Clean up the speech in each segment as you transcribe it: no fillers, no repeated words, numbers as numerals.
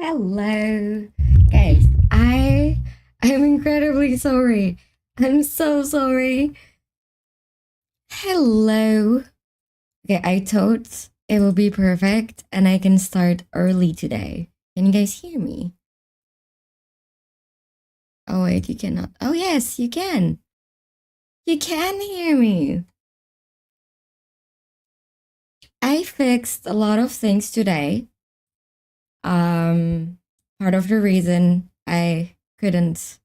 Hello, guys. I'm incredibly sorry. I'm so sorry. Hello. Okay, I thought it will be perfect and I can start early today. Can you guys hear me? Oh wait, you cannot. Oh yes, you can. You can hear me. I fixed a lot of things today. Part of the reason I couldn't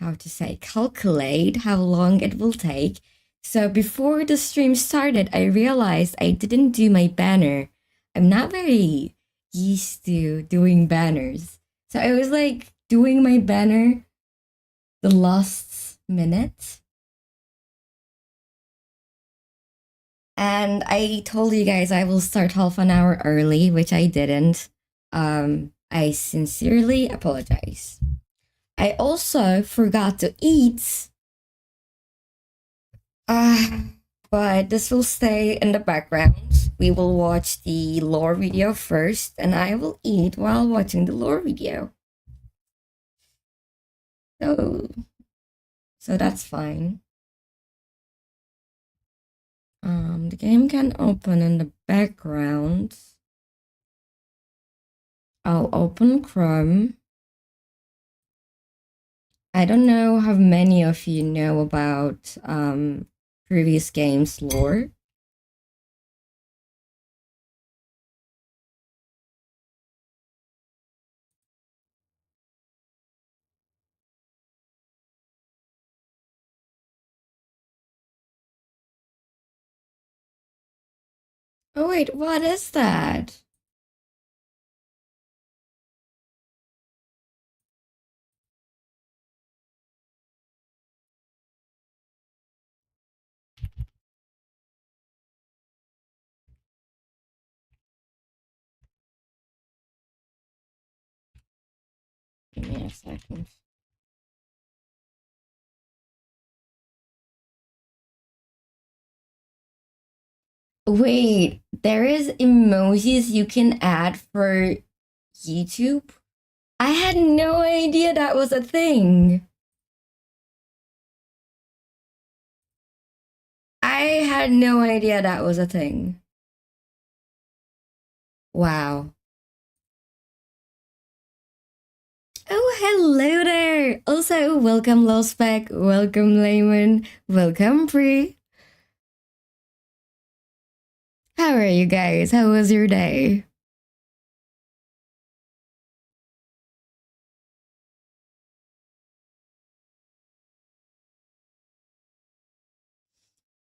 how to say, calculate how long it will take. So before the stream started, I realized I didn't do my banner. I'm not very used to doing banners. So I was like doing my banner the last minute. And I told you guys I will start half an hour early, which I didn't. I sincerely apologize. I also forgot to eat. But this will stay in the background. We will watch the lore video first, and I will eat while watching the lore video. So that's fine. The game can open in the background. I'll open Chrome. I don't know how many of you know about previous games lore. Oh wait, what is that? Give me a second. Wait, there is emojis you can add for YouTube? I had no idea that was a thing. I had no idea that was a thing. Wow. Oh, hello there. Also, welcome Lowspec, welcome Layman, welcome Pri. How are you guys? How was your day?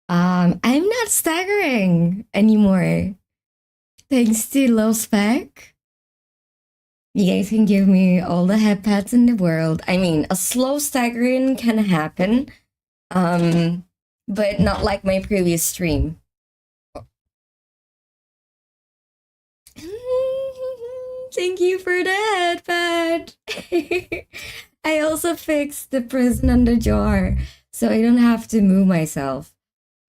I'm not staggering anymore. Thanks to Lowspec. You guys can give me all the head pats in the world. I mean, a slow staggering can happen, but not like my previous stream. Thank you for the head pat. I also fixed the prison on the jar, so I don't have to move myself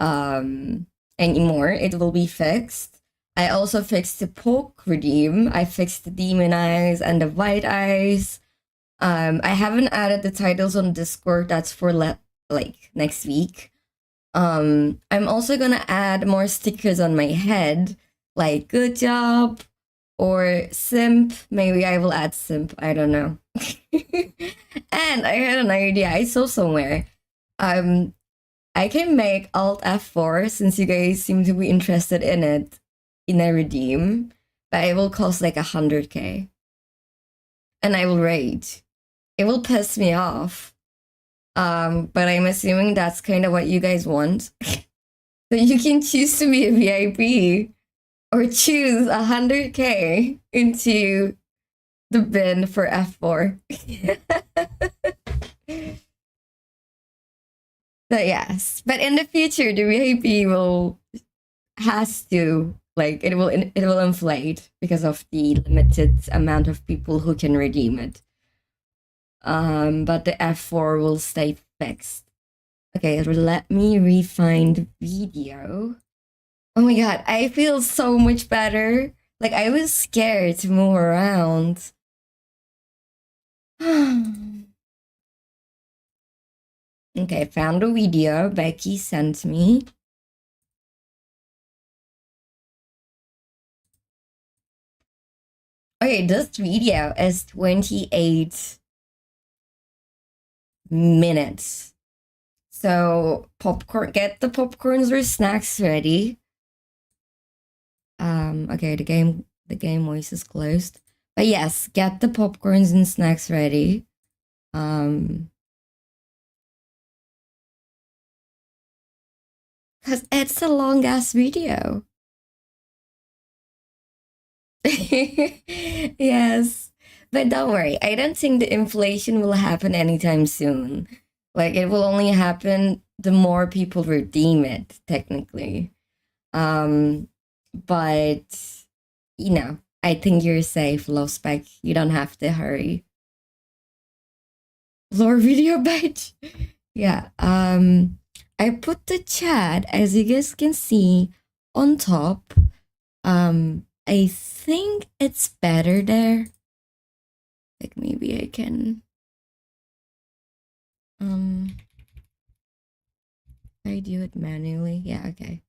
anymore. It will be fixed. I also fixed the poke redeem. I fixed the demon eyes and the white eyes. I haven't added the titles on Discord. That's for like next week. I'm also gonna add more stickers on my head, like good job or simp. Maybe I will add simp. I don't know. And I had an idea. I saw somewhere. I can make Alt F4 since you guys seem to be interested in it in a redeem, but it will cost like 100k. And I will rage. It will piss me off. But I'm assuming that's kind of what you guys want. So you can choose to be a VIP or choose 100k into the bin for F4. So yes, but in the future, the VIP has to like it will inflate because of the limited amount of people who can redeem it. But the F4 will stay fixed. Okay, let me refine the video. Oh my god, I feel so much better. Like, I was scared to move around. Okay, found a video Becky sent me. Okay, this video is 28 minutes. So popcorn, get the popcorns or snacks ready. Okay, the game voice is closed. But yes, get the popcorns and snacks ready. Because it's a long ass video. Yes. But don't worry, I don't think the inflation will happen anytime soon. Like, it will only happen the more people redeem it, technically. But you know, I think you're safe, low spec. You don't have to hurry. Lore video badge. Yeah. I put the chat, as you guys can see, on top. I think it's better there. Like, maybe I can I do it manually. Yeah, okay.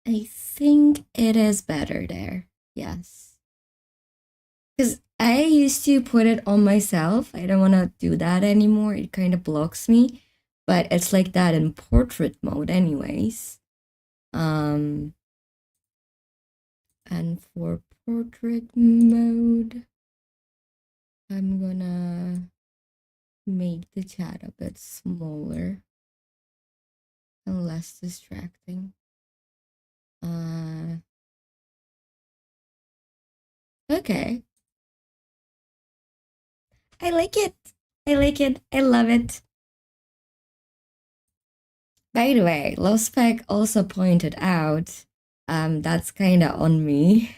I think it is better there. Yes. Because I used to put it on myself. I don't want to do that anymore. It kind of blocks me. But it's like that in portrait mode anyways. And for portrait mode, I'm gonna make the chat a bit smaller and less distracting. Okay. I like it. I like it. I love it. By the way, Low Spec also pointed out, that's kind of on me.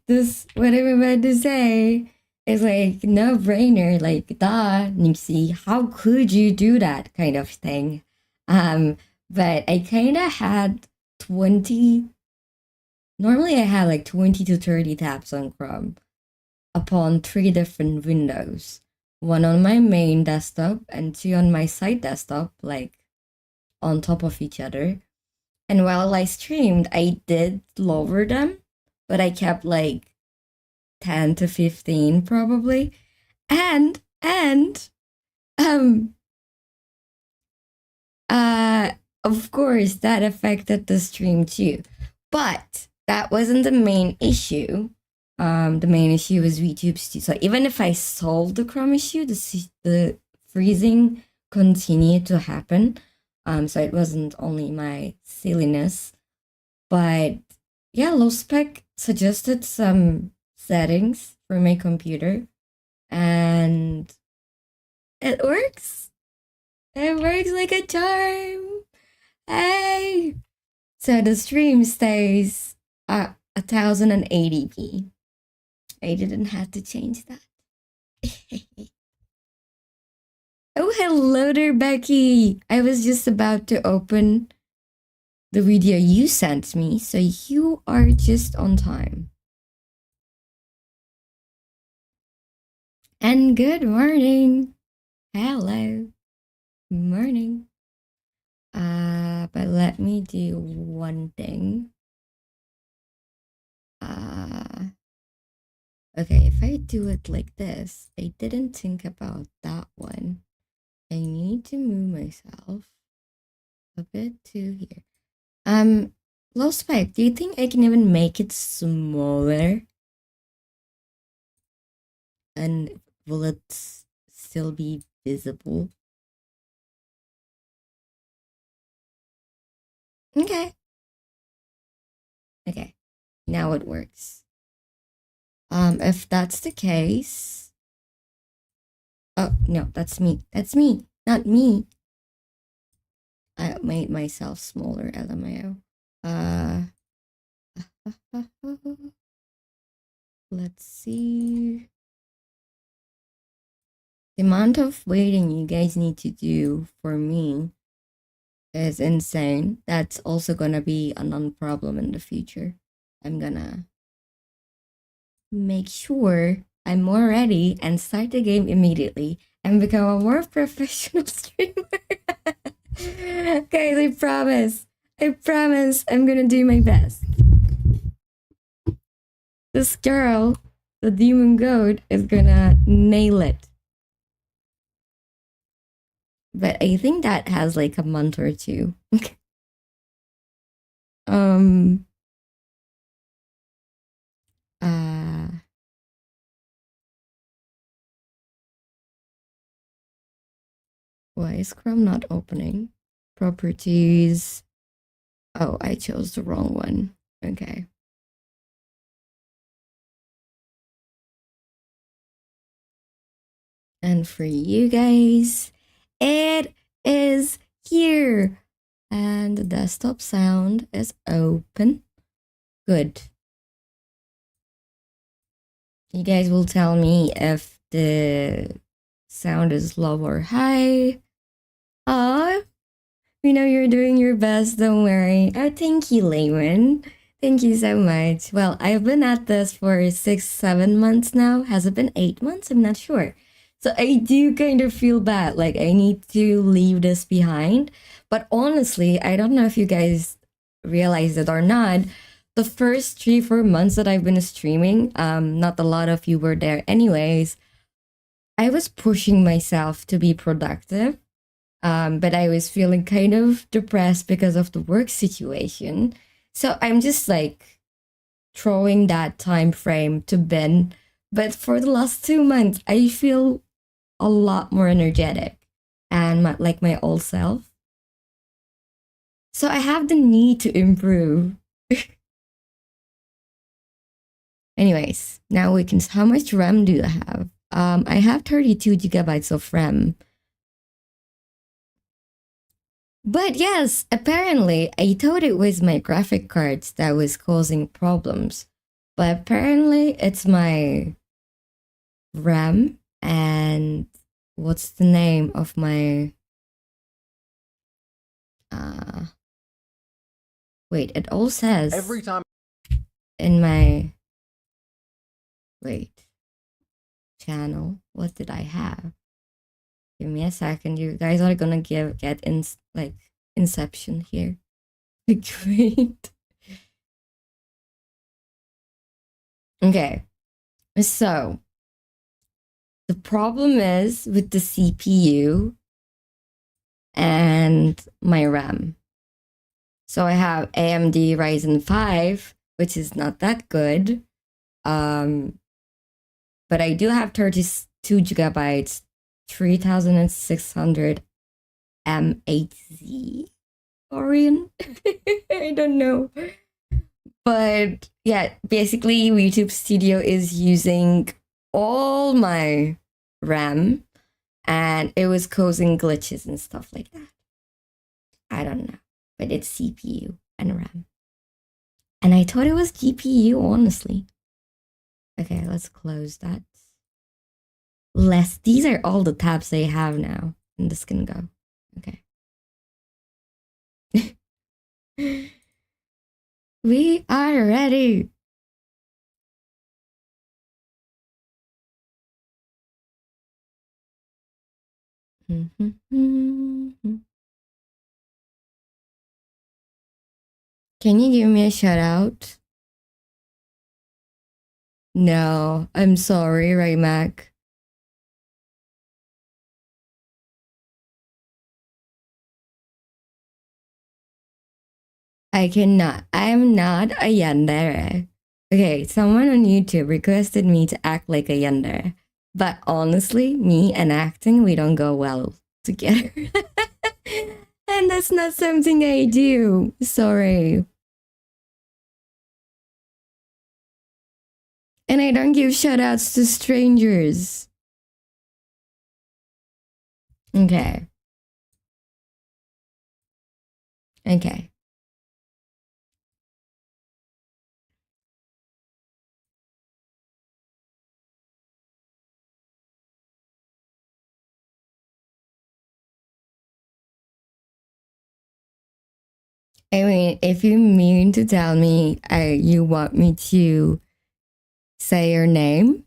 This, what I'm about to say is like no brainer, like, duh, Nyxi, how could you do that kind of thing? But I kind of had 20, normally I had like 20 to 30 tabs on Chrome upon 3 different windows. One on my main desktop and 2 on my side desktop, like on top of each other. And while I streamed, I did lower them, but I kept like 10 to 15 probably. And of course that affected the stream too. But that wasn't the main issue. The main issue was VTube Studio. So even if I solved the Chrome issue, the freezing continued to happen. So it wasn't only my silliness, but yeah, Low Spec suggested some settings for my computer, and it works. It works like a charm. Hey! So the stream stays at 1080p. I didn't have to change that. Oh, hello there, Becky. I was just about to open the video you sent me, so you are just on time. And good morning. Hello. Morning. But let me do one thing. Okay, if I do it like this, I didn't think about that one. I need to move myself a bit to here. Low Spike, do you think I can even make it smaller? And will it still be visible? Okay. Okay, now it works. If that's the case... Oh, no, that's me. That's me, not me. I made myself smaller, LMAO. Let's see. The amount of waiting you guys need to do for me is insane. That's also gonna be a non-problem in the future. I'm gonna make sure I'm more ready and start the game immediately and become a more professional streamer. Guys, I promise. I promise I'm gonna do my best. This girl, the demon goat, is gonna nail it. But I think that has like a month or two. um uh why is Chrome not opening? Properties. Oh, I chose the wrong one. Okay. And for you guys, it is here. And the desktop sound is open. Good. You guys will tell me if the sound is low or high. Aw, we know you're doing your best, don't worry. Oh, thank you, Layman. Thank you so much. Well, I've been at this for 6-7 months now. Has it been 8 months? I'm not sure. So I do kind of feel bad. Like I need to leave this behind. But honestly, I don't know if you guys realize it or not. The first 3-4 months that I've been streaming, not a lot of you were there anyways. I was pushing myself to be productive. But I was feeling kind of depressed because of the work situation. So I'm just like throwing that time frame to bin. But for the last 2 months, I feel a lot more energetic and like my old self. So I have the need to improve. Anyways, now we can. How much RAM do I have? I have 32 gigabytes of RAM. But yes, apparently, I thought it was my graphic cards that was causing problems. But apparently, it's my RAM and what's the name of my. Wait, it all says. Every time. In my. Wait. Channel. What did I have? Give me a second. You guys are gonna get in like Inception here. Great. Okay. So the problem is with the CPU and my RAM. So I have AMD Ryzen 5, which is not that good. But I do have 32 gigabytes, 3600 M8Z Orion. I don't know. But yeah, basically YouTube Studio is using all my RAM and it was causing glitches and stuff like that. I don't know, but it's CPU and RAM. And I thought it was GPU, honestly. Okay, let's close that. These are all the tabs I have now. And this can go. Okay. We are ready. Can you give me a shout out? No, I'm sorry, right, Mac? I cannot. I am not a yandere. Okay, someone on YouTube requested me to act like a yandere. But honestly, me and acting, we don't go well together. And that's not something I do. Sorry. And I don't give shoutouts to strangers. Okay. Okay. I mean, if you mean to tell me you want me to say your name,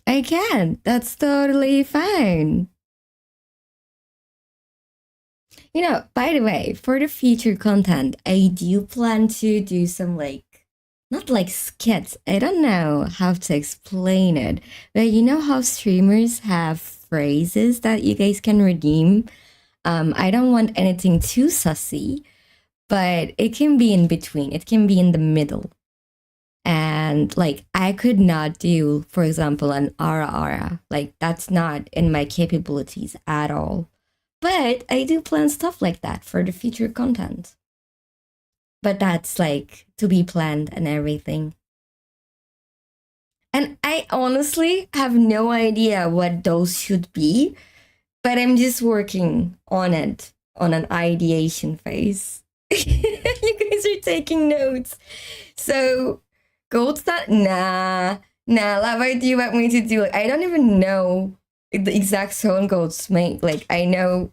I can. That's totally fine. You know, by the way, for the future content, I do plan to do some like, not like skits. I don't know how to explain it, but you know how streamers have phrases that you guys can redeem? I don't want anything too sussy, but it can be in between. It can be in the middle. And like, I could not do, for example, an ara. Like, that's not in my capabilities at all. But I do plan stuff like that for the future content. But that's like to be planned and everything. And I honestly have no idea what those should be, but I'm just working on it on an ideation phase. You guys are taking notes. So, gold star? Nah. Why do you want me to do it? I don't even know the exact sound goals make. Like, I know,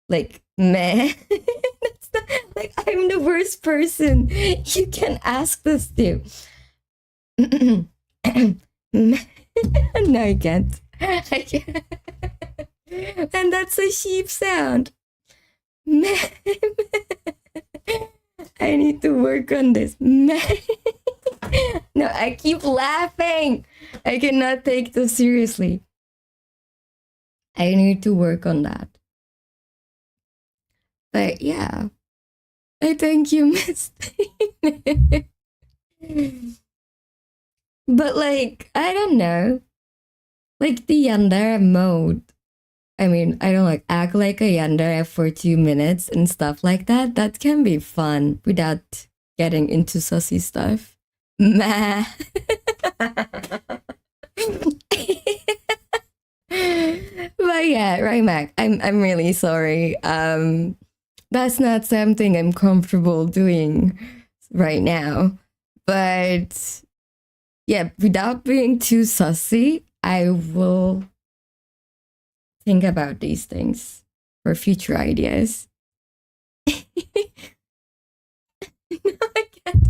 like, meh. That's not, like, I'm the worst person you can ask this to. No, I can't. I can't. And that's a sheep sound. I need to work on this. No, I keep laughing. I cannot take this seriously. I need to work on that. But yeah, I think you missed. But like, I don't know. Like the yandere mode. I mean, I don't like act like a yandere for 2 minutes and stuff like that. That can be fun without getting into sussy stuff. Meh. But yeah, right, Mac. I'm really sorry. That's not something I'm comfortable doing right now. But yeah, without being too sussy, I will think about these things for future ideas. No, I can't.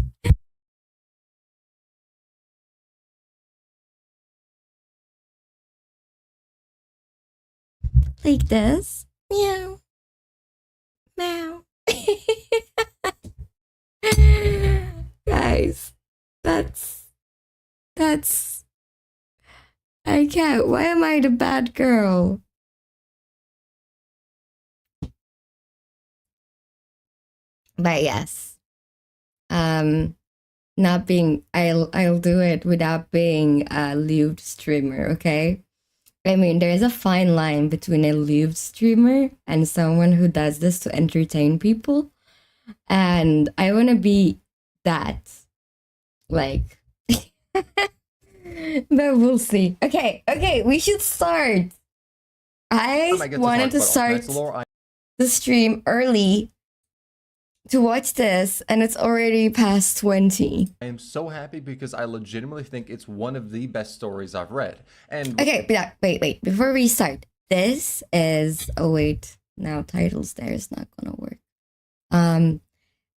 Like this. Meow. Meow. Guys, that's I can't. Why am I the bad girl? But yes. Not being I'll do it without being a lewd streamer, okay? I mean, there's a fine line between a lewd streamer and someone who does this to entertain people. And I want to be that. Like, but we'll see. Okay, we should start. I wanted to start the stream early to watch this, and it's already past 20. I am so happy because I legitimately think it's one of the best stories I've read. And okay, wait. Before we start, this is now titles there is not gonna work.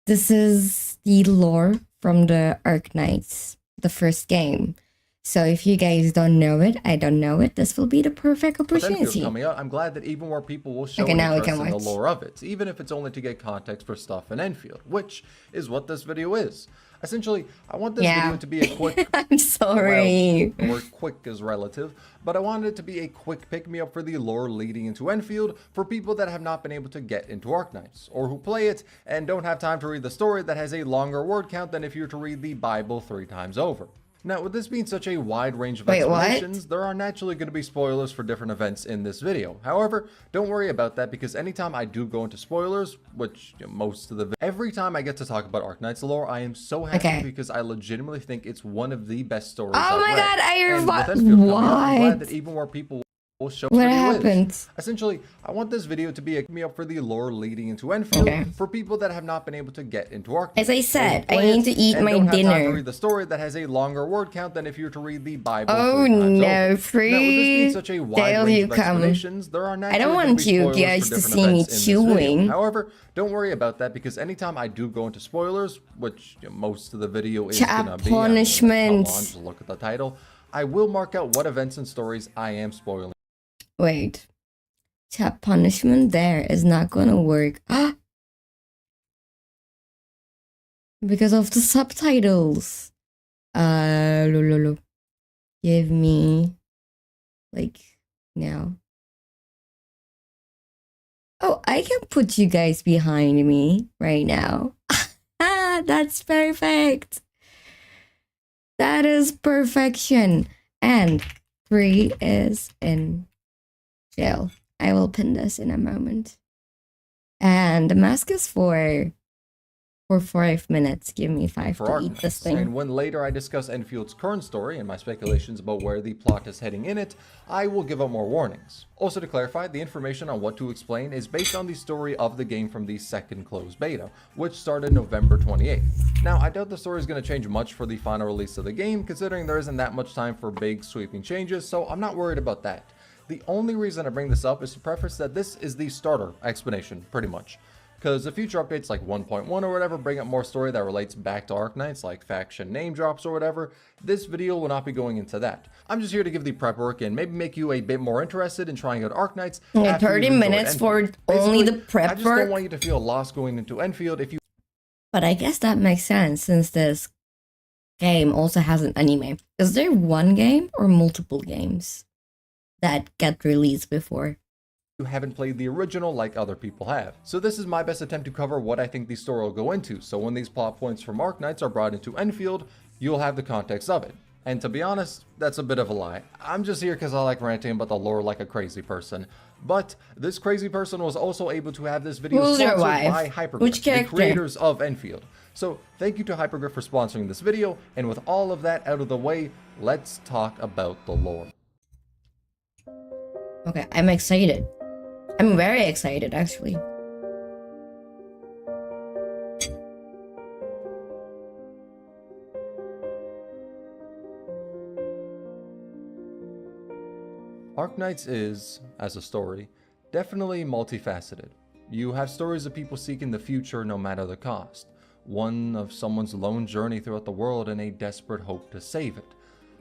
This is the lore from the ARKNIGHTS, the first game. So if you guys don't know it, I don't know it, this will be the perfect opportunity. Coming out, I'm glad that even more people will show interest in the lore of it, even if it's only to get context for stuff in Enfield, which is what this video is. Essentially, I want this video to be a quick... I'm sorry. Well, the word quick is relative, but I wanted it to be a quick pick-me-up for the lore leading into Enfield for people that have not been able to get into ARKNIGHTS, or who play it and don't have time to read the story that has a longer word count than if you were to read the Bible 3 times over. Now, with this being such a wide range of explanations, there are naturally going to be spoilers for different events in this video. However, don't worry about that because anytime I do go into spoilers, which most of the every time I get to talk about ARKNIGHTS lore, I am so happy because I legitimately think it's one of the best stories I've read. Oh my god, Why? I'm glad that even more people show What where he happened? lives. Essentially, I want this video to be a me up for the lore leading into Enfield for people that have not been able to get into Arknights. As I said, I need to eat my don't have time to dinner. read the story that has a longer word count than if you were to read the Bible Oh 3 times no, over. Now, with this being free. such a wide There range you of come. explanations, there are I naturally don't going to want be you spoilers guys for to different see me events in this video. chewing. However, don't worry about that because anytime I do go into spoilers, which most of the video is gonna be, punishment. Just look at the title. I will mark out what events and stories I am spoiling. Wait. Chat punishment there is not gonna work. Because of the subtitles. Lolo. Give me like now. Oh, I can put you guys behind me right now. That's perfect. That is perfection. And 3 is in jail. I will pin this in a moment. And the mask is for 5 minutes. Give me 5 to eat this thing. And when later I discuss Enfield's current story and my speculations about where the plot is heading in it, I will give out more warnings. Also to clarify, the information on what to explain is based on the story of the game from the second closed beta, which started November 28th. Now, I doubt the story is going to change much for the final release of the game, considering there isn't that much time for big sweeping changes, so I'm not worried about that. The only reason I bring this up is to preface that this is the starter explanation, pretty much. Because the future updates like 1.1 or whatever bring up more story that relates back to Arknights, like faction name drops or whatever, this video will not be going into that. I'm just here to give the prep work and maybe make you a bit more interested in trying out Arknights. 30 minutes for only the prep work? I just don't want you to feel lost going into Enfield if you... But I guess that makes sense since this game also has an anime. Is there one game or multiple games that get released before? You haven't played the original like other people have. So this is my best attempt to cover what I think the story will go into, so when these plot points from Arknights are brought into Enfield, you'll have the context of it. And to be honest, that's a bit of a lie. I'm just here because I like ranting about the lore like a crazy person. But this crazy person was also able to have this video sponsored by Hypergriff, the creators of Enfield. So thank you to Hypergriff for sponsoring this video, and with all of that out of the way, let's talk about the lore. Okay, I'm excited. I'm very excited, actually. Arknights is, as a story, definitely multifaceted. You have stories of people seeking the future no matter the cost. One of someone's lone journey throughout the world and a desperate hope to save it.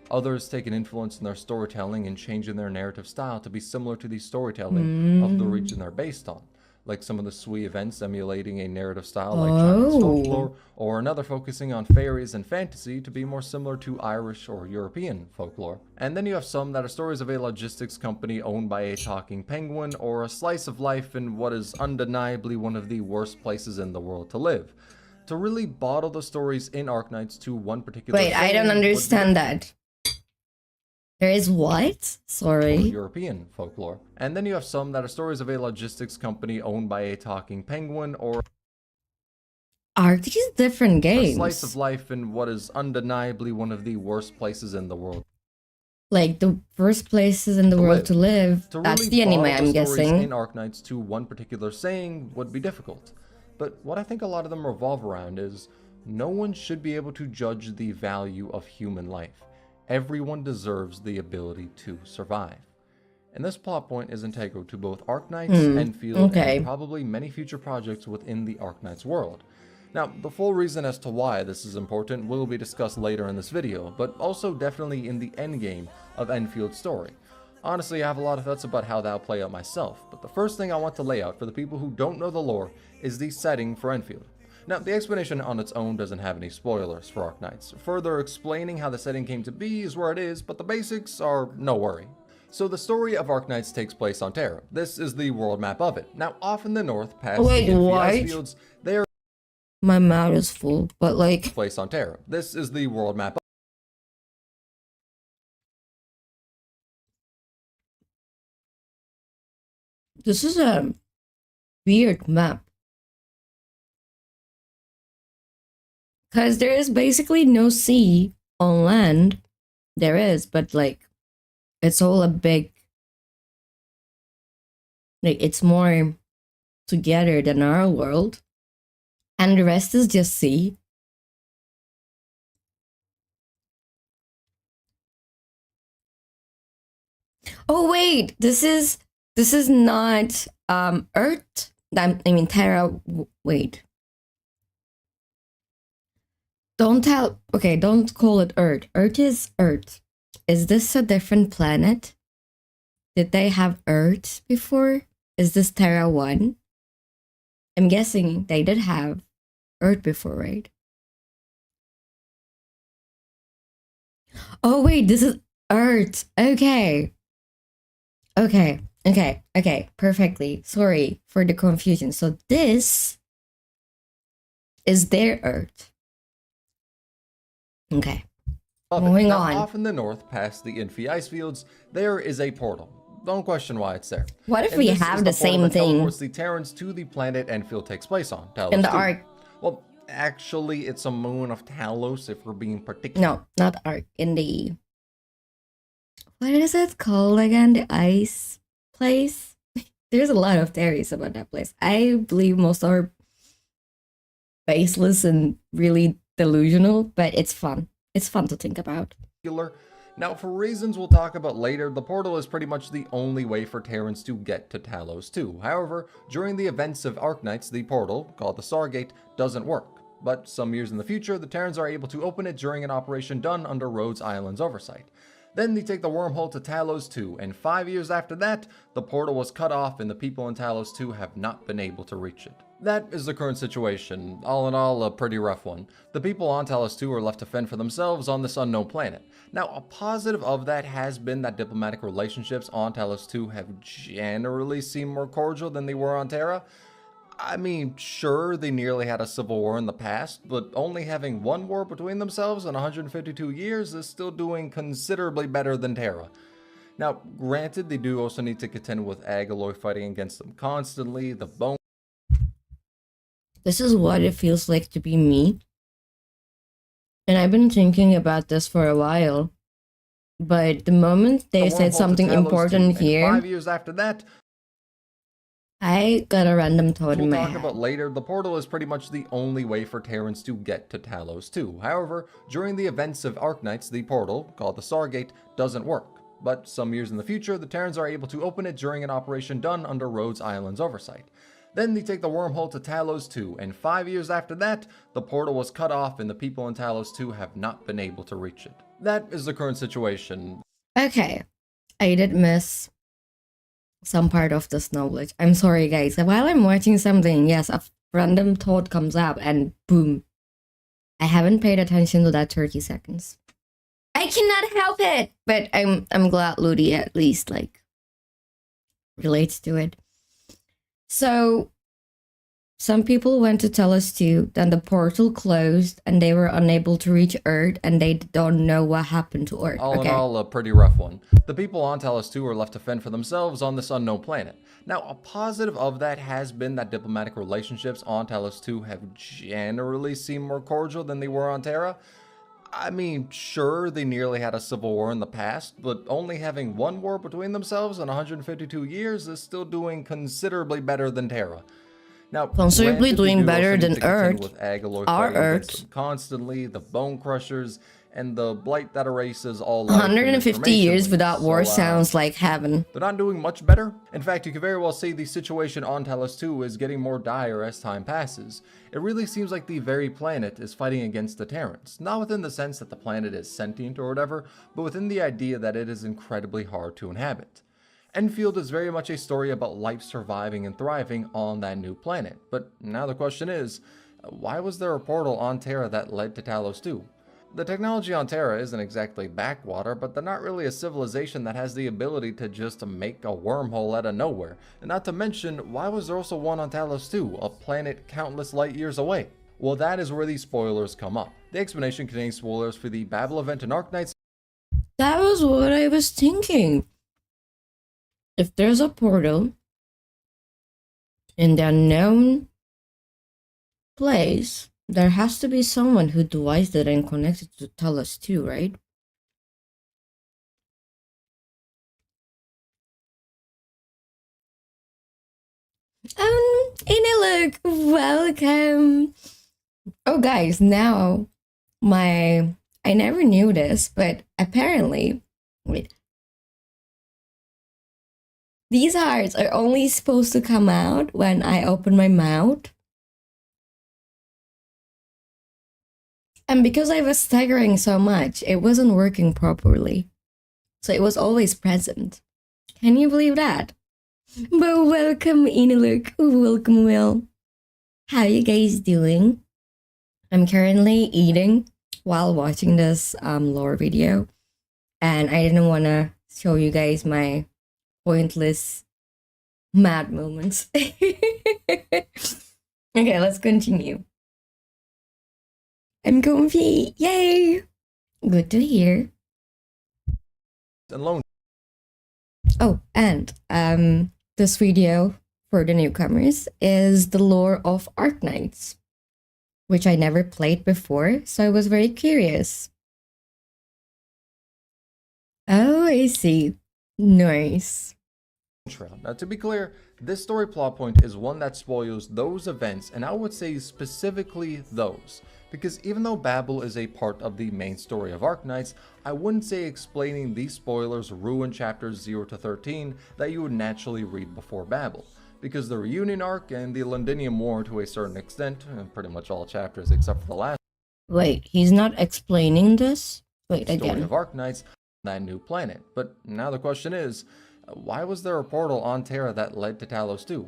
Others take an influence in their storytelling and changing their narrative style to be similar to the storytelling of the region they're based on, like some of the Sui events emulating a narrative style like Chinese folklore, or another focusing on fairies and fantasy to be more similar to Irish or European folklore. And then you have some that are stories of a logistics company owned by a talking penguin, or a slice of life in what is undeniably one of the worst places in the world to live. To really bottle the stories in Arknights to one particular... Wait, I don't understand that. There is what? Sorry. European folklore. And then you have some that are stories of a logistics company owned by a talking penguin, or... Are these different games? A slice of life in what is undeniably one of the worst places in the world. Like the worst places in the world to live. That's the anime, I'm guessing. In Arknights to one particular saying would be difficult. But what I think a lot of them revolve around is no one should be able to judge the value of human life. Everyone deserves the ability to survive. And this plot point is integral to both Arknights, Enfield, and probably many future projects within the Arknights world. Now, the full reason as to why this is important will be discussed later in this video, but also definitely in the endgame of Enfield's story. Honestly, I have a lot of thoughts about how that'll play out myself, but the first thing I want to lay out for the people who don't know the lore is the setting for Enfield. Now, the explanation on its own doesn't have any spoilers for Arknights. Further explaining how the setting came to be is where it is, but the basics are no worry. So the story of Arknights takes place on Terra. This is the world map of it. Now, off in the north, past the ice fields, they are... My mouth is full, but like... Place on Terra. This is the world map. This is a weird map. Because there is basically no sea on land. There is, but like, it's all a big Like, it's more together than our world. And the rest is just sea. Oh wait, this is not Earth. I mean Terra. Wait. Don't tell. Okay, don't call it Earth. Earth is Earth. Is this a different planet? Did they have Earth before? Is this Terra 1? I'm guessing they did have Earth before, right? Oh wait, this is Earth. Okay. Okay. Perfectly. Sorry for the confusion. So this is their Earth. Okay. Moving now, on. Off in the north, past the Infi ice fields, there is a portal. Don't question why it's there. What if And we this have is the portal same that thing teleports the Terrans to the planet Enfield takes place on, Talos in the 2. Ark? Well, actually, it's a moon of Talos if we're being particular. No, not Ark. In the... What is it called again? The ice place? There's a lot of theories about that place. I believe most are baseless and really delusional, but it's fun. It's fun to think about. Now, for reasons we'll talk about later, the portal is pretty much the only way for Terrans to get to Talos 2. However, during the events of Arknights, the portal, called the Stargate, doesn't work. But some years in the future, the Terrans are able to open it during an operation done under Rhodes Island's oversight. Then they take the wormhole to Talos 2, and 5 years after that, the portal was cut off and the people in Talos 2 have not been able to reach it. That is the current situation. All in all, a pretty rough one. The people on Talos 2 are left to fend for themselves on this unknown planet. Now, a positive of that has been that diplomatic relationships on Talos 2 have generally seemed more cordial than they were on Terra. I mean, sure, they nearly had a civil war in the past, but only having one war between themselves in 152 years is still doing considerably better than Terra. Now, granted, they do also need to contend with Agaloy fighting against them constantly, the bone... This is what it feels like to be me. And I've been thinking about this for a while. But the moment they said something important here... 5 years after that... I got a random thought in my head. We'll talk about later, the portal is pretty much the only way for Terrans to get to Talos 2. However, during the events of Arknights, the portal, called the Stargate, doesn't work. But some years in the future, the Terrans are able to open it during an operation done under Rhodes Island's oversight. Then they take the wormhole to Talos 2, and 5 years after that, the portal was cut off and the people in Talos 2 have not been able to reach it. That is the current situation. Okay, I did miss some part of this knowledge. I'm sorry, guys. While I'm watching something, yes, a random thought comes up and boom. I haven't paid attention to that 30 seconds. I cannot help it! But I'm glad Ludi at least, like, relates to it. So, some people went to Talos 2, then the portal closed, and they were unable to reach Earth, and they don't know what happened to Earth. All in all, a pretty rough one. The people on Talos 2 are left to fend for themselves on this unknown planet. Now, a positive of that has been that diplomatic relationships on Talos 2 have generally seemed more cordial than they were on Terra. I mean, sure, they nearly had a civil war in the past, but only having one war between themselves in 152 years is still doing considerably better than Terra. Now, considerably doing better than Earth, with Agaloy our Earth, constantly, the Bone Crushers, and the blight that erases all 150 years without war sounds like heaven. They're not doing much better. In fact, you could very well say the situation on Talos 2 is getting more dire as time passes. It really seems like the very planet is fighting against the Terrans, not within the sense that the planet is sentient or whatever, but within the idea that it is incredibly hard to inhabit. Enfield is very much a story about life surviving and thriving on that new planet, but now the question is, why was there a portal on Terra that led to Talos 2? The technology on Terra isn't exactly backwater, but they're not really a civilization that has the ability to just make a wormhole out of nowhere. And not to mention, why was there also one on Talos 2, a planet countless light years away? Well, that is where these spoilers come up. The explanation contains spoilers for the Babel event in Arknights. That was what I was thinking. If there's a portal in the unknown place, there has to be someone who devised it and connected to Talos 2, right? Look, welcome. Oh, guys, now I never knew this, but apparently, wait, these hearts are only supposed to come out when I open my mouth. And because I was staggering so much, it wasn't working properly. So it was always present. Can you believe that? But welcome, Inaluk. Welcome, Will. How you guys doing? I'm currently eating while watching this lore video. And I didn't want to show you guys my pointless mad moments. Okay, let's continue. I'm comfy. Yay! Good to hear. Alone. Oh, and this video for the newcomers is the lore of Arknights, which I never played before, so I was very curious. Oh, I see. Nice. Now, to be clear, this story plot point is one that spoils those events, and I would say specifically those, because even though Babel is a part of the main story of Arknights, I wouldn't say explaining these spoilers ruin chapters 0 to 13 that you would naturally read before Babel, because the reunion arc and the Londinium War to a certain extent, and pretty much all chapters except for the last. Wait, he's not explaining this? Wait, story again. of Arknights, that new planet. But now the question is, why was there a portal on Terra that led to Talos 2?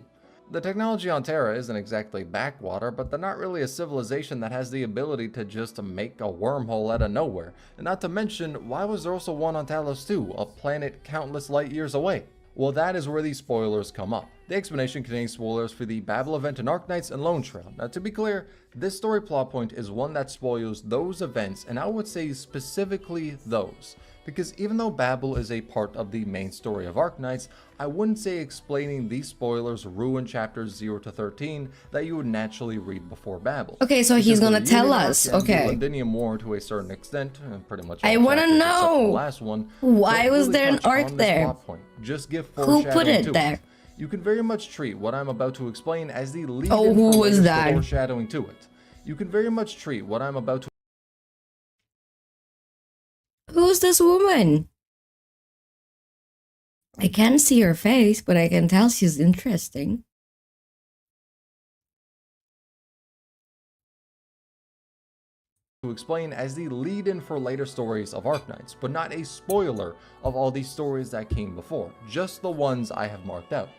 The technology on Terra isn't exactly backwater, but they're not really a civilization that has the ability to just make a wormhole out of nowhere. And not to mention, why was there also one on Talos 2, a planet countless light years away? Well, that is where these spoilers come up. The explanation contains spoilers for the Babel event in Arknights and Lone Trail. Now, to be clear, this story plot point is one that spoils those events, and I would say specifically those, because even though Babel is a part of the main story of Arknights, I wouldn't say explaining these spoilers ruin chapters 0 to 13 that you would naturally read before Babel. Okay, so he's gonna tell us. Okay. The Londinium War to a certain extent, and pretty much. I want to know. The last one. Why was there an arc there? Just give Who put it there? You can very much treat what I'm about to explain as the lead who was that? Foreshadowing to it. You can very much treat what I'm about to. Who's this woman? I can't see her face, but I can tell she's interesting. To explain as the lead-in for later stories of Arknights, but not a spoiler of all these stories that came before, just the ones I have marked out.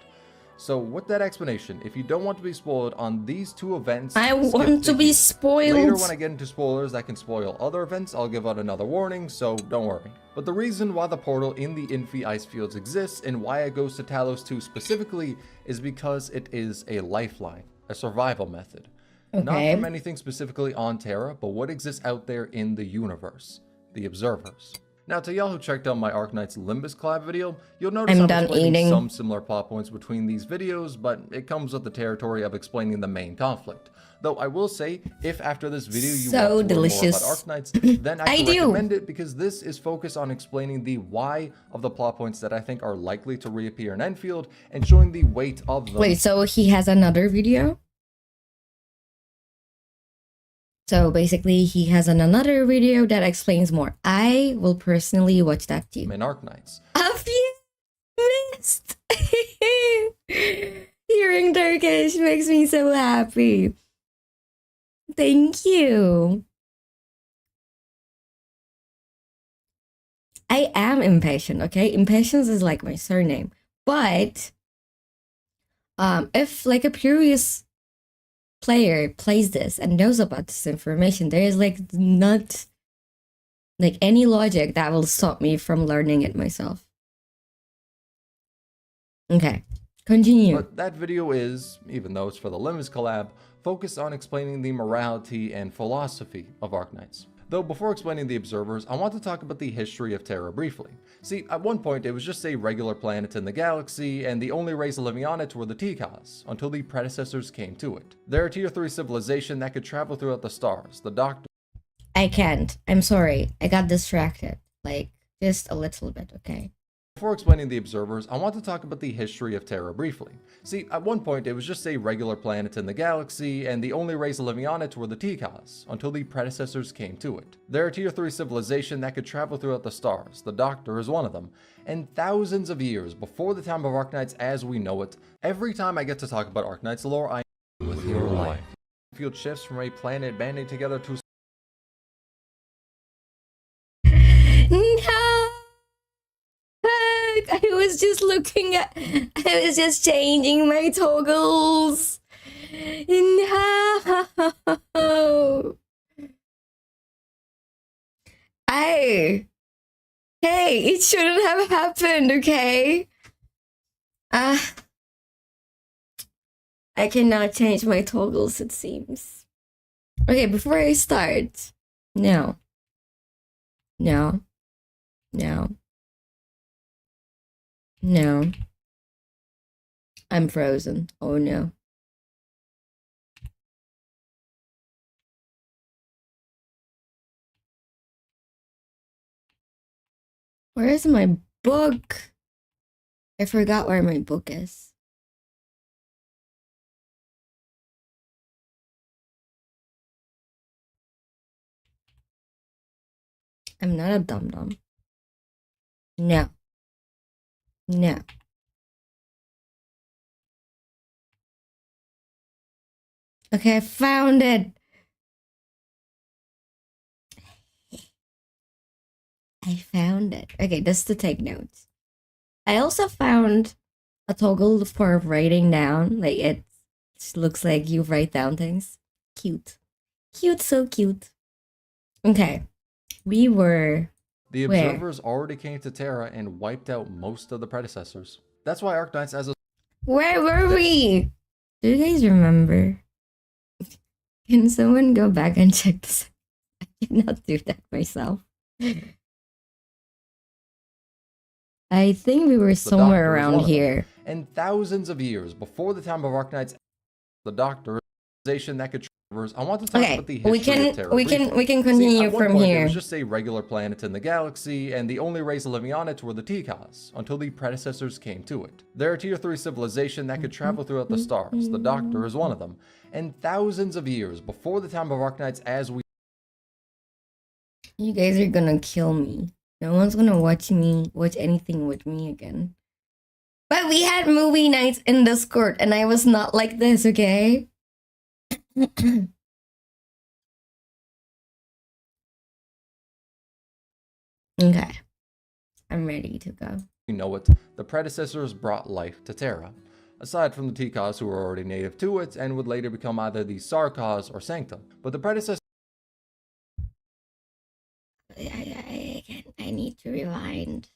So with that explanation, if you don't want to be spoiled on these two events, I want to be spoiled. Later when I get into spoilers that can spoil other events, I'll give out another warning, so don't worry. But the reason why the portal in the Infi ice fields exists and why it goes to Talos 2 specifically is because it is a lifeline, a survival method. Okay. Not from anything specifically on Terra, but what exists out there in the universe, the observers. Now, to y'all who checked out my Arknights Limbus collab video, you'll notice I'm explaining some similar plot points between these videos, but it comes with the territory of explaining the main conflict. Though I will say, if after this video you want to learn more about Arknights, then I can recommend it, because this is focused on explaining the why of the plot points that I think are likely to reappear in Enfield, and showing the weight of them. Wait, so he has another video? So basically, he has another video that explains more. I will personally watch that too. In Arknights. Have you missed? Hearing Turkish makes me so happy. Thank you. I am impatient, okay? Impatience is like my surname. But if like a curious player plays this and knows about this information, there is like not like any logic that will stop me from learning it myself. Okay, continue. But that video is, even though it's for the Limbus collab, focused on explaining the morality and philosophy of Arknights. Though before explaining the observers, I want to talk about the history of Terra briefly. See, at one point it was just a regular planet in the galaxy, and the only race living on it were the Tikas, until the predecessors came to it. They're a tier 3 civilization that could travel throughout the stars. The Doctor... I can't. I'm sorry. I got distracted. Like, just a little bit, okay? Before explaining the observers, I want to talk about the history of Terra briefly. See, at one point it was just a regular planet in the galaxy, and the only race living on it were the Tikas, until the predecessors came to it. They're a tier 3 civilization that could travel throughout the stars, the Doctor is one of them, and thousands of years before the time of Arknights as we know it, every time I get to talk about Arknights lore, I with your life. Field shifts from a planet banding together to No! I was just looking at. I was just changing my toggles. No! Hey, it shouldn't have happened, okay? I cannot change my toggles, it seems. Okay, before I start. No. I'm frozen. Oh no. Where is my book? I forgot where my book is. I'm not a dum-dum. No. Okay, I found it. Okay, just to take notes. I also found a toggle for writing down. Like, it looks like you write down things. Cute, so cute. Okay, we were... The observers already came to Terra and wiped out most of the predecessors. That's why Arknights as a... Where were we? Do you guys remember? Can someone go back and check this? I cannot do that myself. I think we were somewhere around here. And thousands of years before the time of Arknights, the Doctor organization that could traverse. I want to talk about the history of Terra. We can continue from here. It was just a regular planet in the galaxy, and the only race living on it were the Tikas, until the predecessors came to it. They're a tier 3 civilization that could travel throughout the stars. The Doctor is one of them. And thousands of years before the time of Arknights as we... You guys are gonna kill me. No one's gonna watch anything with me again. But we had movie nights in Discord, and I was not like this, okay? Okay. I'm ready to go. We know it. The predecessors brought life to Terra. Aside from the Tikas who were already native to it and would later become either the Sarkas or Sanctum. But the predecessors... I need to rewind.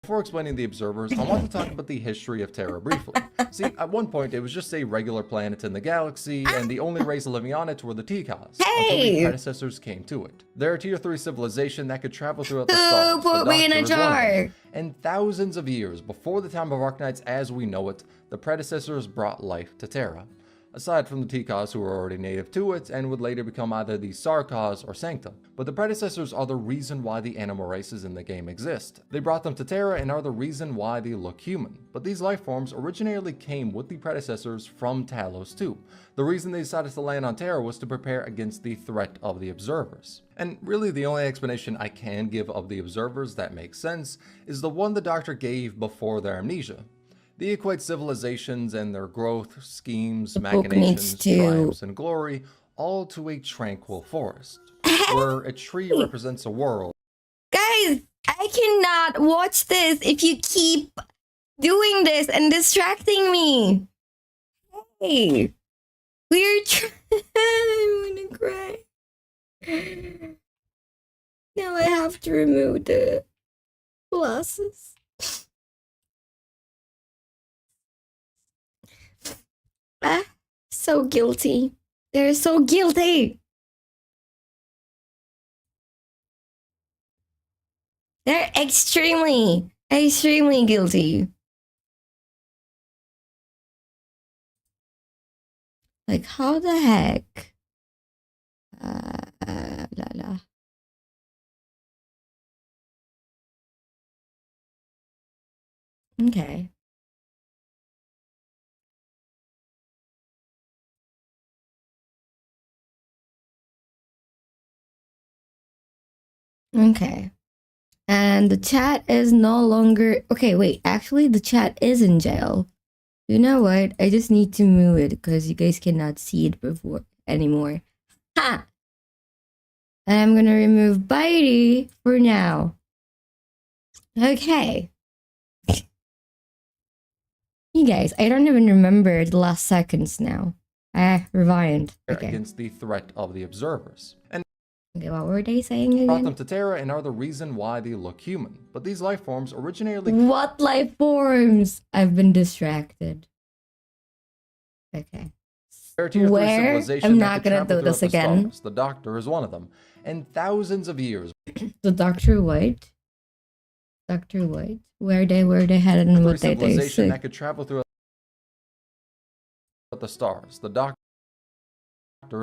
Before explaining the observers, I want to talk about the history of Terra briefly. See, at one point it was just a regular planet in the galaxy, and the only race living on it were the Tikas, until the predecessors came to it. They're a tier 3 civilization that could travel throughout the stars. Put me in a jar! And thousands of years before the time of Arknights as we know it, the predecessors brought life to Terra. Aside from the Tikas who were already native to it and would later become either the Sarkas or Sanctum. But the predecessors are the reason why the animal races in the game exist. They brought them to Terra and are the reason why they look human. But these life forms originally came with the predecessors from Talos too. The reason they decided to land on Terra was to prepare against the threat of the observers. And really the only explanation I can give of the observers that makes sense is the one the Doctor gave before their amnesia. They equate civilizations and their growth, schemes, machinations, triumphs, and glory all to a tranquil forest, where a tree represents a world. Guys, I cannot watch this if you keep doing this and distracting me. Hey, we're I'm gonna cry. Now I have to remove the glasses. So guilty. They're so guilty. They're extremely guilty. Like, how the heck? Okay. Okay. And the chat is no longer... Okay, wait. Actually, the chat is in jail. You know what? I just need to move it because you guys cannot see it before anymore. Ha! And I'm gonna remove Bitey for now. Okay. You guys, I don't even remember the last seconds now. Rewind. Okay. Against the threat of the observers. And Okay, what were they saying brought again? them to Terra and are the reason why they look human. But these life forms originally... What life forms? I've been distracted. Okay. Where? I'm not gonna do this again. The Doctor is one of them. And thousands of years... The Doctor White? Dr. White? Where they had and what they civilization that could travel through the stars. The Doctor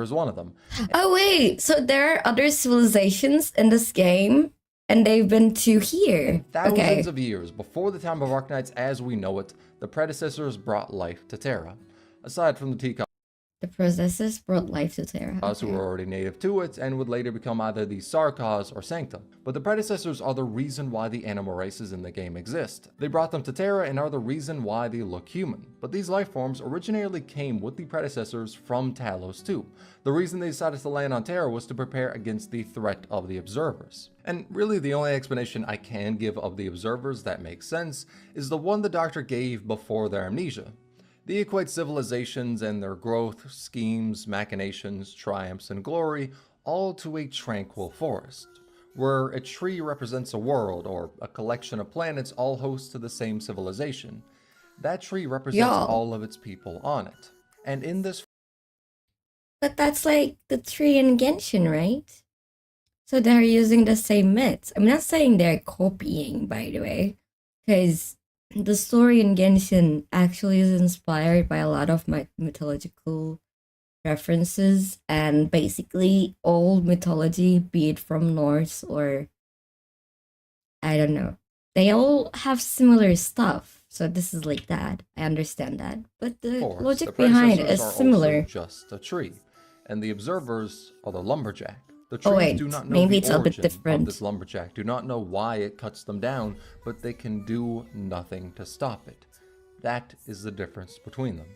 is one of them. Oh wait, so there are other civilizations in this game, and they've been to here. Thousands of years before the time of Arknights as we know it, the predecessors brought life to Terra. Aside from the teacup, the predecessors brought life to Terra. Us who were already native to it and would later become either the Sarkaz or Sanctum. But the predecessors are the reason why the animal races in the game exist. They brought them to Terra and are the reason why they look human. But these life forms originally came with the predecessors from Talos too. The reason they decided to land on Terra was to prepare against the threat of the observers. And really the only explanation I can give of the observers that makes sense is the one the Doctor gave before their amnesia. They equate civilizations and their growth, schemes, machinations, triumphs, and glory all to a tranquil forest, where a tree represents a world or a collection of planets all host to the same civilization. That tree represents all of its people on it. And in this... But that's like the tree in Genshin, right? So they're using the same myths. I'm not saying they're copying, by the way, because the story in Genshin actually is inspired by a lot of mythological references and basically old mythology, be it from Norse or I don't know. They all have similar stuff, so this is like that. I understand that, but the logic behind it is similar. Just a tree, and the observers are the lumberjack. The trees do not know maybe it's a bit different. Of this lumberjack, do not know why it cuts them down, but they can do nothing to stop it. That is the difference between them.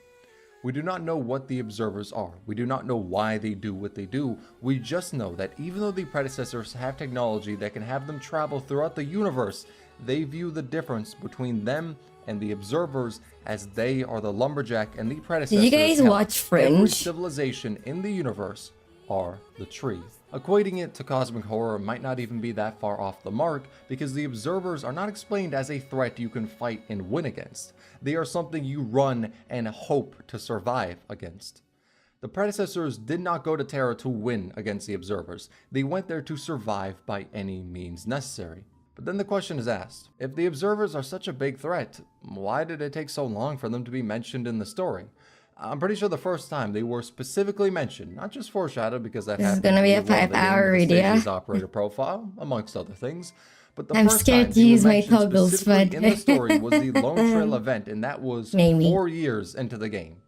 We do not know what the observers are. We do not know why they do what they do. We just know that even though the predecessors have technology that can have them travel throughout the universe, they view the difference between them and the observers as they are the lumberjack and the predecessors. Did you guys watch Fringe? Every civilization in the universe are the tree. Equating it to cosmic horror might not even be that far off the mark, because the observers are not explained as a threat you can fight and win against. They are something you run and hope to survive against. The predecessors did not go to Terra to win against the observers. They went there to survive by any means necessary. But then the question is asked, if the observers are such a big threat, why did it take so long for them to be mentioned in the story? I'm pretty sure the first time they were specifically mentioned, not just foreshadowed, because that this is gonna be a 5-hour video. Operator profile, amongst other things. But the I'm first scared time to use my toggles, but in the story was the Lone Trail event, and that was 4 years into the game.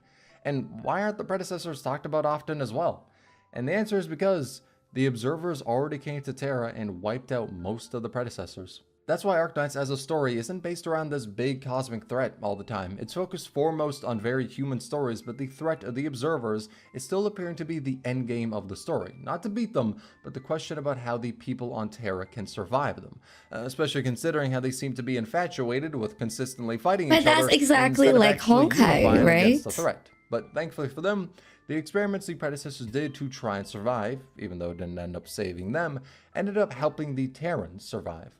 And why aren't the predecessors talked about often as well? And the answer is because the observers already came to Terra and wiped out most of the predecessors. That's why Arknights as a story isn't based around this big cosmic threat all the time. It's focused foremost on very human stories, but the threat of the observers is still appearing to be the endgame of the story. Not to beat them, but the question about how the people on Terra can survive them. Especially considering how they seem to be infatuated with consistently fighting each other. But that's exactly like Honkai, right? The threat. But thankfully for them, the experiments the predecessors did to try and survive, even though it didn't end up saving them, ended up helping the Terrans survive.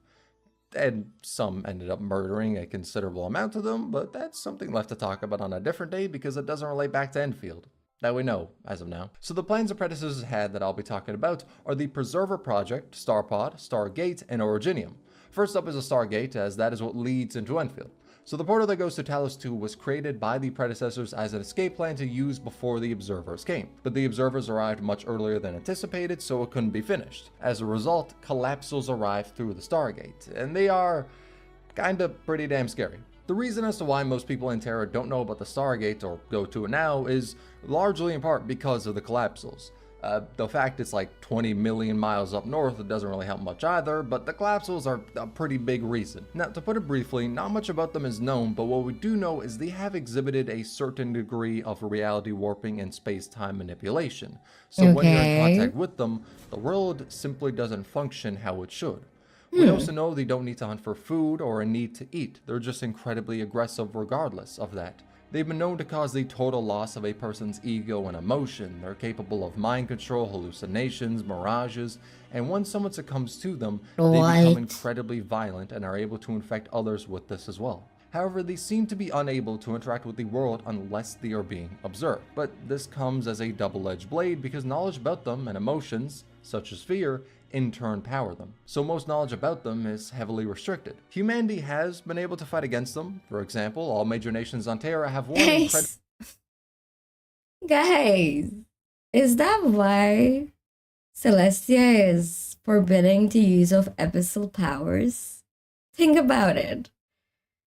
And some ended up murdering a considerable amount of them, but that's something left to talk about on a different day because it doesn't relate back to Enfield. That we know, as of now. So the plans the predecessors had that I'll be talking about are the Preserver Project, Starpod, Stargate, and Originium. First up is a Stargate, as that is what leads into Enfield. So the portal that goes to Talos 2 was created by the predecessors as an escape plan to use before the observers came. But the observers arrived much earlier than anticipated, so it couldn't be finished. As a result, collapsals arrived through the Stargate, and they are kinda pretty damn scary. The reason as to why most people in Terra don't know about the Stargate or go to it now is largely in part because of the collapsals. The fact it's like 20 million miles up north, it doesn't really help much either, but the collapsals are a pretty big reason. Now, to put it briefly, not much about them is known, but what we do know is they have exhibited a certain degree of reality warping and space-time manipulation. So when you're in contact with them, the world simply doesn't function how it should. We also know they don't need to hunt for food or a need to eat. They're just incredibly aggressive regardless of that. They've been known to cause the total loss of a person's ego and emotion. They're capable of mind control, hallucinations, mirages, and when someone succumbs to them, they become incredibly violent and are able to infect others with this as well. However, they seem to be unable to interact with the world unless they are being observed. But this comes as a double-edged blade because knowledge about them and emotions, such as fear, in turn power them. So most knowledge about them is heavily restricted. Humanity has been able to fight against them. For example, all major nations on Terra have won incredible... Guys, is that why Celestia is forbidding to use of abyssal powers? Think about it.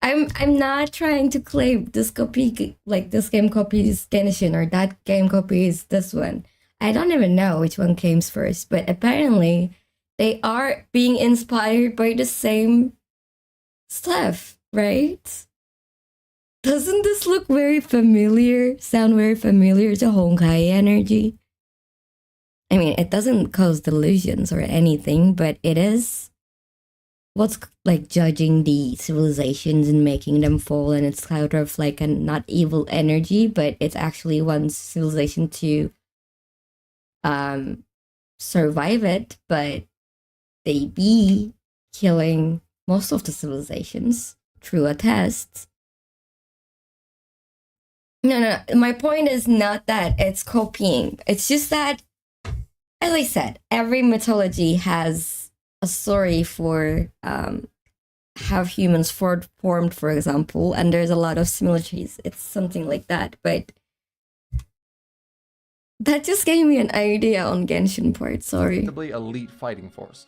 I'm not trying to claim this copy, like this game copies Genshin or that game copies this one. I don't even know which one came first, but apparently they are being inspired by the same stuff, right? Doesn't this look very familiar, sound very familiar to Honkai energy? I mean, it doesn't cause delusions or anything, but it is what's like judging the civilizations and making them fall, and it's kind of like a not evil energy, but it's actually one civilization to survive it, but they be killing most of the civilizations through a test. No, my point is not that it's copying. It's just that, as I said, every mythology has a story for how humans formed, for example, and there's a lot of similarities. It's something like that, but that just gave me an idea on Genshin part, sorry. Elite fighting force.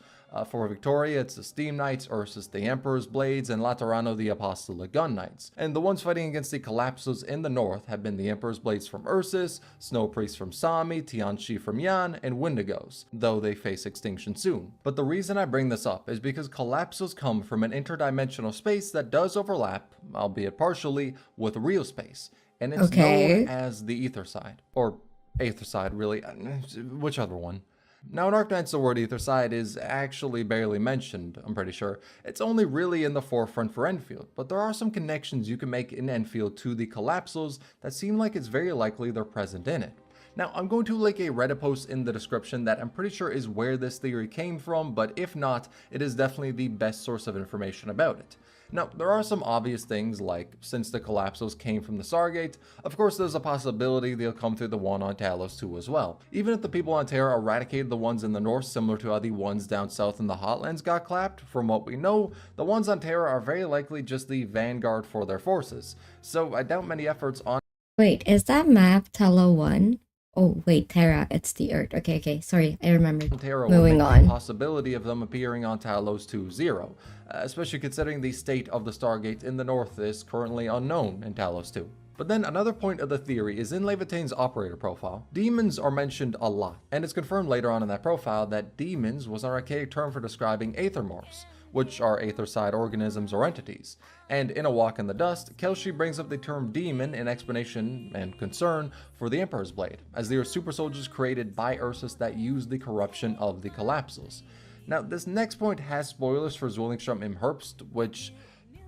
For Victoria, it's the Steam Knights, Ursus the Emperor's Blades, and Laterano the Apostolic Gun Knights. And the ones fighting against the Collapsos in the north have been the Emperor's Blades from Ursus, Snow Priest from Sami, Tianchi from Yan, and Wendigos, though they face extinction soon. But the reason I bring this up is because Collapsos come from an interdimensional space that does overlap, albeit partially, with real space. And it's known as the Ether Side, or Aether Side, really, which other one? Now in ARKNIGHTS the word Ether Side is actually barely mentioned, I'm pretty sure. It's only really in the forefront for Enfield, but there are some connections you can make in Enfield to the Collapsals that seem like it's very likely they're present in it. Now, I'm going to link a Reddit post in the description that I'm pretty sure is where this theory came from, but if not, it is definitely the best source of information about it. Now, there are some obvious things, like since the Collapsos came from the Stargate, of course there's a possibility they'll come through the one on Talos too as well. Even if the people on Terra eradicated the ones in the north similar to how the ones down south in the Hotlands got clapped, from what we know, the ones on Terra are very likely just the vanguard for their forces. So I doubt many efforts on... Wait, is that map Talo 1? Oh, wait, Terra, it's the Earth. Okay, sorry, I remembered. Moving on. The possibility of them appearing on Talos 2-0, especially considering the state of the Stargate in the north is currently unknown in Talos 2. But then another point of the theory is in Levitane's operator profile. Demons are mentioned a lot, and it's confirmed later on in that profile that demons was an archaic term for describing aethermorphs, which are aether-side organisms or entities. And in A Walk in the Dust, Kelshi brings up the term demon in explanation and concern for the Emperor's Blade, as they are super soldiers created by Ursus that use the corruption of the Collapsals. Now, this next point has spoilers for Zwillingstrom im Herbst, which,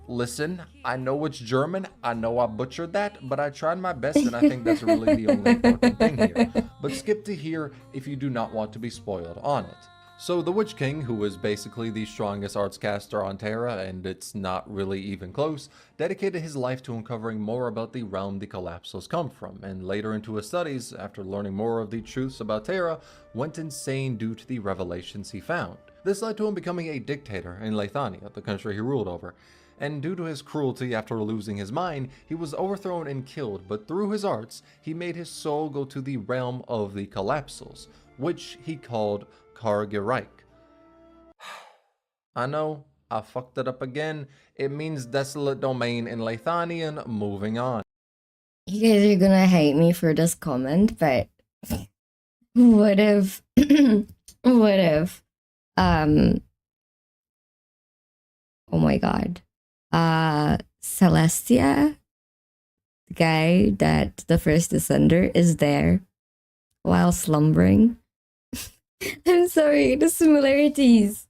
listen, I know it's German, I know I butchered that, but I tried my best and I think that's really the only important thing here. But skip to here if you do not want to be spoiled on it. So the Witch King, who is basically the strongest arts caster on Terra, and it's not really even close, dedicated his life to uncovering more about the realm the Collapsals come from, and later into his studies, after learning more of the truths about Terra, went insane due to the revelations he found. This led to him becoming a dictator in Leithania, the country he ruled over. And due to his cruelty after losing his mind, he was overthrown and killed, but through his arts, he made his soul go to the realm of the Collapsals, which he called Kargereich. I know, I fucked it up again. It means desolate domain in Lethanian. Moving on. You guys are gonna hate me for this comment, but what if, what if, oh my god, Celestia, the guy that the first descender is there while slumbering. I'm sorry, the similarities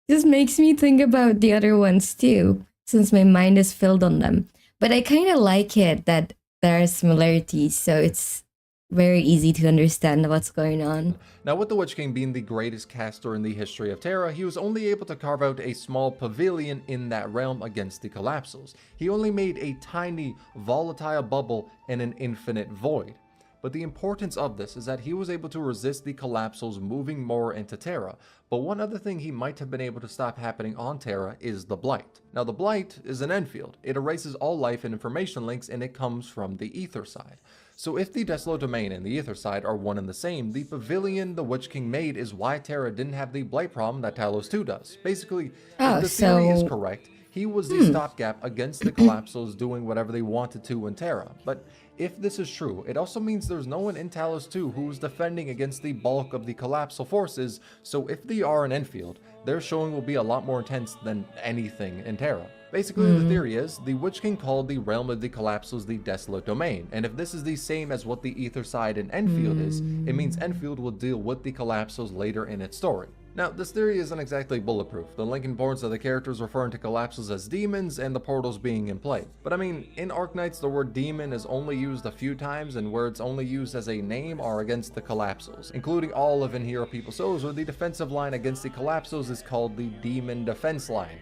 just makes me think about the other ones too, since my mind is filled on them. But I kind of like it that there are similarities, so it's very easy to understand what's going on. Now, with the Witch King being the greatest caster in the history of Terra, he was only able to carve out a small pavilion in that realm against the Collapsals. He only made a tiny, volatile bubble in an infinite void. But the importance of this is that he was able to resist the Collapsals moving more into Terra. But one other thing he might have been able to stop happening on Terra is the Blight. Now, the Blight is an Enfield. It erases all life and information links, and it comes from the Ether side. So if the Desolate Domain and the Ether side are one and the same, the pavilion the Witch King made is why Terra didn't have the Blight problem that Talos 2 does. Basically, if the theory is correct, he was the stopgap against the Collapsals doing whatever they wanted to in Terra. But if this is true, it also means there's no one in Talos 2 who's defending against the bulk of the Collapsal forces, so if they are an Enfield, their showing will be a lot more intense than anything in Terra. Basically, the theory is, the Witch King called the realm of the Collapsals the Desolate Domain, and if this is the same as what the Ether side in Enfield is, it means Enfield will deal with the Collapsals later in its story. Now, this theory isn't exactly bulletproof, the Lincoln Boards of the characters referring to Collapsals as demons and the portals being in play. But I mean, in Arknights the word demon is only used a few times, and where it's only used as a name are against the Collapsals, including all of In Hero People Souls, where the defensive line against the Collapsals is called the Demon Defense Line.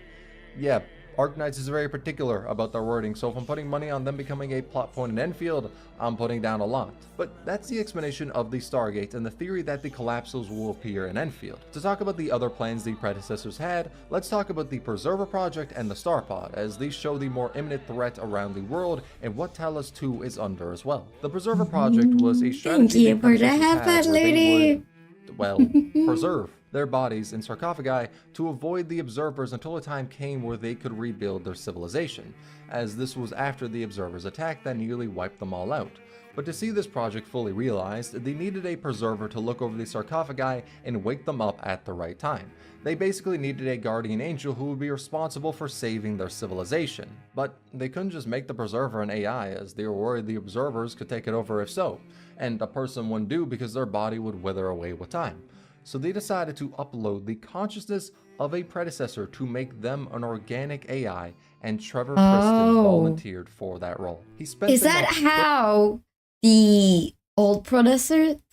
Yeah, Arknights is very particular about their wording, so if I'm putting money on them becoming a plot point in Enfield, I'm putting down a lot. But that's the explanation of the Stargate and the theory that the Collapsals will appear in Enfield. To talk about the other plans the predecessors had, let's talk about the Preserver Project and the Starpod, as these show the more imminent threat around the world and what Talos 2 is under as well. The Preserver Project was a strategy the predecessors had where they would, well, preserve their bodies in sarcophagi to avoid the observers until a time came where they could rebuild their civilization, as this was after the observers' attack that nearly wiped them all out. But to see this project fully realized, they needed a preserver to look over the sarcophagi and wake them up at the right time. They basically needed a guardian angel who would be responsible for saving their civilization. But they couldn't just make the preserver an AI, as they were worried the observers could take it over if so, and a person wouldn't do because their body would wither away with time. So they decided to upload the consciousness of a predecessor to make them an organic AI, and Trevor Kristen volunteered for that role. He spent Is that how the old predecessors?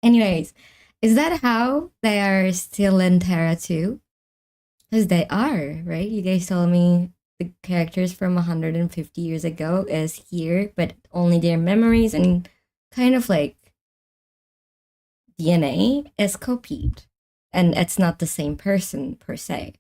Anyways, is that how they are still in Terra too? Because they are, right? You guys told me the characters from 150 years ago is here, but only their memories and kind of like DNA is copied, and it's not the same person per se.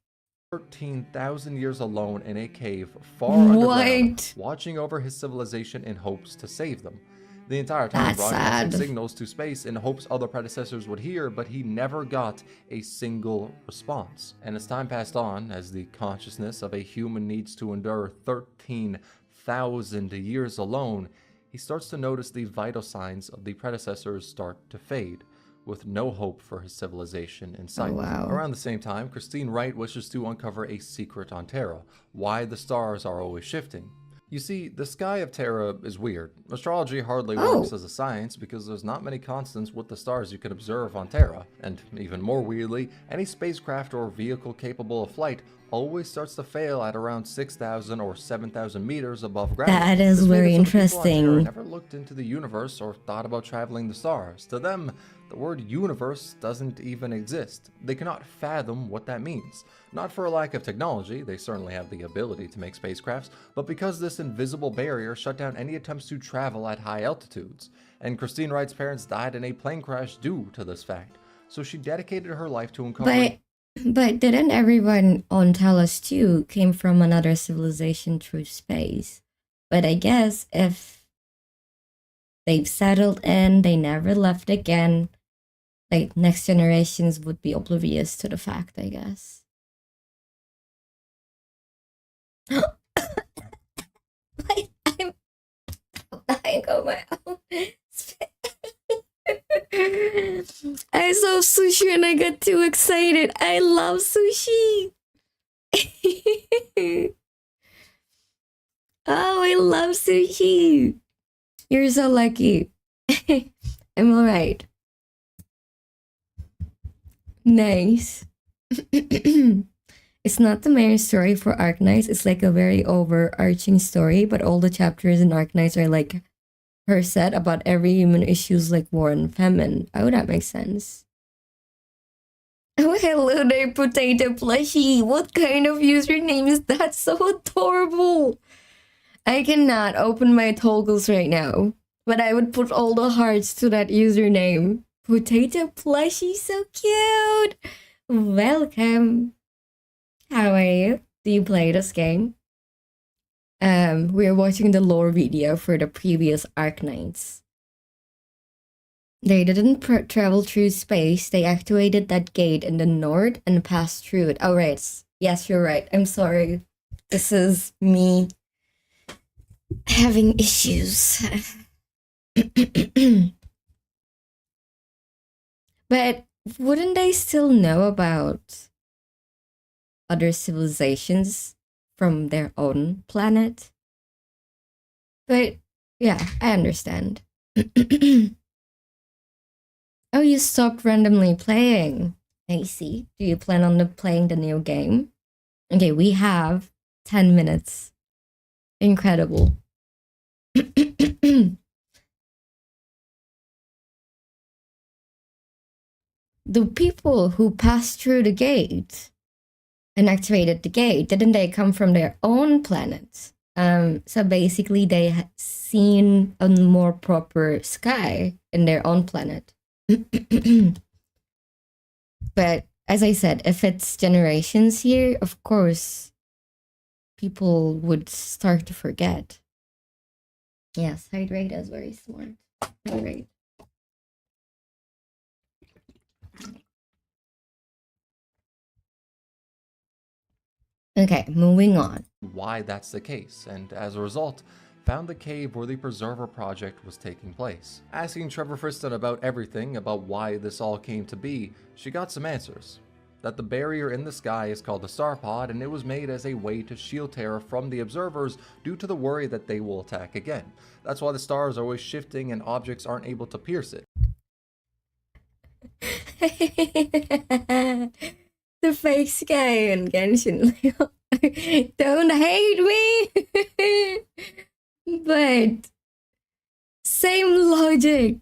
13,000 years alone in a cave far underground, watching over his civilization in hopes to save them. The entire time broadcasting signals to space in hopes other predecessors would hear, but he never got a single response. And as time passed on, as the consciousness of a human needs to endure 13,000 years alone, he starts to notice the vital signs of the predecessors start to fade, with no hope for his civilization in sight. Around the same time, Christine Wright wishes to uncover a secret on Terra, why the stars are always shifting. You see, the sky of Terra is weird. Astrology hardly works as a science because there's not many constants with the stars you can observe on Terra, and even more weirdly, any spacecraft or vehicle capable of flight always starts to fail at around 6,000 or 7,000 meters above ground. That is very interesting. Never looked into the universe or thought about traveling the stars. To them, the word universe doesn't even exist. They cannot fathom what that means. Not for a lack of technology, they certainly have the ability to make spacecrafts, but because this invisible barrier shut down any attempts to travel at high altitudes. And Christine Wright's parents died in a plane crash due to this fact. So she dedicated her life to uncovering... But didn't everyone on Talos 2 came from another civilization through space? But I guess if they've settled in, they never left again, like next generations would be oblivious to the fact, I guess. I'm dying on my own. I saw sushi and I got too excited. I love sushi. Oh, I love sushi. You're so lucky. I'm alright. Nice. It's not the main story for Arknights. It's like a very overarching story, but all the chapters in Arknights are like her set about every human issues like war and famine. Oh, that makes sense. Oh, hello there, potato plushie. What kind of username is that? So adorable. I cannot open my toggles right now, but I would put all the hearts to that username. Potato plushie, so cute. Welcome. How are you? Do you play this game? We're watching the lore video for the previous Arknights. They didn't travel through space. They activated that gate in the north and passed through it. Oh, right. Yes, you're right. I'm sorry. This is me having issues. But wouldn't they still know about other civilizations from their own planet? But yeah, I understand. Oh, you stopped randomly playing. I see. Do you plan on playing the new game? Okay, we have 10 minutes. Incredible. The people who passed through the gate and activated the gate, didn't they come from their own planet? So basically they had seen a more proper sky in their own planet. But as I said, if it's generations here, of course, people would start to forget. Yes, hydrate is very smart. Hydrate. Okay, moving on. Why that's the case, and as a result, found the cave where the Preserver project was taking place. Asking Trevor Friston about everything, about why this all came to be, she got some answers. That the barrier in the sky is called the Star Pod, and it was made as a way to shield Terra from the observers due to the worry that they will attack again. That's why the stars are always shifting and objects aren't able to pierce it. The fake sky and Genshin. Don't hate me. But same logic.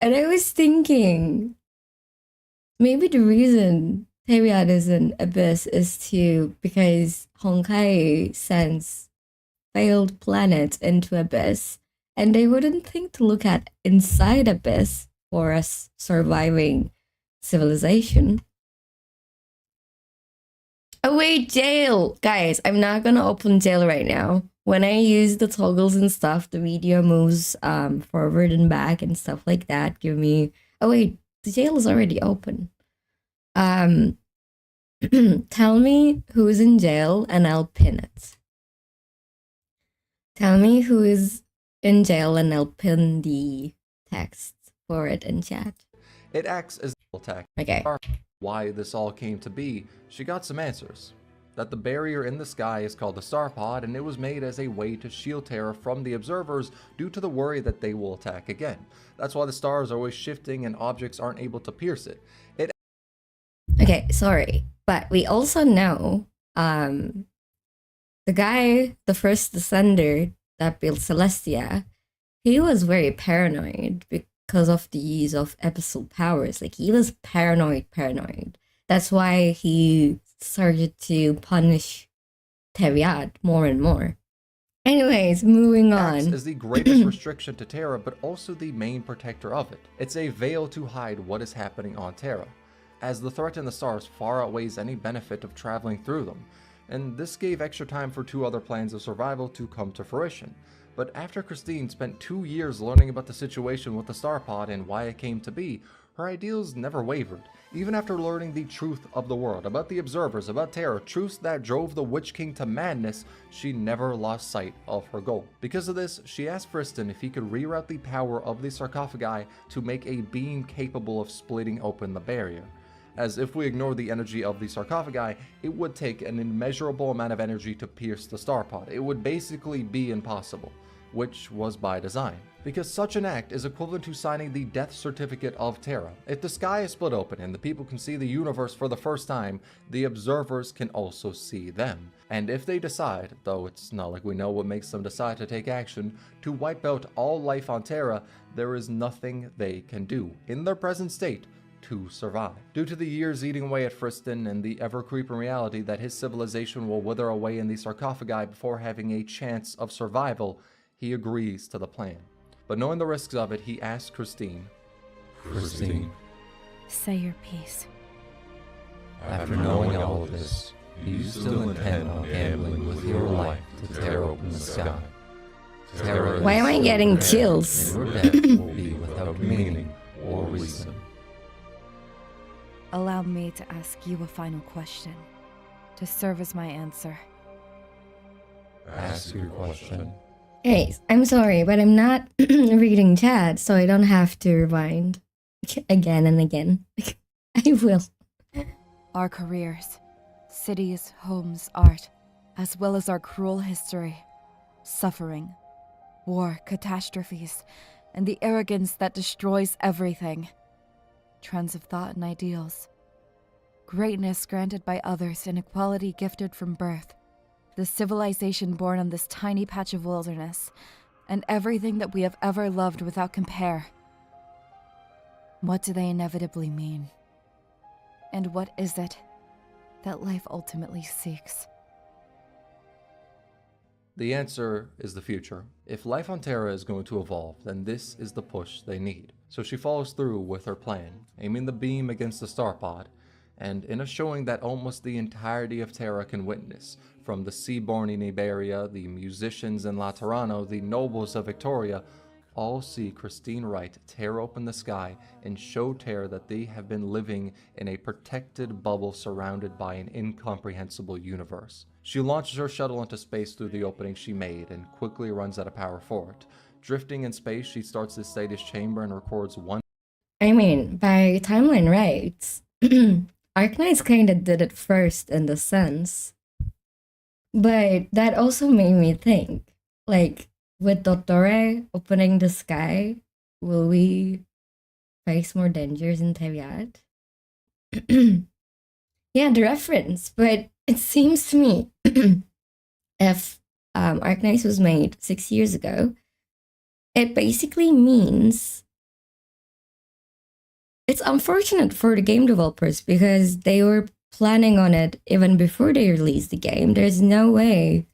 And I was thinking, maybe the reason Teriad is an abyss is because Honkai sends failed planets into abyss, and they wouldn't think to look at inside abyss for a surviving civilization. Oh wait, jail! Guys, I'm not gonna open jail right now. When I use the toggles and stuff, the video moves forward and back and stuff like that. Give me... Oh wait, the jail is already open. Tell me who's in jail and I'll pin it. Tell me who is in jail and I'll pin the text for it in chat. It acts as a attack. Okay. Why this all came to be, she got some answers. That the barrier in the sky is called the Star Pod, and it was made as a way to shield Terra from the observers due to the worry that they will attack again. That's why the stars are always shifting and objects aren't able to pierce it. Okay, sorry, but we also know the guy, the first descender that built Celestia, he was very paranoid because of the use of episode powers. Like, he was paranoid. That's why he started to punish Teriad more and more. Anyways, moving on. Acts as the greatest restriction to Terra, but also the main protector of it. It's a veil to hide what is happening on Terra, as the threat in the stars far outweighs any benefit of traveling through them, and this gave extra time for 2 other plans of survival to come to fruition. But after Christine spent 2 years learning about the situation with the Star Pod and why it came to be, her ideals never wavered. Even after learning the truth of the world, about the observers, about Terra, truths that drove the Witch King to madness, she never lost sight of her goal. Because of this, she asked Friston if he could reroute the power of the sarcophagi to make a beam capable of splitting open the barrier. As if we ignore the energy of the sarcophagi, it would take an immeasurable amount of energy to pierce the star pod. It would basically be impossible, which was by design, because such an act is equivalent to signing the death certificate of Terra. If the sky is split open and the people can see the universe for the first time, the observers can also see them. And if they decide, though it's not like we know what makes them decide to take action, to wipe out all life on Terra, there is nothing they can do, in their present state, to survive. Due to the years eating away at Friston and the ever-creeping reality that his civilization will wither away in the sarcophagi before having a chance of survival, he agrees to the plan. But knowing the risks of it, he asks Christine, Christine, say your piece. after knowing all of this, do you still intend on gambling with your life to tear open the sky? Terra Why am I is getting so chills? rare, and your death will be without meaning or reason. Allow me to ask you a final question, to serve as my answer. Ask your question. Hey, I'm sorry, but I'm not reading chat, so I don't have to rewind again and again. I will. Our careers, cities, homes, art, as well as our cruel history, suffering, war, catastrophes, and the arrogance that destroys everything. Trends of thought and ideals. Greatness granted by others and equality gifted from birth. The civilization born on this tiny patch of wilderness, and everything that we have ever loved without compare. What do they inevitably mean? And what is it that life ultimately seeks? the answer is the future. If life on Terra is going to evolve, then this is the push they need. So she follows through with her plan, aiming the beam against the star pod, and in a showing that almost the entirety of Terra can witness, from the Seaborn in Iberia, the musicians in Laterano, the nobles of Victoria, all see Christine Wright tear open the sky and show Terra that they have been living in a protected bubble surrounded by an incomprehensible universe. She launches her shuttle into space through the opening she made and quickly runs out of power for it. Drifting in space, she starts this status chamber and records one. I mean, by timeline rights, Arknights kinda did it first in the sense. But that also made me think, like, with Dottore opening the sky, will we face more dangers in Teviat? Yeah, the reference, but it seems to me if Arknights was made 6 years ago, it basically means it's unfortunate for the game developers because they were planning on it even before they released the game. There's no way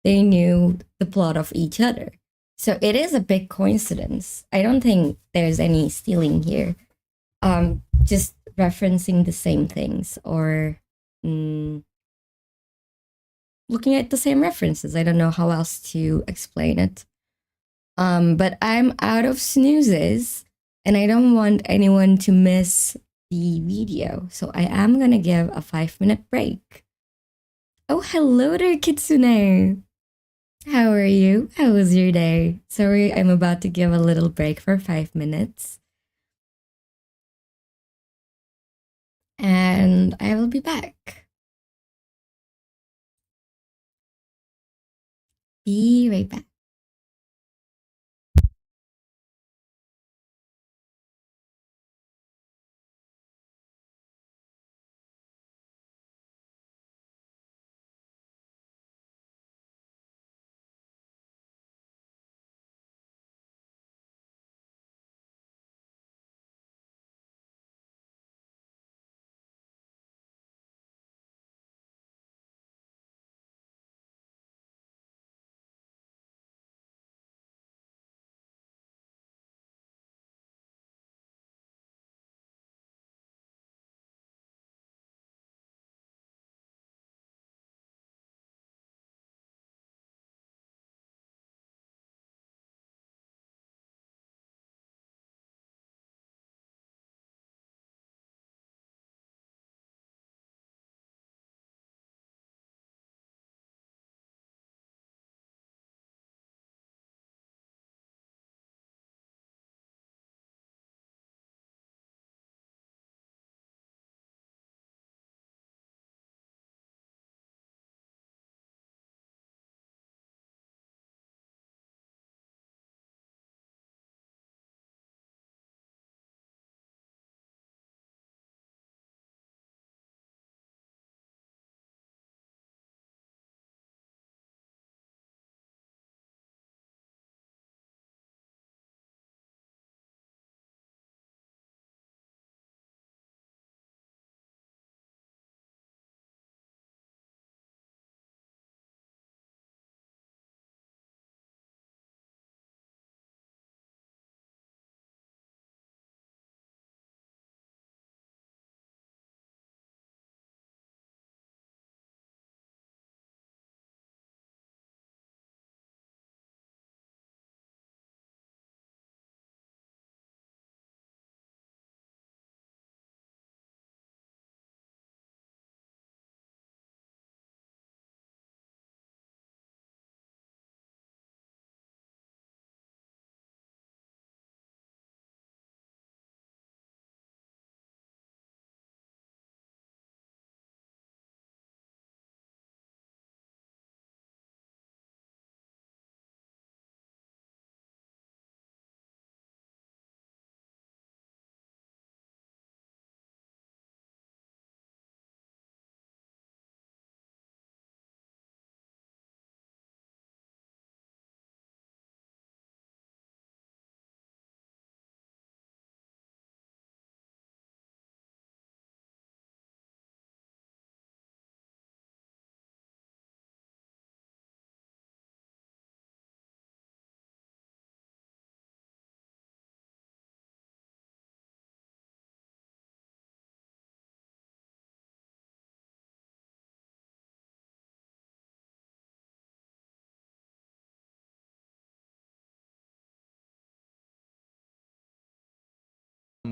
they knew the plot of each other. So it is a big coincidence. I don't think there's any stealing here. Just referencing the same things or looking at the same references. I don't know how else to explain it. But I'm out of snoozes and I don't want anyone to miss the video. So I am gonna give a 5-minute break. Oh, hello there, Kitsune. How are you? How was your day? Sorry, I'm about to give a little break for 5 minutes. And I will be back. Be right back.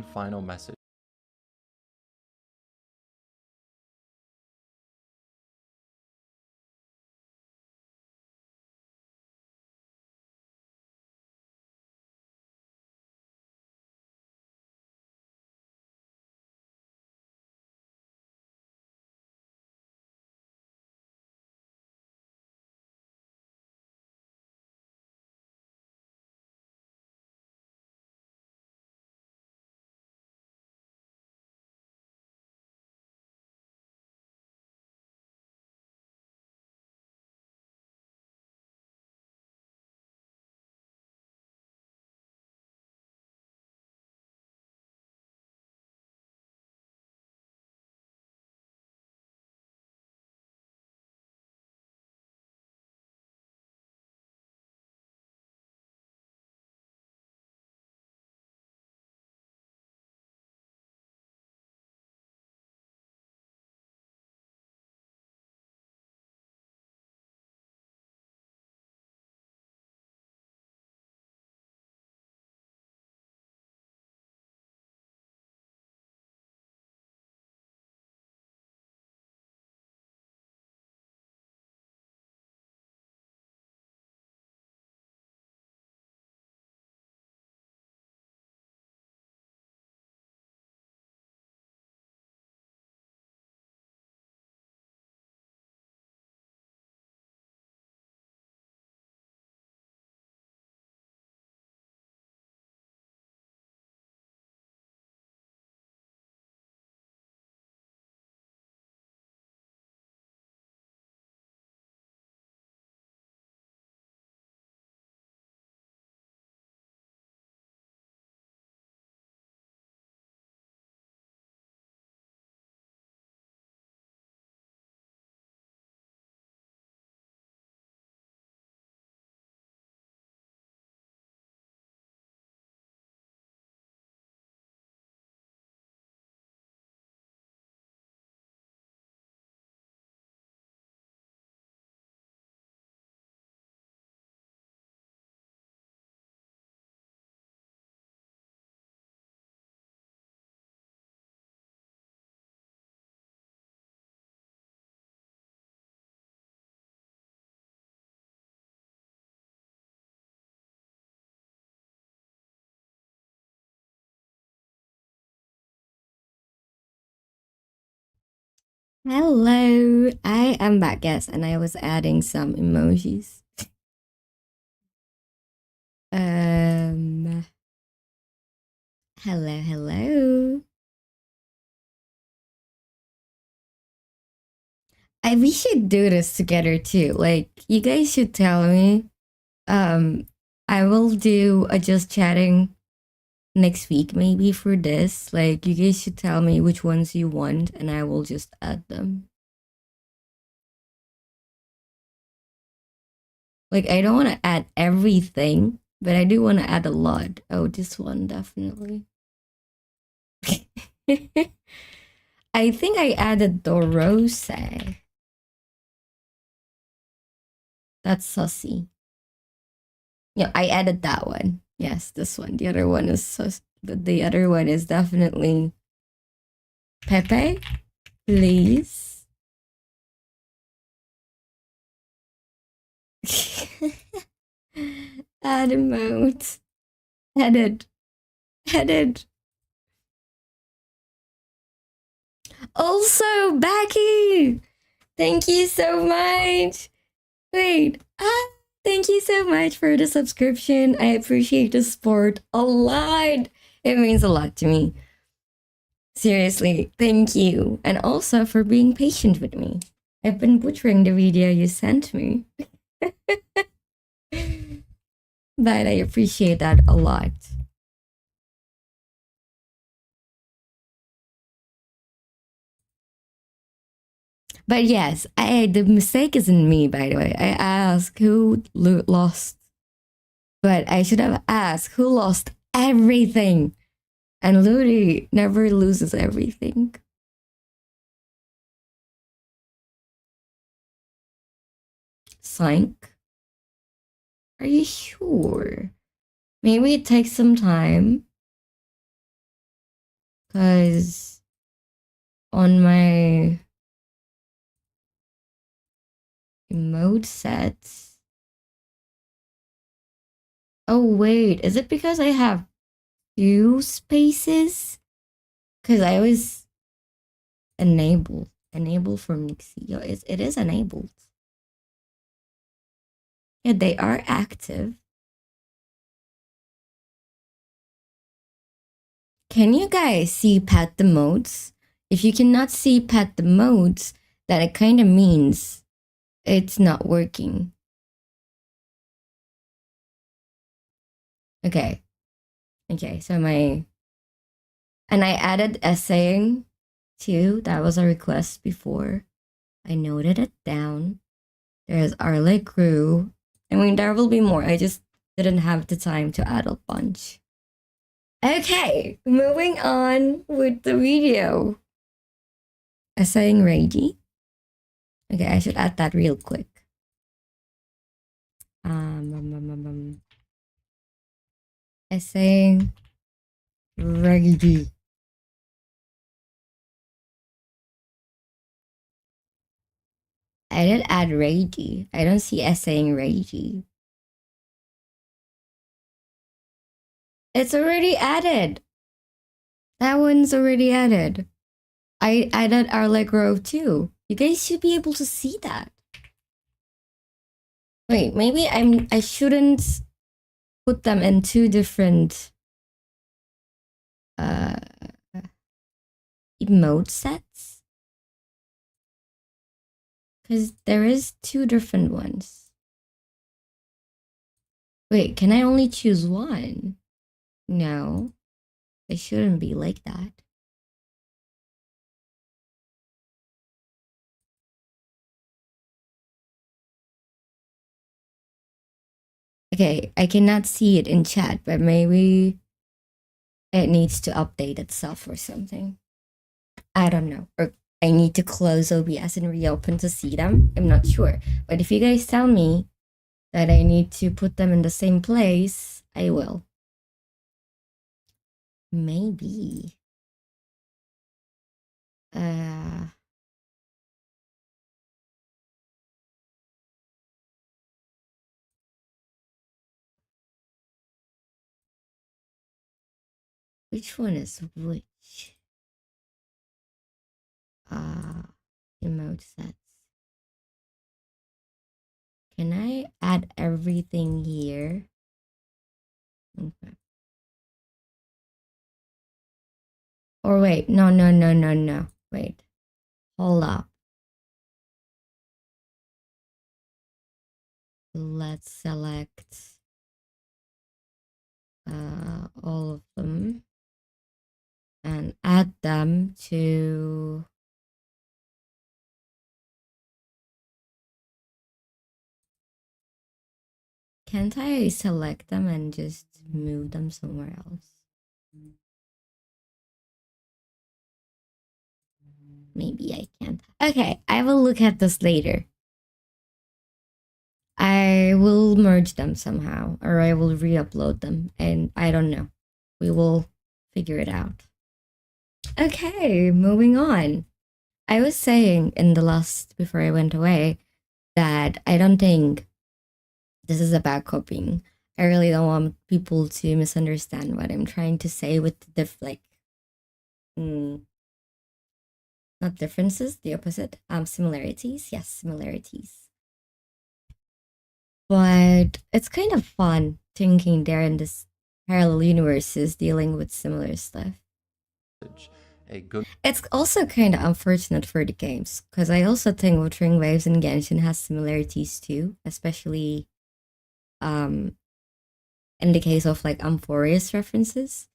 one final message. Hello, I am back, yes, and I was adding some emojis. Hello, hello. We should do this together too. Like, you guys should tell me. I will do a just chatting next week maybe for this. Like, you guys should tell me which ones you want, and I will just add them. Like, I don't want to add everything, but I do want to add a lot. Oh, this one definitely. I think I added Dorose. That's sussy. Yeah, I added that one. Yes, this one. The other one is the other one is definitely Pepe. Please. Add emote. Headed. Headed. Also, Becky! Thank you so much! Wait, thank you so much for the subscription. I appreciate the support a lot. It means a lot to me. Seriously, thank you. And also for being patient with me. I've been butchering the video you sent me. But I appreciate that a lot. But yes, the mistake isn't me, by the way. I asked who lost. But I should have asked who lost everything. And Ludi never loses everything. Sync? Are you sure? Maybe it takes some time. Because on my emote sets... Oh, wait. Is it because I have 2 spaces? Because I was enabled. Enable for Nyxi. Yo, it is enabled. Yeah, they are active. Can you guys see pet the modes? If you cannot see pet the modes, that it kind of means it's not working. Okay. Okay, so my... And I added essaying too. That was a request before. I noted it down. There's Arle Crew. I mean, there will be more. I just didn't have the time to add a bunch. Okay, moving on with the video. Essaying Ragey. Okay, I should add that real quick. Essaying Ragey. I did add Ragey. I don't see essaying Ragey. It's already added. That one's already added. I added Arle Grove too. You guys should be able to see that. Wait, maybe I shouldn't put them in 2 different emote sets. Because there is 2 different ones. Wait, can I only choose one? No, it shouldn't be like that. Okay, I cannot see it in chat, but maybe it needs to update itself or something. I don't know. Or I need to close OBS and reopen to see them. I'm not sure. But if you guys tell me that I need to put them in the same place, I will. Maybe. Which one is which? Emote sets. Can I add everything here? Okay. Or wait, no. Wait. Hold up. Let's select all of them and add them to can't I select them and just move them somewhere else? Maybe I can't. Okay, I will look at this later. I will merge them somehow, or I will re-upload them, and I don't know. We will figure it out. Okay, moving on. I was saying in the last, before I went away, that I don't think this is about copying. I really don't want people to misunderstand what I'm trying to say with the not differences, the opposite. Similarities. Yes, similarities. But it's kind of fun thinking they're in this parallel universes dealing with similar stuff. It's also kind of unfortunate for the games, because I also think Wuthering Waves and Genshin has similarities too, especially in the case of like Amphorius references.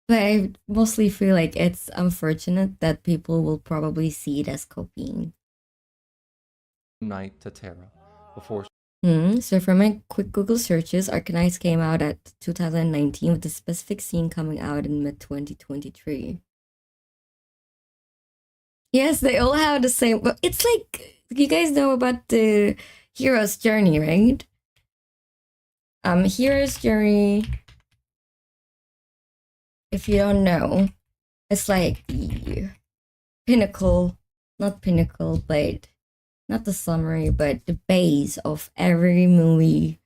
But I mostly feel like it's unfortunate that people will probably see it as copying. Knight to Terra before. So for my quick Google searches, ARKNIGHTS came out at 2019 with the specific scene coming out in mid-2023. Yes, they all have the same... But it's like... You guys know about the hero's journey, right? Hero's journey if you don't know, it's like the pinnacle, not pinnacle, but not the summary, but the base of every movie.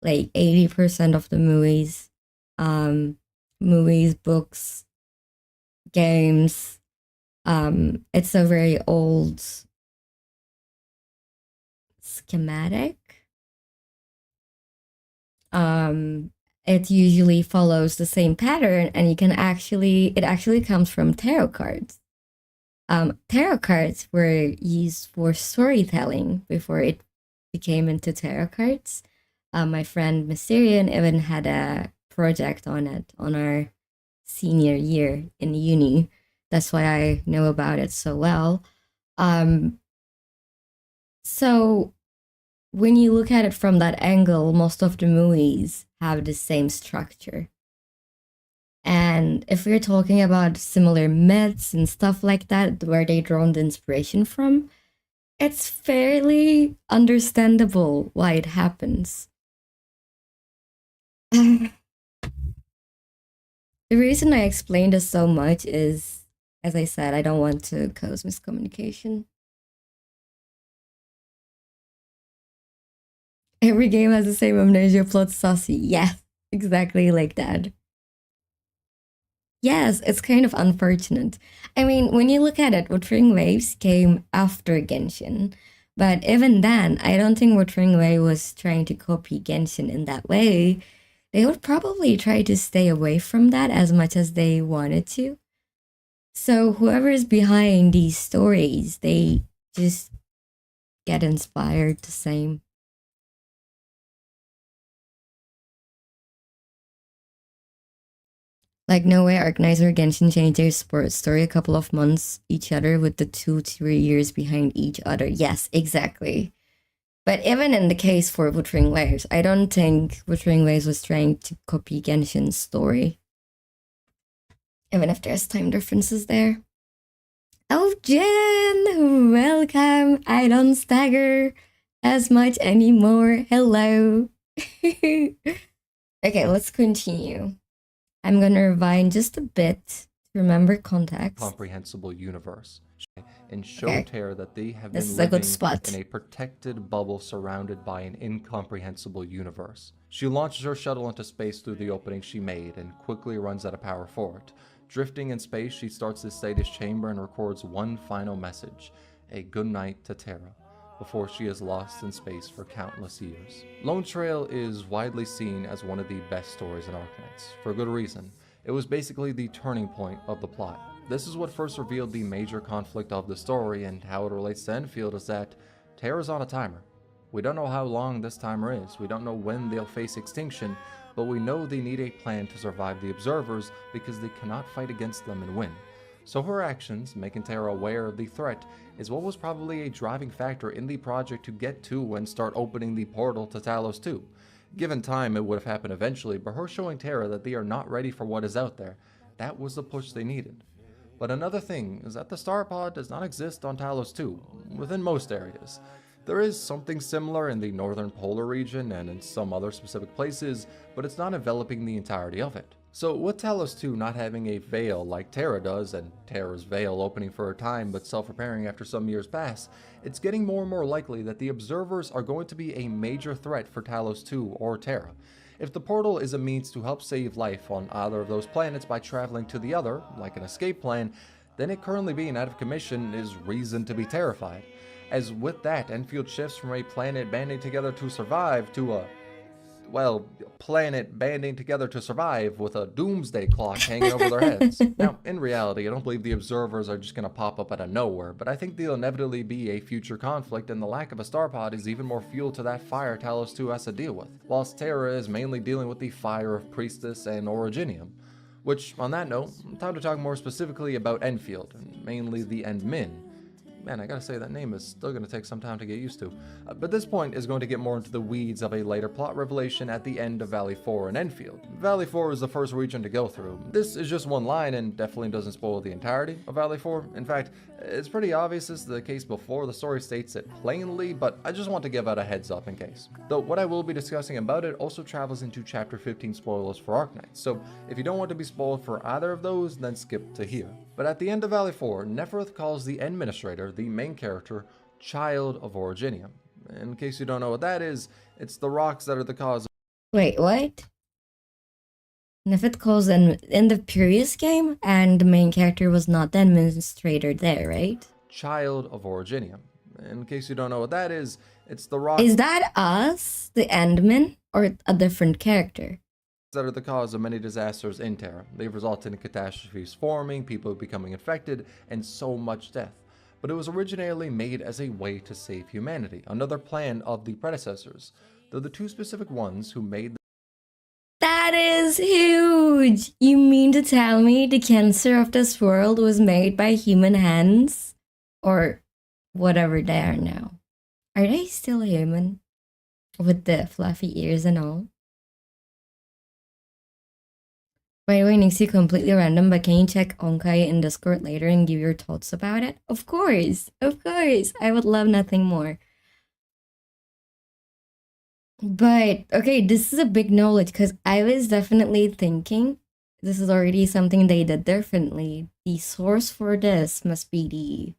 Like 80% of the movies, books, games. It's a very old schematic. It usually follows the same pattern, and it actually comes from tarot cards. Tarot cards were used for storytelling before it became into tarot cards. My friend Mysterian even had a project on it on our senior year in uni. That's why I know about it so well. So when you look at it from that angle, most of the movies have the same structure. And if we're talking about similar myths and stuff like that, where they drawn the inspiration from, it's fairly understandable why it happens. The reason I explained this so much is, as I said, I don't want to cause miscommunication. Every game has the same amnesia plot, saucy. Yeah, exactly like that. Yes, it's kind of unfortunate. I mean, when you look at it, Wuthering Waves came after Genshin. But even then, I don't think Wuthering Waves was trying to copy Genshin in that way. They would probably try to stay away from that as much as they wanted to. So whoever is behind these stories, they just get inspired the same. Like, no way ARKNIGHTS or Genshin changed their sports story a couple of months each other with the 2-3 years behind each other. Yes, exactly. But even in the case for Wuthering Waves, I don't think Wuthering Waves was trying to copy Genshin's story. Even if there's time differences there. Oh, Jen! Welcome! I don't stagger as much anymore. Hello! Okay, let's continue. I'm gonna rewind just a bit to remember context. Comprehensible universe, and show Terra that they have This been is a good living spot. in a protected bubble surrounded by an incomprehensible universe. She launches her shuttle into space through the opening she made and quickly runs out of power for it. Drifting in space, she starts to Status chamber and records one final message, a good night to Terra, before she is lost in space for countless years. Lone Trail is widely seen as one of the best stories in ARKNIGHTS, for good reason. It was basically the turning point of the plot. This is what first revealed the major conflict of the story, and how it relates to Enfield is that Terra's on a timer. We don't know how long this timer is, we don't know when they'll face extinction, but we know they need a plan to survive the observers because they cannot fight against them and win. So her actions, making Terra aware of the threat, is what was probably a driving factor in the project to get to and start opening the portal to Talos 2. Given time, it would have happened eventually, but her showing Terra that they are not ready for what is out there, that was the push they needed. But another thing is that the star pod does not exist on Talos 2, within most areas. There is something similar in the northern polar region and in some other specific places, but it's not enveloping the entirety of it. So with Talos 2 not having a veil like Terra does, and Terra's veil opening for a time but self-repairing after some years pass, it's getting more and more likely that the observers are going to be a major threat for Talos 2 or Terra. If the portal is a means to help save life on either of those planets by traveling to the other, like an escape plan, then it currently being out of commission is reason to be terrified. As with that, Enfield shifts from a planet banding together to survive to a, well, planet banding together to survive with a doomsday clock hanging over their heads. Now, in reality, I don't believe the observers are just going to pop up out of nowhere, but I think there'll inevitably be a future conflict, and the lack of a star pod is even more fuel to that fire Talos 2 has to deal with, whilst Terra is mainly dealing with the fire of Priestess and Originium. Which, on that note, time to talk more specifically about Enfield, and mainly the Endmin. Man, I gotta say, that name is still gonna take some time to get used to. But this point is going to get more into the weeds of a later plot revelation at the end of Valley 4 and Enfield. Valley 4 is the first region to go through. This is just one line and definitely doesn't spoil the entirety of Valley 4. In fact, it's pretty obvious this is the case before the story states it plainly, but I just want to give out a heads up in case. Though what I will be discussing about it also travels into Chapter 15 spoilers for Arknights, so if you don't want to be spoiled for either of those, then skip to here. But at the end of Valley 4, Neferth calls the Administrator, the main character, Child of Originium. In case you don't know what that is, it's the rocks that are the cause of— Wait, what? Neferth calls in the previous game, and the main character was not the administrator there, right? Child of Originium. In case you don't know what that is, it's the rocks— Is that us, the Endman, or a different character? that are the cause of many disasters in Terra. They've resulted in catastrophes forming, people becoming infected, and so much death. But it was originally made as a way to save humanity, another plan of the predecessors, though the two specific ones who made— That is huge! You mean to tell me the cancer of this world was made by human hands? Or whatever they are now. Are they still human? With the fluffy ears and all? By the way, Nyxi, completely random, but can you check Onkai in Discord later and give your thoughts about it? Of course! Of course! I would love nothing more. But, okay, this is a big knowledge, because I was definitely thinking this is already something they did differently. The source for this must be the...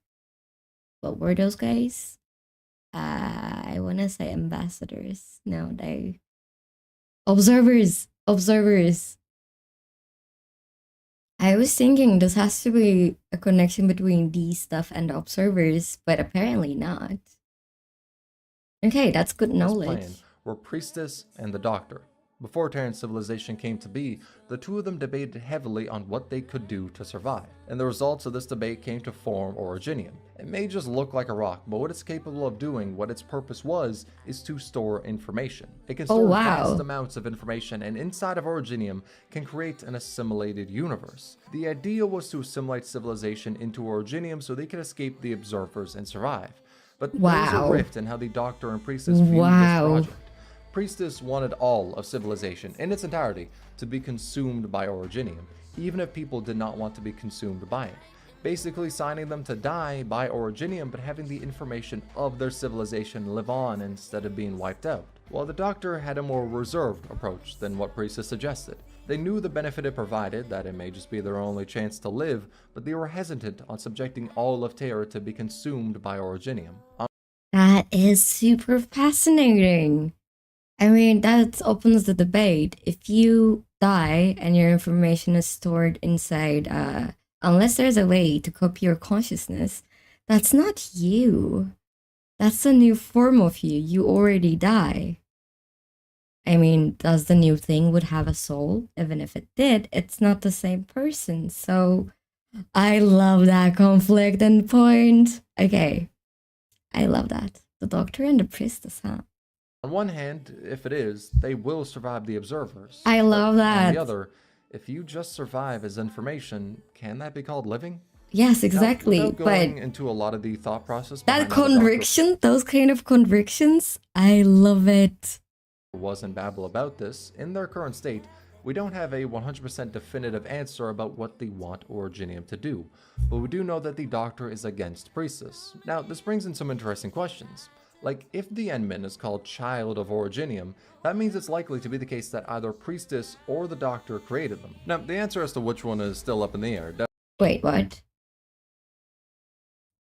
What were those guys? I want to say ambassadors. No, they... Observers! Observers! I was thinking this has to be a connection between these stuff and the observers, but apparently not. Okay, that's good this knowledge. plan were Priestess and the Doctor. Before Terran civilization came to be, the two of them debated heavily on what they could do to survive, and the results of this debate came to form Originium. It may just look like a rock, but what it's capable of doing, what its purpose was, is to store information. It can store vast amounts of information, and inside of Originium can create an assimilated universe. The idea was to assimilate civilization into Originium so they could escape the observers and survive. But there was a rift in how the Doctor and Priestess viewed this project. Priestess wanted all of civilization in its entirety to be consumed by Originium, even if people did not want to be consumed by it, basically signing them to die by Originium but having the information of their civilization live on instead of being wiped out. While the Doctor had a more reserved approach than what Priestess suggested. They knew the benefit it provided, that it may just be their only chance to live, but they were hesitant on subjecting all of Terra to be consumed by Originium. That is super fascinating. I mean, that opens the debate. If you die and your information is stored inside, unless there's a way to copy your consciousness, that's not you. That's a new form of you. You already die. I mean, does the new thing would have a soul? Even if it did, it's not the same person. So, I love that conflict and point. Okay. I love that. The Doctor and the Priestess, huh? On one hand, if it is, they will survive the observers. I love that. On the other, if you just survive as information, can that be called living? Yes, exactly. Now, without going into a lot of the thought process that behind conviction, those kind of convictions, I love it. Wasn't babble about this. In their current state, we don't have a 100% definitive answer about what they want Originium to do, but we do know that the Doctor is against Priestess. Now, this brings in some interesting questions. Like, if the Endman is called Child of Originium, that means it's likely to be the case that either Priestess or the Doctor created them. Now, the answer as to which one is still up in the air. Wait, what?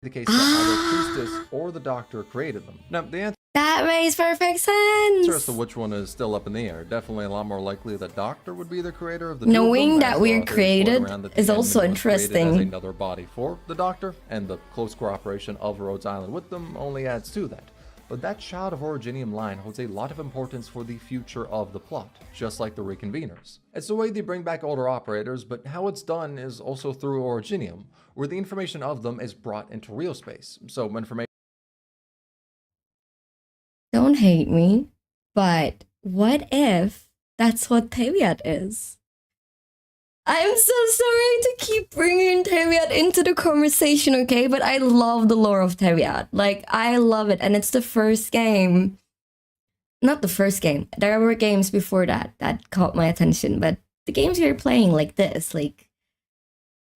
The case that either Priestess or the Doctor created them. Now, the answer that makes perfect sense. as to which one is still up in the air. Definitely a lot more likely that Doctor would be the creator of the Knowing two of them, that we're created is also As interesting. another body for the Doctor, and the close cooperation of Rhodes Island with them only adds to that. But that Child of Originium line holds a lot of importance for the future of the plot, just like the Reconveners. It's the way they bring back older operators, but how it's done is also through Originium, where the information of them is brought into real space. So information... Don't hate me, but what if that's what Teviat is? I'm so sorry to keep bringing Teviat into the conversation, okay? But I love the lore of Teviat. Like, I love it. And it's the first game. Not the first game. There were games before that that caught my attention. But the games we are playing like this, like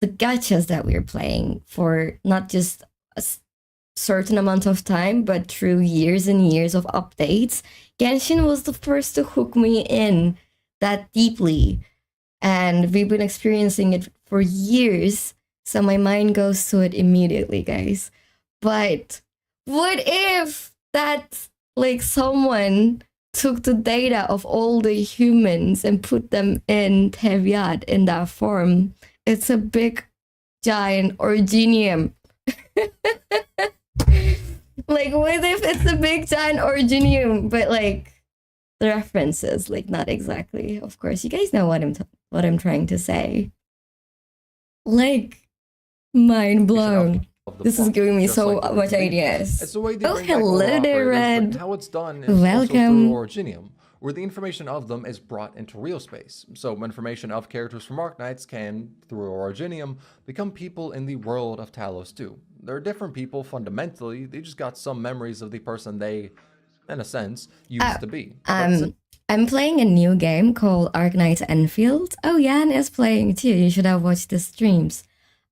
the gachas that we're playing for not just a certain amount of time, but through years and years of updates, Genshin was the first to hook me in that deeply. And we've been experiencing it for years, so my mind goes to it immediately, guys. But what if that, like, someone took the data of all the humans and put them in Teviat in that form? It's a big, giant originium. Like, what if it's a big, giant originium, but, like, the references, like, not exactly. Of course, you guys know what I'm trying to say. Like, mind blown. This is giving me so much ideas. It's the way they Oh, bring back hello lore there, operators, but Red. how it's done is Welcome. also through Originium, where the information of them is brought into real space. So information of characters from Arknights can, through Originium, become people in the world of Talos too. They're different people fundamentally, they just got some memories of the person they, in a sense, used to be. I'm playing a new game called ARKNIGHTS ENDFIELD. Oh, Jan is playing too. You should have watched the streams.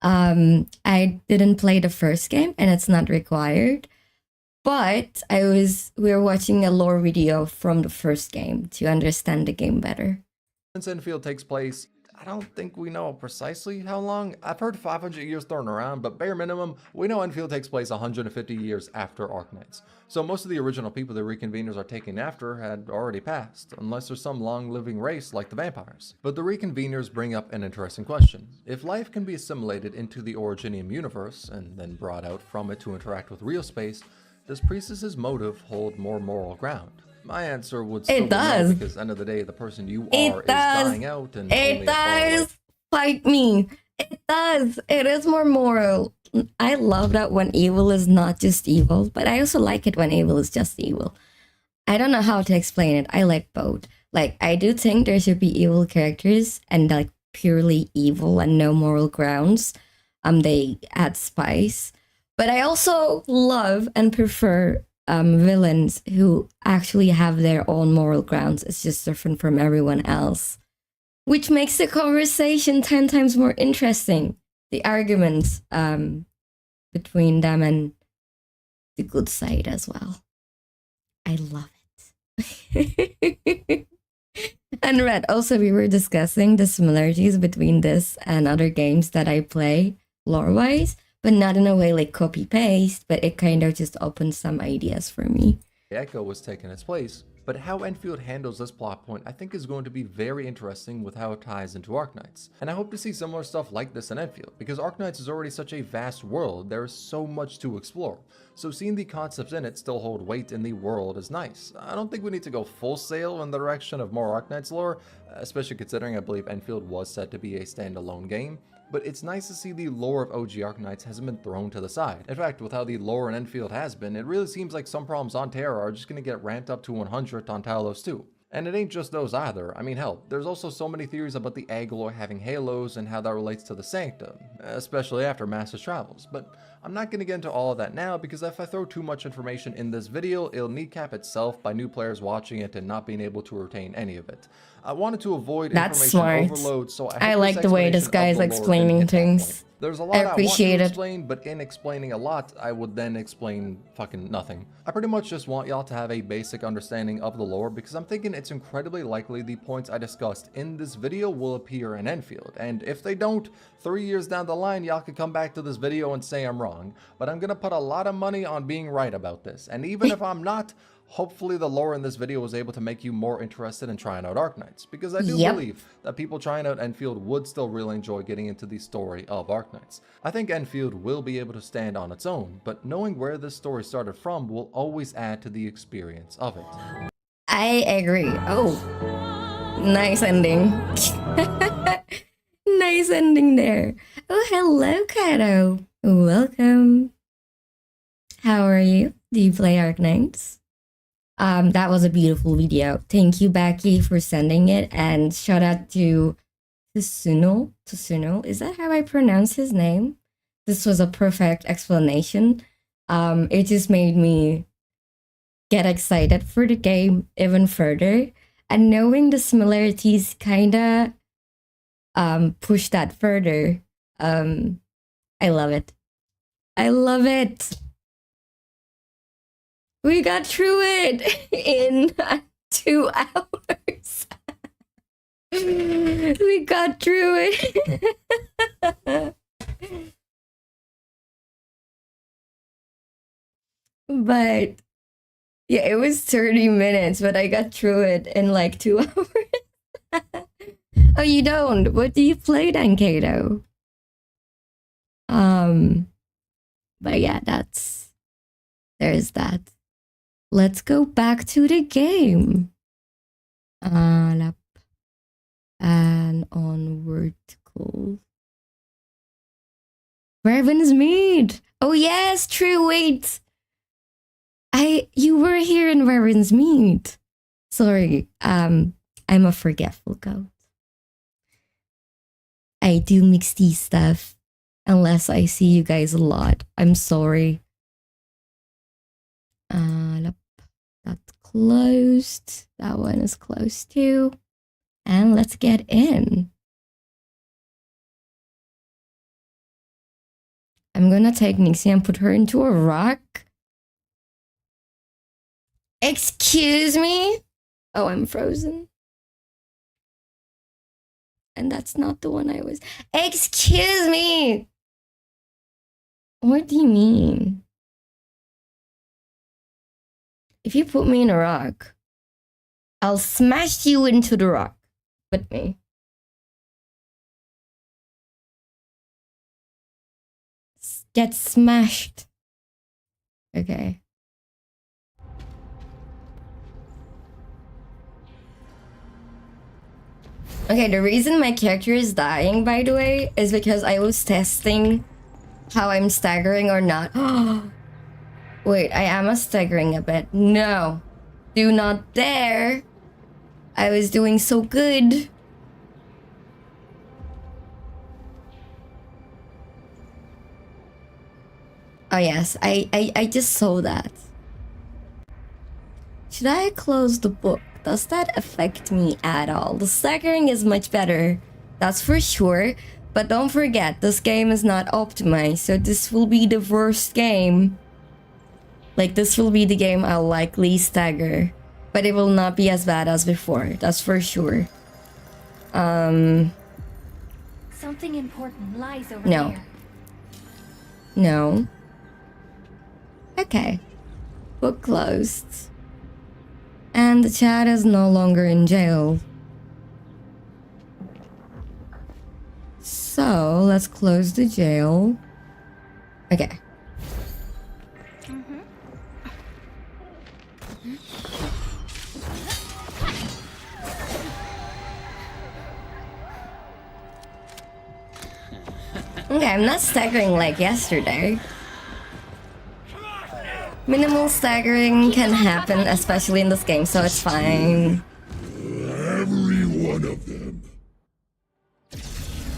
I didn't play the first game and it's not required. But we were watching a lore video from the first game to understand the game better. Since Enfield takes place, I don't think we know precisely how long. I've heard 500 years thrown around, but bare minimum, we know Enfield takes place 150 years after Arknights. So most of the original people the Reconveners are taking after had already passed, unless there's some long-living race like the vampires. But the Reconveners bring up an interesting question. If life can be assimilated into the Originium universe, and then brought out from it to interact with real space, does Priestess's motive hold more moral ground? My answer would still be no, because at the end of the day, the person you are is dying out and it does. Fight me. It does. It is more moral. I love that when evil is not just evil, but I also like it when evil is just evil. I don't know how to explain it. I like both. Like, I do think there should be evil characters and, like, purely evil and no moral grounds. They add spice. But I also love and prefer villains who actually have their own moral grounds. It's just different from everyone else, which makes the conversation 10 times more interesting. The arguments between them and the good side as well. I love it. And Red, also we were discussing the similarities between this and other games that I play lore-wise, but not in a way like copy-paste, but it kind of just opens some ideas for me. Echo was taking its place, but how Enfield handles this plot point I think is going to be very interesting with how it ties into Arknights. And I hope to see similar stuff like this in Enfield, because Arknights is already such a vast world, there is so much to explore. So seeing the concepts in it still hold weight in the world is nice. I don't think we need to go full sail in the direction of more Arknights lore, especially considering I believe Enfield was set to be a standalone game. But it's nice to see the lore of OG Arknights hasn't been thrown to the side. In fact, with how the lore in Enfield has been, it really seems like some problems on Terra are just going to get ramped up to 100 on Talos too. And it ain't just those either. I mean, hell, there's also so many theories about the Agaloy having halos and how that relates to the Sanctum, especially after Master's travels. But I'm not going to get into all of that now, because if I throw too much information in this video, it'll kneecap itself by new players watching it and not being able to retain any of it. I wanted to avoid information overload, so I like the way this guy is explaining things. There's a lot I want to explain, but in explaining a lot, I would then explain fucking nothing. I pretty much just want y'all to have a basic understanding of the lore, because I'm thinking it's incredibly likely the points I discussed in this video will appear in Enfield, and if they don't, 3 years down the line, y'all could come back to this video and say I'm wrong, but I'm gonna put a lot of money on being right about this, and even if I'm not, hopefully the lore in this video was able to make you more interested in trying out Arknights, because I do believe that people trying out Enfield would still really enjoy getting into the story of Arknights. I think Enfield will be able to stand on its own, but knowing where this story started from will always add to the experience of it. I agree. Oh, nice ending. Nice ending there. Oh, hello, Kato. Welcome. How are you? Do you play Arknights? That was a beautiful video. Thank you, Becky, for sending it, and shout out to Tsuno, is that how I pronounce his name? This was a perfect explanation. It just made me get excited for the game even further. And knowing the similarities kinda push that further. I love it. I love it. We got through it in 2 hours. We got through it. But yeah, it was 30 minutes, but I got through it in like 2 hours. Oh, you don't? What do you play then, Kato? But yeah, there's that. Let's go back to the game. And on vertical. Raven's Mead. Oh yes, true. Wait, you were here in Raven's Mead. Sorry, I'm a forgetful goat. I do mix these stuff unless I see you guys a lot. I'm sorry. That's closed. That one is closed too. And let's get in. I'm gonna take Nyxi and put her into a rock. Excuse me? Oh, I'm frozen. And that's not the one I was. Excuse me! What do you mean? If you put me in a rock, I'll smash you into the rock with me. Get smashed. Okay. Okay, the reason my character is dying, by the way, is because I was testing how I'm staggering or not. Wait, I am staggering a bit. No. Do not dare. I was doing so good. Oh yes, I just saw that. Should I close the book? Does that affect me at all? The staggering is much better, that's for sure. But don't forget, this game is not optimized, so this will be the worst game. Like, this will be the game I'll likely stagger. But it will not be as bad as before, that's for sure. Something important lies over there. No. Okay. Book closed. And the chat is no longer in jail. So, let's close the jail. Okay. Okay, I'm not staggering like yesterday. Minimal staggering can happen, especially in this game, so it's fine. Every one of them.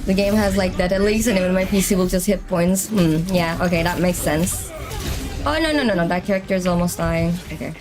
The game has like that at least, and even my PC will just hit points. Yeah, okay, that makes sense. Oh, no, that character is almost dying. Okay.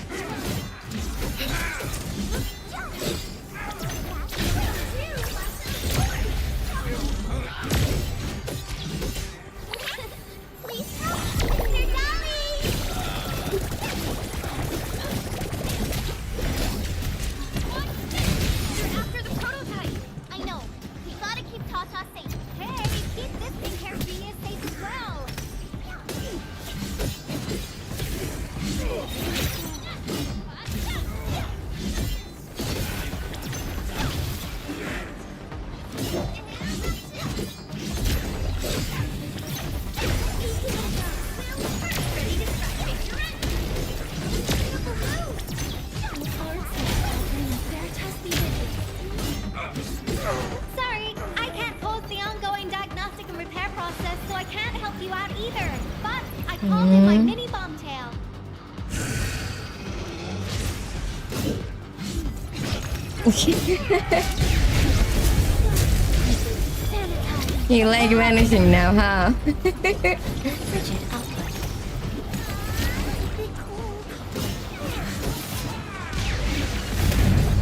You like vanishing now, huh? Frigid output.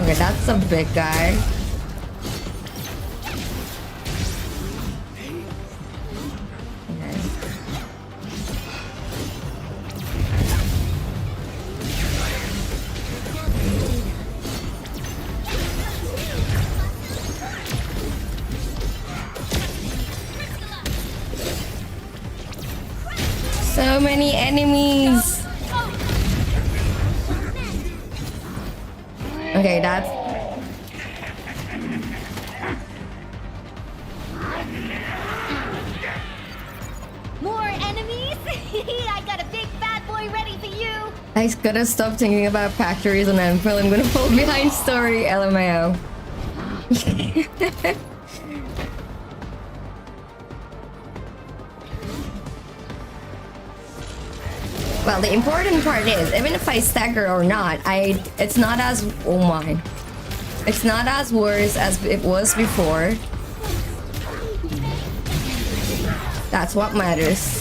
Okay, that's a big guy. Okay. So many enemies. Okay, that's More enemies? I got a big bad boy ready for you. I gotta stop thinking about factories and Enfield. I'm gonna fall behind story, LMAO. Well, the important part is, even if I stagger or not, it's not as, oh my. It's not as worse as it was before. That's what matters.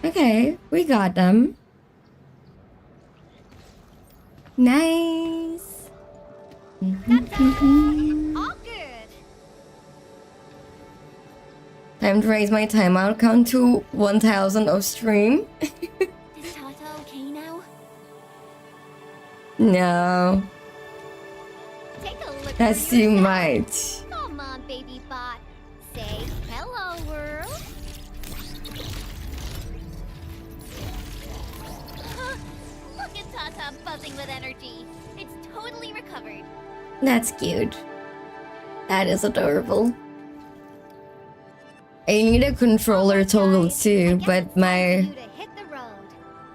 Okay, we got them. Nice. All good. Time to raise my timeout count to 1000 of stream. Is Tata okay now? No, Take a look. that's for too yourself. much. Come on, baby bot. Say hello, world. Look at Tata buzzing with energy. It's totally recovered. That's cute. That is adorable. I need a controller toggle too, but my You to hit the road.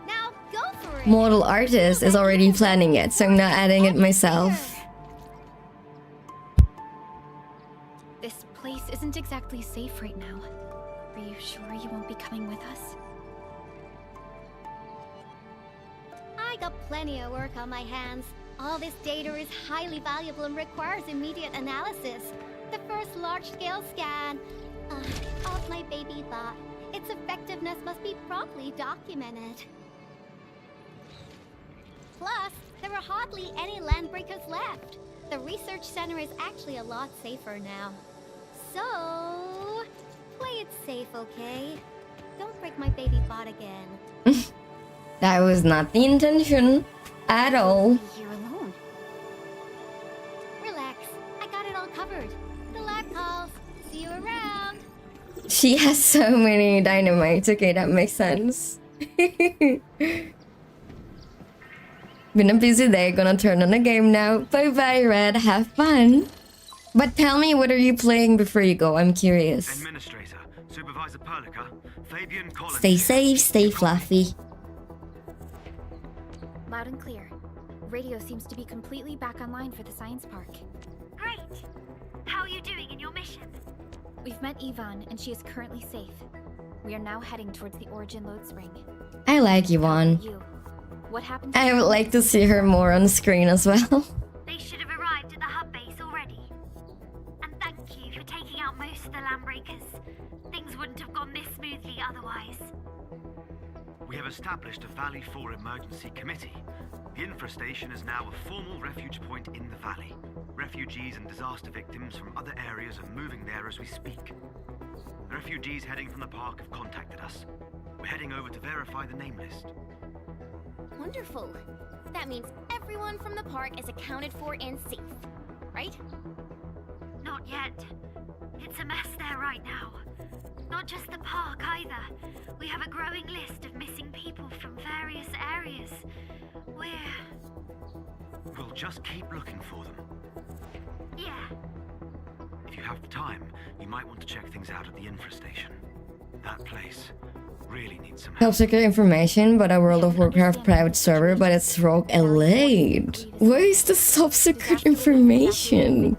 Now go for it. model artist is already planning it, so I'm not adding it myself. This place isn't exactly safe right now. Are you sure you won't be coming with us? I got plenty of work on my hands. All this data is highly valuable and requires immediate analysis. The first large-scale scan of my baby bot. Its effectiveness must be promptly documented. Plus, there are hardly any landbreakers left. The research center is actually a lot safer now. So, play it safe, okay? Don't break my baby bot again. That was not the intention at all. Be here alone. Relax, I got it all covered. The lab calls. See you around. She has so many dynamites. Okay, that makes sense. Been a busy day. Gonna turn on the game now. Bye bye, Red. Have fun. But tell me, what are you playing before you go? I'm curious. Administrator, Supervisor Perlica, Fabian Collins. Stay safe, stay fluffy. Loud and clear. Radio seems to be completely back online for the science park. Great! How are you doing in your mission? We've met Yvonne, and she is currently safe. We are now heading towards the Origin Load Spring. I like Yvonne. You. What happened to I would like to see her more on screen as well. They should have arrived at the hub base already. And thank you for taking out most of the landbreakers. Things wouldn't have gone this smoothly otherwise. We have established a Valley 4 emergency committee. The infrastation is now a formal refuge point in the valley. Refugees and disaster victims from other areas are moving there as we speak. The refugees heading from the park have contacted us. We're heading over to verify the name list. Wonderful. That means everyone from the park is accounted for and safe, right? Not yet. It's a mess there right now. Not just the park either. We have a growing list of missing people from various areas. We're Just keep looking for them. Yeah. If you have the time, you might want to check things out at the infrastation. That place really needs some help. Top secret information, but a World of Warcraft private server, but it's Rogue Elite. Where is the top secret information?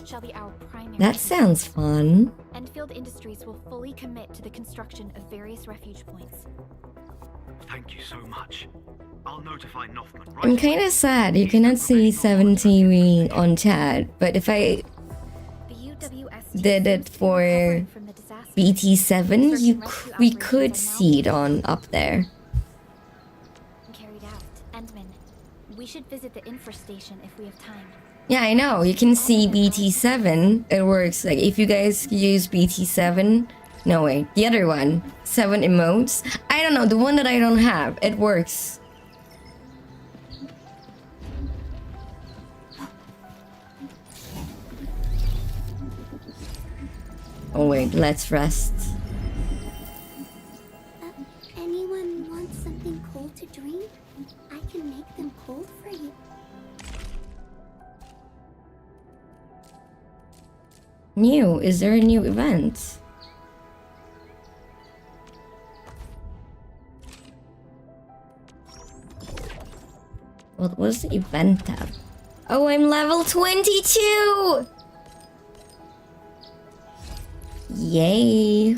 Shall be our primary That sounds fun. Enfield Industries will fully commit to the construction of various refuge points. Thank you so much. I'll notify Nothman right I'm away. kinda sad you cannot see 7TV on chat, but if I The UWST did it for recovered from the disaster. BT7, we could see it on up there. Carried out. Endman, we should visit the infrastation if we have time. Yeah, I know. You can see BT7. It works. Like, if you guys use BT7... No, wait. The other one. 7 emotes. I don't know. The one that I don't have. It works. Oh, wait. Let's rest. Anyone want something cold to drink? I can make them cold for you. New. Is there a new event? What was the event tab? Oh, I'm level 22! Yay.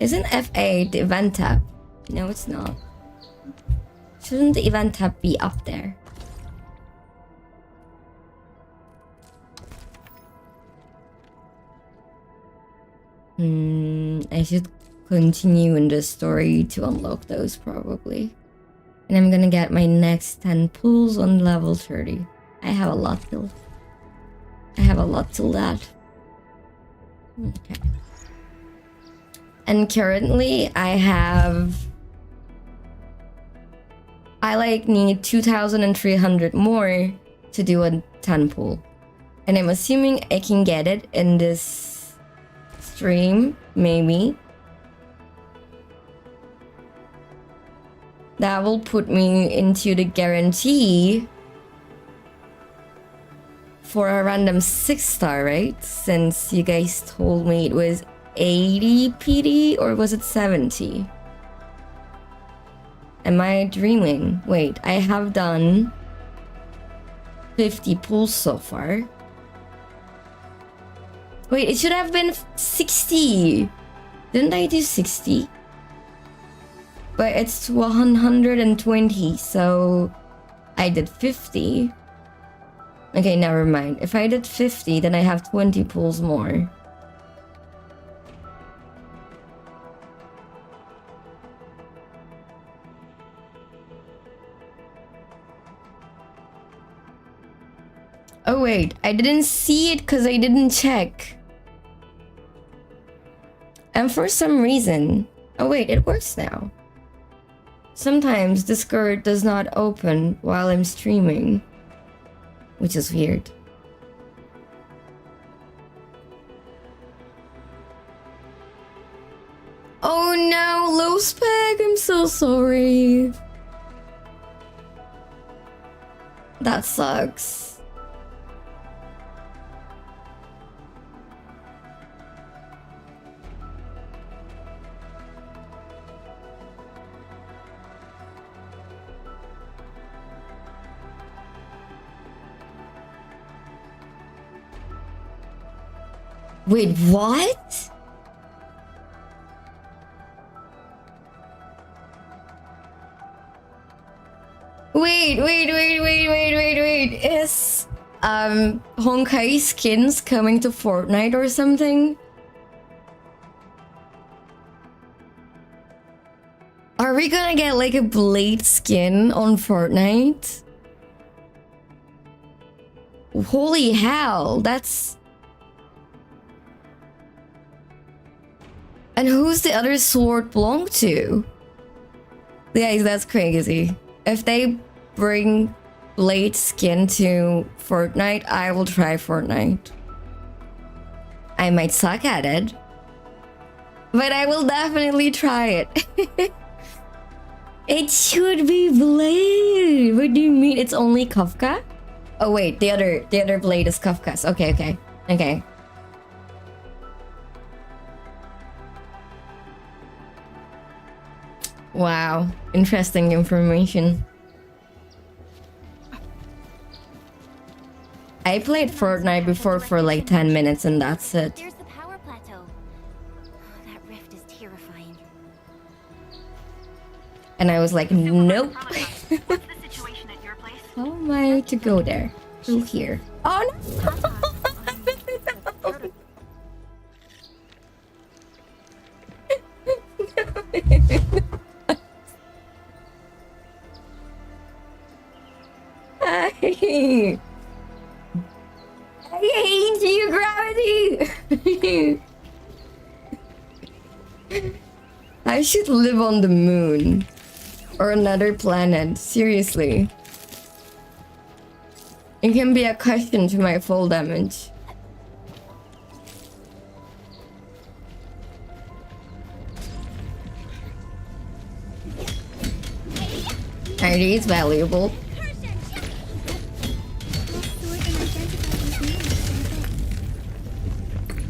Isn't F8 the event tab? No, it's not. Shouldn't the event tab be up there? I should continue in the story to unlock those probably. And I'm gonna get my next 10 pulls on level 30. I have a lot till that. Okay. And currently I need 2,300 more to do a 10 pull. And I'm assuming I can get it in this stream, maybe. That will put me into the guarantee for a random 6-star, right? Since you guys told me it was 80 PD, or was it 70? Am I dreaming? Wait, I have done 50 pulls so far. Wait, it should have been 60. Didn't I do 60? But it's 120, so I did 50. Okay, never mind. If I did 50, then I have 20 pulls more. Oh wait, I didn't see it because I didn't check. And for some reason... Oh wait, it works now. Sometimes Discord does not open while I'm streaming, which is weird. Oh no, low spec, I'm so sorry. That sucks. Wait, what? Wait. Is Honkai skins coming to Fortnite or something? Are we gonna get like a Blade skin on Fortnite? Holy hell, that's... And who's the other sword belong to? Yeah, that's crazy. If they bring Blade skin to Fortnite, I will try Fortnite. I might suck at it, but I will definitely try it. It should be Blade. What do you mean? It's only Kafka? Oh wait, the other Blade is Kafka's. Okay. Wow, interesting information. I played Fortnite before for like 10 minutes and that's it. There's the power plateau. Oh, that rift is terrifying. And I was like, nope. What's the situation at your place? How am I to go there? Through here. Oh no! I hate geogravity! I should live on the moon. Or another planet. Seriously. It can be a cushion to my full damage. ID is valuable.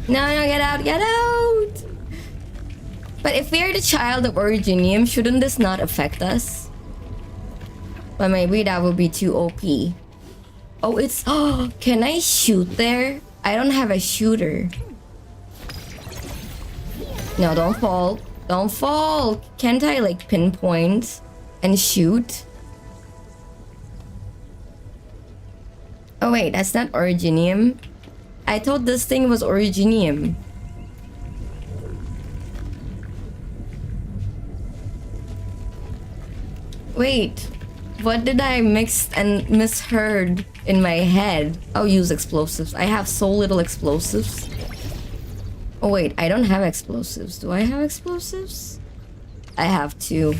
No, get out, get out! But if we are the child of Originium, shouldn't this not affect us? But maybe that would be too OP. Oh, it's... Oh, can I shoot there? I don't have a shooter. No, don't fall. Don't fall! Can't I, like, pinpoint and shoot? Oh wait, that's not Originium. I thought this thing was Originium. Wait, what did I mix and misheard in my head? I'll use explosives. I have so little explosives. Oh wait, I don't have explosives. Do I have explosives? I have two.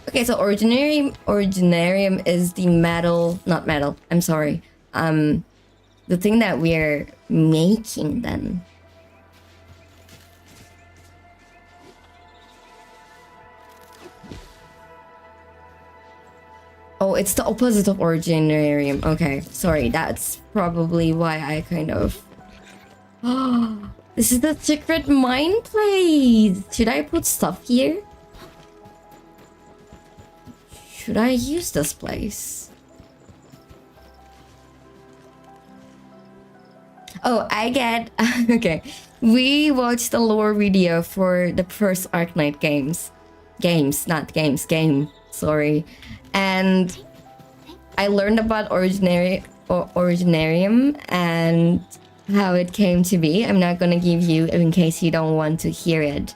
Okay, so Originarium is the metal, not metal, I'm sorry. The thing that we're making then. Oh, it's the opposite of Originarium. Okay, sorry, that's probably why I kind of... Oh, this is the secret mine place. Should I put stuff here? Should I use this place? Oh, I get... Okay. We watched the lore video for the first Arknight games. Game. Sorry. And I learned about Originarium and how it came to be. I'm not gonna give you in case you don't want to hear it.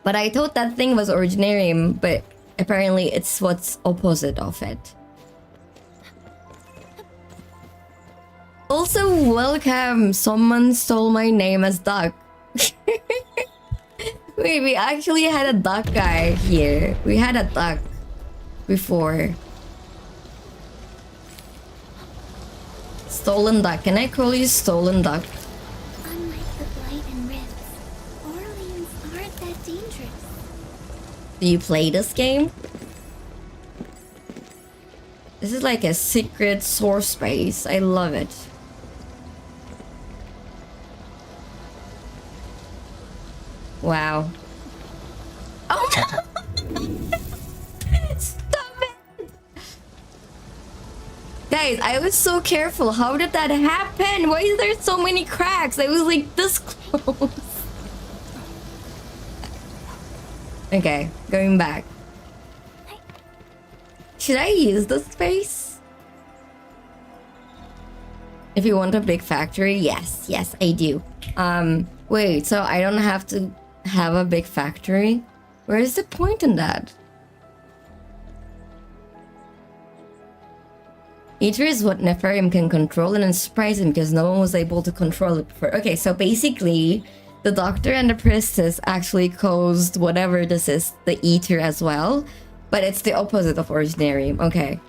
But I thought that thing was Originarium, but apparently it's what's opposite of it. Also, welcome! Someone stole my name as Duck. Wait, we actually had a duck guy here. We had a duck before. Stolen Duck. Can I call you Stolen Duck? Unlike the blight and rifts, Orleans aren't that dangerous. Do you play this game? This is like a secret source space. I love it. Wow. Oh no! Stop it! Guys, I was so careful. How did that happen? Why is there so many cracks? I was like this close. Okay, going back. Should I use this space? If you want a big factory, yes, I do. Wait, so I don't have to have a big factory? Where is the point in that? Ether is what Nefarium can control, and it's surprising because no one was able to control it before. Okay, so basically, the Doctor and the Priestess actually caused whatever this is, the Ether as well. But it's the opposite of Originarium. Okay.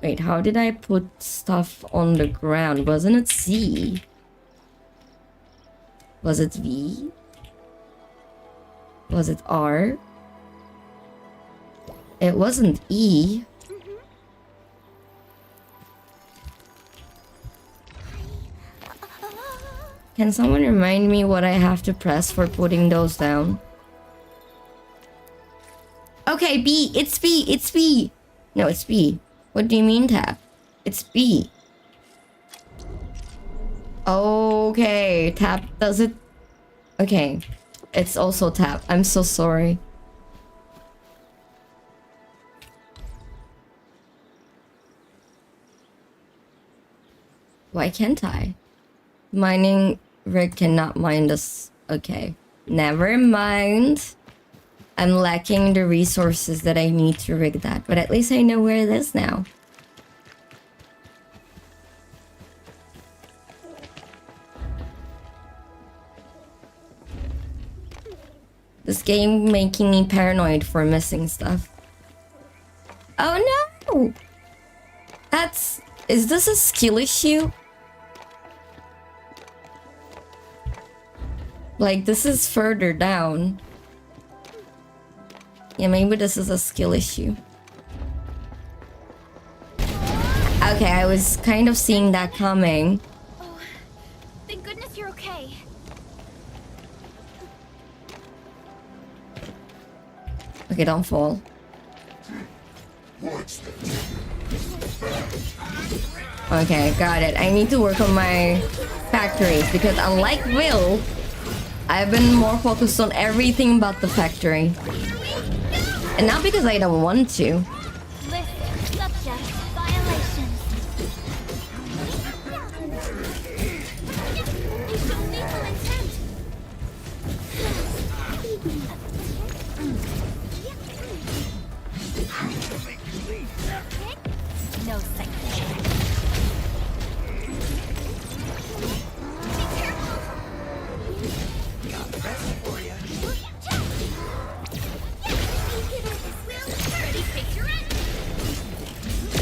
Wait, how did I put stuff on the ground? Wasn't it C? Was it V? Was it R? It wasn't E. Can someone remind me what I have to press for putting those down? Okay, B. It's B. It's B. No, it's B. What do you mean tap? It's B. Okay, tap does it. Okay, it's also tap. I'm so sorry. Why can't I? Mining rig cannot mine this. Okay, never mind. I'm lacking the resources that I need to rig that, but at least I know where it is now. This game making me paranoid for missing stuff. Oh no! That's... Is this a skill issue? Like, this is further down. Yeah, maybe this is a skill issue. Okay, I was kind of seeing that coming. Oh, thank goodness you're okay. Okay, don't fall. Okay, got it. I need to work on my factories because unlike Will, I've been more focused on everything but the factory. And not because I don't want to. List subject violations. You show lethal intent. No second.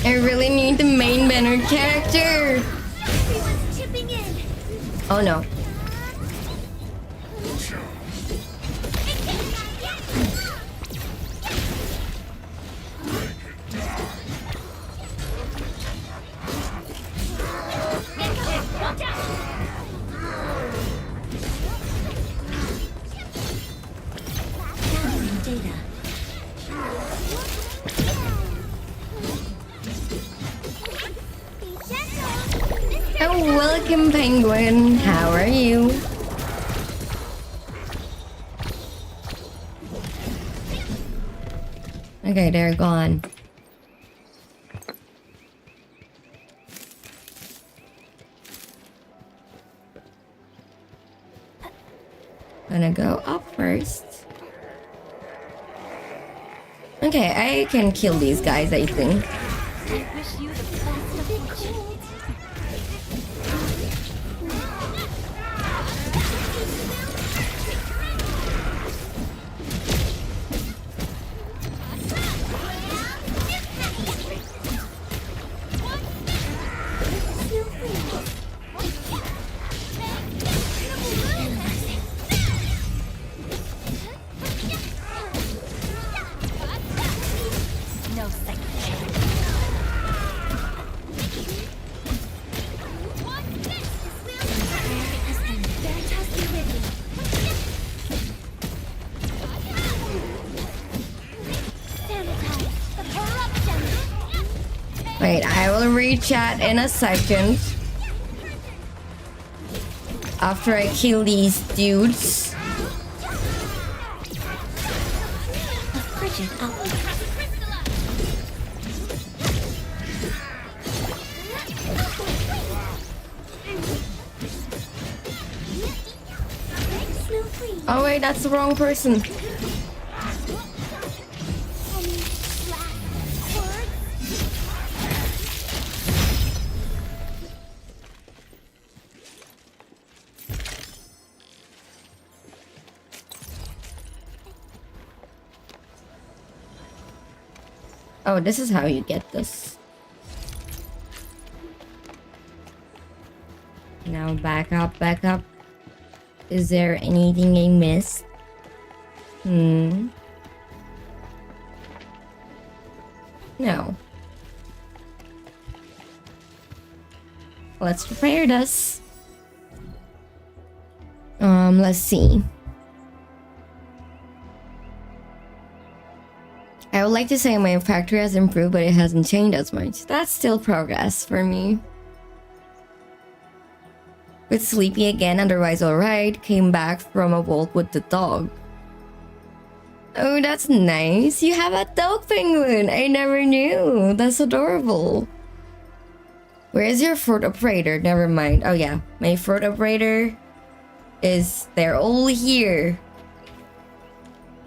I really need the main banner character. Everyone's chipping in. Oh no. Oh, welcome, Penguin. How are you? Okay, they're gone. Gonna go up first. Okay, I can kill these guys, I think. I wish you the best of fortune. No second. Wait, I will re-chat in a second. After I kill these dudes. Oh wait, that's the wrong person. Oh, this is how you get this. Now back up, back up. Is there anything I missed? No. Let's prepare this. Let's see. I would like to say my factory has improved, but it hasn't changed as much. That's still progress for me. With sleepy again, otherwise alright. Came back from a walk with the dog. Oh, that's nice. You have a dog penguin. I never knew. That's adorable. Where is your fort operator? Never mind. Oh yeah, my fort operator is... They're all here.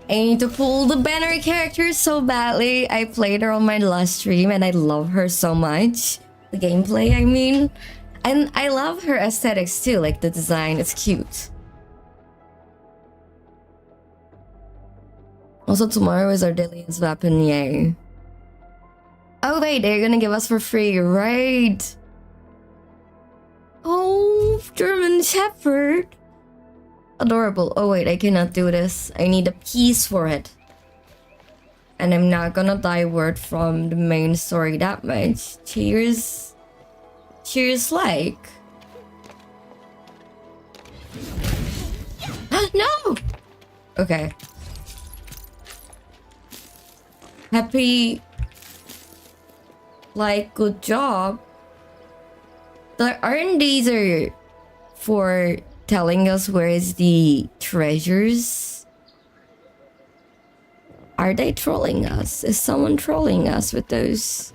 I need to pull the banner character so badly. I played her on my last stream and I love her so much. The gameplay, I mean. And I love her aesthetics too, like the design, it's cute. Also tomorrow is Ardelian's weapon, yay. Oh wait, they're gonna give us for free, right? Oh, German Shepherd. Adorable. Oh wait, I cannot do this. I need a piece for it. And I'm not gonna divert from the main story that much. Cheers. Cheers like. No! Okay. Happy. Like, good job. The R&Ds are for telling us where is the treasures. Are they trolling us? Is someone trolling us with those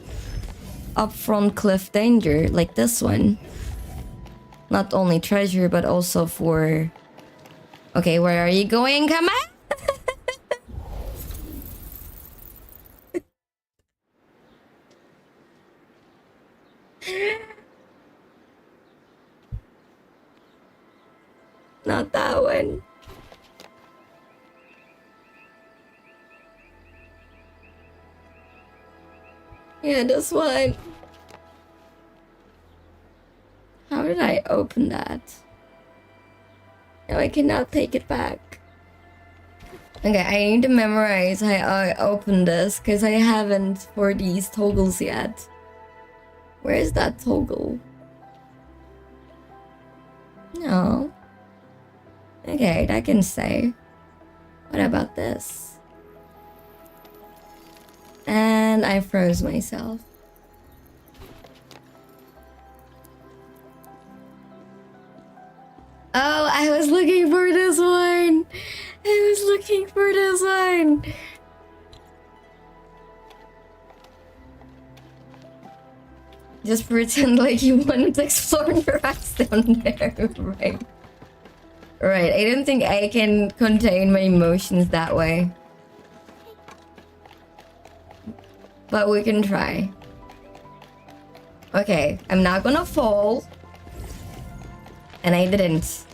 upfront cliff danger like this one? Not only treasure but also for... Okay, where are you going? Come on! Not that one. Yeah, this one. How did I open that? No, I cannot take it back. Okay, I need to memorize how I open this because I haven't for these toggles yet. Where is that toggle? No. Okay, that can stay. What about this? And I froze myself. Oh, I was looking for this one. I was looking for this one. Just pretend like you wanted to explore the rocks down there, right? Right, I don't think I can contain my emotions that way. But we can try. Okay, I'm not gonna fall. And I didn't.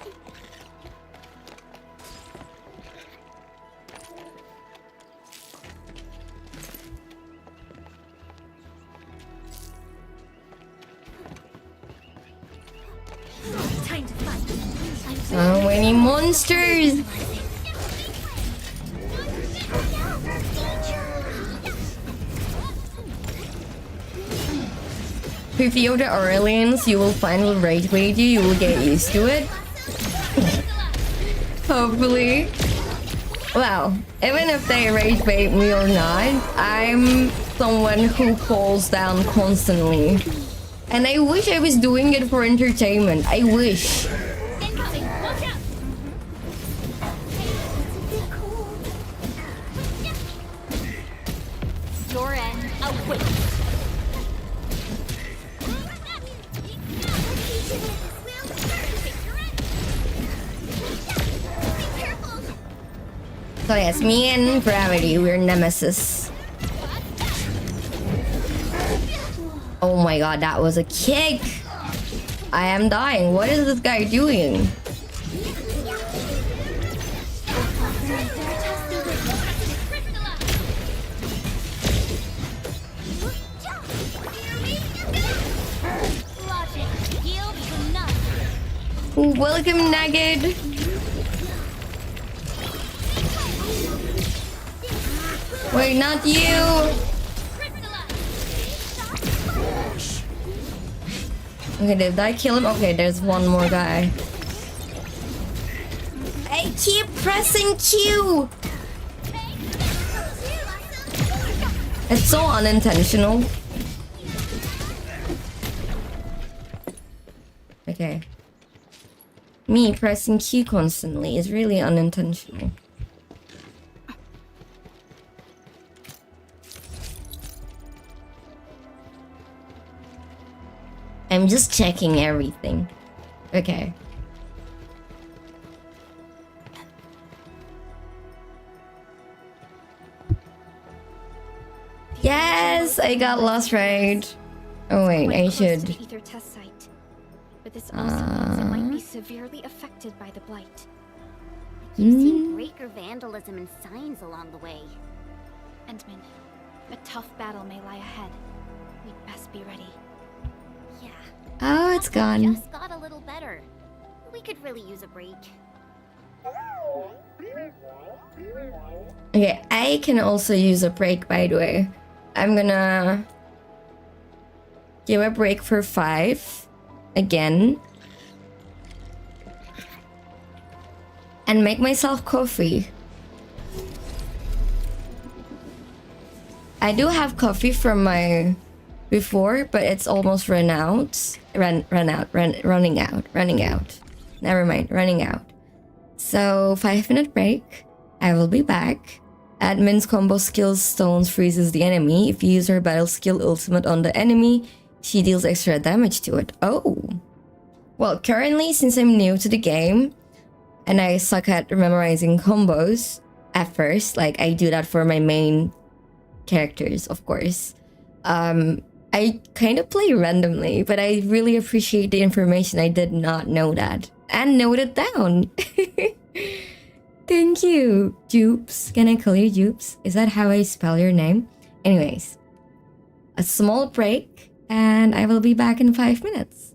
Time to fight. So many monsters! If you're the aliens, you will find will rage bait you, you will get used to it. Hopefully. Well, even if they rage bait me or not, I'm someone who falls down constantly. And I wish I was doing it for entertainment. I wish. Your end awaits. So yes, me and Gravity, we're nemesis. Oh my god, that was a kick! I am dying. What is this guy doing? Logic yields to none. welcome, Nugget. Wait, not you. Okay, did I kill him? Okay, there's one more guy. I keep pressing Q. It's so unintentional. Okay. Me pressing Q constantly is really unintentional. I'm just checking everything. Okay. Yes, I got lost right. Oh wait, I should. Ether test site. But this also means it might be severely affected by the blight. You've seen breaker vandalism and signs along the way. Endman, a tough battle may lie ahead. We'd best be ready. Yeah. Oh, it's gone. Just got a little better. We could really use a break. Okay, I can also use a break, by the way. I'm gonna give a break for 5 again. And make myself coffee. I do have coffee from my before, but it's almost run out. Running out. Never mind, running out. So 5-minute break. I will be back. Admin's combo skills stones freezes the enemy. If you use her battle skill ultimate on the enemy, she deals extra damage to it. Oh. Well, currently, since I'm new to the game, and I suck at memorizing combos at first, like I do that for my main characters, of course. I kind of play randomly, but I really appreciate the information. I did not know that. And note it down. Thank you, Jupes. Can I call you Jupes? Is that how I spell your name? Anyways, a small break, and I will be back in 5 minutes.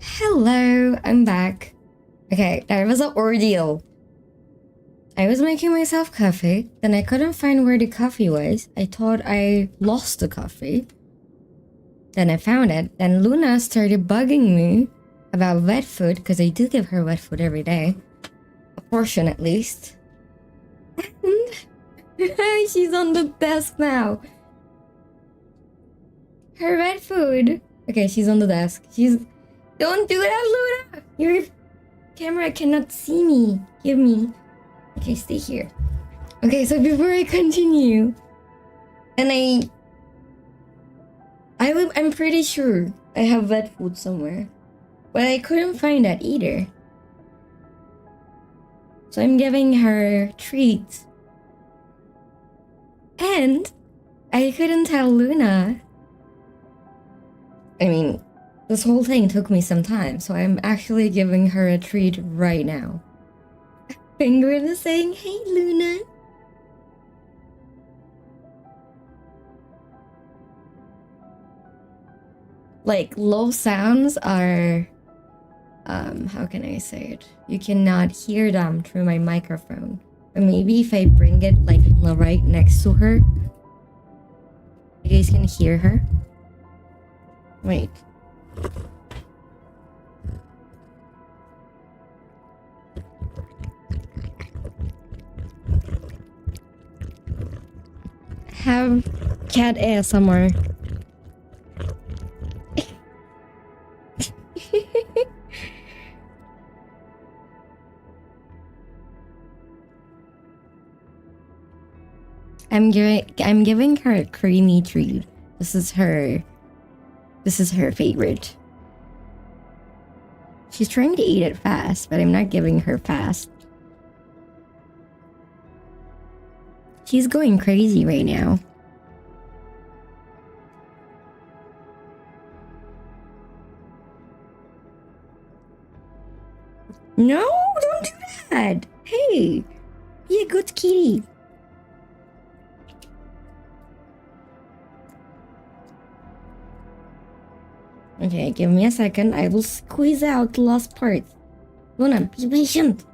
Hello, I'm back. Okay, that was an ordeal. I was making myself coffee, then I couldn't find where the coffee was. I thought I lost the coffee. Then I found it. Then Luna started bugging me about wet food, because I do give her wet food every day. A portion at least. And she's on the desk now. Her wet food. Okay, she's on the desk. Don't do that, Luna! Your camera cannot see me. Give me. Okay, stay here. Okay, so before I continue, and I'm pretty sure I have wet food somewhere, but I couldn't find that either. So I'm giving her treats. And I couldn't tell Luna. I mean, this whole thing took me some time, so I'm actually giving her a treat right now. Penguin is saying, "Hey, Luna." Like, low sounds are, how can I say it? You cannot hear them through my microphone. But maybe if I bring it, like, right next to her, you guys can hear her. Wait. Have cat ASMR. I'm giving her a creamy treat. This is her favorite. She's trying to eat it fast, but I'm not giving her fast. She's going crazy right now. No, don't do that. Hey, be a good kitty. Okay, give me a second. I will squeeze out the last part. Luna, be patient.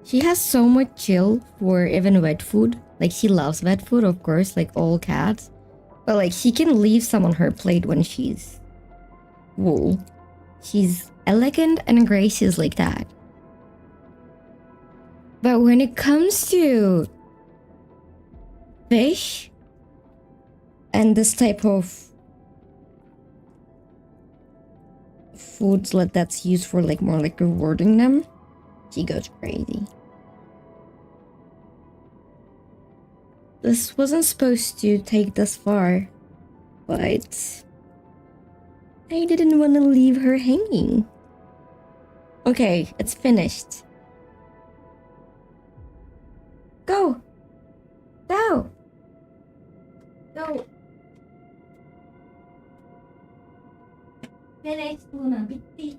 She has so much chill for even wet food. Like, she loves wet food, of course, like all cats. But like, she can leave some on her plate when she's wool. She's elegant and gracious like that. But when it comes to fish and this type of foods that's used for like more like rewarding them, she goes crazy. This wasn't supposed to take this far, but I didn't want to leave her hanging. Okay, it's finished. Go! Go! Go! Finished, Luna. Bitti.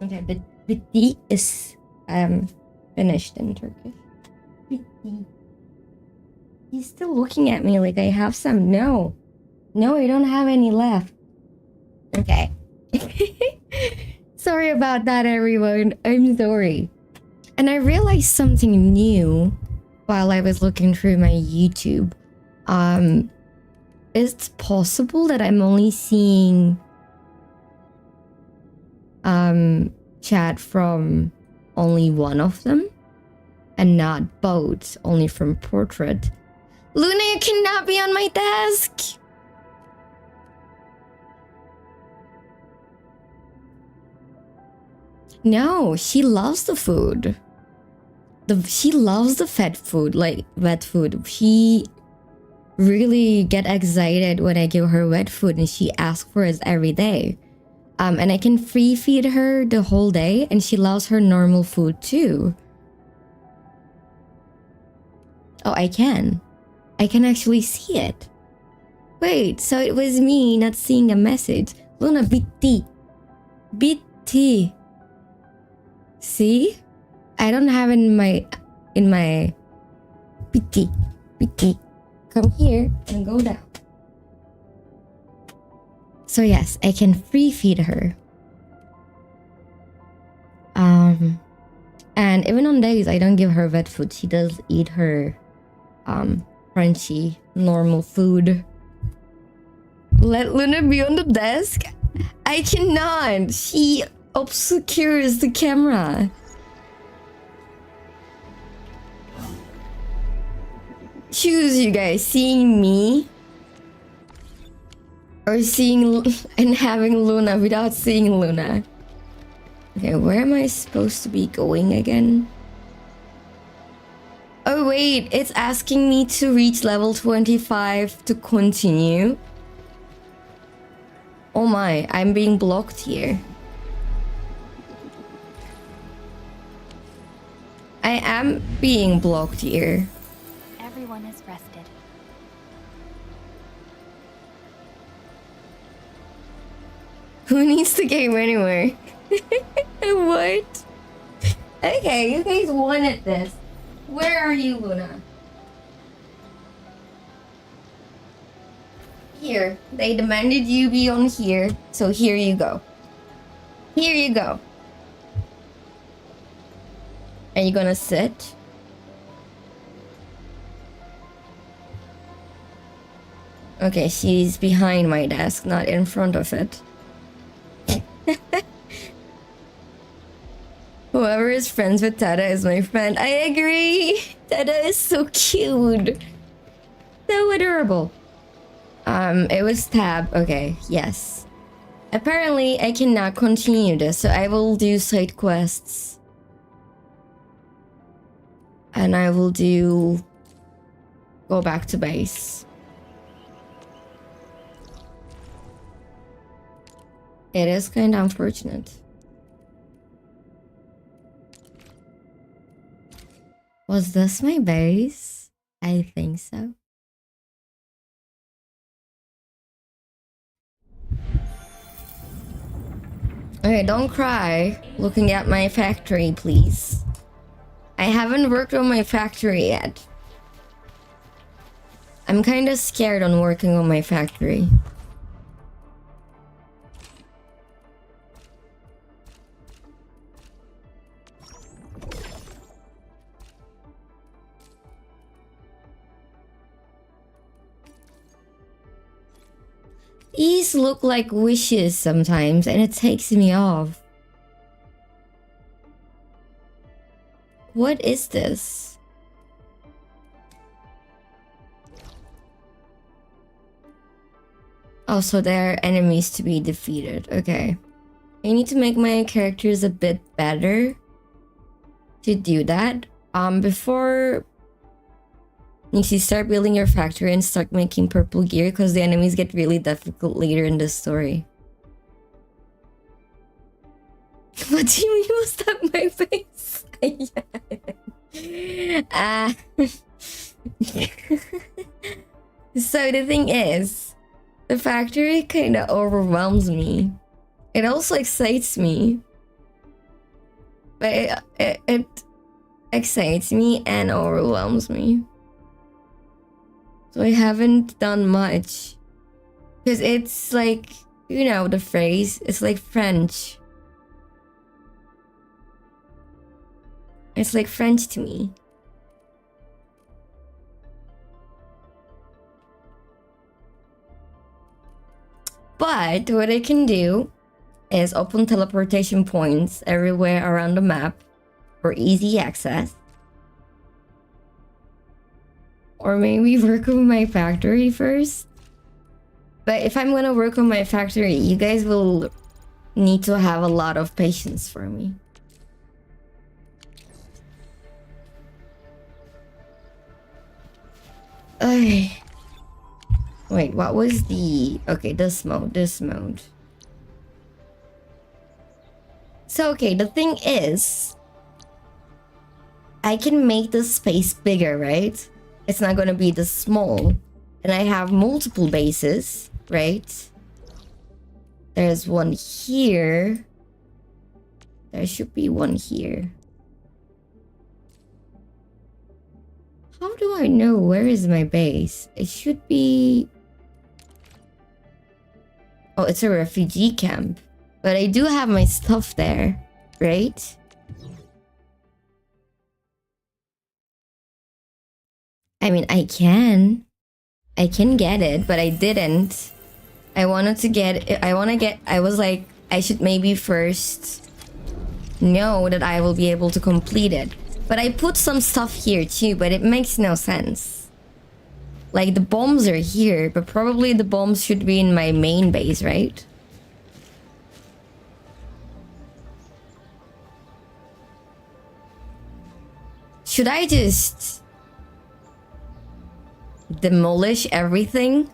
Okay, but bitti is finished in Turkish. Bitti. He's still looking at me like I have some. No, I don't have any left. Okay. Sorry about that, everyone. I'm sorry. And I realized something new while I was looking through my YouTube. It's possible that I'm only seeing chat from only one of them and not both, only from portrait. Luna, you cannot be on my desk. No, she loves the food. She loves the wet food. She really get excited when I give her wet food, and she asks for it every day. And I can free feed her the whole day, and she loves her normal food too. Oh, I can actually see it. Wait, so it was me not seeing a message. Luna, BT. See? I don't have in my BT. Come here and go down. So yes, I can free feed her. And even on days I don't give her vet food, she does eat her crunchy normal food. Let Luna be on the desk? I cannot. She obscures the camera. Choose, you guys, seeing me or seeing and having Luna without seeing Luna. Okay, where am I supposed to be going again? Oh wait, it's asking me to reach level 25 to continue. Oh my, I'm being blocked here. I am being blocked here. Everyone is rested. Who needs the game anyway? What? Okay, you guys wanted this. Where are you, Luna? Here. They demanded you be on here, so here you go. Here you go. Are you gonna sit? Okay, she's behind my desk, not in front of it. Whoever is friends with Tada is my friend. I agree. Tada is so cute. So adorable. It was tab. Okay, yes. Apparently, I cannot continue this, so I will do side quests. And I will do... go back to base. It is kind of unfortunate. Was this my base? I think so. Okay, don't cry looking at my factory, please. I haven't worked on my factory yet. I'm kind of scared on working on my factory. These look like wishes sometimes, and it takes me off. What is this? Oh, so there are enemies to be defeated. Okay. I need to make my characters a bit better to do that. Before Nyxi, start building your factory and start making purple gear because the enemies get really difficult later in the story. What do you mean was that my face? So the thing is, the factory kind of overwhelms me. It also excites me. But it excites me and overwhelms me. So I haven't done much. Because it's like, you know the phrase, it's like French. It's like French to me. But what I can do is open teleportation points everywhere around the map for easy access. Or maybe work on my factory first. But if I'm gonna work on my factory, you guys will need to have a lot of patience for me. Wait, what was the... Okay, this mode. So, okay, the thing is, I can make the space bigger, right? It's not gonna be this small. And I have multiple bases, right? There's one here. There should be one here. How do I know where is my base? It should be... Oh, it's a refugee camp. But I do have my stuff there, right? I mean, I can get it, but I didn't. I wanted to get it. I was like, I should maybe first know that I will be able to complete it. But I put some stuff here too, but it makes no sense. Like, the bombs are here, but probably the bombs should be in my main base, right? Should I just demolish everything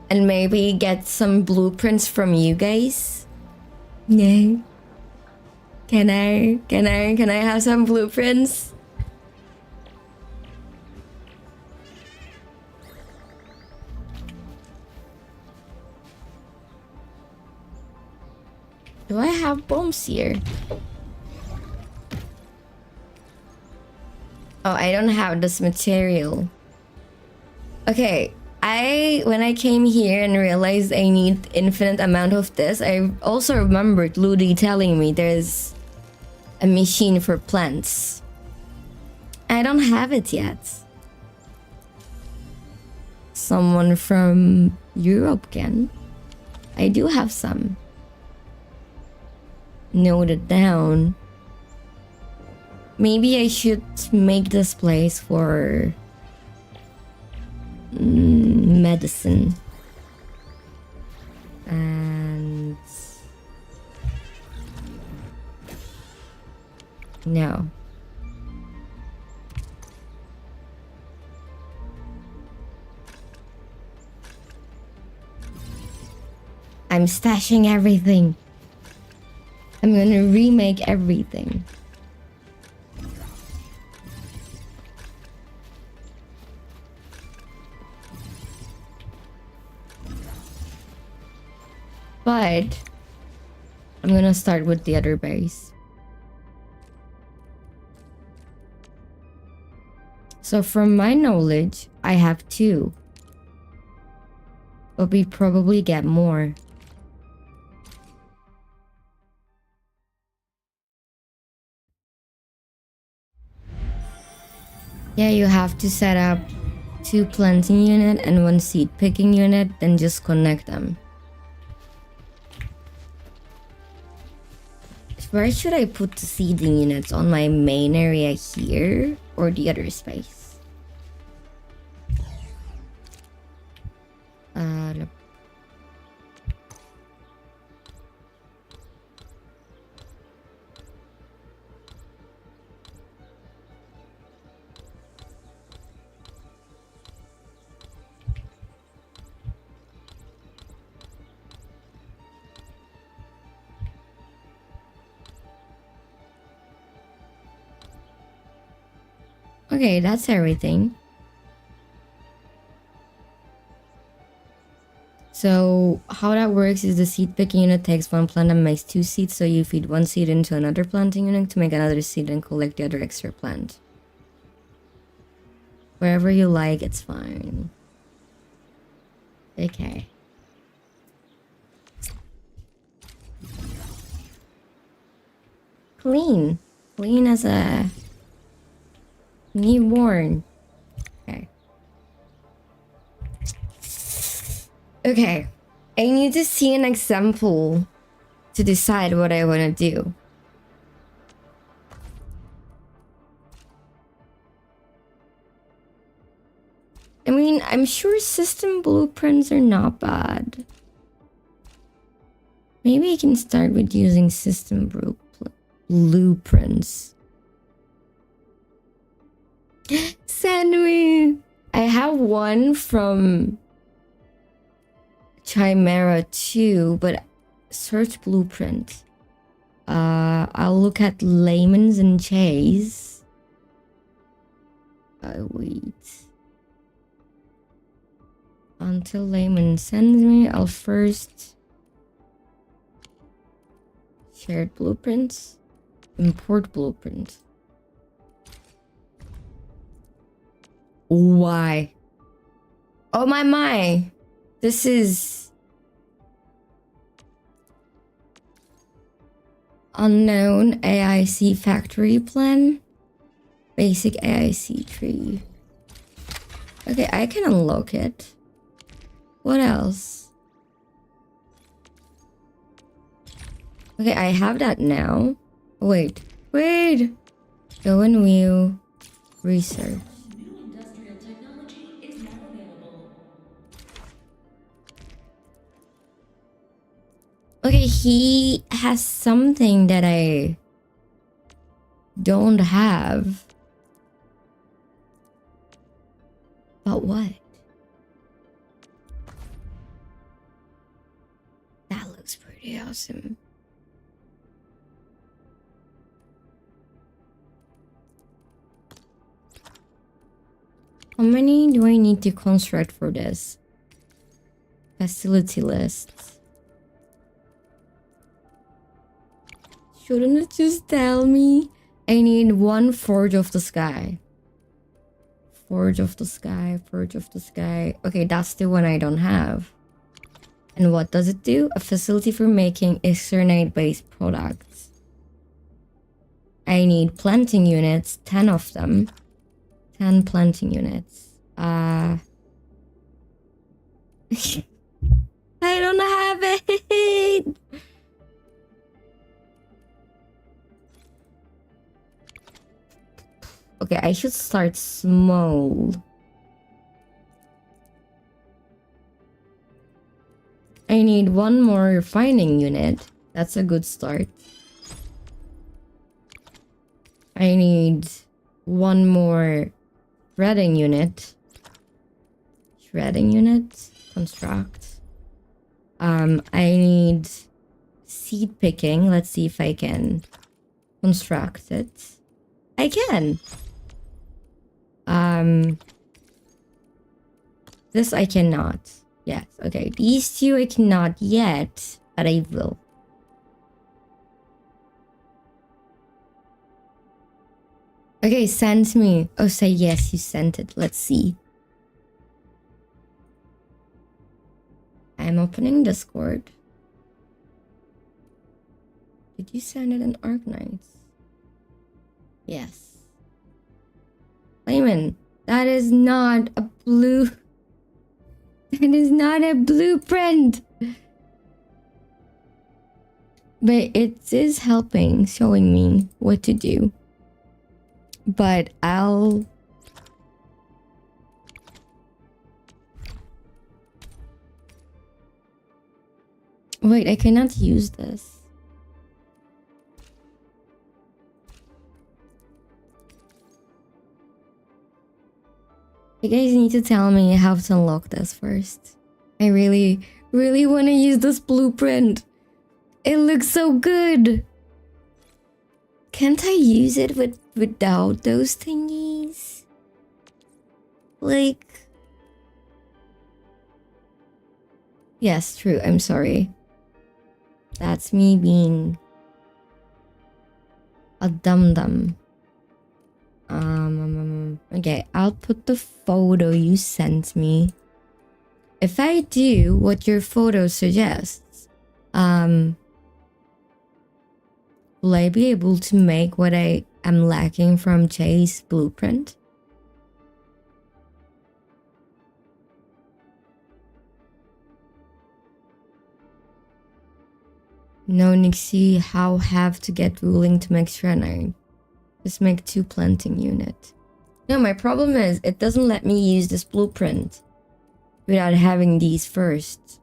and maybe get some blueprints from you guys? No. Can I have some blueprints? Do I have bombs here? Oh, I don't have this material. Okay, when I came here and realized I need infinite amount of this, I also remembered Ludi telling me there's a machine for plants. I don't have it yet. Someone from Europe can. I do have some. Note it down. Maybe I should make this place for medicine. And no. I'm stashing everything. I'm gonna remake everything. But I'm gonna start with the other base. So from my knowledge, I have 2. But we probably get more. Yeah, you have to set up 2 planting unit and 1 seed picking unit, then just connect them. Where should I put the seeding units? On my main area here or the other space? Okay, that's everything. So how that works is the seed picking unit takes 1 plant and makes 2 seeds, so you feed 1 seed into another planting unit to make another seed and collect the other extra plant. Wherever you like, it's fine. Okay. Clean. Clean as a newborn. Okay. Okay. I need to see an example to decide what I want to do. I mean, I'm sure system blueprints are not bad. Maybe I can start with using system blueprints. Send me. I have one from Chimera 2, but search blueprint. I'll look at Layman's and Chase. Wait. Until Layman sends me, I'll first shared blueprints, import blueprint. Why? Oh my. This is Unknown AIC factory plan. Basic AIC tree. Okay, I can unlock it. What else? Okay, I have that now. Wait. Go and view. Research. Okay, he has something that I don't have. But what? That looks pretty awesome. How many do I need to construct for this? Facility lists. Shouldn't it just tell me? I need one Forge of the Sky. Forge of the Sky, Forge of the Sky. Okay, that's the one I don't have. And what does it do? A facility for making Eternite-based products. I need planting units, 10 of them. 10 planting units. I don't have it! Okay, I should start small. I need one more refining unit. That's a good start. I need one more shredding unit. Shredding unit. Construct. I need seed picking. Let's see if I can construct it. I can. This I cannot. Yes, okay. These two I cannot yet, but I will. Okay, send me. Oh, say yes, you sent it. Let's see. I'm opening Discord. Did you send it in Arknights? Yes. Layman, that is not a blue... That is not a blueprint! But it is helping, showing me what to do. But I'll... Wait, I cannot use this. You guys need to tell me how to unlock this first. I really want to use this blueprint. It looks so good. Can't I use it without those thingies? Like... Yes, true. I'm sorry. That's me being a dum-dum. Okay, I'll put the photo you sent me. If I do what your photo suggests, will I be able to make what I am lacking from Jay's blueprint? No, Nyxi, how have to get ruling to make Shrenite? Just make 2 planting unit. No, my problem is it doesn't let me use this blueprint without having these first.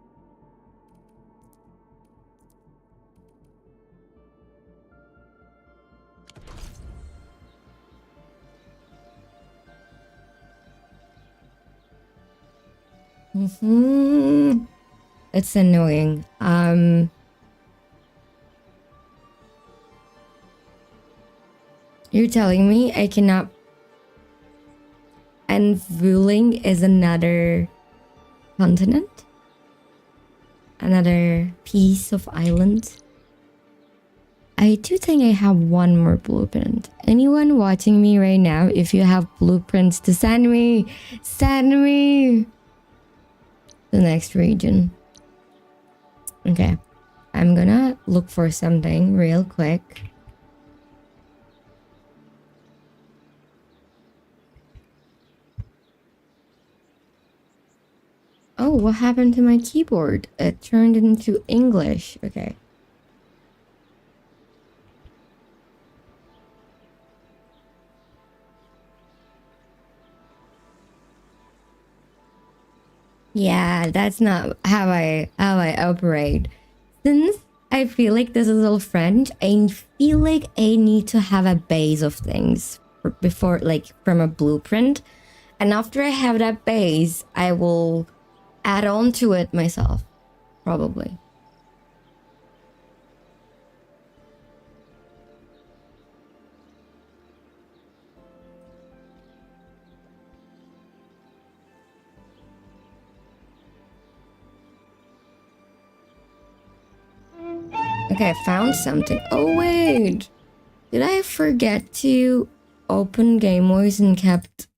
It's annoying. You're telling me I cannot... And Vuling is another continent? Another piece of island? I do think I have one more blueprint. Anyone watching me right now, if you have blueprints to send me the next region. Okay. I'm gonna look for something real quick. Oh, what happened to my keyboard? It turned into English. Okay. Yeah, that's not how I operate. Since I feel like this is all French, I feel like I need to have a base of things before, like from a blueprint. And after I have that base, I will add on to it myself, probably. Okay, I found something. Oh, wait. Did I forget to open Game Voice and kept...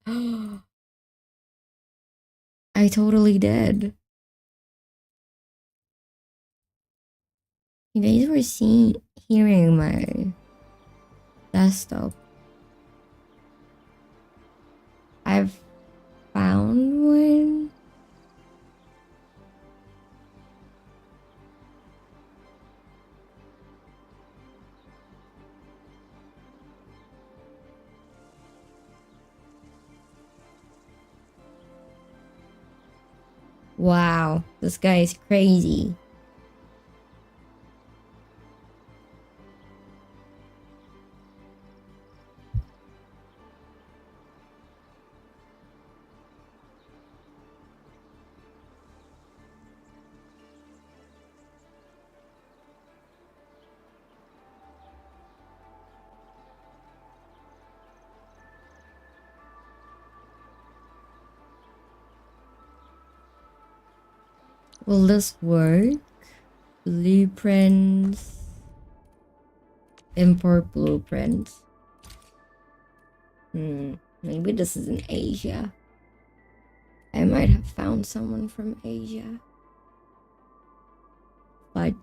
I totally did. You guys were hearing my desktop. I've found one. Wow, this guy is crazy. Will this work? Blueprints. Import blueprints. Maybe this is in Asia. I might have found someone from Asia. Fudge.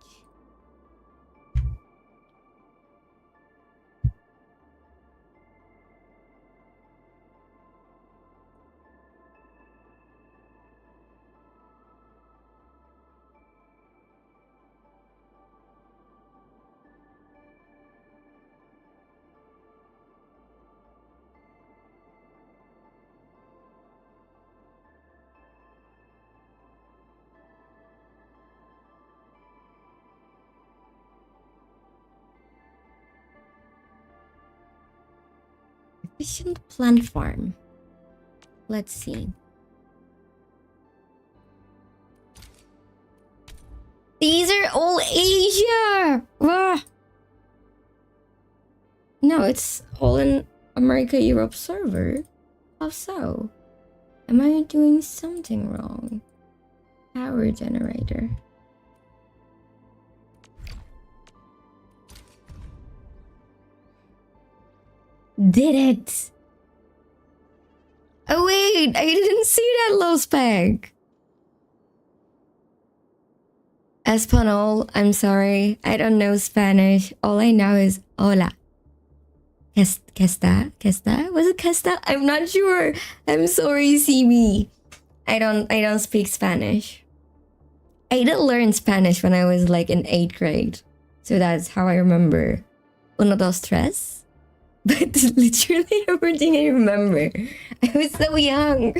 Efficient plant farm. Let's see. These are all Asia! Ah. No, it's all in America Europe server. How so? Am I doing something wrong? Power generator. Did it! Oh wait, I didn't see that low spec. Espanol, I'm sorry. I don't know Spanish. All I know is hola. ¿Qué está? ¿Qué está? Was it ¿qué está? I'm not sure. I'm sorry, CB. I don't speak Spanish. I did learn Spanish when I was like in 8th grade. So that's how I remember. Uno, dos, tres. But literally everything I remember. I was so young.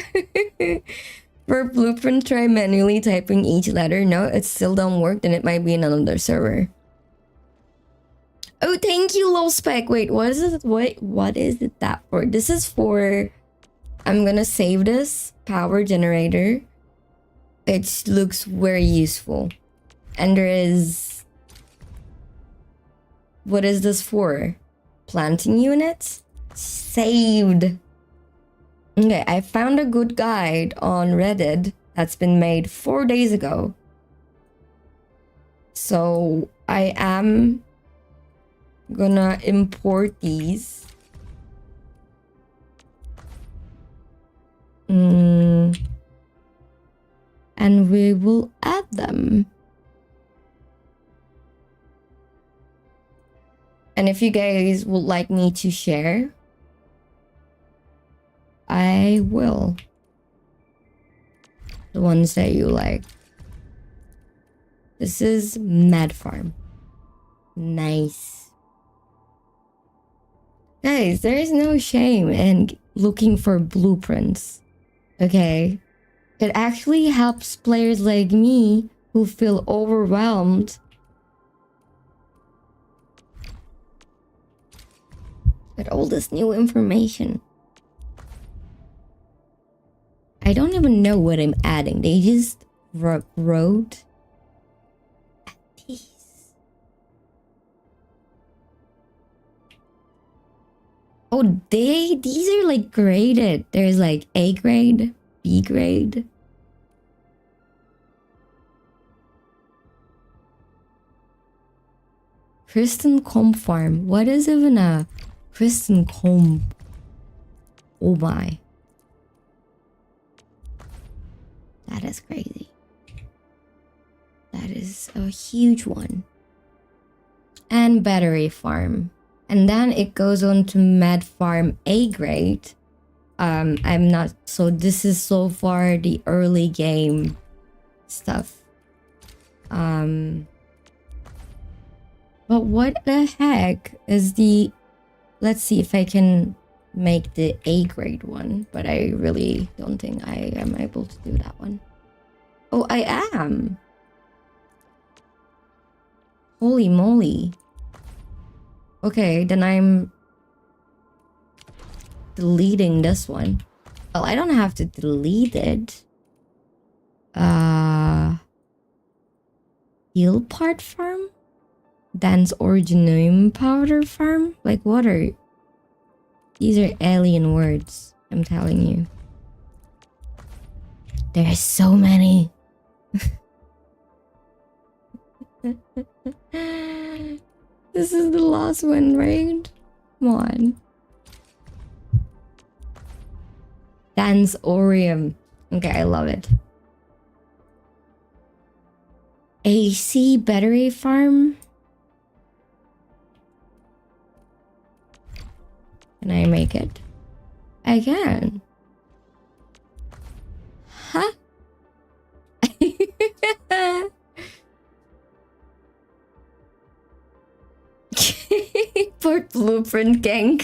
For blueprint, try manually typing each letter. No, it still don't work. Then it might be in another server. Oh, thank you, low spec. Wait, what is it? What is it that for? This is for... I'm gonna save this. Power generator. It looks very useful. And there is... What is this for? Planting units? Saved. Okay, I found a good guide on Reddit that's been made 4 days ago. So I am gonna import these. And we will add them. And if you guys would like me to share, I will. The ones that you like. This is Mad Farm. Nice. Guys, there is no shame in looking for blueprints. Okay? It actually helps players like me who feel overwhelmed with all this new information. I don't even know what I'm adding. They just wrote at these. Oh, these are like graded. There's like A grade, B grade. Kristen Comb Farm. What is even a Kristen Comb? Oh my. That is crazy. That is a huge one. And Battery Farm. And then it goes on to Mad Farm A grade. I'm not, so this is so far the early game stuff. But what the heck is the, let's see if I can make the A grade one, but I really don't think I am able to do that one. Oh, I am. Holy moly. Okay, then I'm deleting this one. Well, I don't have to delete it. Heal Part Farm? Dance Originum Powder Farm? Like, what are... These are alien words, I'm telling you. There are so many. This is the last one, right? Come on. Dance Orium. Okay, I love it. AC Battery Farm. Can I make it? I can. Huh? Poor Blueprint Gang.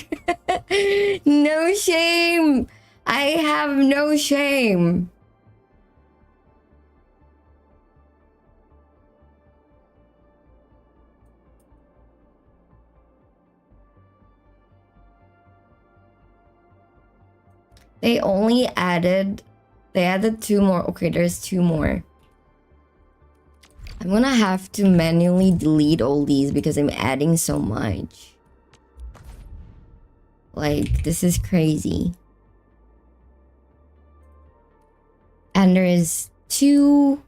No shame. I have no shame. They added 2 more. Okay, there's 2 more. I'm gonna have to manually delete all these because I'm adding so much. Like, this is crazy. And there is 2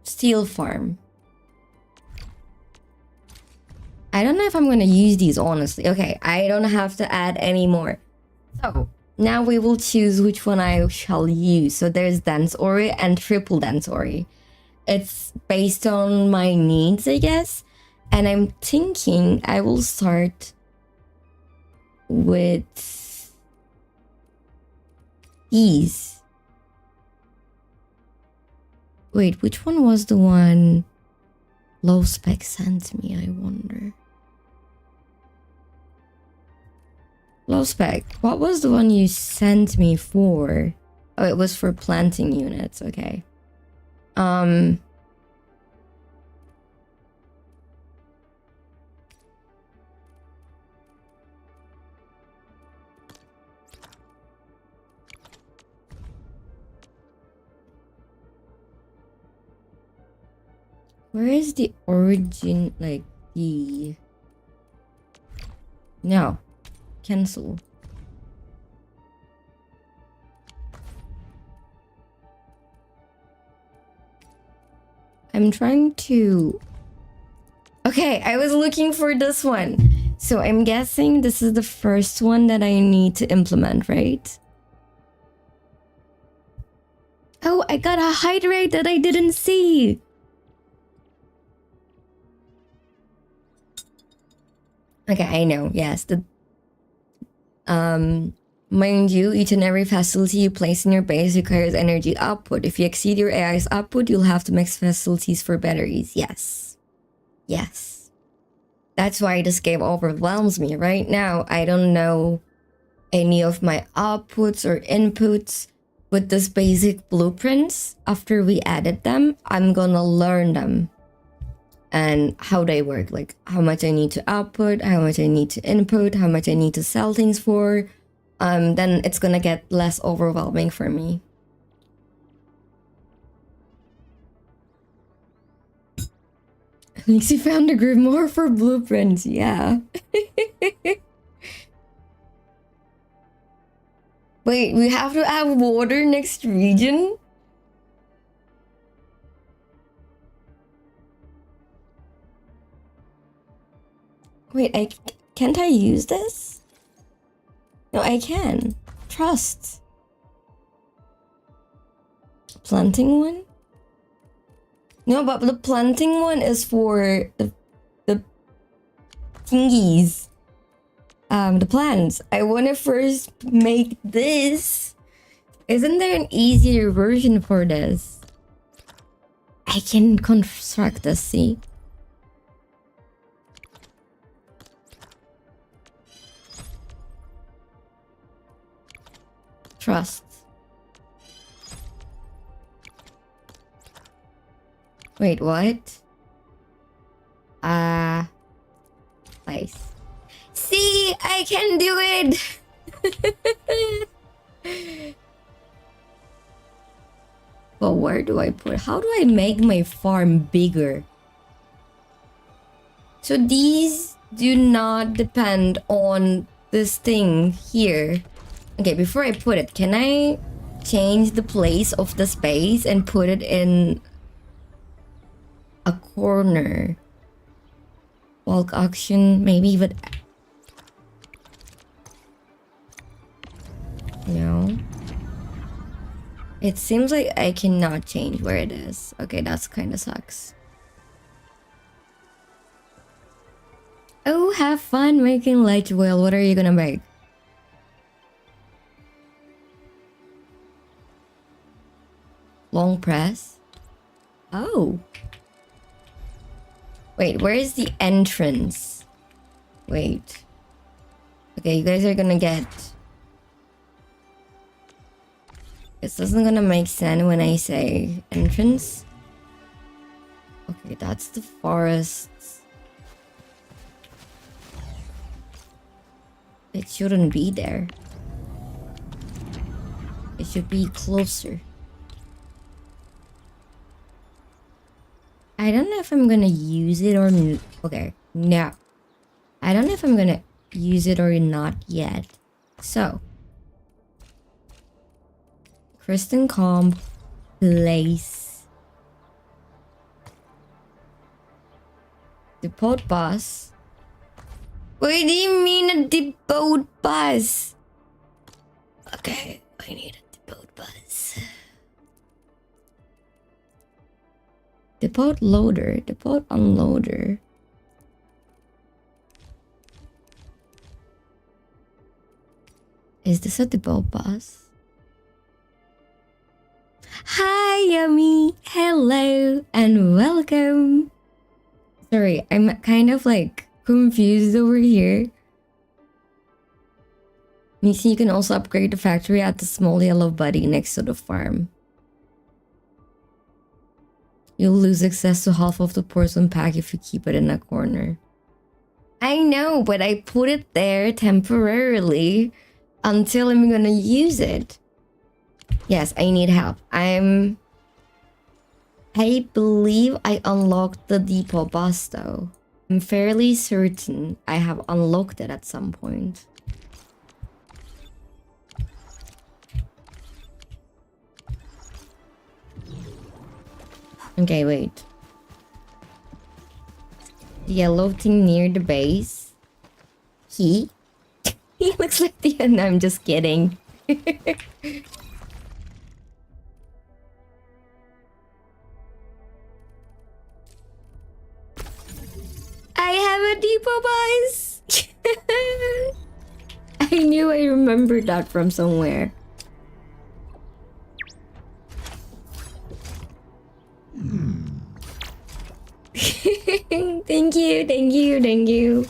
Steel Farm. I don't know if I'm gonna use these, honestly. Okay, I don't have to add any more. So, now we will choose which one I shall use. So there's Dance Ori and Triple Dance Ori. It's based on my needs, I guess. And I'm thinking I will start with these. Wait, which one was the one Low Spec sent me, I wonder? Low Spec, what was the one you sent me for? Oh, it was for planting units, okay. Where is the origin, like the... No. Cancel. I'm trying to... Okay, I was looking for this one. So I'm guessing this is the first one that I need to implement, right? Oh, I got a height rate that I didn't see. Okay, I know. Yes, mind you, each and every facility you place in your base requires energy output. If you exceed your AI's output, you'll have to mix facilities for batteries. Yes. Yes. That's why this game overwhelms me. Right now, I don't know any of my outputs or inputs. With this basic blueprints, after we added them, I'm gonna learn them and how they work, like how much I need to output, how much I need to input, how much I need to sell things for. Then it's gonna get less overwhelming for me. Nyxi found a grimoire for blueprints, yeah. Wait, we have to add water next region? Wait, can't I use this? No, I can. Trust. Planting one? No, but the planting one is for the thingies. The plants. I want to first make this. Isn't there an easier version for this? I can construct this, see? Trust. Wait, what? Nice. See, I can do it! But where do I put? How do I make my farm bigger? So these do not depend on this thing here. Okay, before I put it, can I change the place of the space and put it in a corner? Bulk auction, maybe, but no. It seems like I cannot change where it is. Okay, that's kind of sucks. Oh, have fun making light oil. What are you gonna make? Long press? Oh. Wait, where is the entrance? Wait. Okay, you guys are gonna get... This isn't gonna make sense when I say entrance. Okay, that's the forest. It shouldn't be there. It should be closer. I don't know if I'm gonna use it or... Okay, no. I don't know if I'm gonna use it or not yet. So. Kristen Calm place. Depot bus. What do you mean a depot bus? Okay, I need a depot bus. Depot loader, depot unloader. Is this a depot bus? Hi, Yummy! Hello and welcome! Sorry, I'm kind of like confused over here. Nyxi, you can also upgrade the factory at the small yellow buddy next to the farm. You'll lose access to half of the porcelain pack if you keep it in a corner. I know, but I put it there temporarily until I'm gonna use it. Yes, I need help. I believe I unlocked the depot bus though. I'm fairly certain I have unlocked it at some point. Okay, wait. The yellow thing near the base. He looks like the end. I'm just kidding. I have a depot bus. I knew I remembered that from somewhere. Thank you, thank you, thank you.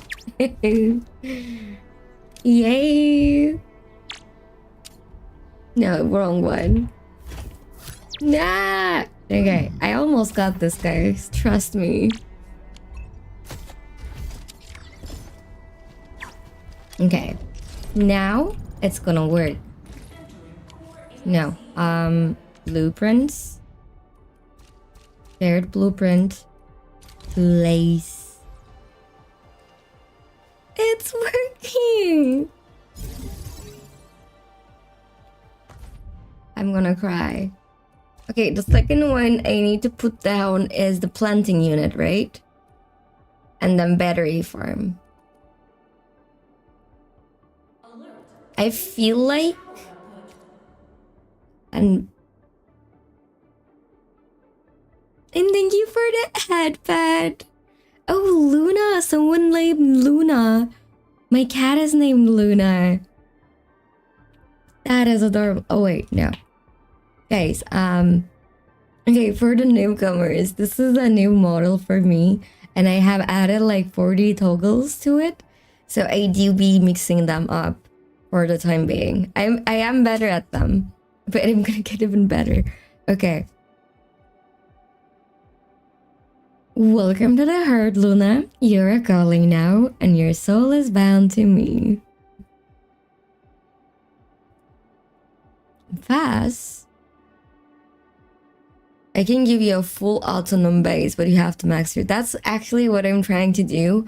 Yay. No, wrong one. Nah. Okay, I almost got this, guys. Trust me. Okay. Now it's gonna work. No. Blueprints. Shared blueprint. Place. It's working. I'm gonna cry. Okay, the second one I need to put down is the planting unit, right? And then battery farm. I feel like... And thank you for the headband. Oh, Luna. Someone named Luna. My cat is named Luna. That is adorable. Oh, wait, no. Guys, okay, for the newcomers, this is a new model for me. And I have added like 40 toggles to it. So I do be mixing them up for the time being. I am better at them. But I'm gonna get even better. Okay. Welcome to the herd, Luna. You're a calling now, and your soul is bound to me. Fast. I can give you a full autonomous base, but you have to master it. That's actually what I'm trying to do.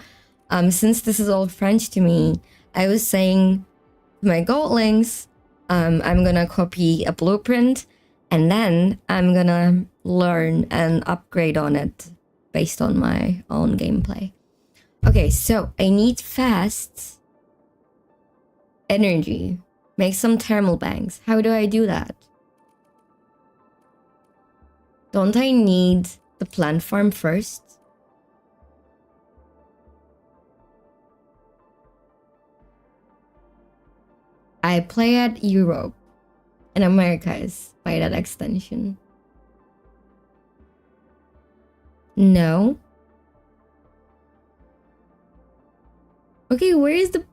Since this is all French to me, I was saying to my goldlings, I'm gonna copy a blueprint, and then I'm gonna learn and upgrade on it based on my own gameplay. Okay, so I need fast energy. Make some thermal banks. How do I do that? Don't I need the plant farm first? I play at Europe and Americas by that extension. No. Okay, where is the...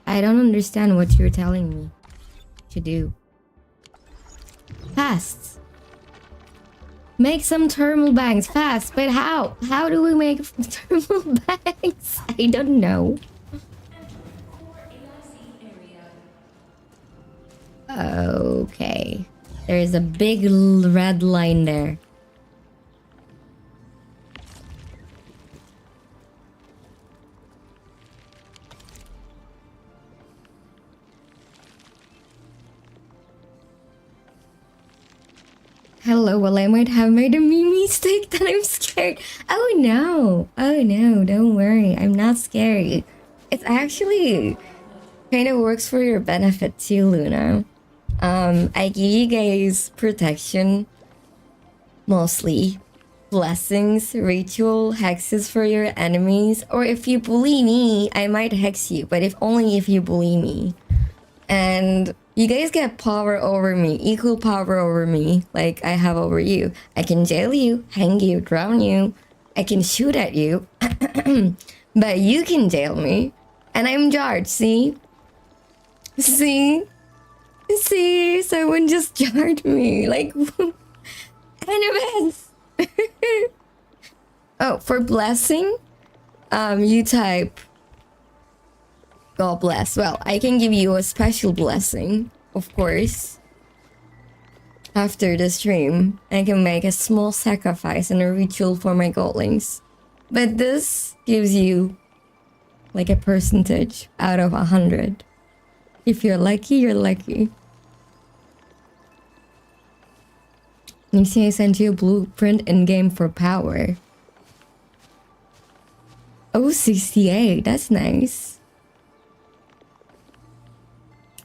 I don't understand what you're telling me to do. Fast. Make some thermal banks fast, but how? How do we make thermal banks? I don't know. Okay. There's a big red line there. Hello, well, I might have made a mistake that I'm scared. Oh no, don't worry, I'm not scary. It's actually kind of works for your benefit too, Luna. I give you guys protection, mostly. Blessings, ritual, hexes for your enemies. Or if you bully me, I might hex you, but only if you bully me. And you guys get power over me, equal power over me, like I have over you. I can jail you, hang you, drown you. I can shoot at you, but you can jail me. And I'm jarred, see? See? See? Someone just jarred me, like... enemies! Oh, for blessing, you type... God bless. Well, I can give you a special blessing, of course. After the stream, I can make a small sacrifice and a ritual for my godlings. But this gives you like a percentage out of 100. If you're lucky, you're lucky. Nyxi, I sent you a blueprint in-game for power. Oh, 68. That's nice.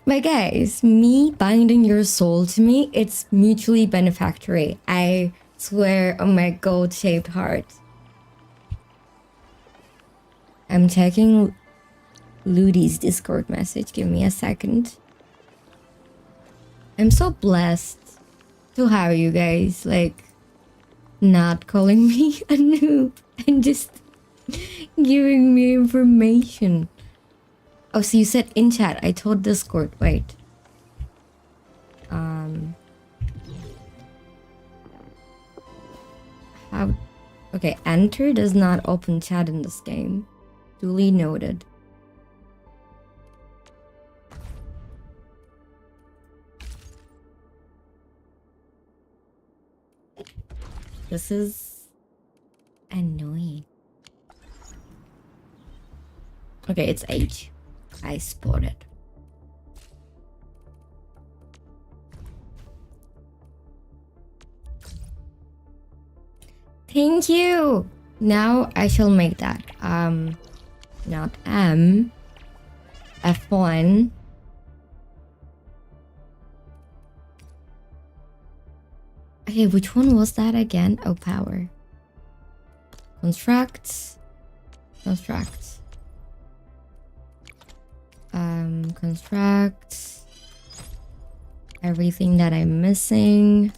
But guys, me binding your soul to me, it's mutually benefactory. I Swear on my gold-shaped heart. I'm checking Ludi's Discord message. Give me a second. I'm so blessed to have you guys, like, not calling me a noob and just giving me information. Oh, so you said in chat. I told Discord. Wait. How? Okay, enter does not open chat in this game. Duly noted. This is annoying. Okay, it's H. I spotted. Thank you. Now I shall make that. Not M. F1. Okay, which one was that again? Oh, power. Construct. Construct. Construct. Everything that I'm missing.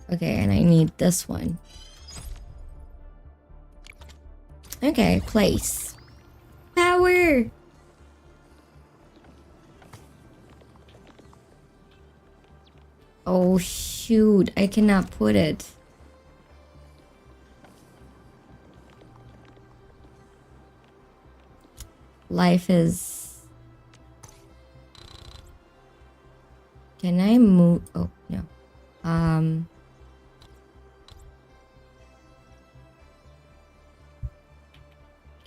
Okay, and I need this one. Okay, place. Power! Oh shoot, I cannot put it. Life is... Can I move? Oh, no.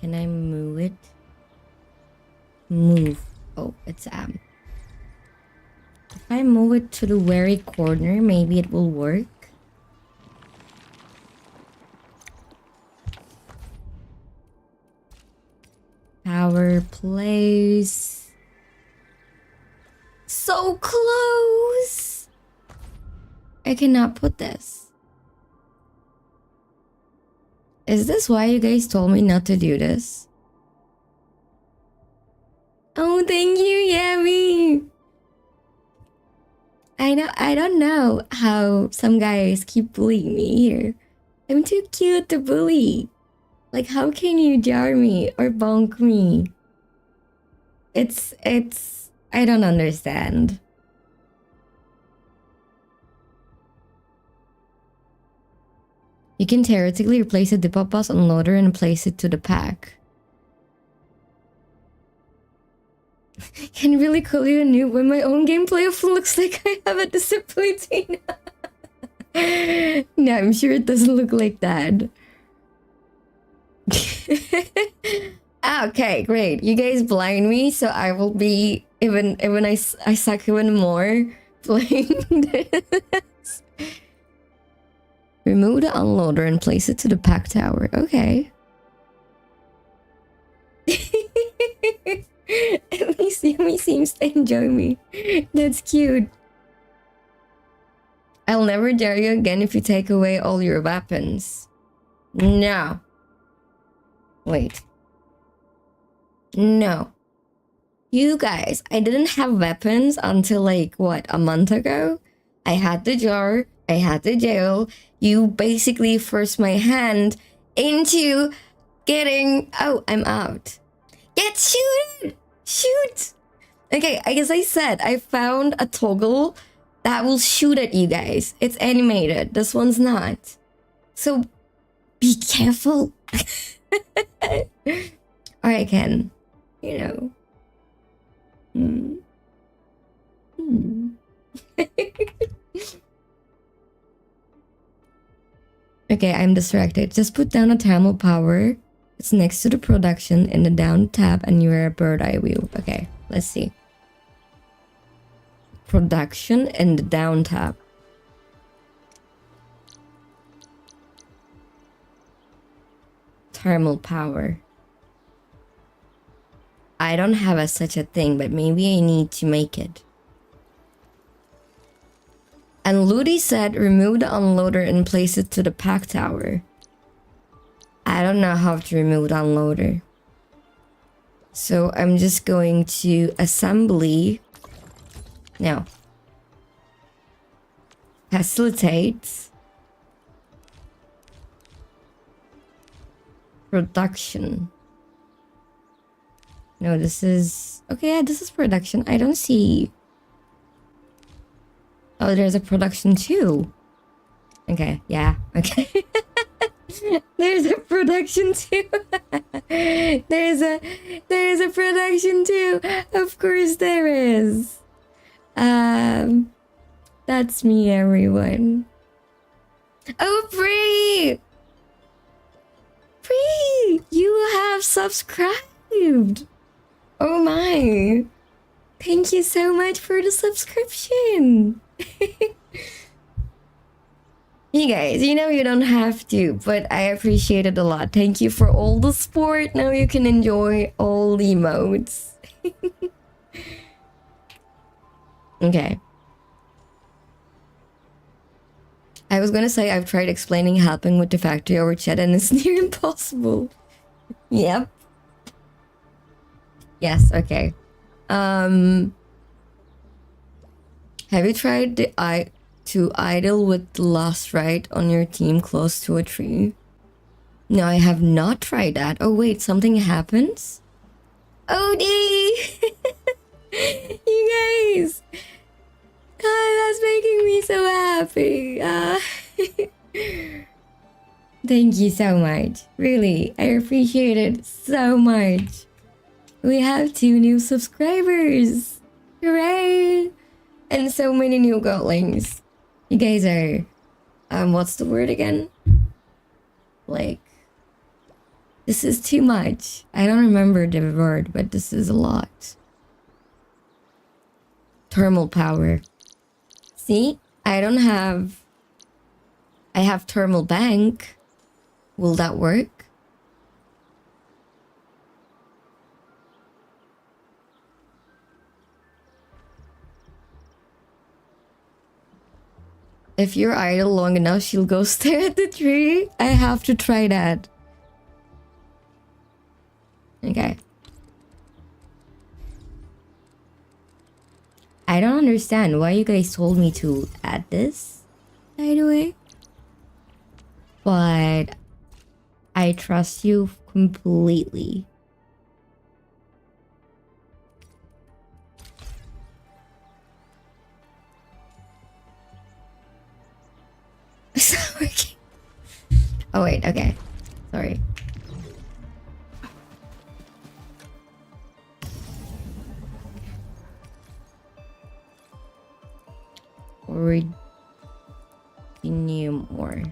Can I move it? Move. Oh, it's M. If I move it to the very corner, maybe it will work. Power place. So close! I cannot put this. Is this why you guys told me not to do this? Oh, thank you, Yami! I don't know how some guys keep bullying me here. I'm too cute to bully. Like, how can you jar me or bonk me? It's, I don't understand. You can theoretically replace a Depop Boss unloader and place it to the pack. Can really call you a noob when my own gameplay often looks like I have a disability. No, I'm sure it doesn't look like that. Okay, great. You guys blind me, so I will be even I suck even more playing this. Remove the unloader and place it to the pack tower. Okay. At least Yumi seems to enjoy me. That's cute. I'll never dare you again if you take away all your weapons. No. Wait. No. You guys, I didn't have weapons until like, what, a month ago? I had the jar, I had the jail. You basically forced my hand into getting... Oh, I'm out. Get shooted! Shoot! Okay, I guess I said I found a toggle that will shoot at you guys. It's animated. This one's not. So, be careful. Or I can, you know. Okay, I'm distracted. Just put down a thermal power. It's next to the production in the down tab and you're a bird eye view. Okay, let's see. Production in the down tab. Thermal power. I don't have such a thing, but maybe I need to make it. And Ludi said remove the unloader and place it to the pack tower. I don't know how to remove the unloader. So I'm just going to assembly. No. Facilitate. Production. No, this is... Okay, yeah, this is production. I don't see... Oh, there's a production too. Okay, yeah, okay. There's a production too. there's a production too. Of course there is. That's me, everyone. Oh, Bree! Bree! You have subscribed! Oh my! Thank you so much for the subscription! You guys, you know you don't have to, but I appreciate it a lot. Thank you for all the support. Now you can enjoy all the emotes. Okay. I was gonna say I've tried explaining helping with the factory over chat and it's near impossible. Yep. Yes, okay. Have you tried to idle with the last right on your team close to a tree? No, I have not tried that. Oh wait, something happens? OD! You guys! That's making me so happy. Thank you so much. Really, I appreciate it so much. We have 2 new subscribers. Hooray! And so many new gotlings. You guys are... what's the word again? Like... This is too much. I don't remember the word, but this is a lot. Thermal power. See? I don't have... I have thermal bank. Will that work? If you're idle long enough, she'll go stare at the tree. I have to try that. Okay. I don't understand why you guys told me to add this, by the way. But I trust you completely. It's not working. Oh wait, okay. Sorry. Renew more.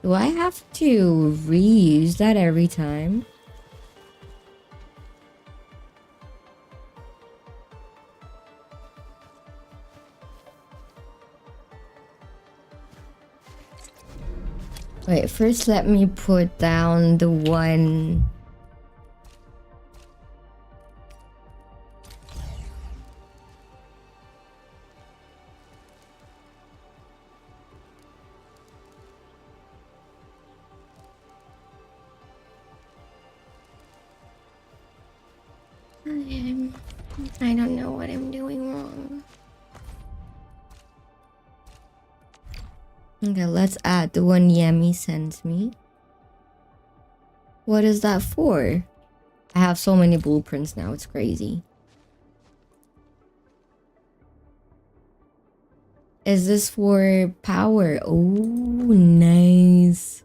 Do I have to reuse that every time? Wait, first let me put down the one... I don't know what I'm doing wrong. Okay, let's add the one Yemi sent me. What is that for? I have so many blueprints now, it's crazy. Is this for power? Oh, nice.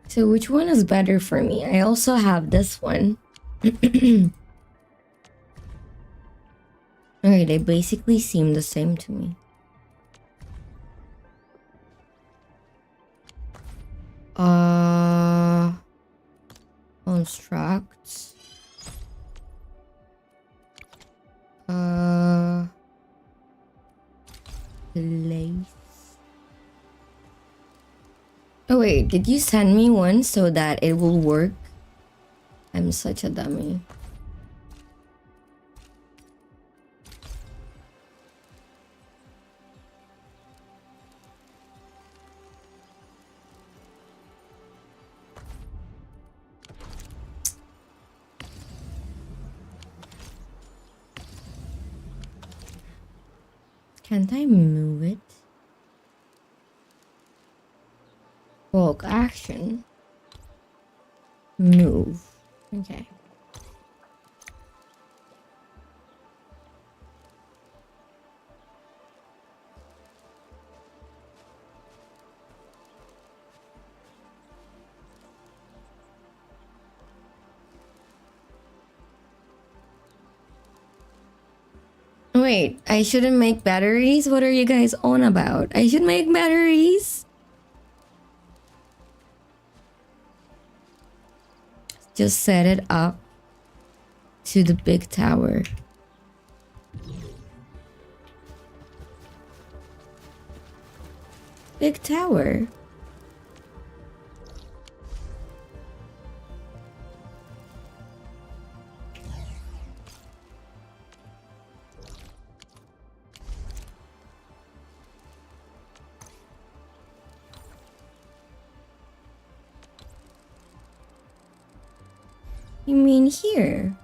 So which one is better for me? I also have this one. Alright, they basically seem the same to me. Constructs. Place. Oh wait, did you send me one so that it will work? I'm such a dummy. Can't I move it? Bulk action. Move. Okay. Wait, I shouldn't make batteries? What are you guys on about? I should make batteries? Just set it up to the big tower. Big tower? You mean here?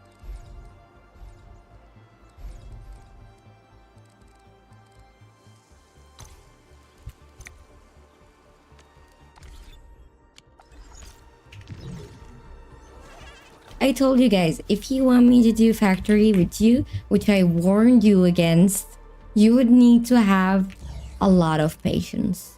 I told you guys, if you want me to do factory with you, which I warned you against, you would need to have a lot of patience.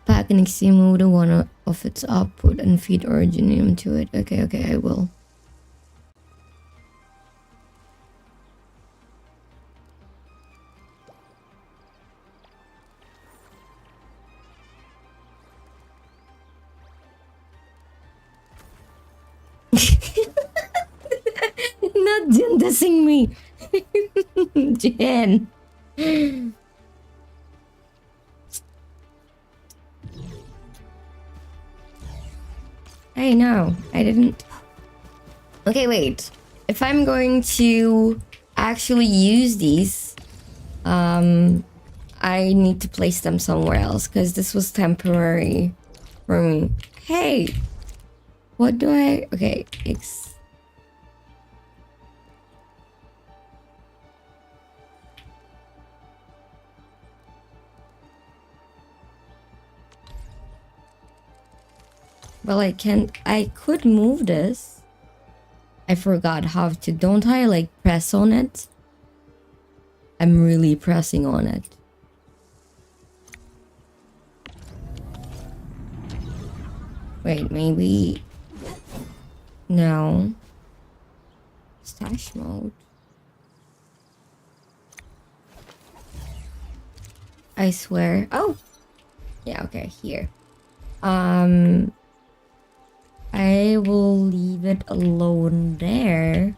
Pack Nyxi mode one of its output and feed Originium to it. Okay, I will. Not dissing me. Jen. Hey, no, I didn't. Okay, wait. If I'm going to actually use these, I need to place them somewhere else because this was temporary for me. Hey, what do I? Okay, well, I could move this. I forgot how to. Don't I like press on it? I'm really pressing on it. Wait, maybe. No. Stash mode. I swear. Oh! Yeah, okay, here. I will leave it alone there.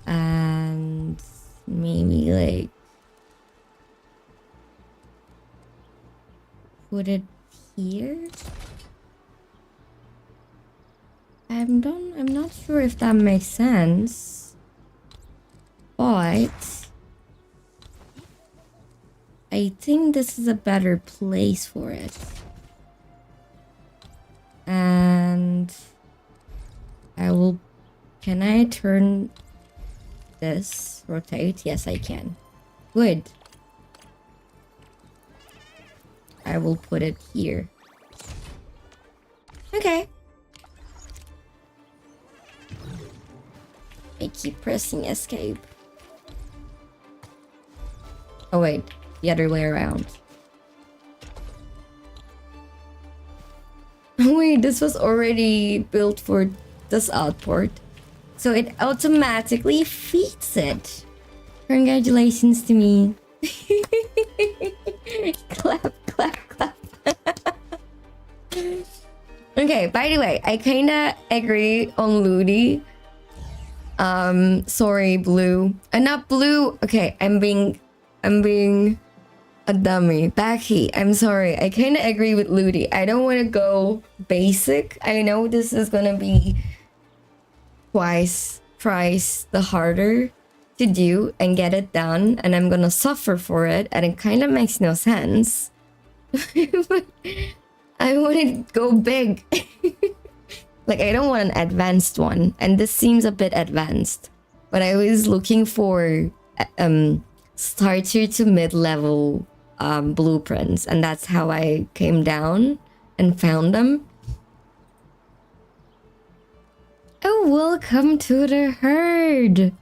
And maybe like put it here. I'm not sure if that makes sense. But I think this is a better place for it. And I will. Can I turn this? Rotate? Yes, I can. Good. I will put it here. Okay. I keep pressing escape. Oh wait, the other way around. Wait, this was already built for this output. So it automatically feeds it. Congratulations to me. Clap, clap, clap. Okay, by the way, I kinda agree on Ludi. Sorry, Blue. Not Blue. Okay, I'm being a dummy. Becky, I'm sorry. I kinda agree with Ludi. I don't wanna go basic. I know this is gonna be thrice the harder to do and get it done, and I'm gonna suffer for it, and it kind of makes no sense. But I want to go big. Like, I don't want an advanced one, and this seems a bit advanced, but I was looking for starter to mid-level blueprints, and that's how I came down and found them. Oh, welcome to the herd.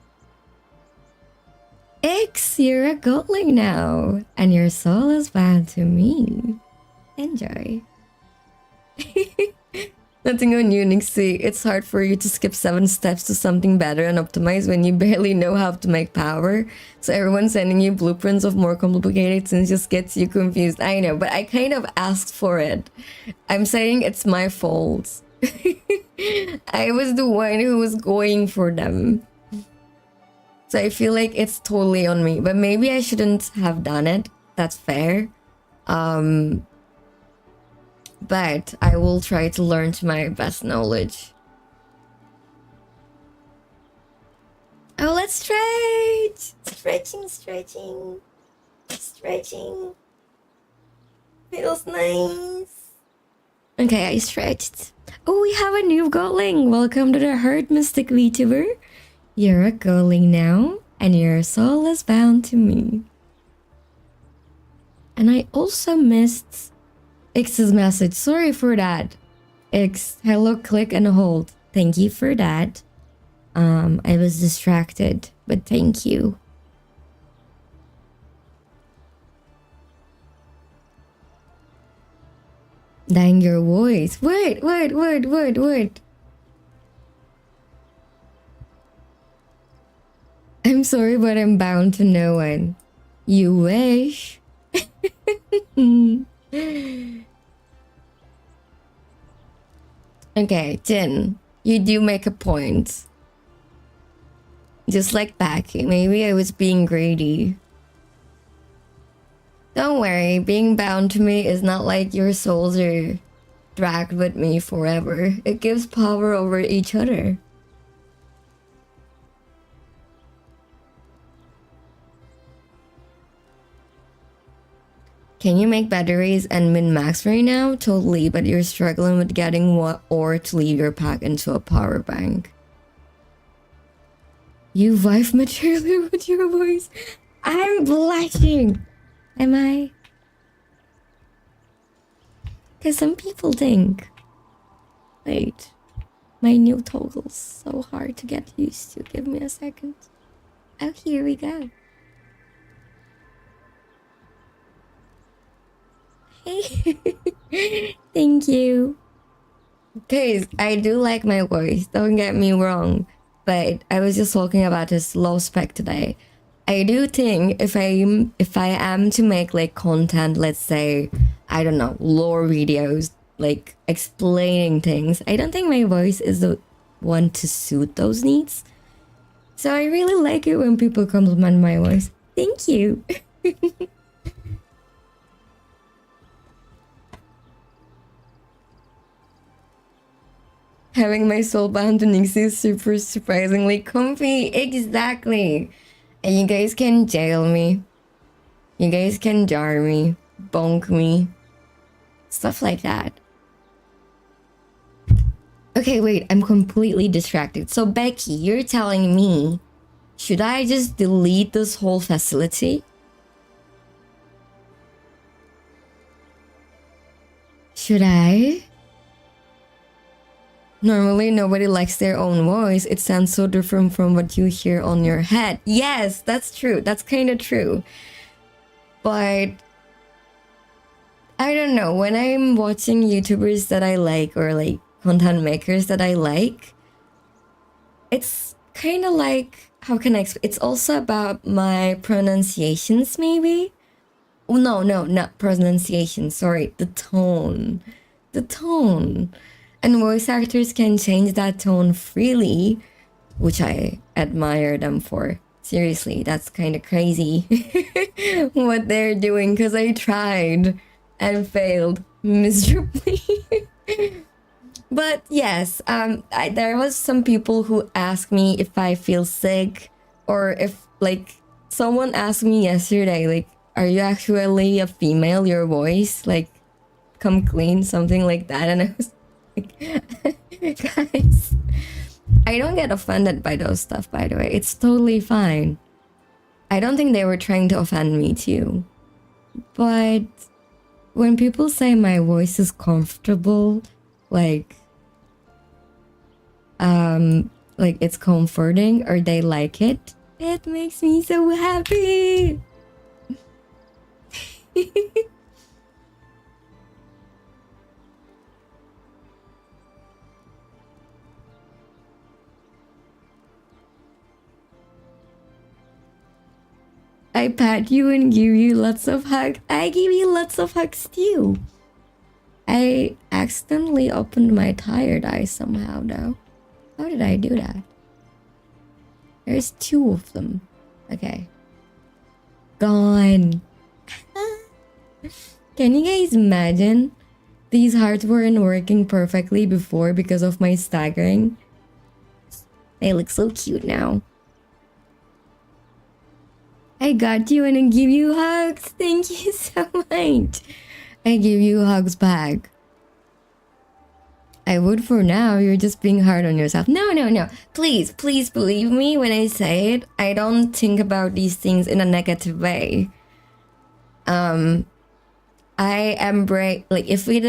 X, you're a godling now, and your soul is bound to me. Enjoy. Nothing on you, Nyxi. It's hard for you to skip 7 steps to something better and optimize when you barely know how to make power. So everyone sending you blueprints of more complicated things just gets you confused. I know, but I kind of asked for it. I'm saying it's my fault. I was the one who was going for them. So I feel like it's totally on me, but maybe I shouldn't have done it. That's fair. But I will try to learn to my best knowledge. Oh, let's stretch! Stretching, stretching. Stretching. Feels nice. Okay, I stretched. Oh, we have a new godling. Welcome to the herd, Mystic VTuber. You're a godling now, and your soul is bound to me. And I also missed X's message. Sorry for that. X, hello, click and hold. Thank you for that. I was distracted, but thank you. Dang your voice. Wait. I'm sorry, but I'm bound to no one. You wish. Okay, Jin, you do make a point. Just like Becky, maybe I was being greedy. Don't worry, being bound to me is not like your souls are dragged with me forever. It gives power over each other. Can you make batteries and min-max right now? Totally, but you're struggling with getting what ore to leave your pack into a power bank. You wife materially with your voice. I'm blushing. Am I? Because some people think... Wait. My new toggle's so hard to get used to. Give me a second. Oh, here we go. Hey. Thank you. Guys, I do like my voice. Don't get me wrong. But I was just talking about this low spec today. I do think if I am to make like content, let's say, I don't know, lore videos, like explaining things, I don't think my voice is the one to suit those needs. So I really like it when people compliment my voice. Thank you. Having my soul bound to Nyxi is super surprisingly comfy. Exactly. And you guys can jail me. You guys can jar me. Bonk me. Stuff like that. Okay, wait. I'm completely distracted. So, Becky, you're telling me, should I just delete this whole facility? Should I? Normally, nobody likes their own voice. It sounds so different from what you hear on your head. Yes, that's true. That's kind of true. But I don't know. When I'm watching YouTubers that I like or like content makers that I like, it's kind of like how can I explain? It's also about my pronunciations, maybe. Oh, no, not pronunciation. Sorry, the tone. The tone. And voice actors can change that tone freely, which I admire them for. Seriously, that's kind of crazy what they're doing, because I tried and failed miserably. But yes, there was some people who asked me if I feel sick, or if, like, someone asked me yesterday, like, are you actually a female, your voice? Like, come clean, something like that. And I was like, guys, I don't get offended by those stuff, by the way. It's totally fine. I don't think they were trying to offend me too. But when people say my voice is comfortable, like it's comforting, or they like it, it makes me so happy. I pat you and give you lots of hugs. I give you lots of hugs too. I accidentally opened my tired eye somehow though. How did I do that? There's 2 of them. Okay. Gone. Can you guys imagine? These hearts weren't working perfectly before because of my staggering. They look so cute now. I got you and I give you hugs. Thank you so much. I give you hugs back. I would for now. You're just being hard on yourself. No. Please believe me when I say it. I don't think about these things in a negative way. I embrace, like, if we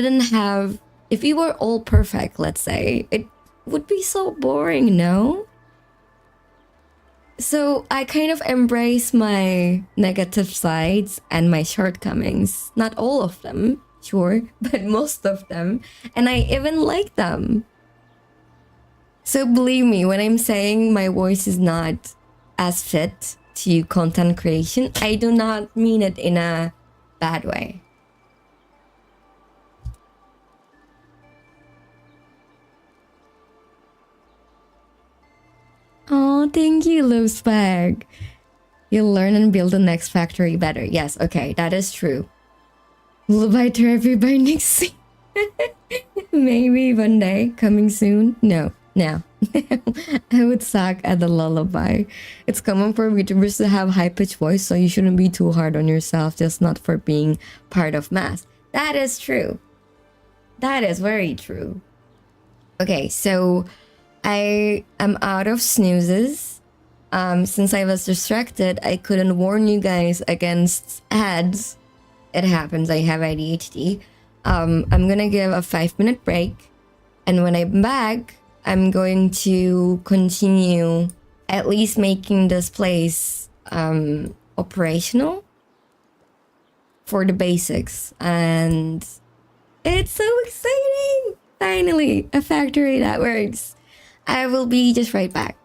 were all perfect, let's say, it would be so boring, no? So I kind of embrace my negative sides and my shortcomings. Not all of them, sure, but most of them. And I even like them. So believe me, when I'm saying my voice is not as fit to content creation, I do not mean it in a bad way. Oh, thank you, Loopspag. You'll learn and build the next factory better. Yes, okay, that is true. Lullaby therapy by Nyxi. Maybe one day, coming soon. No. I would suck at the lullaby. It's common for VTubers to have high-pitched voice, so you shouldn't be too hard on yourself, just not for being part of mass. That is true. That is very true. Okay, so I am out of snoozes. Since I was distracted, I couldn't warn you guys against ads. It happens, I have ADHD. I'm gonna give a 5-minute break, and when I'm back, I'm going to continue at least making this place operational for the basics. And it's so exciting! Finally, a factory that works. I will be just right back.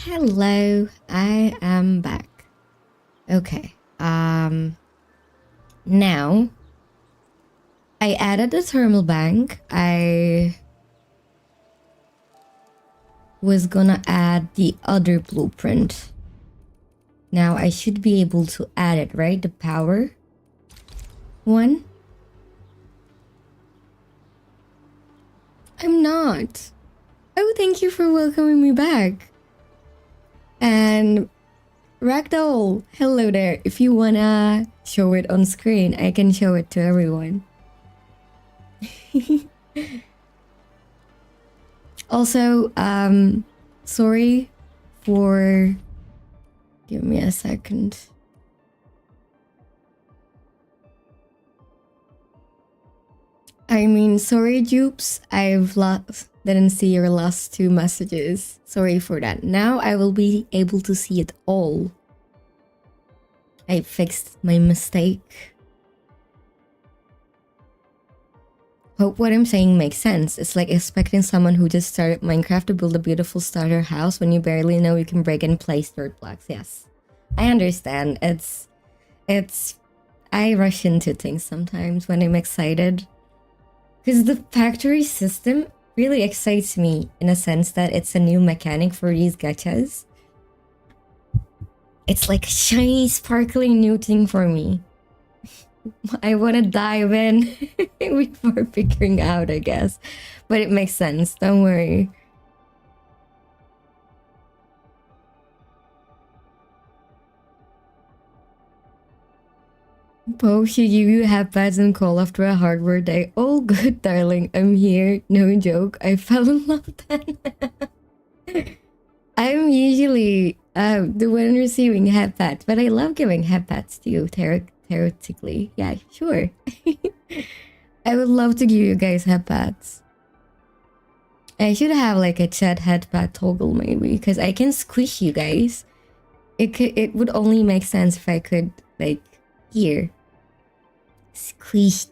Hello, I am back. Okay. Now I added the thermal bank. I was gonna add the other blueprint. Now I should be able to add it, right? The power one. I'm not. Oh, thank you for welcoming me back. And Ragdoll, hello there. If you wanna show it on screen, I can show it to everyone. Also, sorry for... Give me a second. I mean, sorry, Jupes. Didn't see your last two messages. Sorry for that. Now I will be able to see it all. I fixed my mistake. Hope what I'm saying makes sense. It's like expecting someone who just started Minecraft to build a beautiful starter house when you barely know you can break and place dirt blocks. Yes, I understand. I rush into things sometimes when I'm excited. Because the factory system really excites me in a sense that it's a new mechanic for these gachas. It's like a shiny, sparkling new thing for me. I want to dive in before figuring out, I guess. But it makes sense, don't worry. Poe should give you half pads and call after a hard work day. Oh good, darling, I'm here. No joke, I fell in love then. I'm usually the one receiving half pads, but I love giving half pads to you, theoretically. Yeah, sure. I would love to give you guys half pads. I should have like a chat headpad toggle maybe, because I can squish you guys. It would only make sense if I could like here. Squish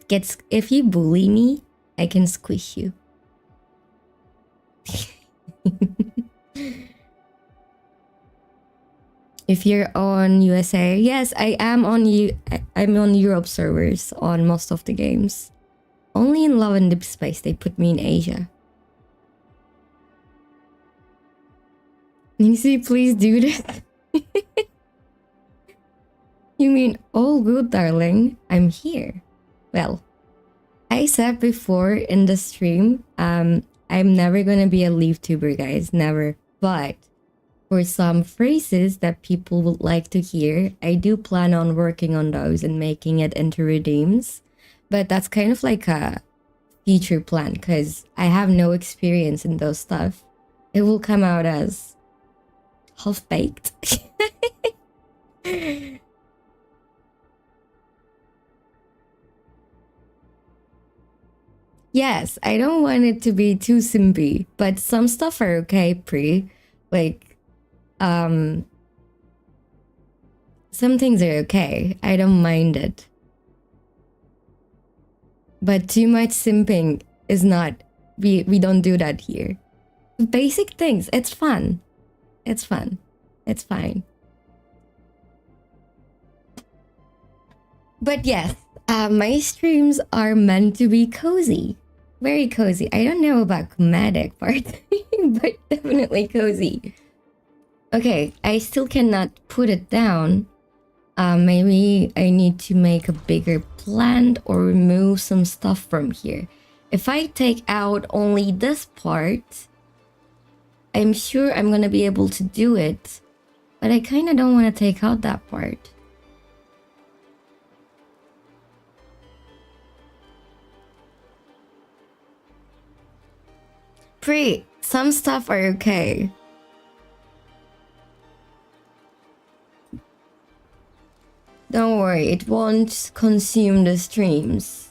if you bully me, I can squish you. If you're on USA, yes, I am on I'm on Europe servers on most of the games. Only in Love and Deep Space they put me in Asia. Nyxi, please do this. You mean, all good, darling. I'm here. Well, I said before in the stream, I'm never gonna be a VTuber, guys. Never. But for some phrases that people would like to hear, I do plan on working on those and making it into redeems. But that's kind of like a future plan because I have no experience in those stuff. It will come out as half-baked. Yes, I don't want it to be too simpy, but some stuff are okay, like, some things are okay. I don't mind it. But too much simping is not, we don't do that here. Basic things, it's fun. It's fun. It's fine. But yes, my streams are meant to be cozy. Very cozy. I don't know about comedic part, but definitely cozy. Okay, I still cannot put it down. Maybe I need to make a bigger plant or remove some stuff from here. If I take out only this part, I'm sure I'm gonna be able to do it. But I kinda don't want to take out that part. Some stuff are okay. Don't worry, it won't consume the streams.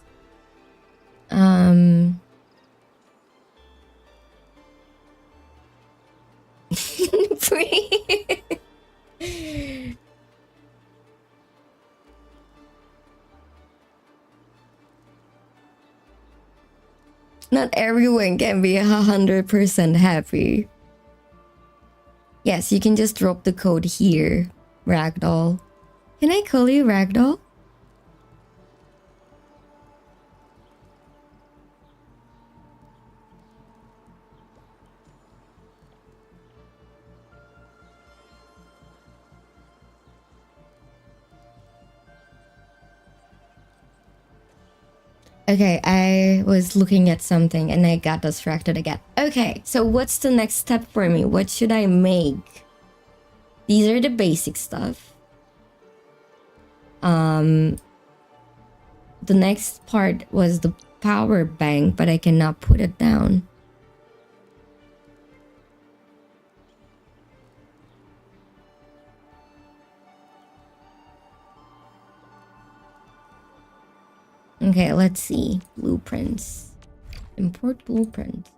Not everyone can be 100% happy. Yes, you can just drop the code here, Ragdoll. Can I call you Ragdoll? Okay, I was looking at something and I got distracted again. Okay, so what's the next step for me? What should I make? These are the basic stuff. The next part was the power bank, but I cannot put it down. Okay, let's see. Blueprints. Import blueprint.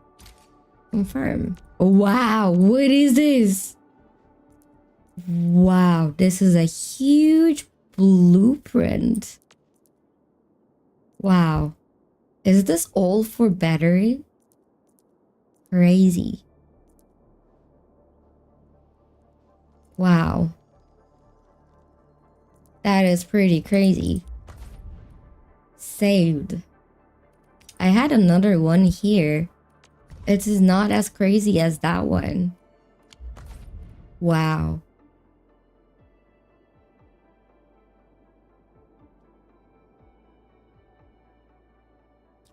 Confirm. Wow, what is this? Wow, this is a huge blueprint. Wow. Is this all for battery? Crazy. Wow. That is pretty crazy. Saved. I had another one here. It is not as crazy as that one. Wow.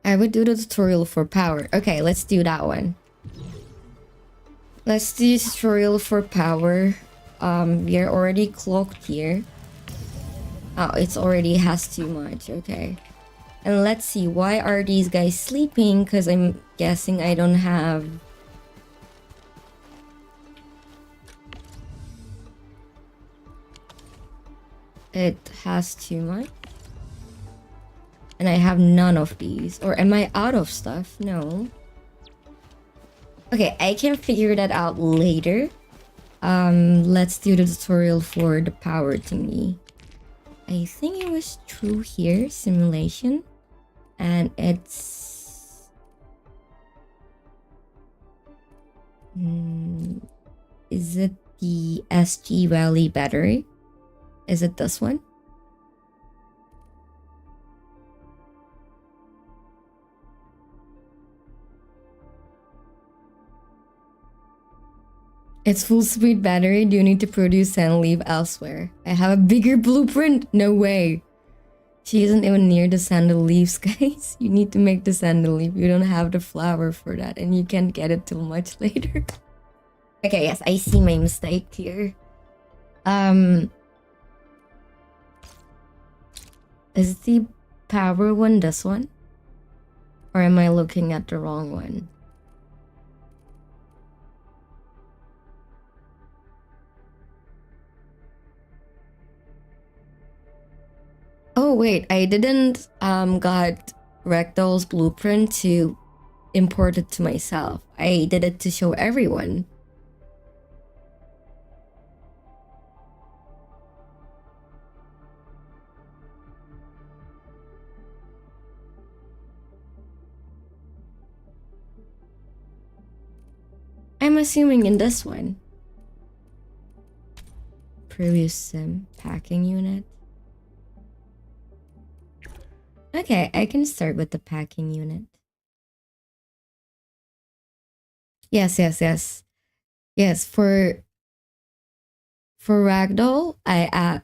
I would do the tutorial for power. Okay, let's do that one. Let's do tutorial for power. We are already clocked here. Oh, it's already has too much. Okay. And let's see, why are these guys sleeping? Because I'm guessing I don't have... It has too much. And I have none of these. Or am I out of stuff? No. Okay, I can figure that out later. Let's do the tutorial for the power thingy. I think it was true here, simulation. And it's... is it the SG Valley battery? Is it this one? It's full speed battery. Do you need to produce and leave elsewhere? I have a bigger blueprint. No way. She isn't even near the sandal leaves, guys. You need to make the sandal leaf. You don't have the flower for that, and you can't get it till much later. Okay, yes, I see my mistake here. Is the power one this one? Or am I looking at the wrong one? Oh wait, I didn't got Ragdoll's blueprint to import it to myself. I did it to show everyone. I'm assuming in this one. Previous sim packing unit. Okay, I can start with the packing unit. Yes. Yes, for Ragdoll, I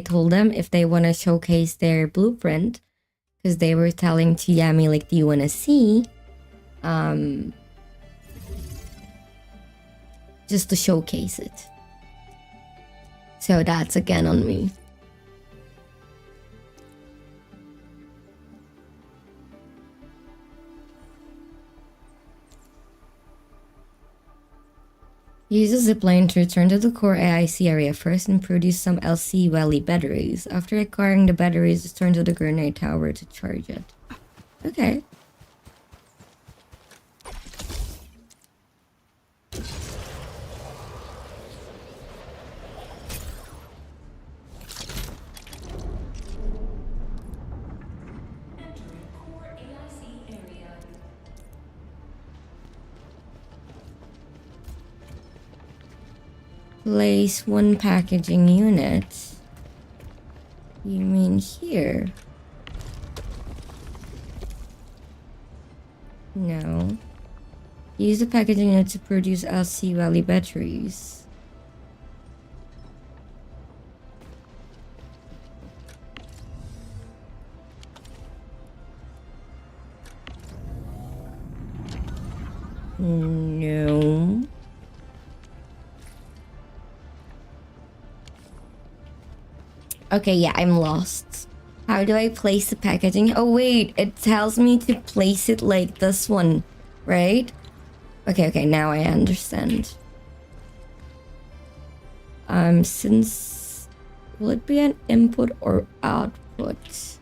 told them if they want to showcase their blueprint, because they were telling to Yami like, do you want to see? Just to showcase it. So that's again on me. Use a zipline to return to the core AIC area first and produce some LC Valley batteries. After acquiring the batteries, return to the grenade tower to charge it. Okay. Place one packaging unit. You mean here? No. Use the packaging unit to produce LC Valley batteries. No. Okay, yeah, I'm lost. How do I place the packaging? Oh wait, it tells me to place it like this one, right? Okay, now I understand. Since... will it be an input or output?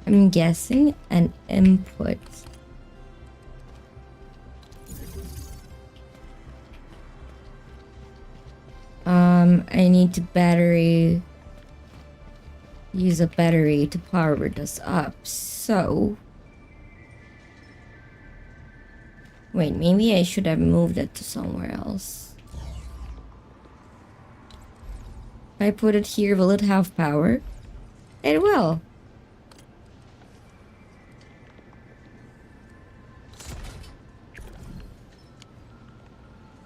I'm guessing an input. I need to use a battery to power this up, so... wait, maybe I should have moved it to somewhere else. If I put it here, will it have power? It will.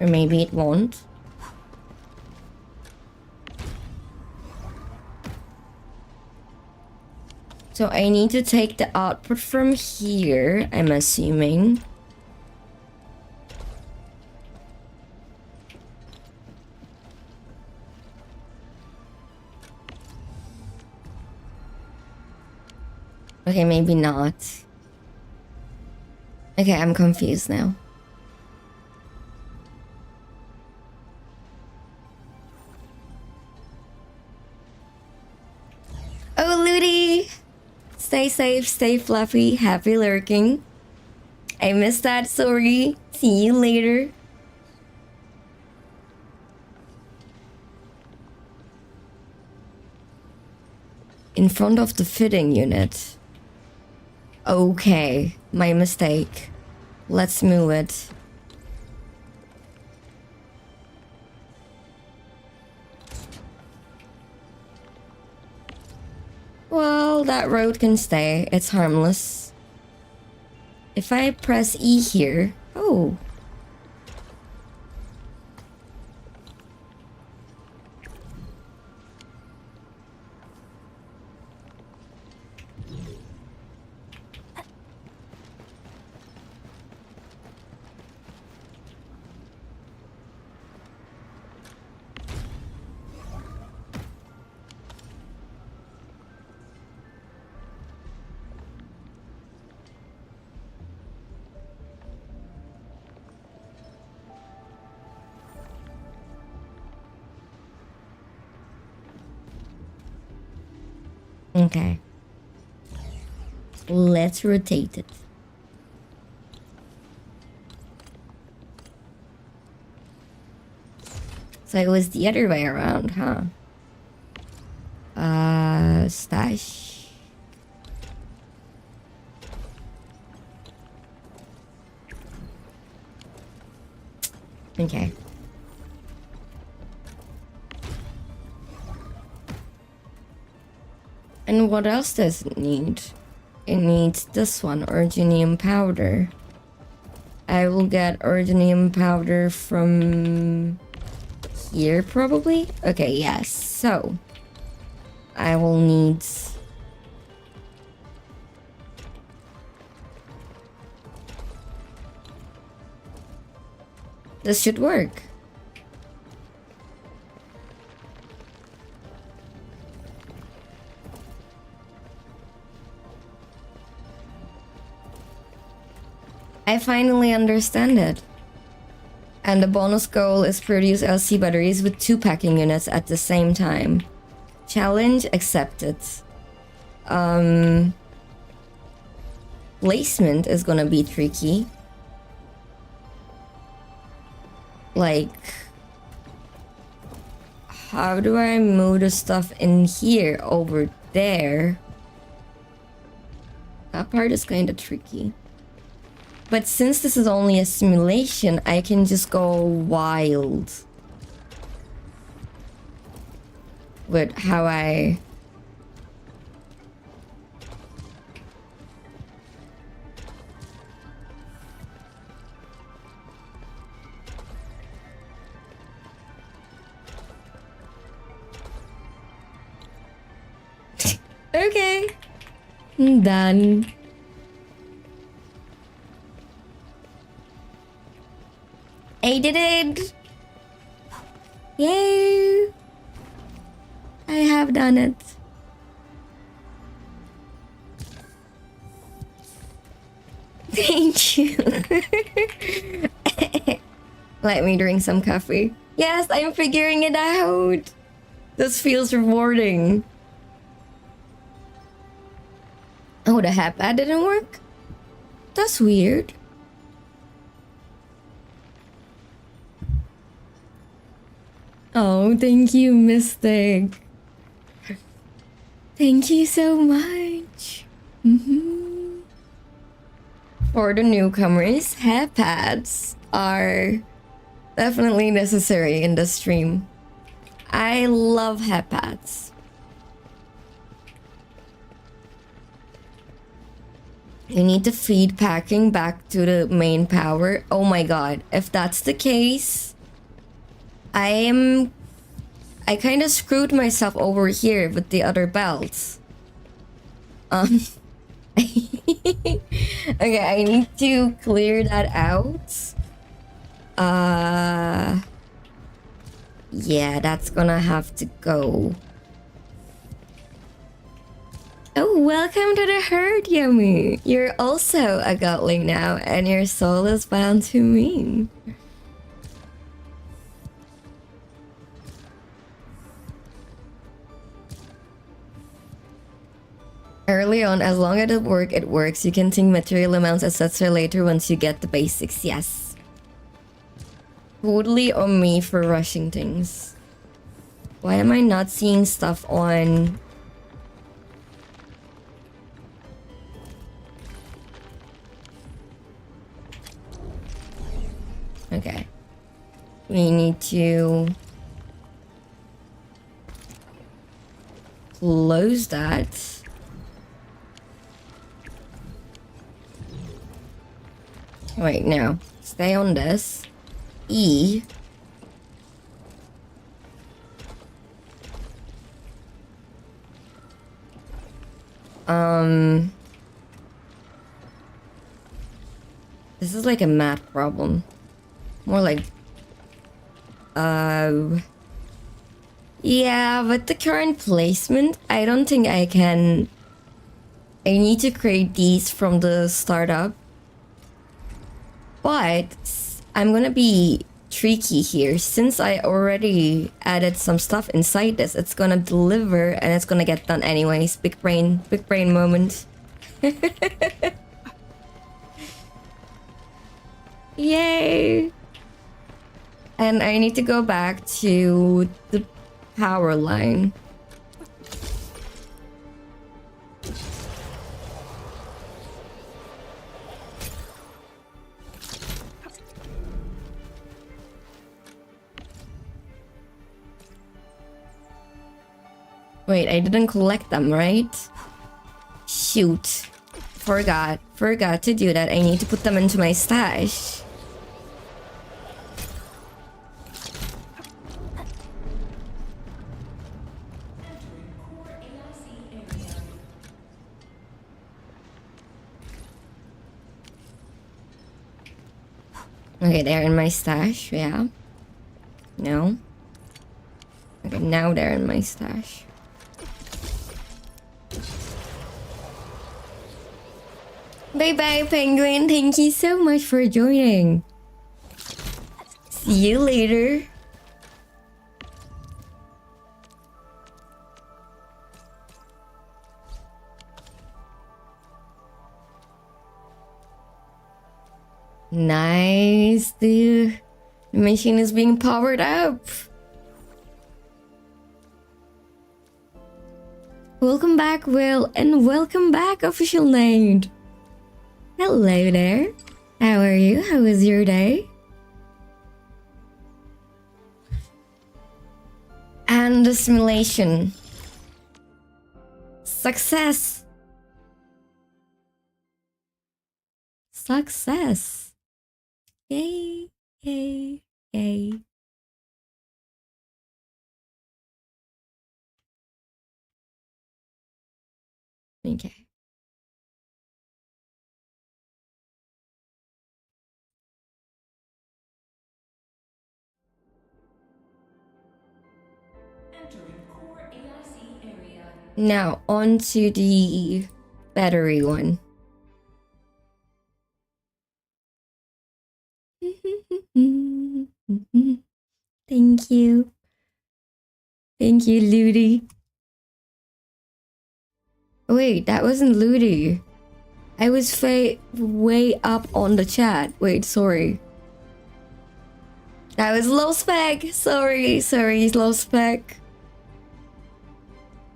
Or maybe it won't. So I need to take the output from here, I'm assuming. Okay, maybe not. Okay, I'm confused now. Oh, Ludi! Stay safe, stay fluffy, happy lurking. I missed that, sorry. See you later. In front of the fitting unit. Okay, my mistake. Let's move it. Well, that road can stay. It's harmless. If I press E here... oh. Okay. Let's rotate it. So it was the other way around, huh? Stash. Okay. And what else does it need? It needs this one, Orginium powder. I will get Orginium powder from here, probably? Okay, yes. So, I will need... this should work. I finally understand it. And the bonus goal is produce LC batteries with 2 packing units at the same time. Challenge accepted. Placement is gonna be tricky. Like... how do I move the stuff in here over there? That part is kinda tricky. But since this is only a simulation, I can just go wild. with how I... Okay. Done. I did it! Yay! I have done it. Thank you. Let me drink some coffee. Yes, I'm figuring it out. This feels rewarding. Oh, the pad didn't work? That's weird. Oh, thank you, Mystic. Thank you so much. For the newcomers, head pads are definitely necessary in the stream. I love head pads. You need to feed packing back to the main power. Oh my god, if that's the case, I kind of screwed myself over here with the other belts. Okay, I need to clear that out. Yeah, that's gonna have to go. Oh, welcome to the herd, Yummy. You're also a godling now, and your soul is bound to me. Early on, as long as it works. You can think material amounts, etc. later once you get the basics. Yes. Totally on me for rushing things. Why am I not seeing stuff on... Okay. We need to... close that. Wait, no. Stay on this. E. This is like a math problem. More like... Yeah, but the current placement, I don't think I can... I need to create these from the startup. But I'm gonna be tricky here. Since I already added some stuff inside this, it's gonna deliver and it's gonna get done anyways. Big brain moment. Yay! And I need to go back to the power line. Wait, I didn't collect them, right? Shoot. Forgot to do that. I need to put them into my stash. Okay, they're in my stash, yeah. No. Okay, now they're in my stash. Bye-bye, Penguin. Thank you so much for joining. See you later. Nice, dude. The machine is being powered up. Welcome back, Will, and welcome back, Official Nade. Hello there. How are you? How was your day? And the simulation. Success! Success! Yay, yay, yay. Okay. Now on to the battery one. Thank you. Thank you, Ludi. Wait, that wasn't Ludi. I was way up on the chat. Wait, sorry. That was low spec. Sorry, low spec.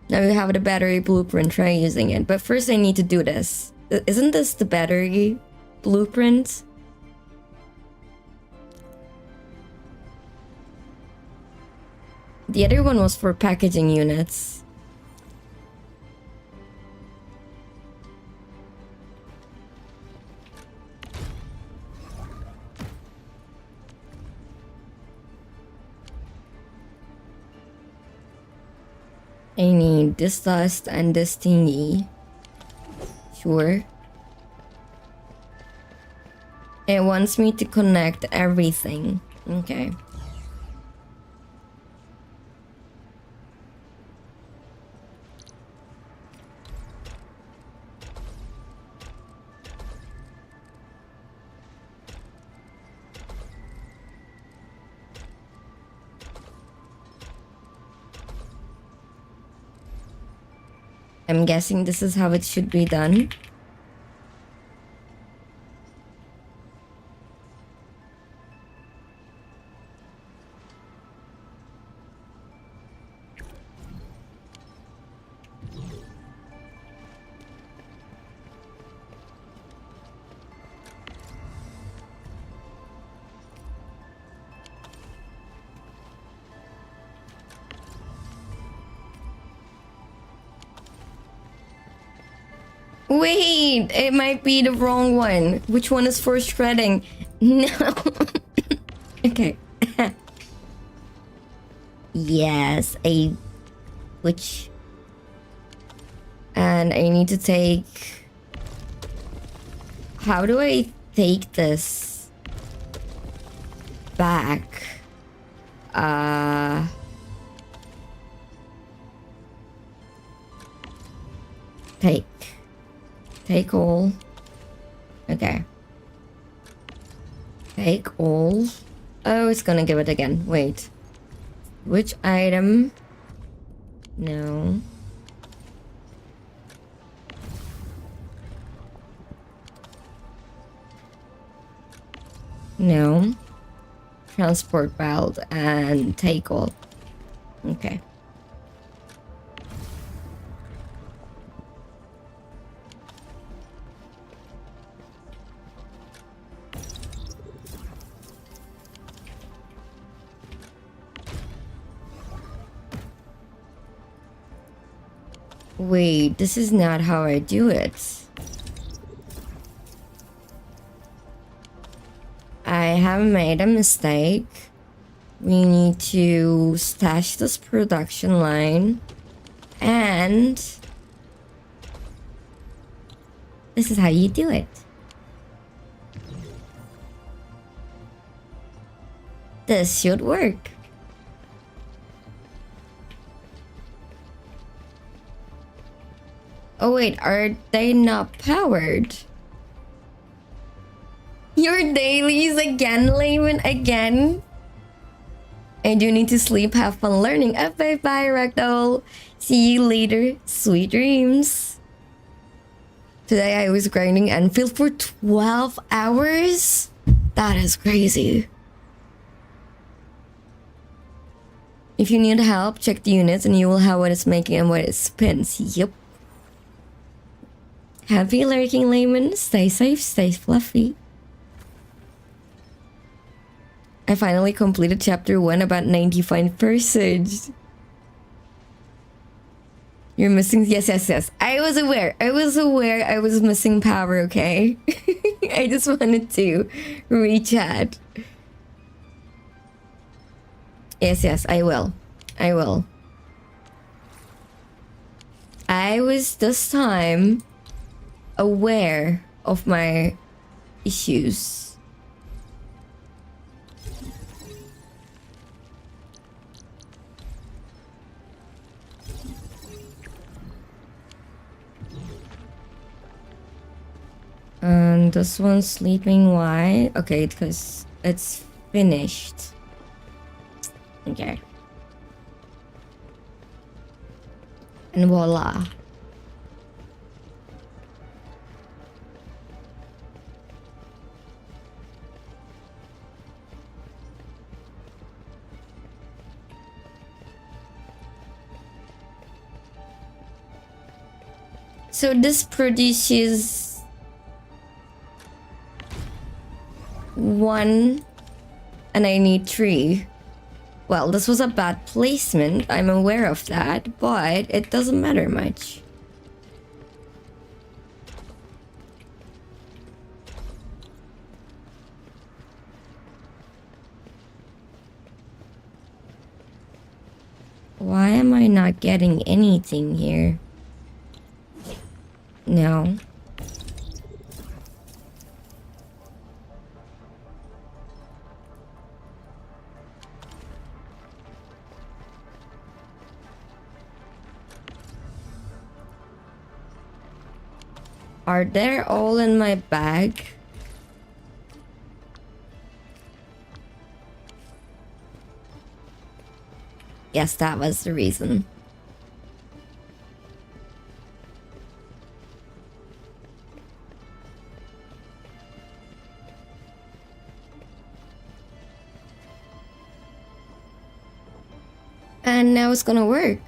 Now we have the battery blueprint, try using it. But first I need to do this. Isn't this the battery blueprint? The other one was for packaging units. I need this dust and this thingy. Sure. It wants me to connect everything. Okay. I'm guessing this is how it should be done. Wait, it might be the wrong one. Which one is for shredding? No. Okay. Yes, which... And I need to take... How do I take this back? Take all. Okay. Take all. Oh, it's gonna give it again. Wait. Which item? No. No. Transport belt and take all. Okay. Wait, this is not how I do it. I have made a mistake. We need to stash this production line. And this is how you do it. This should work. Oh wait, are they not powered? Your dailies again, Layman, again? I do need to sleep, have fun learning. Bye bye, Ragdoll. See you later. Sweet dreams. Today I was grinding Enfield for 12 hours? That is crazy. If you need help, check the units and you will have what it's making and what it spins. Yep. Happy lurking, Layman. Stay safe, stay fluffy. I finally completed chapter 1 about 95%. You're missing. Yes, yes, yes. I was aware. I was missing power, okay? I just wanted to re-chat. Yes, yes, I will. I will. I was this time aware of my issues. And this one's sleeping. Why? Okay, because it's finished. Okay. And voila. So this produces 1 and I need 3. Well, this was a bad placement, I'm aware of that, but it doesn't matter much. Why am I not getting anything here? No. Are they all in my bag? Yes, that was the reason. And now it's gonna work.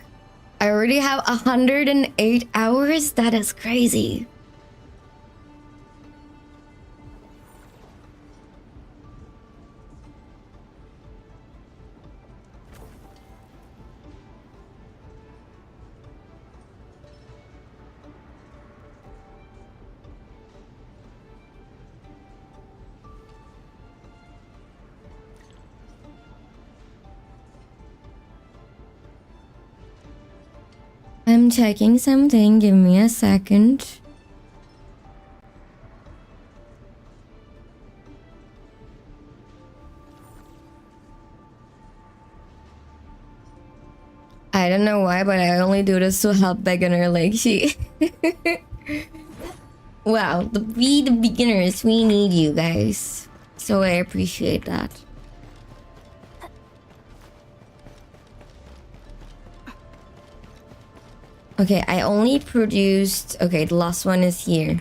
I already have 108 hours? That is crazy. I'm checking something, give me a second. I don't know why, but I only do this to help beginner like she. Wow, we the beginners, we need you guys. So I appreciate that. Okay, I only produced... Okay, the last one is here.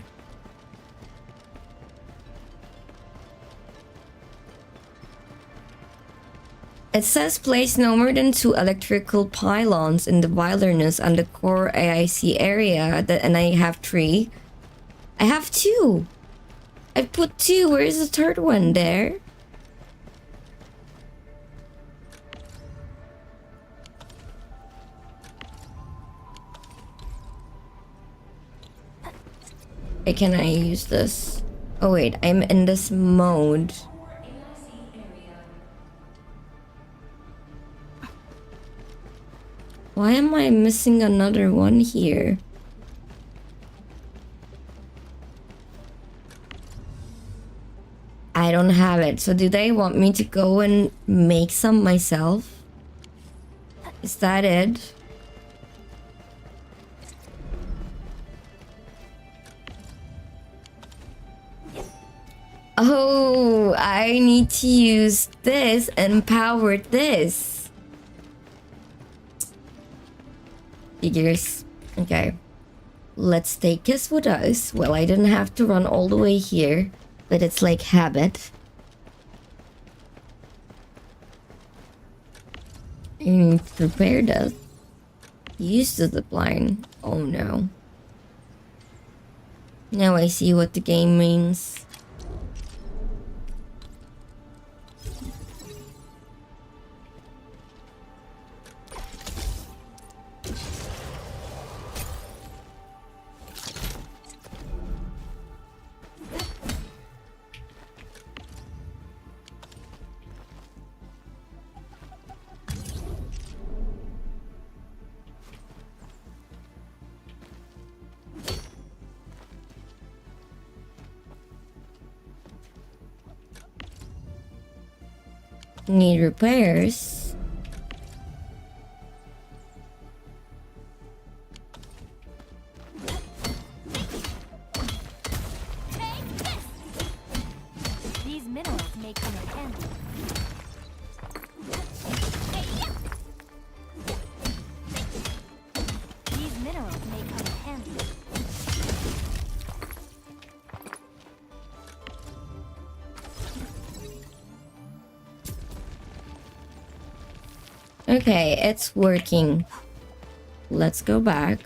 It says place no more than 2 electrical pylons in the wilderness and the core AIC area, and I have 3. I have 2! I put 2, where is the third one? There? Hey, can I use this? Oh wait, I'm in this mode. Why am I missing another one here? I don't have it. So do they want me to go and make some myself? Is that it? Oh, I need to use this and power this. Figures. Okay. Let's take this with us. Well, I didn't have to run all the way here, but it's like habit. I need to prepare this. Use the zipline. Oh no. Now I see what the game means. Need repairs. These minerals may come in handy. These minerals may come in handy. Okay, it's working. Let's go back.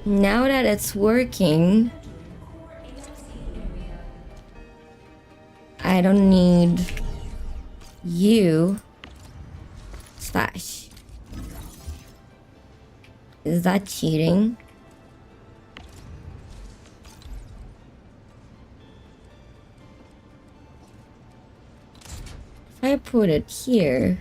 Now that it's working, I don't need you. Stash. Is that cheating? If I put it here.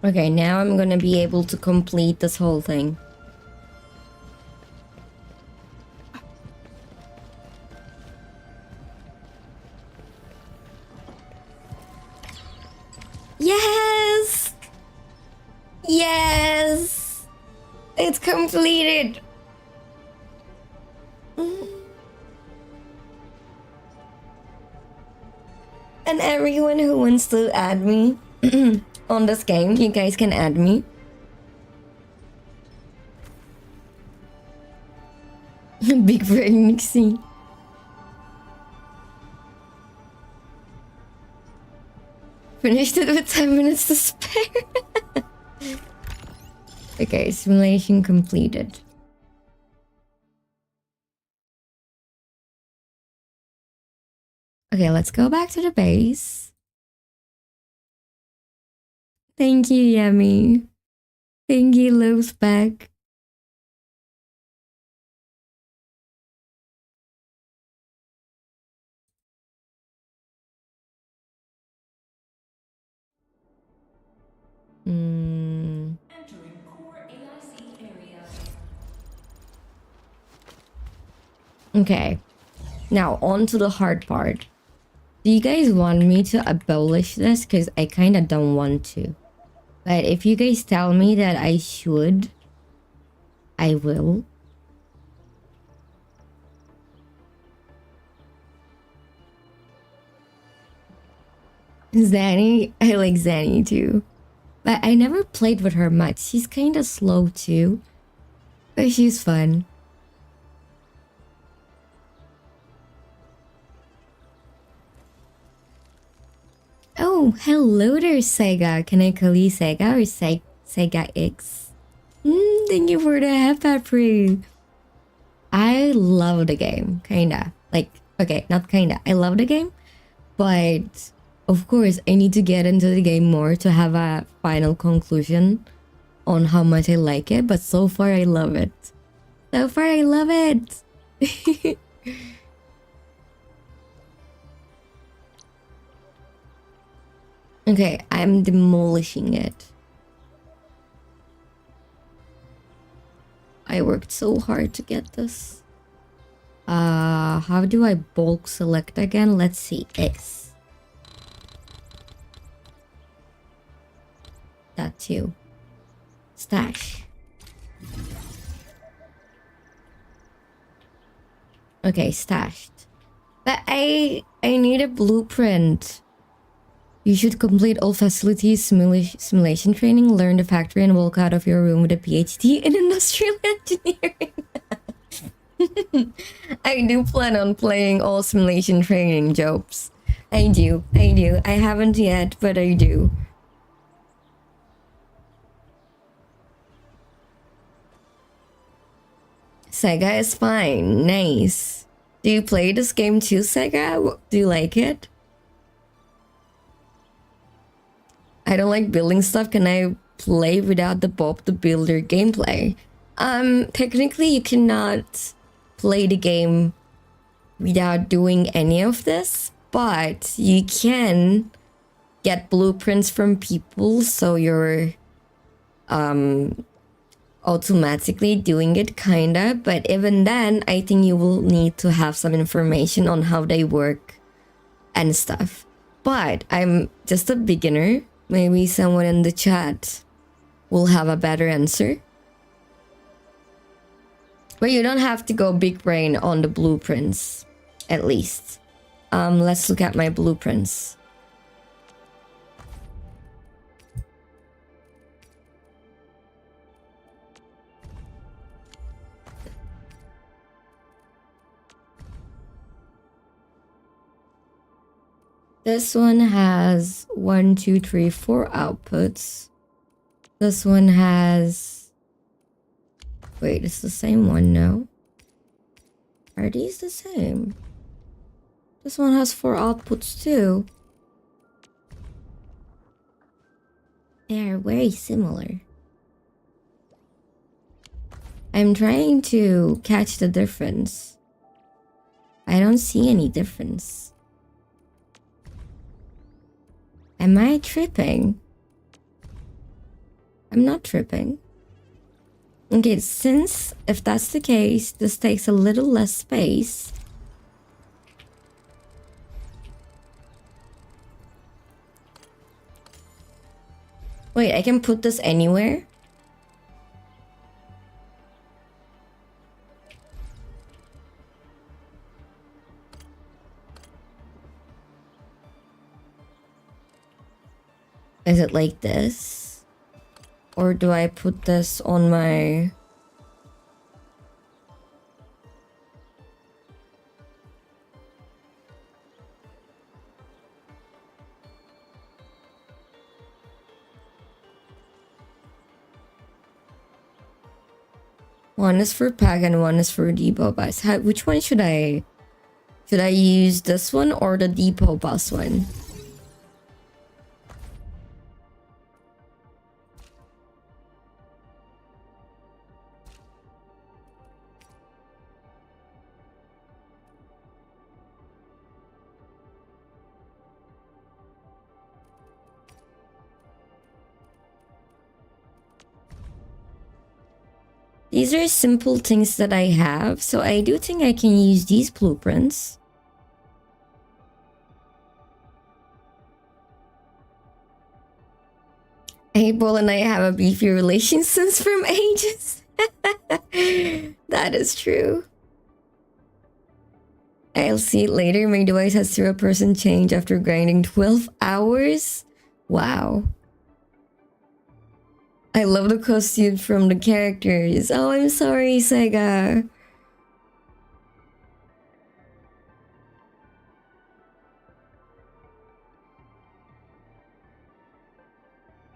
Okay, now I'm gonna be able to complete this whole thing. Yes! Yes! It's completed! And everyone who wants to add me on this game, you guys can add me. Big brain Nyxi. Finished it with 10 minutes to spare. Okay, simulation completed. Okay, let's go back to the base. Thank you, Yummy. Thank you, Lowe's back. Entering core AIC area. Okay, now on to the hard part. Do you guys want me to abolish this? Because I kind of don't want to. But if you guys tell me that I should, I will. Zanny, I like Zanny too. But I never played with her much. She's kind of slow too. But she's fun. Oh, hello there, Sega. Can I call you Sega or Sega X? Thank you for the happy. I love the game, kinda. Like, okay, not kinda. I love the game, but of course, I need to get into the game more to have a final conclusion on how much I like it. But so far, I love it. So far, I love it. Okay, I'm demolishing it. I worked so hard to get this. How do I bulk select again? Let's see. X. That too. Stash. Okay, stashed. But I need a blueprint. You should complete all facilities simulation training, learn the factory, and walk out of your room with a PhD in industrial engineering. I do plan on playing all simulation training jobs. I do. I haven't yet, but I do. Sega is fine. Nice. Do you play this game too, Sega? Do you like it? I don't like building stuff. Can I play without the Bob the Builder gameplay? Technically you cannot play the game without doing any of this, but you can get blueprints from people, so you're automatically doing it kinda, but even then I think you will need to have some information on how they work and stuff. But I'm just a beginner. Maybe someone in the chat will have a better answer. But you don't have to go big brain on the blueprints, at least. Let's look at my blueprints. This one has 1, 2, 3, 4 outputs. This one has... Wait, it's the same one, no? Are these the same? This one has 4 outputs too. They are very similar. I'm trying to catch the difference. I don't see any difference. Am I tripping? I'm not tripping. Okay, since if that's the case, this takes a little less space. Wait, I can put this anywhere? Is it like this? Or do I put this on my... One is for Pag and one is for Depot Bus. Which one should I... Should I use this one or the Depot Bus one? These are simple things that I have, so I do think I can use these blueprints. Abel and I have a beefy relation since from ages. That is true. I'll see it later. My device has 0% change after grinding 12 hours. Wow. I love the costumes from the characters. Oh, I'm sorry, Sega.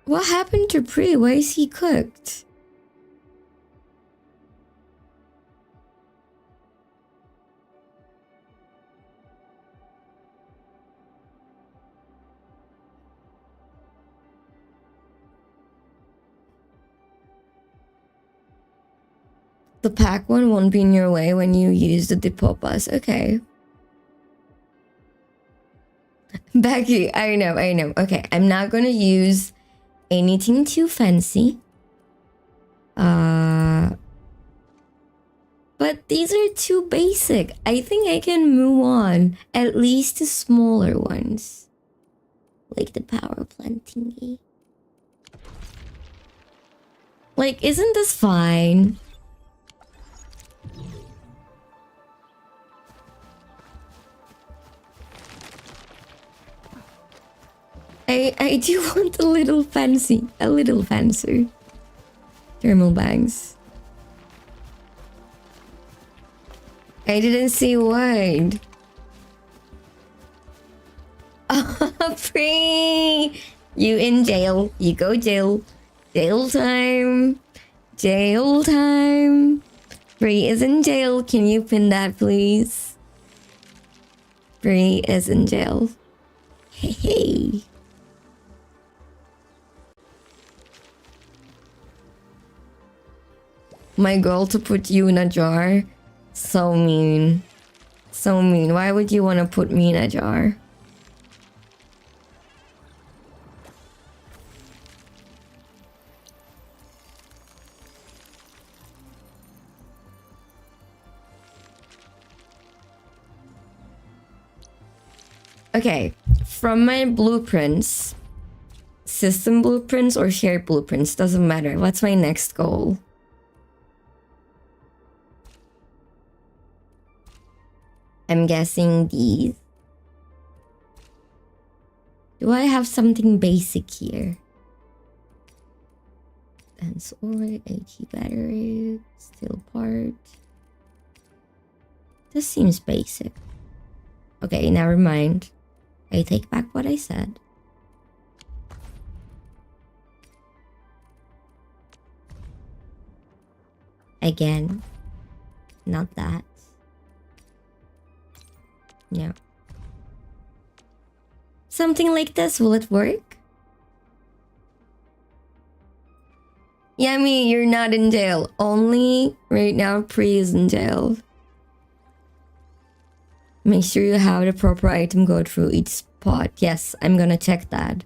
What happened to Pri? Why is he cooked? The pack one won't be in your way when you use the depot bus. Okay. Becky, I know. Okay, I'm not gonna use anything too fancy. But these are too basic. I think I can move on, at least to smaller ones. Like the power plant thingy. Like, isn't this fine? I do want a little fancy thermal bangs. I didn't see what. Free! You in jail. You go jail. Jail time. Jail time. Free is in jail. Can you pin that, please? Free is in jail. Hey. My goal to put you in a jar? So mean. So mean. Why would you want to put me in a jar? Okay, from my blueprints, system blueprints or shared blueprints, doesn't matter. What's my next goal? I'm guessing these. Do I have something basic here? Dense ore, AT battery, steel part. This seems basic. Okay, never mind. I take back what I said. Again, not that. Yeah. Something like this, will it work? Yummy, you're not in jail. Only right now, Pri is in jail. Make sure you have the proper item go through each spot. Yes, I'm gonna check that.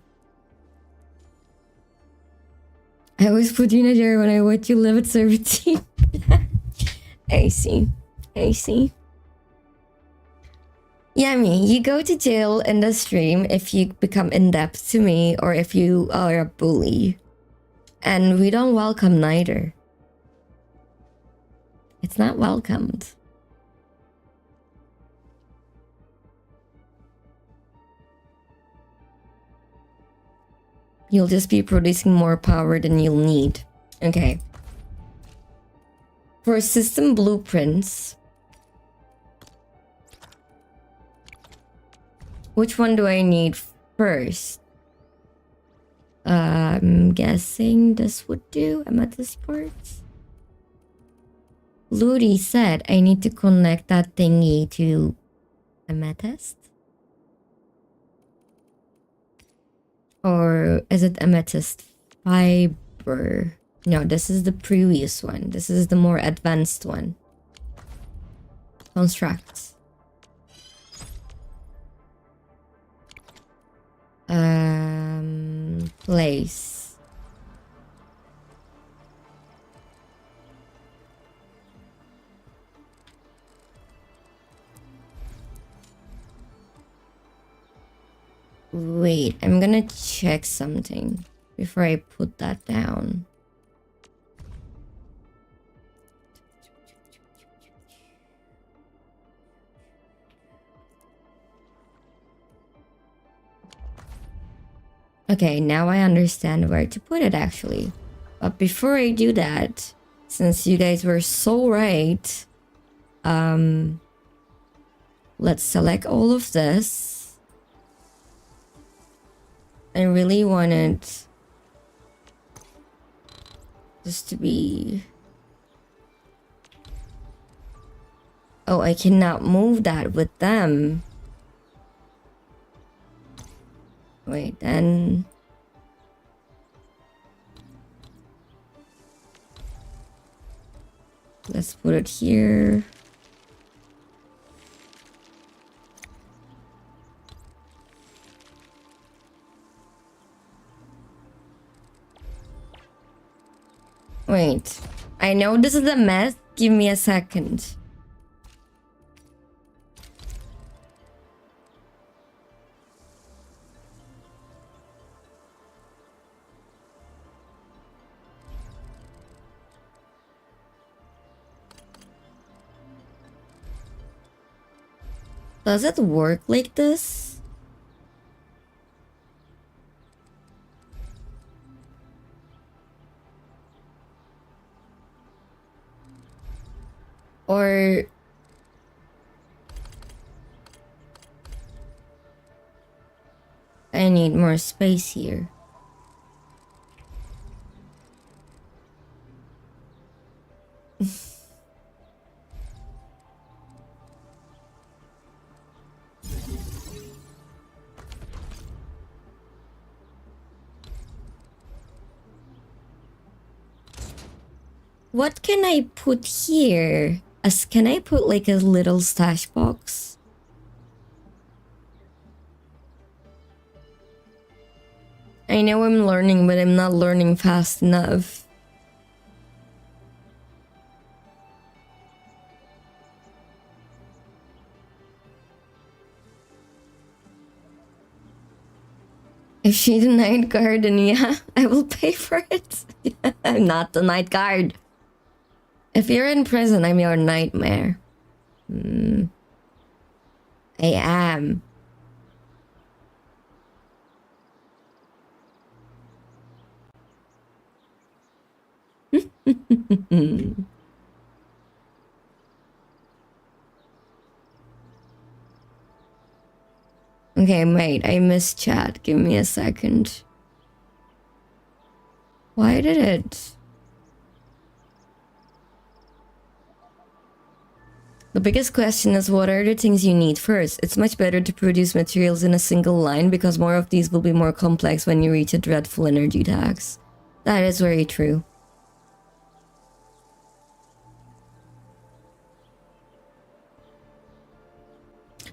I always put you in a jar when I watch you live at servitude. I see. I see. Yummy, you go to jail in the stream if you become in debt to me or if you are a bully. And we don't welcome neither. It's not welcomed. You'll just be producing more power than you'll need. Okay. For system blueprints, which one do I need first? I'm guessing this would do. Amethyst parts. Ludi said I need to connect that thingy to amethyst. Or is it amethyst fiber? No, this is the previous one. This is the more advanced one. Constructs. Place. Wait, I'm gonna check something before I put that down. Okay, now I understand where to put it actually. But before I do that, since you guys were so right, let's select all of this. I really wanted this to be... Oh, I cannot move that with them. Wait, then... Let's put it here. Wait, I know this is a mess. Give me a second. Does it work like this? Or... I need more space here. what can I put here? Can I put like a little stash box? I know I'm learning, but I'm not learning fast enough. If she's a night guard, then yeah, I will pay for it. I'm not the night guard. If you're in prison, I'm your nightmare. I am. Okay, mate, I missed chat. Give me a second. Why did it? The biggest question is, what are the things you need first? It's much better to produce materials in a single line because more of these will be more complex when you reach a dreadful energy tax. That is very true.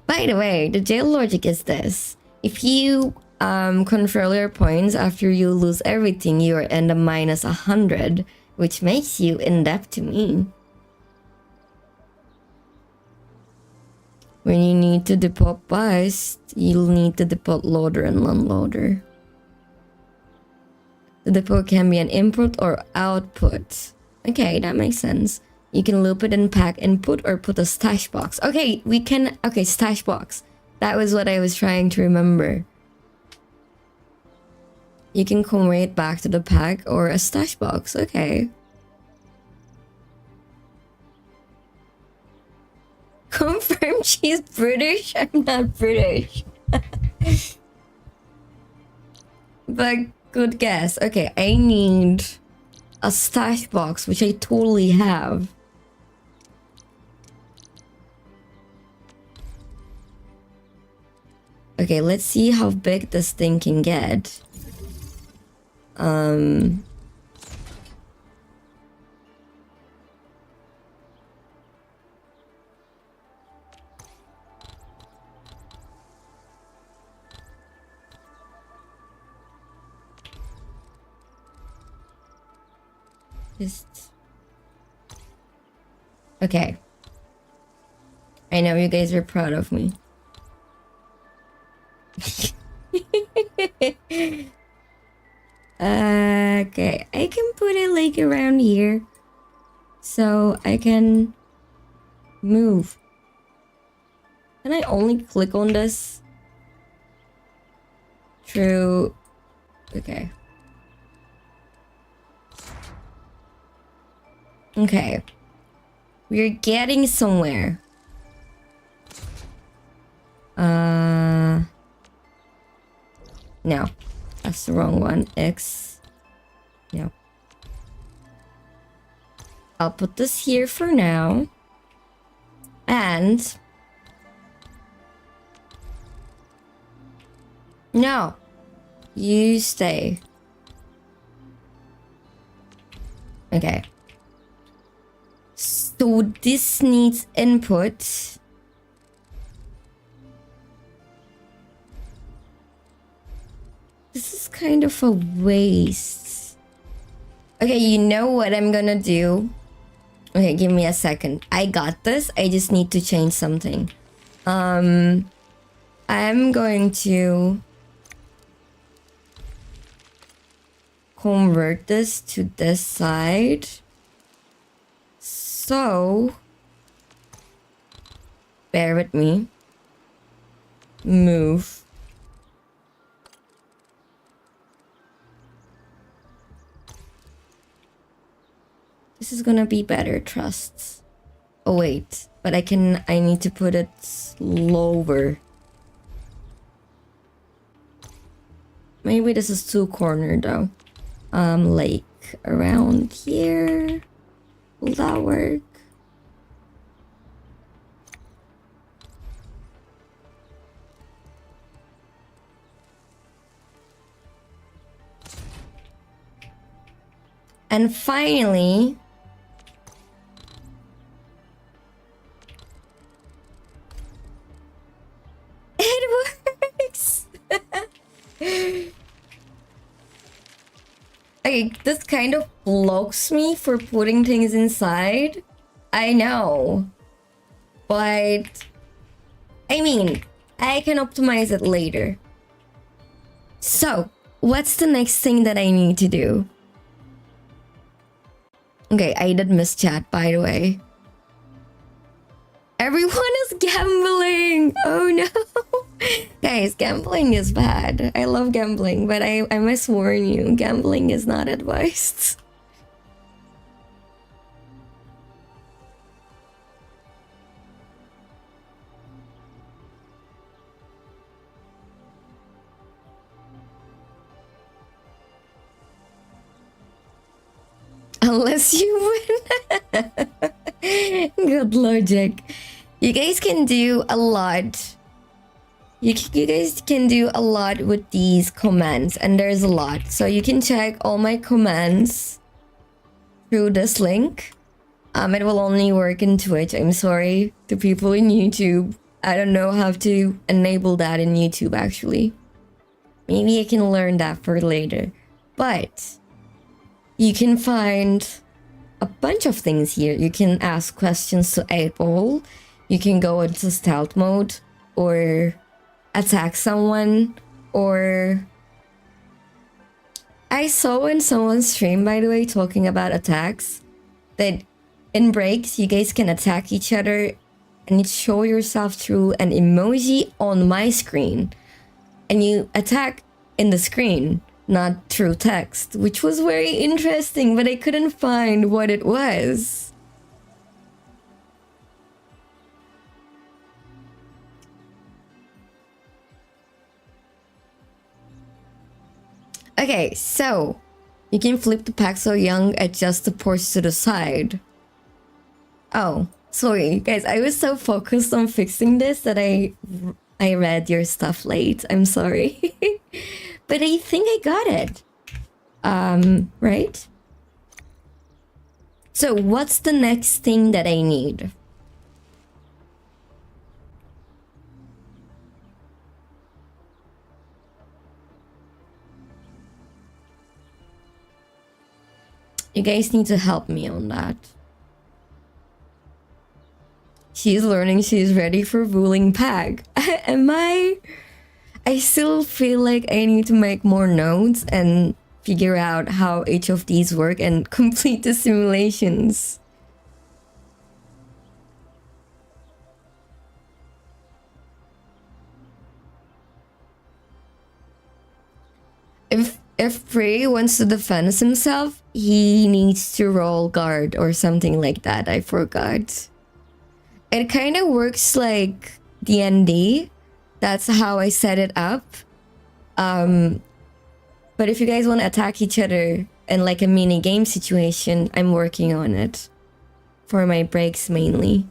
By the way, the jail logic is this. If you control your points after you lose everything, you are in the minus 100, which makes you in debt to me. When you need to depot bust, you'll need to depot loader and unloader. The depot can be an input or output. Okay, that makes sense. You can loop it in pack input or put a stash box. Okay, we can... Okay, stash box. That was what I was trying to remember. You can convey it back to the pack or a stash box. Okay. Confirm she's British? I'm not British. But good guess. Okay, I need a stash box, which I totally have. Okay, let's see how big this thing can get. Okay. I know you guys are proud of me. Okay, I can put it like around here so I can move. Can I only click on this? True. Okay. Okay. We're getting somewhere. No. That's the wrong one. X. No. I'll put this here for now. And... No. You stay. Okay. So this needs input. This is kind of a waste. Okay, you know what I'm gonna do? Okay, give me a second. I got this. I just need to change something. I'm going to convert this to this side. So, bear with me. Move. This is gonna be better, trust. Oh wait, but I need to put it lower. Maybe this is too cornered though. Like around here. Will that work? And finally, like, this kind of blocks me for putting things inside. I know. But, I mean, I can optimize it later. So, what's the next thing that I need to do? Okay, I did miss chat, by the way. Everyone is gambling! Oh no! Guys, gambling is bad. I love gambling, but I must warn you, gambling is not advised. Unless you win. Good logic. You guys can do a lot. You guys can do a lot with these commands, and there's a lot. So you can check all my commands through this link. It will only work in Twitch. I'm sorry to people in YouTube. I don't know how to enable that in YouTube actually. Maybe I can learn that for later. But you can find a bunch of things here. You can ask questions to 8-Ball. You can go into stealth mode or attack someone, or I saw in someone's stream, by the way, talking about attacks, that in breaks you guys can attack each other and you show yourself through an emoji on my screen, and you attack in the screen, not through text, which was very interesting, but I couldn't find what it was. Okay, so you can flip the pack so young, adjust the ports to the side. Oh, sorry guys, I was so focused on fixing this that I read your stuff late. I'm sorry. But I think I got it. Right? So what's the next thing that I need? You guys need to help me on that. She's learning, she's ready for ruling Pag. Am I? I still feel like I need to make more notes and figure out how each of these work and complete the simulations. If Prey wants to defend himself, he needs to roll guard or something like that. I forgot. It kind of works like D&D. That's how I set it up. But if you guys want to attack each other in like a mini game situation, I'm working on it for my breaks mainly.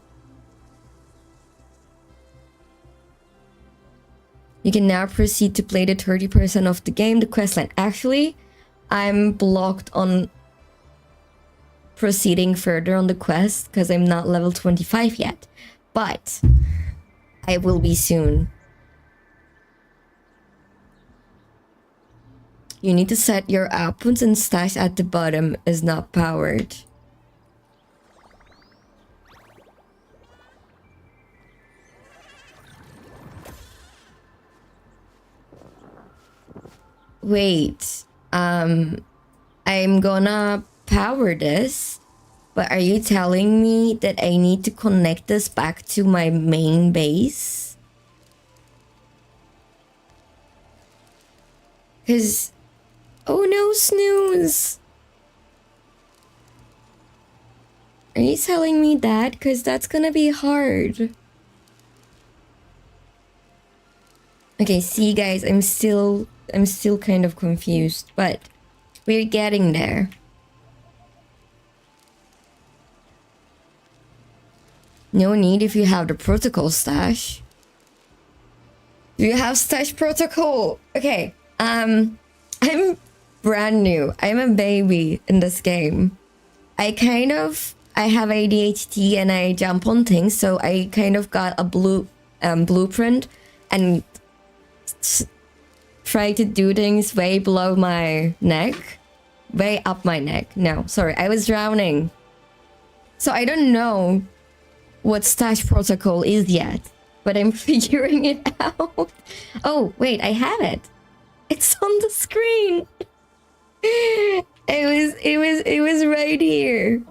You can now proceed to play the 30% of the game, the questline. Actually, I'm blocked on proceeding further on the quest because I'm not level 25 yet. But I will be soon. You need to set your outputs and stash at the bottom is not powered. Wait, I'm gonna power this, but are you telling me that I need to connect this back to my main base? Cause, oh no, snooze. Are you telling me that? Cause that's gonna be hard. Okay, see guys, I'm still kind of confused, but we're getting there. No need if you have the protocol stash. Do you have stash protocol? Okay, I'm brand new. I'm a baby in this game. I have ADHD and I jump on things, so I kind of got a blueprint and try to do things way below my neck, way up my neck. No, sorry, I was drowning. So I don't know what stash protocol is yet, but I'm figuring it out. Oh, wait, I have it. It's on the screen. It was right here.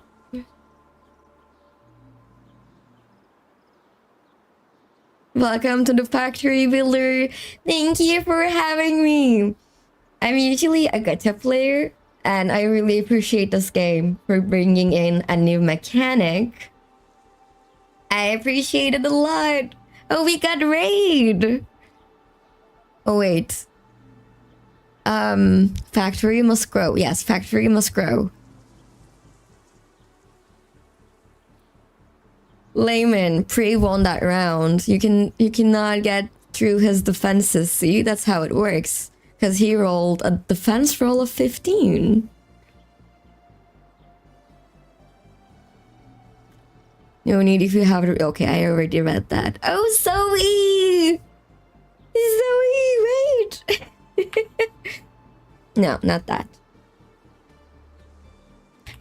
Welcome to the factory, builder. Thank you for having me. I'm usually a gacha player, and I really appreciate this game for bringing in a new mechanic. I appreciate it a lot. Oh, we got raid. Oh, wait. Factory must grow. Yes, factory must grow. Layman pre-won that round. You cannot get through his defenses. See, that's how it works. Because he rolled a defense roll of 15. No need if you have it. Okay, I already read that. Oh, Zoe! Zoe, wait! No, not that.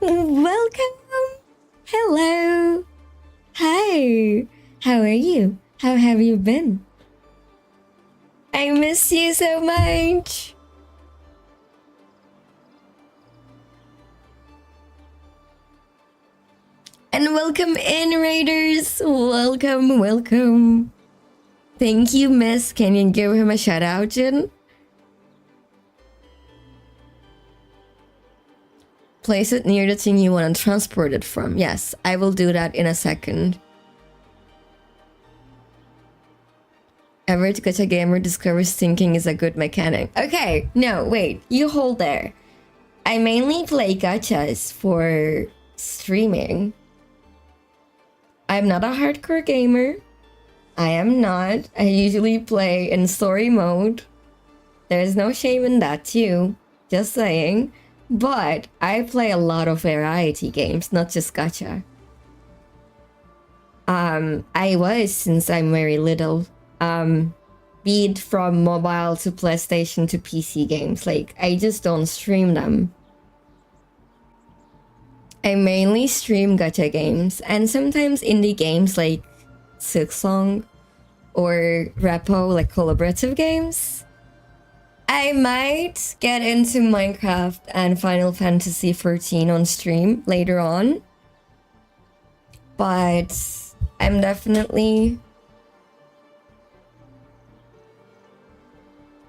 Welcome! Hello! Hi! How are you? How have you been? I miss you so much! And welcome in, Raiders! Welcome, welcome. Thank you, miss. Can you give him a shout out, Jin? Place it near the thing you want to transport it from. Yes, I will do that in a second. Average gacha gamer discovers thinking is a good mechanic. Okay, no, wait. You hold there. I mainly play gachas for streaming. I'm not a hardcore gamer. I am not. I usually play in story mode. There's no shame in that too. Just saying. But I play a lot of variety games, not just gacha. I was since I'm very little. Be it from mobile to PlayStation to PC games. Like, I just don't stream them. I mainly stream gacha games and sometimes indie games like Silksong or Repo, like collaborative games. I might get into Minecraft and Final Fantasy 14 on stream later on. But I'm definitely...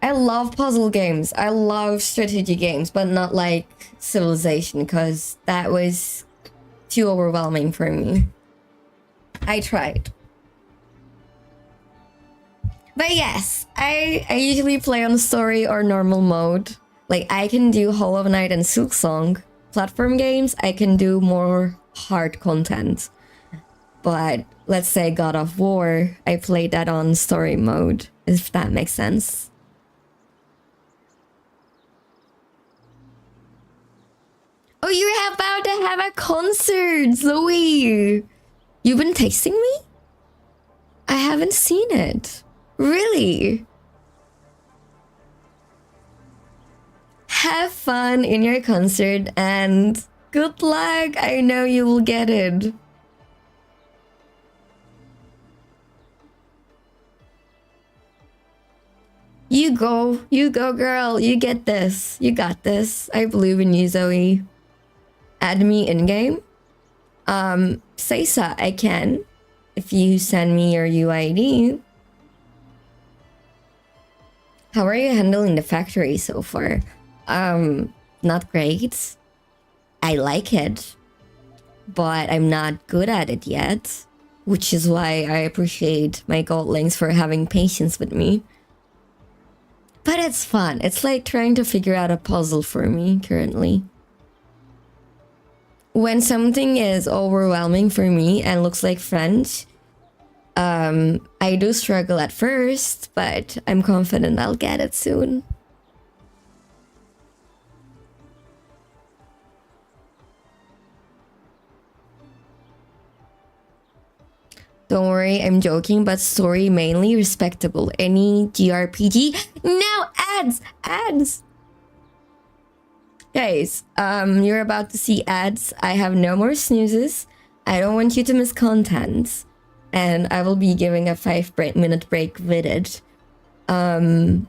I love puzzle games. I love strategy games, but not like Civilization, because that was too overwhelming for me. I tried. But yes, I usually play on story or normal mode. Like, I can do Hollow Knight and Silksong. Platform games, I can do more hard content. But let's say God of War, I played that on story mode, if that makes sense. Oh, you're about to have a concert, Zoe! You've been texting me? I haven't seen it. Really? Have fun in your concert and good luck. I know you will get it. You go, girl. You get this. You got this. I believe in you, Zoe. Add me in-game. Say so, I can. If you send me your UID. How are you handling the factory so far? Not great. I like it, but I'm not good at it yet, which is why I appreciate my goldlings for having patience with me. But it's fun. It's like trying to figure out a puzzle for me currently. When something is overwhelming for me and looks like French, I do struggle at first, but I'm confident I'll get it soon. Don't worry, I'm joking, but story mainly respectable. Any GRPG? No, ads! Ads! Guys, you're about to see ads. I have no more snoozes. I don't want you to miss content. And I will be giving a 5-minute break with it. And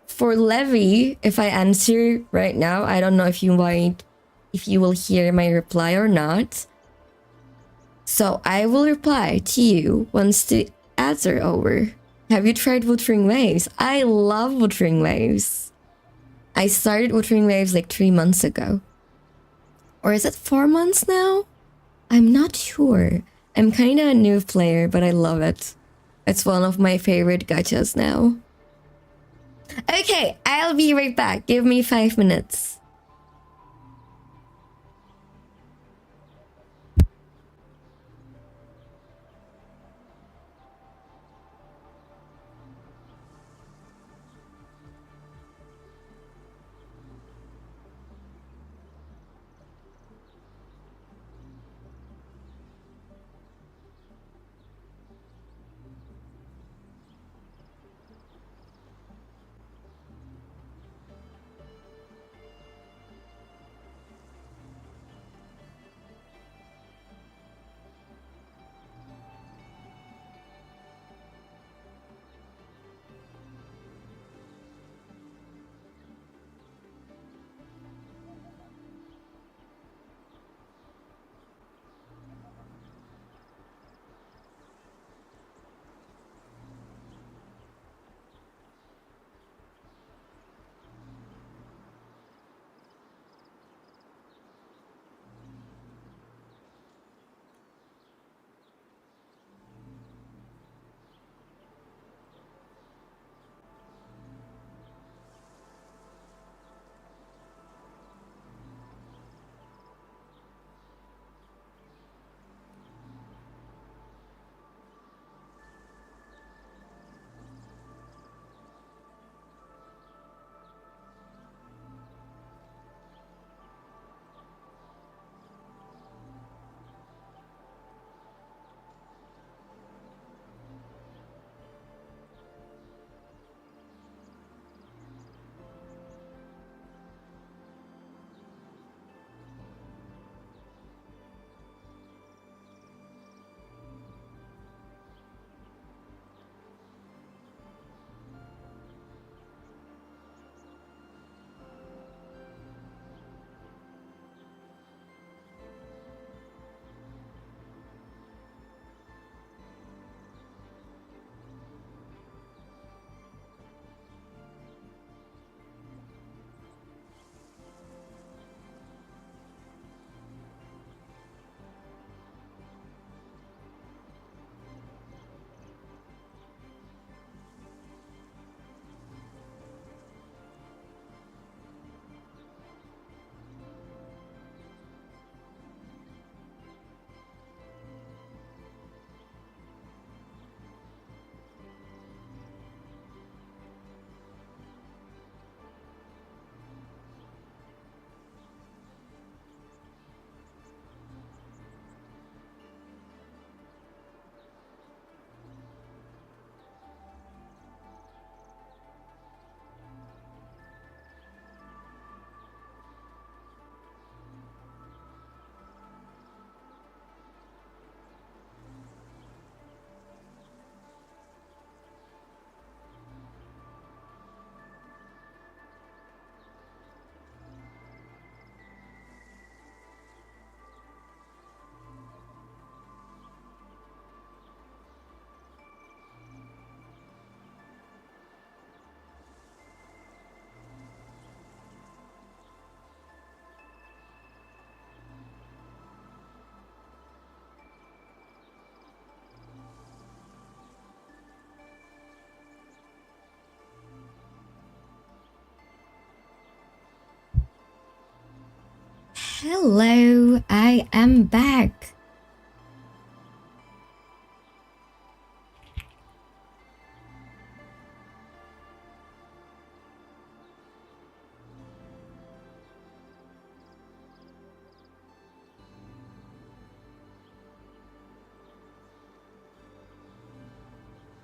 for Levy, if I answer right now, I don't know if you will hear my reply or not. So I will reply to you once the ads are over. Have you tried Wuthering Waves? I love Wuthering Waves. I started Wuthering Waves like 3 months ago. Or is it 4 months now? I'm not sure. I'm kinda a new player, but I love it. It's one of my favorite gachas now. Okay, I'll be right back. Give me 5 minutes. Hello, I am back.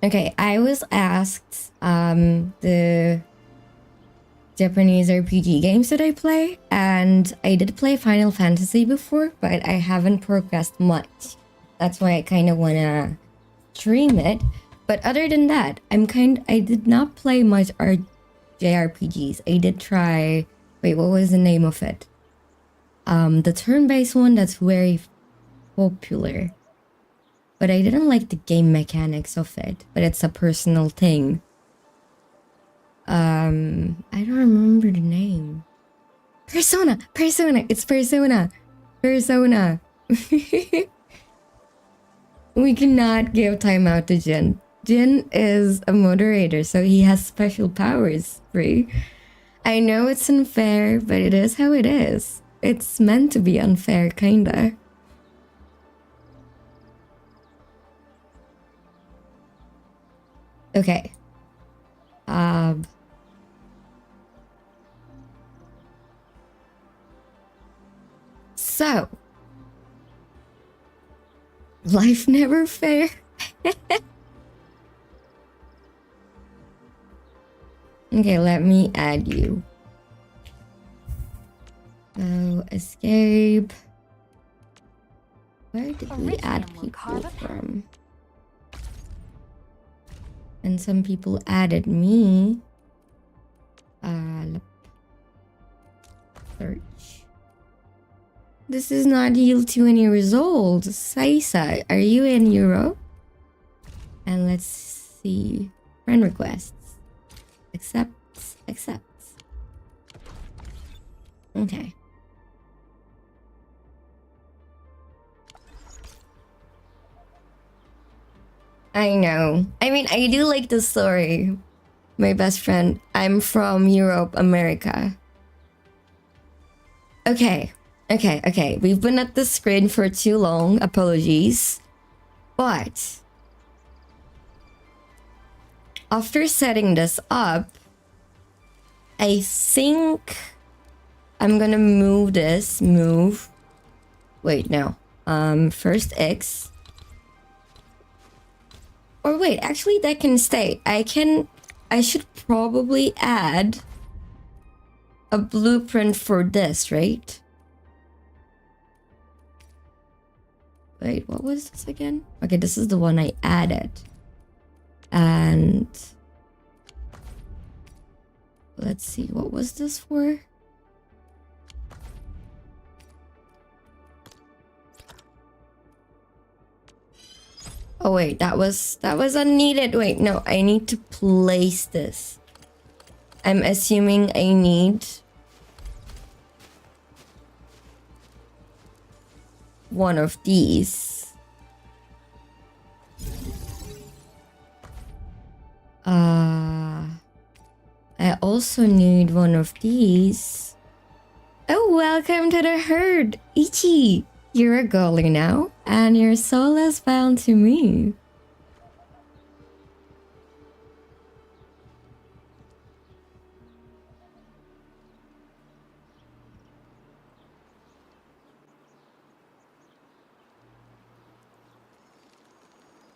Okay, I was asked the Japanese RPG games that I play, and I did play Final Fantasy before, but I haven't progressed much. That's why I kind of wanna stream it. But other than that, I did not play much JRPGs. I did try. Wait, what was the name of it? The turn-based one that's very popular. But I didn't like the game mechanics of it. But it's a personal thing. I don't remember the name. Persona! It's Persona! We cannot give time out to Jin. Jin is a moderator, so he has special powers, Free. I know it's unfair, but it is how it is. It's meant to be unfair, kinda. Okay. So, life never fair. Okay, let me add you. So, escape. Where did we add people from? And some people added me. Search. This does not yield to any results. Saisa, are you in Europe? And let's see. Friend requests. Accepts. Okay. I know. I mean, I do like the story. My best friend. I'm from Europe, America. Okay. We've been at the screen for too long. Apologies. But after setting this up, I think I'm gonna move this. Wait, no. First X. Or wait, actually that can stay. I should probably add a blueprint for this, right? Wait, what was this again? Okay, this is the one I added. And let's see, what was this for? Oh wait, that was unneeded. Wait, no, I need to place this. I'm assuming I need one of these. I also need one of these. Oh, welcome to the herd, Ichi. You're a girly now, and your soul is bound to me.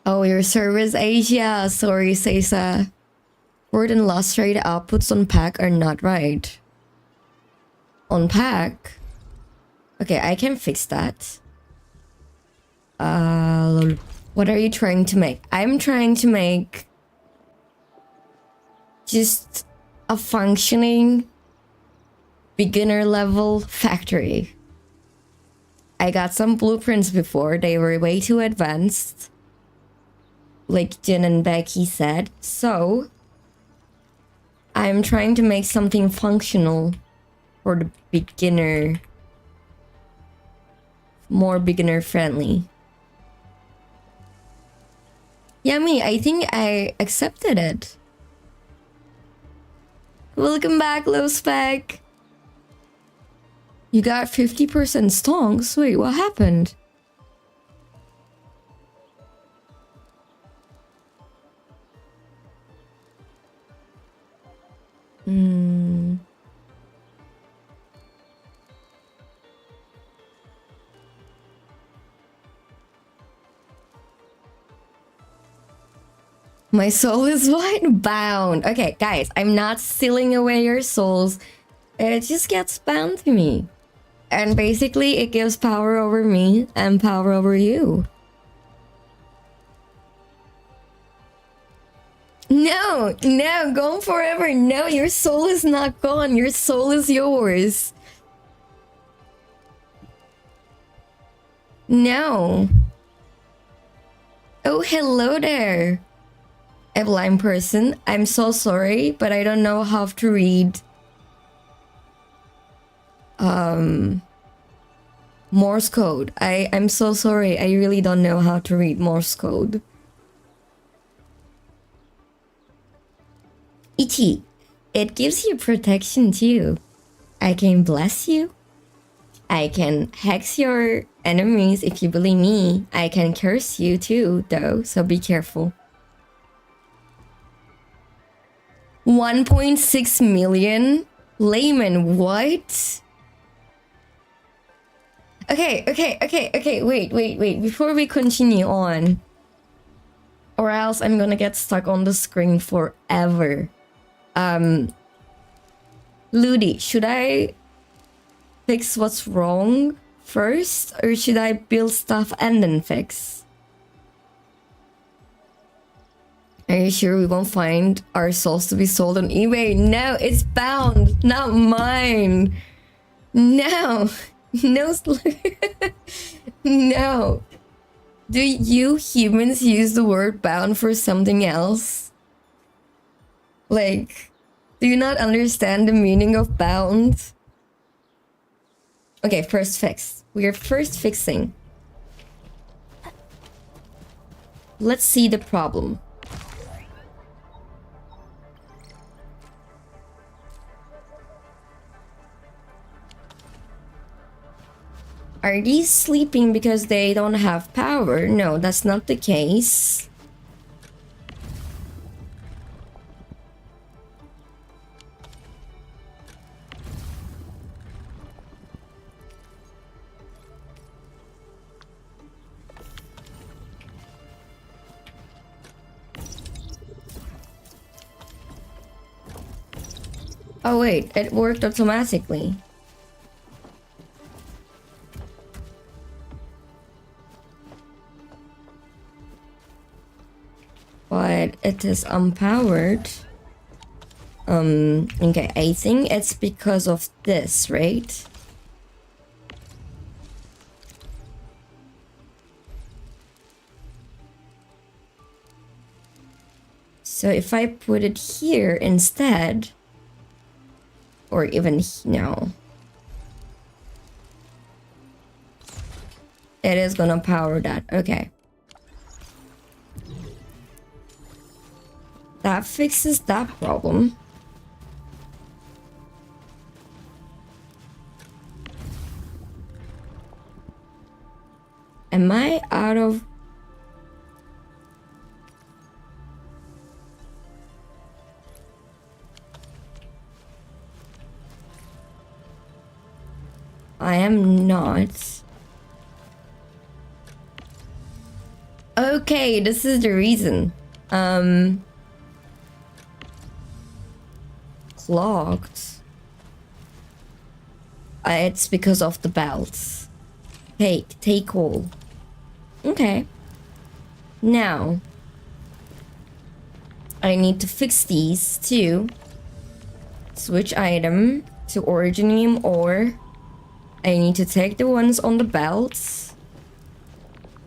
Oh, your service Asia. Sorry, Sesa. Word and lost rate outputs on pack are not right. On pack? Okay, I can fix that. What are you trying to make? I'm trying to make just a functioning beginner level factory. I got some blueprints before. They were way too advanced, like Jin and Becky said. So I'm trying to make something functional for the beginner, more beginner friendly. Yummy, I think I accepted it. Welcome back, low spec. You got 50% stonks? Wait, what happened? My soul is what? Bound. Okay, guys, I'm not stealing away your souls. It just gets bound to me. And basically, it gives power over me and power over you. No, no, gone forever. No, your soul is not gone. Your soul is yours. No. Oh, hello there. A blind person. I'm so sorry, but I don't know how to read Morse code. I'm so sorry. I really don't know how to read Morse code. E.T. It gives you protection too. I can bless you. I can hex your enemies if you believe me. I can curse you too, though, so be careful. 1.6 million? Layman, what? Okay, wait. Before we continue on, or else I'm gonna get stuck on the screen forever. Ludi, should I fix what's wrong first, or should I build stuff and then fix? Are you sure we won't find our souls to be sold on eBay? No, it's bound, not mine. No. No. No. Do you humans use the word bound for something else? Like, do you not understand the meaning of bound? Okay, first fix. We are first fixing. Let's see the problem. Are these sleeping because they don't have power? No, that's not the case. Oh wait, it worked automatically. But it is unpowered. Okay, I think it's because of this, right? So if I put it here instead, or even no, it is gonna power that. Okay. That fixes that problem. Am I out of... I am not. Okay, this is the reason. Locked. It's because of the belts. Take all. Okay. Now I need to fix these too. Switch item to Originium, or I need to take the ones on the belts.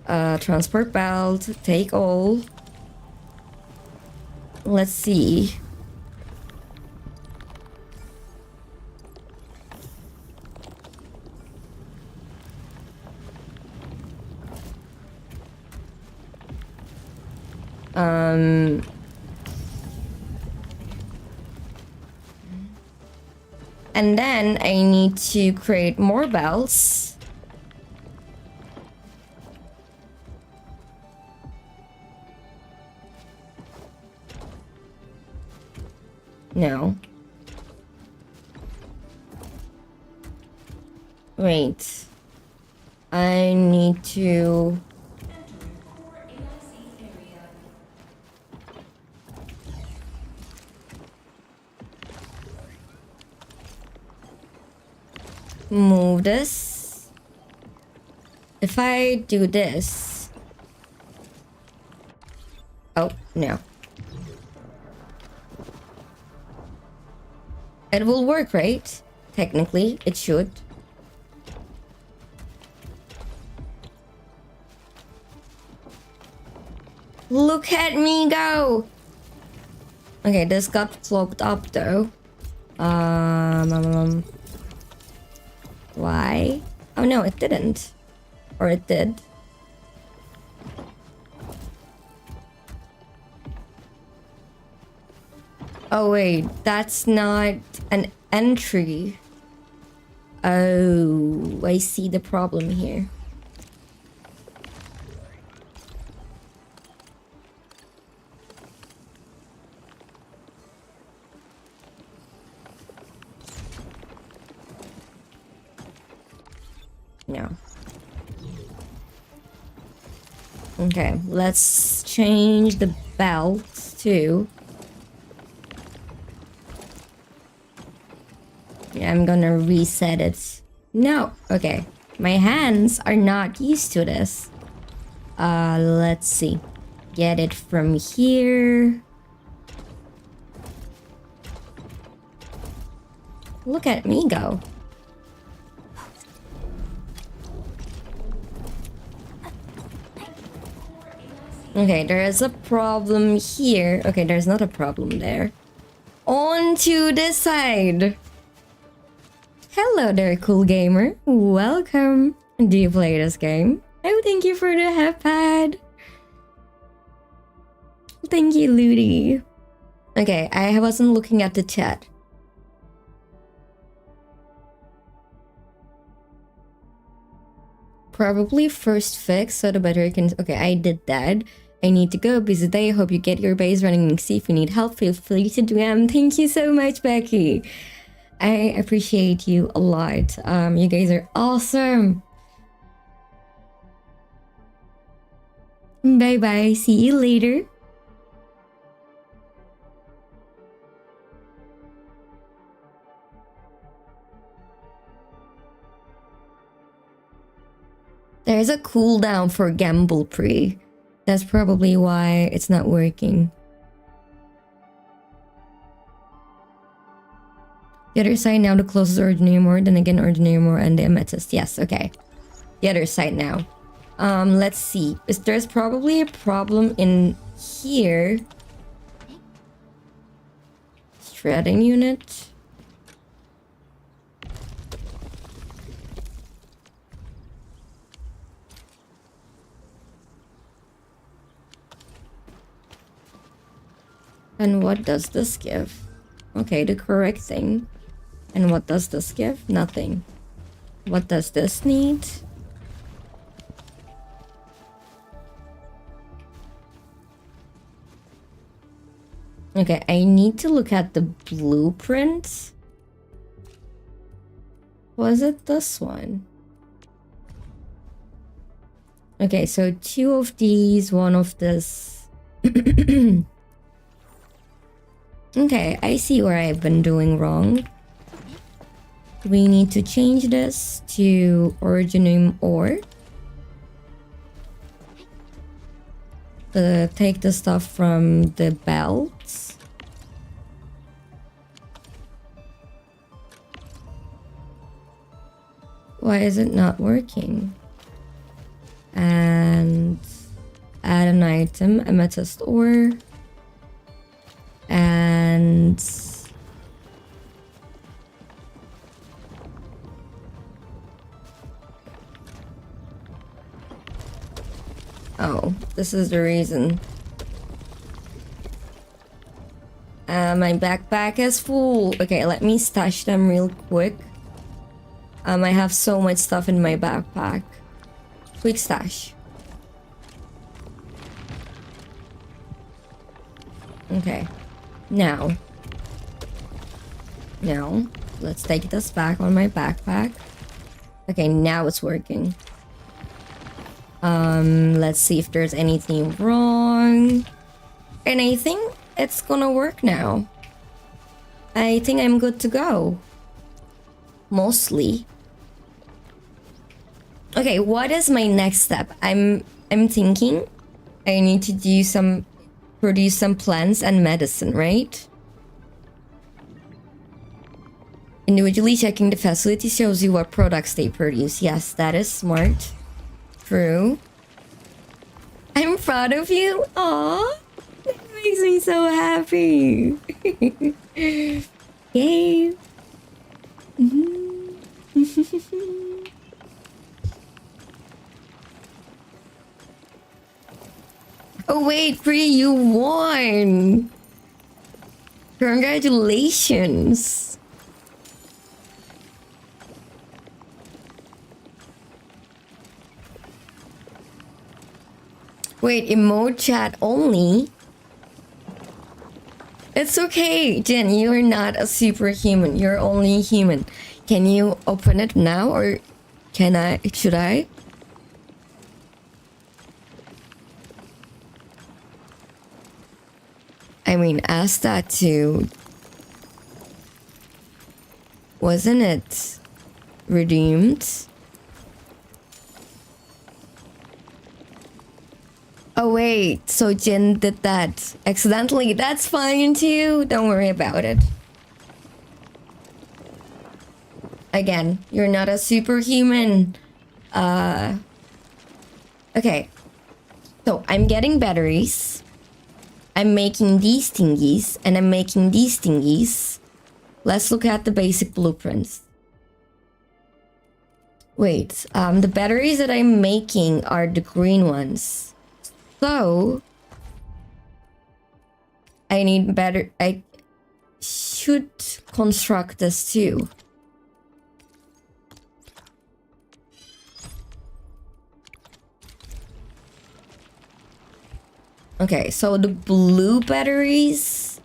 Transport belt, take all. Let's see. And then I need to create more belts. No. Wait. I need to... move this, if I do this... Oh, no. It will work, right? Technically, it should. Look at me go! Okay, this got clogged up though. Why? Oh no, it didn't. Or it did. Oh wait, that's not an entry. Oh, I see the problem here. No. Okay, let's change the belt too. Yeah, I'm gonna reset it. No, okay. My hands are not used to this. Let's see. Get it from here. Look at me go. Okay, there is a problem here. Okay, there's not a problem there. On to this side. Hello there, cool gamer. Welcome. Do you play this game? Oh, thank you for the headpad. Thank you, Ludi. Okay, I wasn't looking at the chat. Probably first fix so the battery can... Okay, I did that. I need to go. Busy day. Hope you get your base running. Nyxi. If you need help, feel free to DM. Thank you so much, Becky. I appreciate you a lot. You guys are awesome. Bye bye. See you later. There's a cooldown for Gamble Pre. That's probably why it's not working. The other side now, the closest ordinary more, then again ordinary more and the amethyst. Yes, okay. The other side now. Let's see. There's probably a problem in here. Shredding unit. And what does this give? Okay, the correct thing. And what does this give? Nothing. What does this need? Okay, I need to look at the blueprint. Was it this one? Okay, so 2 of these, 1 of this. Okay, I see where I've been doing wrong. We need to change this to Originum Ore. Take the stuff from the belts. Why is it not working? And add an item, amethyst ore. And oh, this is the reason. My backpack is full. Okay, let me stash them real quick. I have so much stuff in my backpack. Quick stash. Okay. Now, let's take this back on my backpack. Okay, now it's working. Let's see if there's anything wrong. And I think it's gonna work now. I think I'm good to go. Mostly. Okay, what is my next step? I'm thinking I need to do produce some plants and medicine, right? Individually checking the facility shows you what products they produce. Yes, that is smart. True. I'm proud of you. Aw, that makes me so happy. Yay. Oh wait, Pri, you won! Congratulations! Wait, emote chat only? It's okay, Jen, you're not a superhuman. You're only human. Can you open it now or should I? I mean, ask that too. Wasn't it redeemed? Oh wait, so Jin did that accidentally. That's fine too. Don't worry about it. Again, you're not a superhuman. Okay. So I'm getting batteries. I'm making these thingies, and I'm making these thingies. Let's look at the basic blueprints. Wait, the batteries that I'm making are the green ones. So, I should construct this too. Okay, so the blue batteries.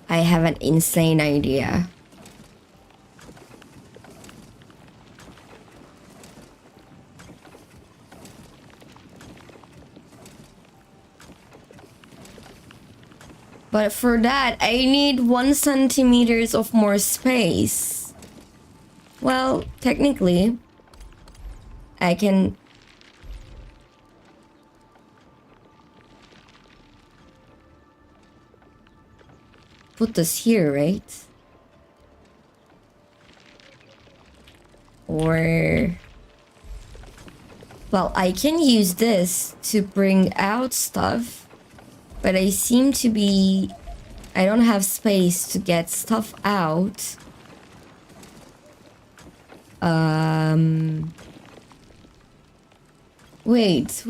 I have an insane idea. But for that, I need 1 centimeters of more space. Well, technically, I can... put this here, right? Or... well, I can use this to bring out stuff, but I seem to be... I don't have space to get stuff out. Wait.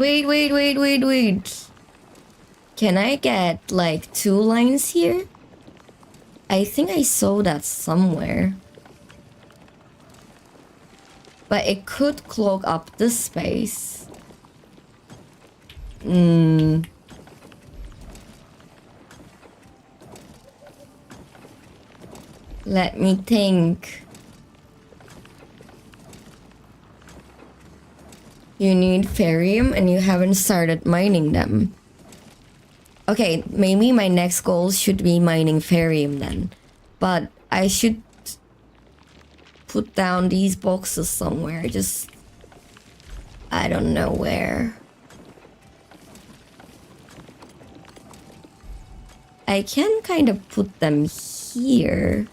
Can I get like 2 lines here? I think I saw that somewhere. But it could clog up this space. Let me think. You need ferrium and you haven't started mining them. Okay, maybe my next goal should be mining ferrium then. But I should put down these boxes somewhere. Just... I don't know where. I can kind of put them here.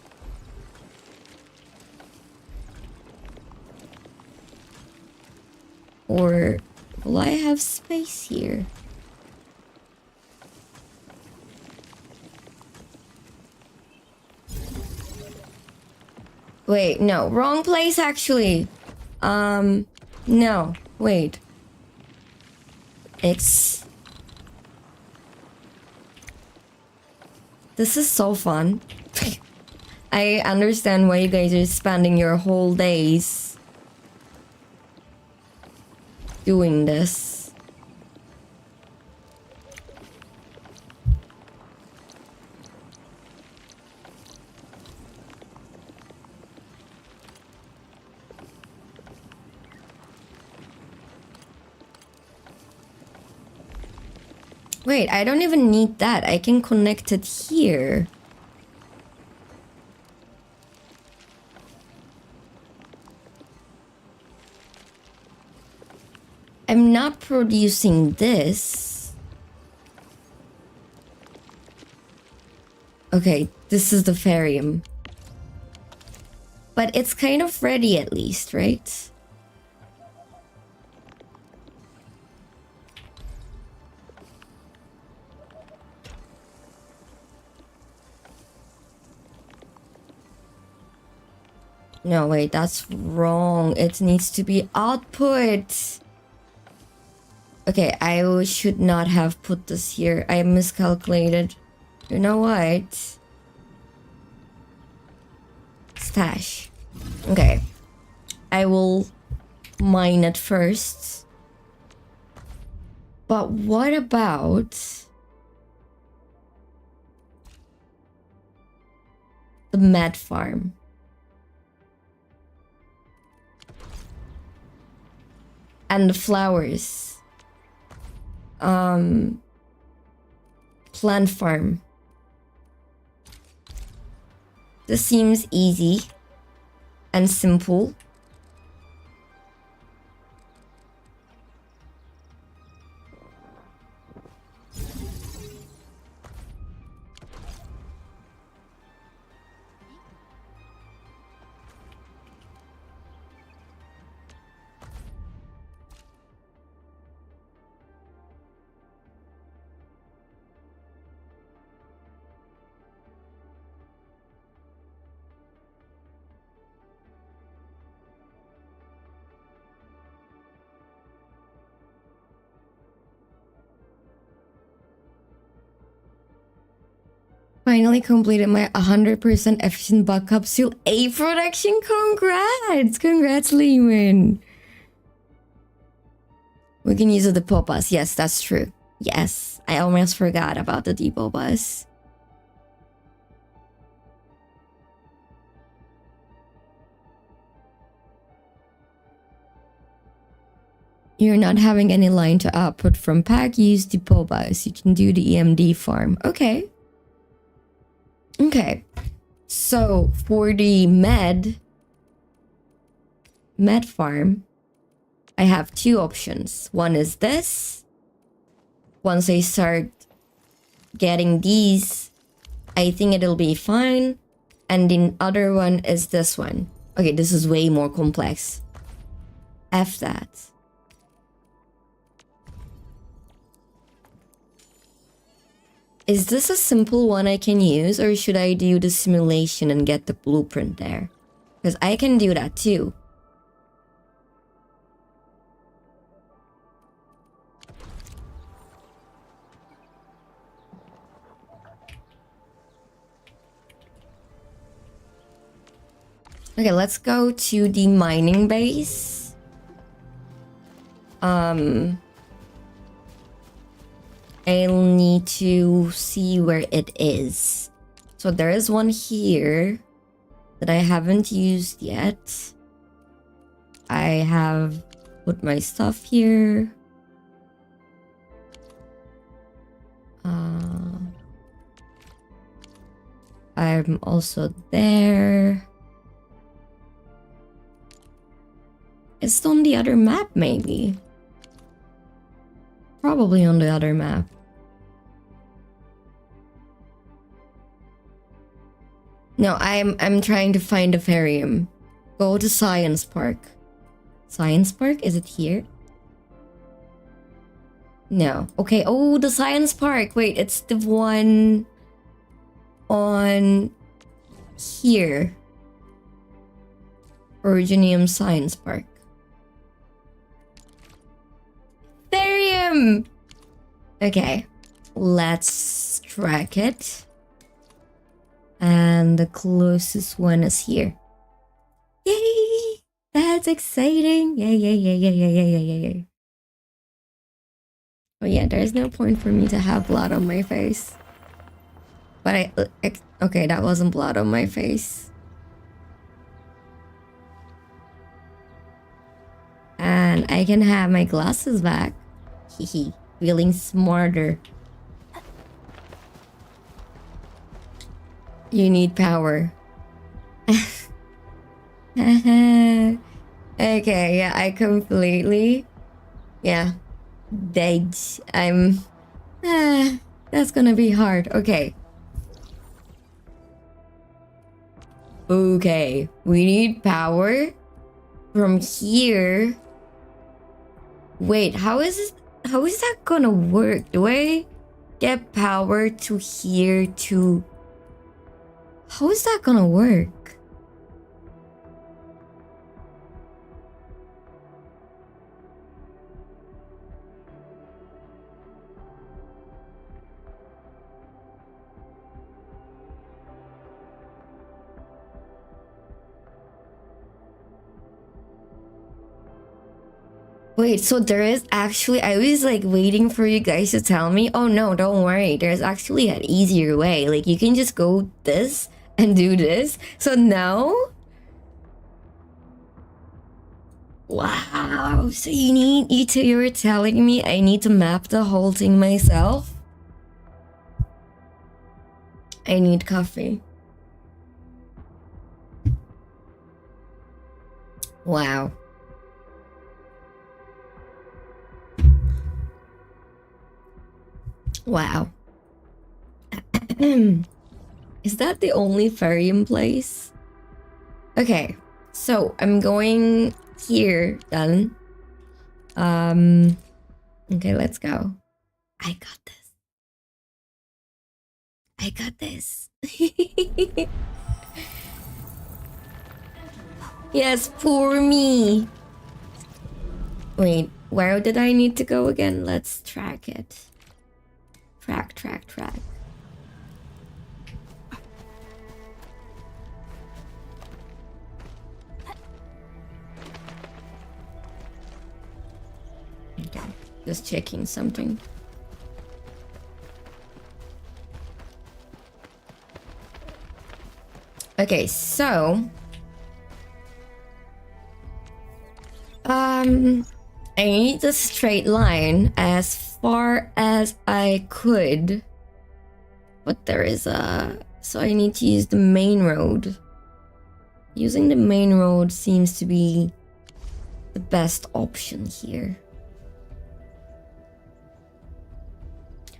Or will I have space here? Wait, no, wrong place actually. No, wait. This is so fun. I understand why you guys are spending your whole days doing this. Wait, I don't even need that. I can connect it here. I'm not producing this. Okay, this is the Ferium. But it's kind of ready at least, right? No, wait, that's wrong. It needs to be output. Okay, I should not have put this here. I miscalculated. You know what? Stash. Okay. I will mine it first. But what about the med farm? And the flowers. Plant farm. This seems easy and simple. Finally completed my 100% efficient bug capsule A production. Congrats! Congrats, Lehman. We can use the depot bus. Yes, that's true. Yes, I almost forgot about the depot bus. You're not having any line to output from pack, use depot bus. You can do the EMD farm. Okay. Okay. So for the med farm, I have two options. One is this. Once I start getting these, I think it'll be fine. And the other one is this one. Okay, this is way more complex. F that. Is this a simple one I can use, or should I do the simulation and get the blueprint there? Because I can do that too. Okay, let's go to the mining base. I'll need to see where it is. So there is one here that I haven't used yet. I have put my stuff here. I'm also there. It's on the other map, maybe. Probably on the other map. No, I'm trying to find a Ferium. Go to Science Park. Science Park? Is it here? No. Okay, oh, the Science Park. Wait, it's the one on here. Originium Science Park. Therium! Okay, let's track it. And the closest one is here. Yay! That's exciting! Yay. Oh yeah, there's no point for me to have blood on my face. But okay, that wasn't blood on my face. And I can have my glasses back. Hehe, feeling smarter. You need power. Okay, yeah, I completely Yeah. Dead. That's gonna be hard. Okay. Okay. We need power from here. Wait, how is that gonna work? Do I get power to here to... How is that gonna work? Wait, so there is actually... I was like waiting for you guys to tell me. Oh no, don't worry. There's actually an easier way. Like you can just go this and do this. So now... Wow. So you're telling me I need to map the whole thing myself? I need coffee. Wow. Wow. Is that the only ferry in place? Okay, so I'm going here then. Okay, let's go. I got this. I got this. Yes, poor me. Wait, where did I need to go again? Let's track it. Track. Okay, just checking something. Okay, so... I need a straight line as far as I could. But there is a... So I need to use the main road. Using the main road seems to be the best option here.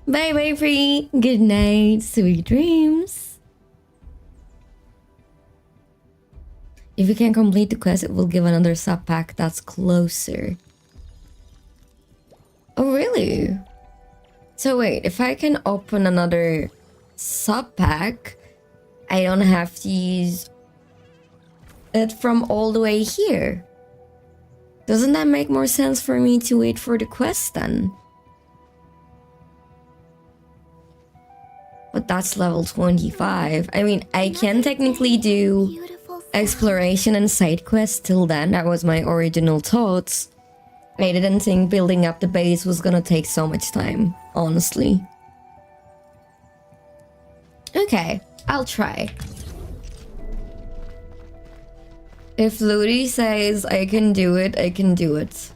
Bye bye, Free. Good night. Sweet dreams. If you can complete the quest, it will give another sub pack that's closer. Oh, really? So wait, if I can open another sub pack, I don't have to use it from all the way here. Doesn't that make more sense for me to wait for the quest then? But that's level 25. I mean, I can technically do exploration and side quests till then. That was my original thoughts. I didn't think building up the base was gonna take so much time, honestly. Okay, I'll try. If Ludi says I can do it, I can do it.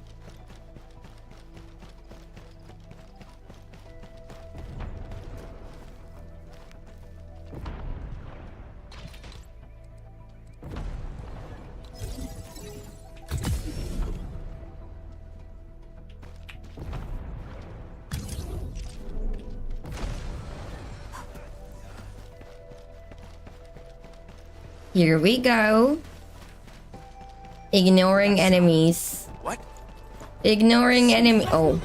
Here we go. Ignoring enemies. What? Ignoring enemy. Oh.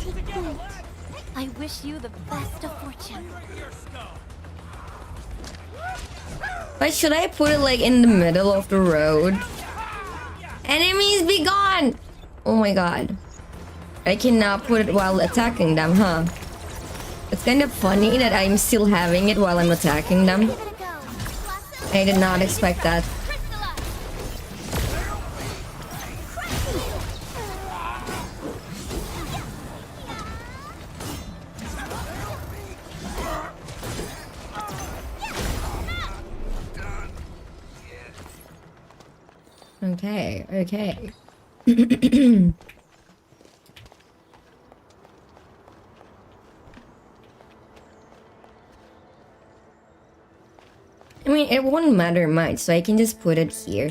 I wish you the best of fortune. But should I put it like in the middle of the road? Enemies be gone! Oh my god. I cannot put it while attacking them, huh? It's kind of funny that I'm still having it while I'm attacking them. I did not expect that. Okay, okay. I mean, it won't matter much, so I can just put it here.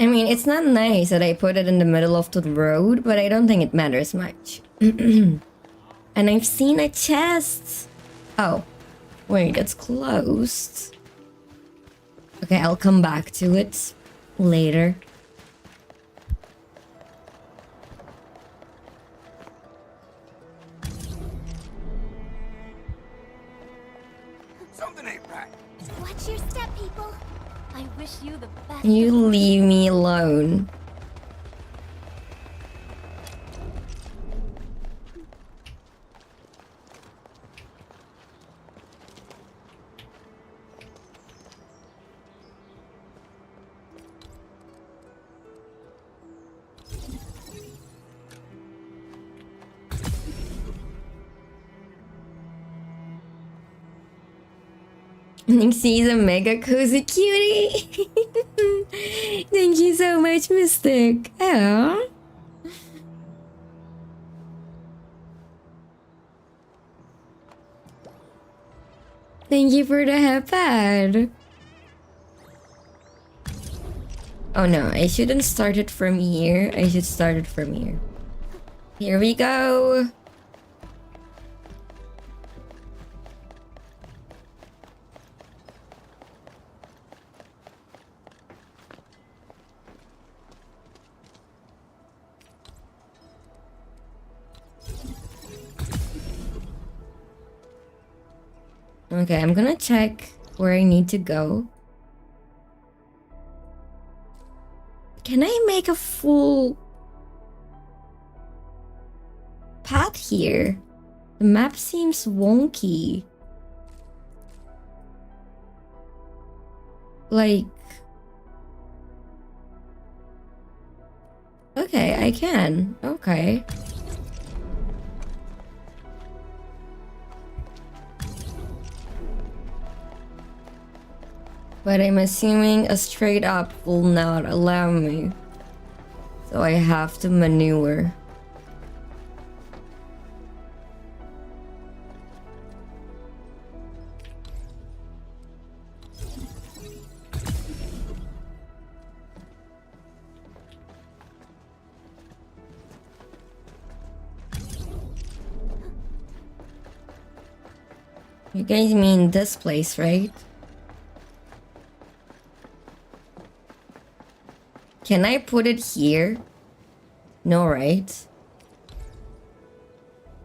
I mean, it's not nice that I put it in the middle of the road, but I don't think it matters much. And I've seen a chest. Oh, wait, it's closed. Okay, I'll come back to it later. Something ain't right. Watch your step, people. I wish you the best. You leave me alone. Nyxi is a mega cozy cutie. Thank you so much, Mystic. Aww. Thank you for the iPad. Oh no, I shouldn't start it from here. I should start it from here. Here we go. Okay, I'm gonna check where I need to go. Can I make a full path here? The map seems wonky. Like... Okay, I can. Okay. But I'm assuming a straight up will not allow me. So I have to maneuver. You guys mean this place, right? Can I put it here? No, right?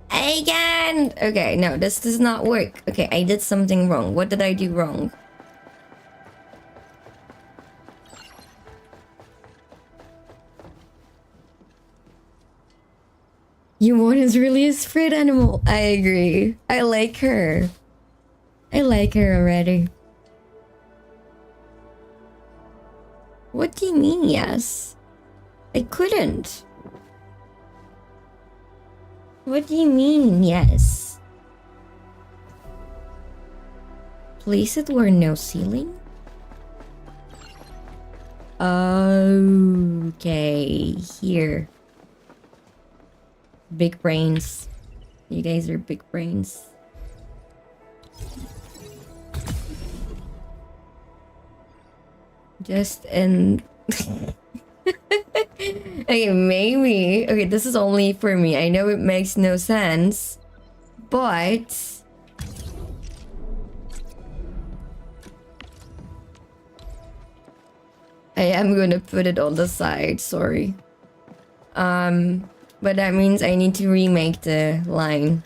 I can! Okay, no, this does not work. Okay, I did something wrong. What did I do wrong? Yuwon is really a spirit animal. I agree. I like her. I like her already. What do you mean, yes? I couldn't. What do you mean, yes? Place it where no ceiling? Okay, here. Big brains. You guys are big brains. Just in... Okay, maybe. Okay, this is only for me. I know it makes no sense. But... I am gonna put it on the side, sorry. But that means I need to remake the line.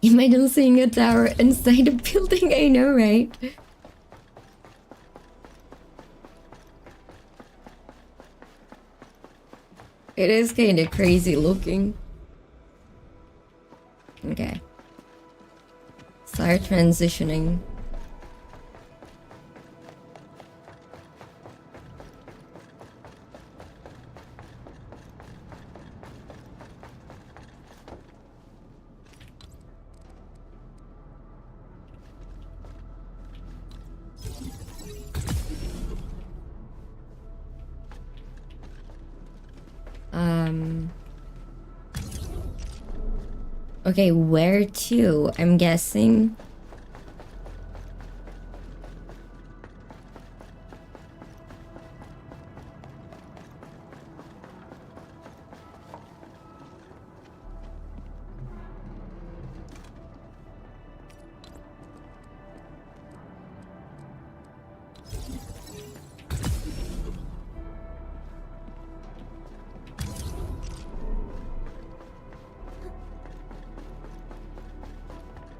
Imagine seeing a tower inside a building, I know, right? It is kind of crazy looking. Okay. Start transitioning. Okay, where to? I'm guessing.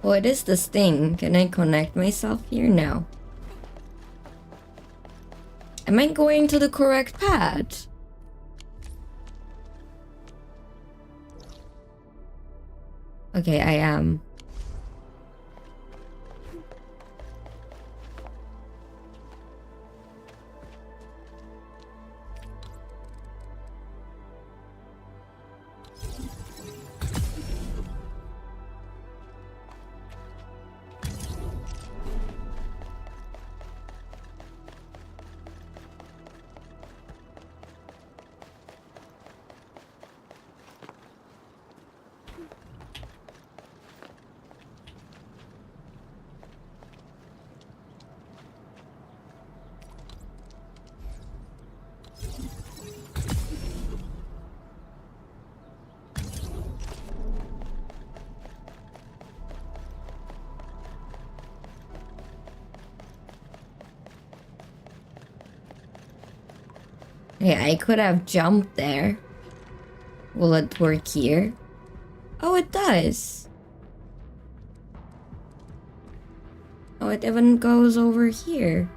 What is this thing? Can I connect myself here now? Am I going to the correct path? Okay, I am. Yeah, I could have jumped there. Will it work here? Oh, it does. Oh, it even goes over here.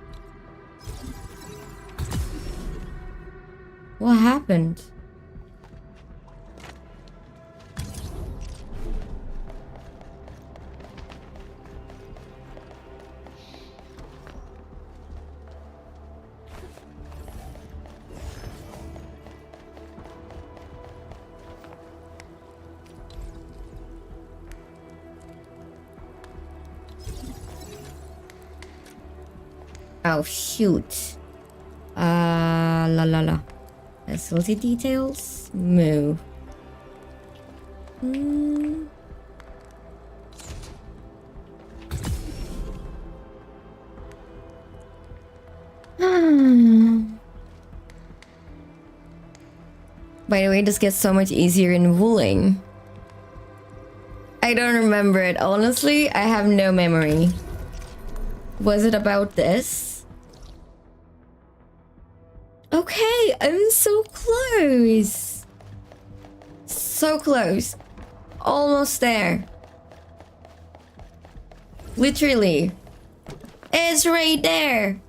What happened? Oh, shoot. La la la. Facility details? Move. By the way, this gets so much easier in Wuling. I don't remember it. Honestly, I have no memory. Was it about this? Okay, I'm so close. So close. Almost there. Literally. It's right there.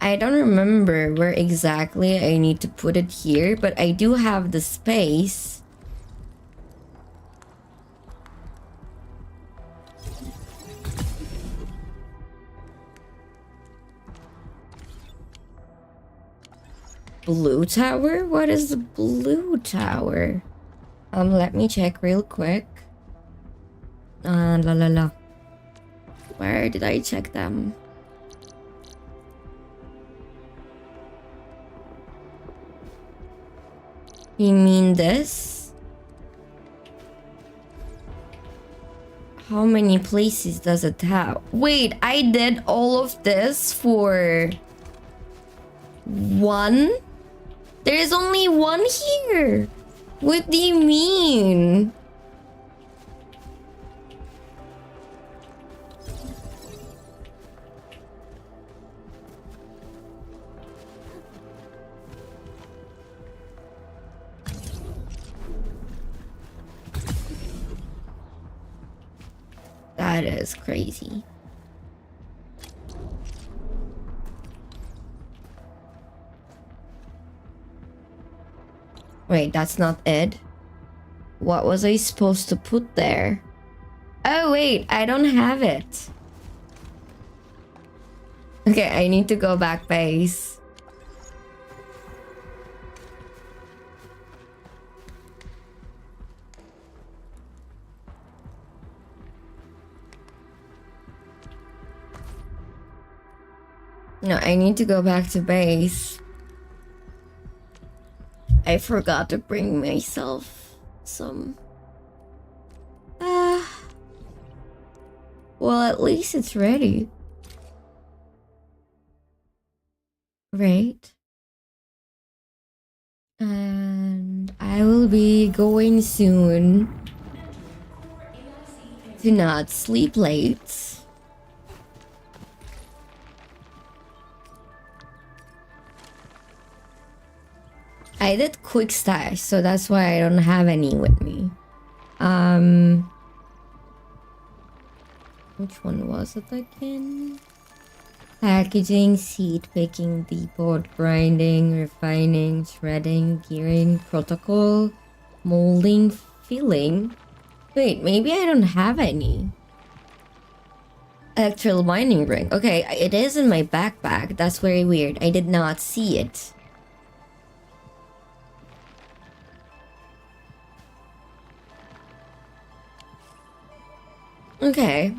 I don't remember where exactly I need to put it here, but I do have the space. Blue tower? What is the blue tower? Let me check real quick. La la la. Where did I check them? You mean this? How many places does it have? Wait, I did all of this for one? There's only one here. What do you mean? That is crazy. Wait, that's not it. What was I supposed to put there? Oh wait, I don't have it. Okay, I need to go back base. No, I need to go back to base. I forgot to bring myself some... Well, at least it's ready. right? And I will be going soon to not sleep late. I did quick stash, so that's why I don't have any with me. Which one was it again? Packaging, seed picking, depot, grinding, refining, shredding, gearing, protocol, molding, filling. Wait, maybe I don't have any. Actual mining ring. Okay, it is in my backpack. That's very weird. I did not see it. Okay,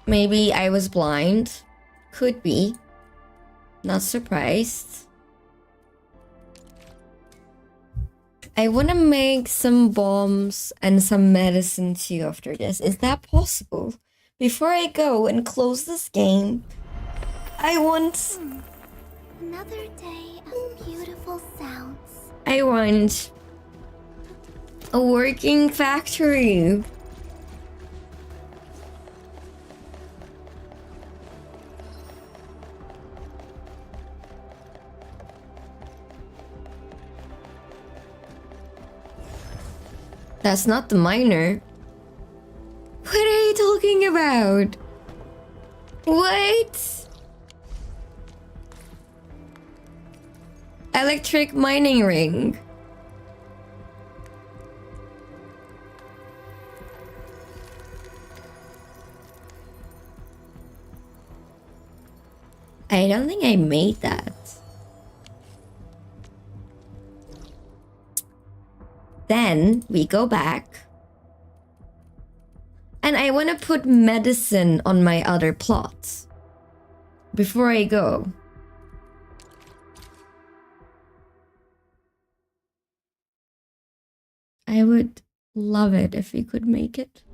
maybe I was blind. Could be. Not surprised. I want to make some bombs and some medicine too after this. Is that possible? Before I go and close this game, I want... Another day of beautiful sounds. I want a working factory. That's not the miner. What are you talking about? What? Electric mining ring. I don't think I made that. Then we go back. And I want to put medicine on my other plots before I go. I would love it if we could make it.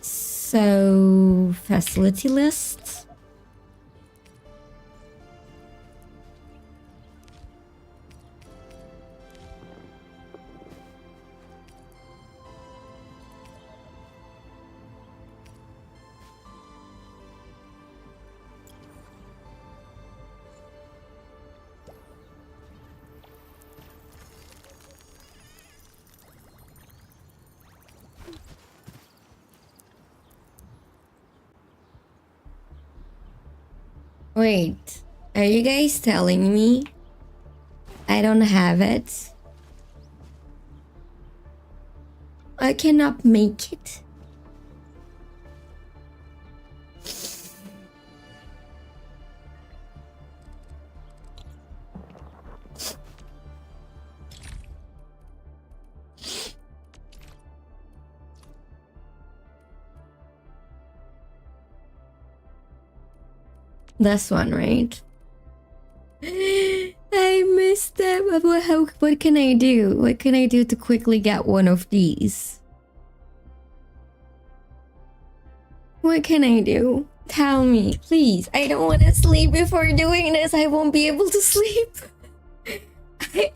So, facility list. Wait, are you guys telling me I don't have it? I cannot make it. This one, right? I missed that. What can I do? What can I do to quickly get one of these? What can I do? Tell me, please. I don't want to sleep before doing this. I won't be able to sleep.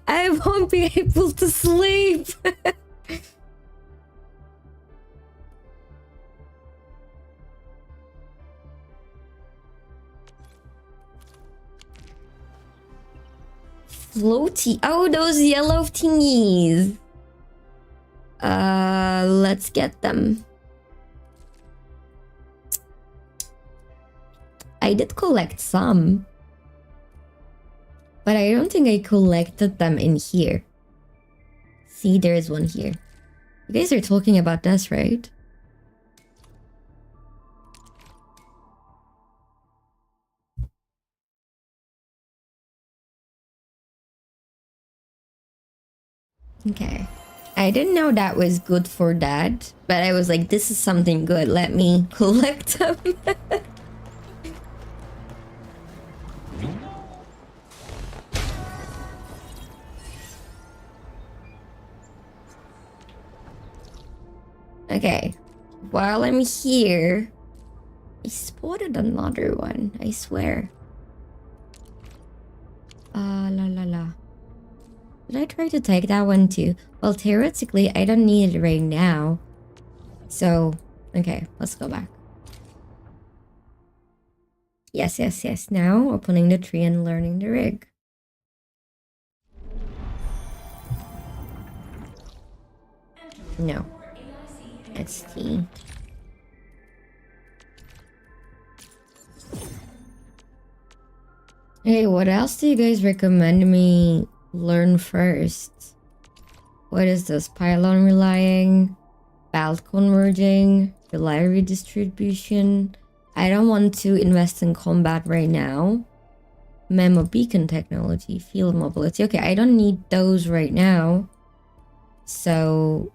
I won't be able to sleep. Floaty. Oh, those yellow thingies. Let's get them. I did collect some, but I don't think I collected them in here. See, there is one here. You guys are talking about this, right? Okay. I didn't know that was good for that, but I was like, this is something good. Let me collect them. Okay. While I'm here, spotted another one, I swear. La la la. Did I try to take that one too? Well, theoretically, I don't need it right now. So, okay, let's go back. Yes, yes, yes. Now, opening the tree and learning the rig. No. It's T. Hey, what else do you guys recommend me learn first? What is this? Pylon relying, belt converging, relay redistribution. I don't want to invest in combat right now. Memo beacon technology, field mobility. Okay, I don't need those right now. So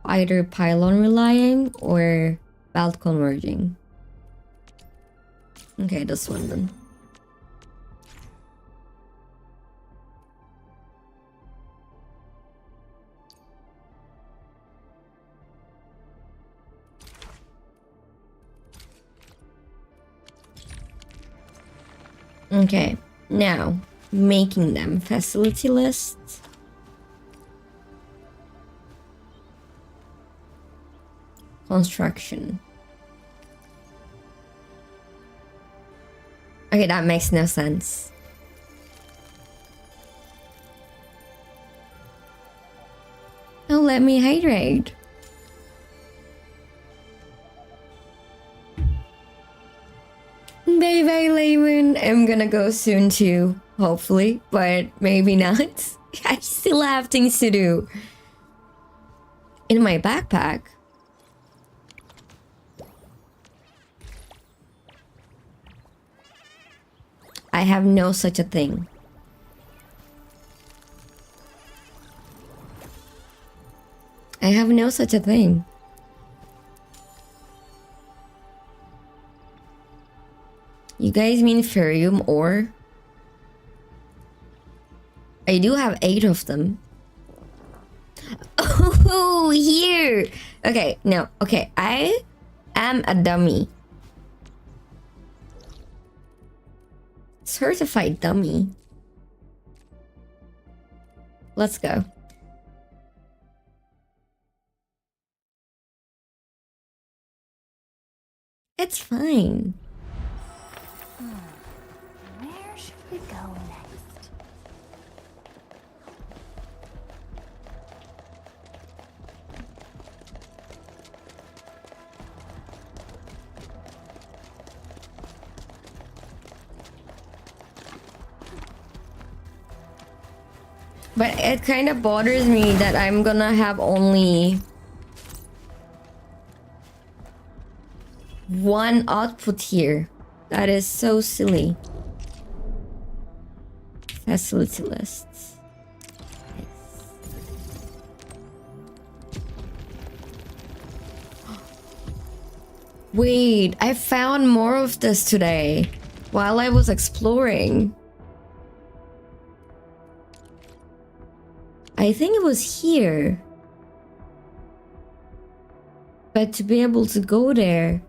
either pylon relying or belt converging. Okay, this one then. Okay, now making them facility lists. Construction. Okay, that makes no sense. Oh, let me hydrate. Bye bye, Layman. I'm gonna go soon too, hopefully, but maybe not. I still have things to do. In my backpack. I have no such a thing. I have no such a thing. You guys mean ferrium ore? I do have 8 of them. Oh, here! Okay, no, okay, I am a dummy. Certified dummy. Let's go. It's fine. Where should we go next? But it kind of bothers me that I'm gonna have only one output here. That is so silly. Facility lists. Wait, I found more of this today while I was exploring. I think it was here. But to be able to go there,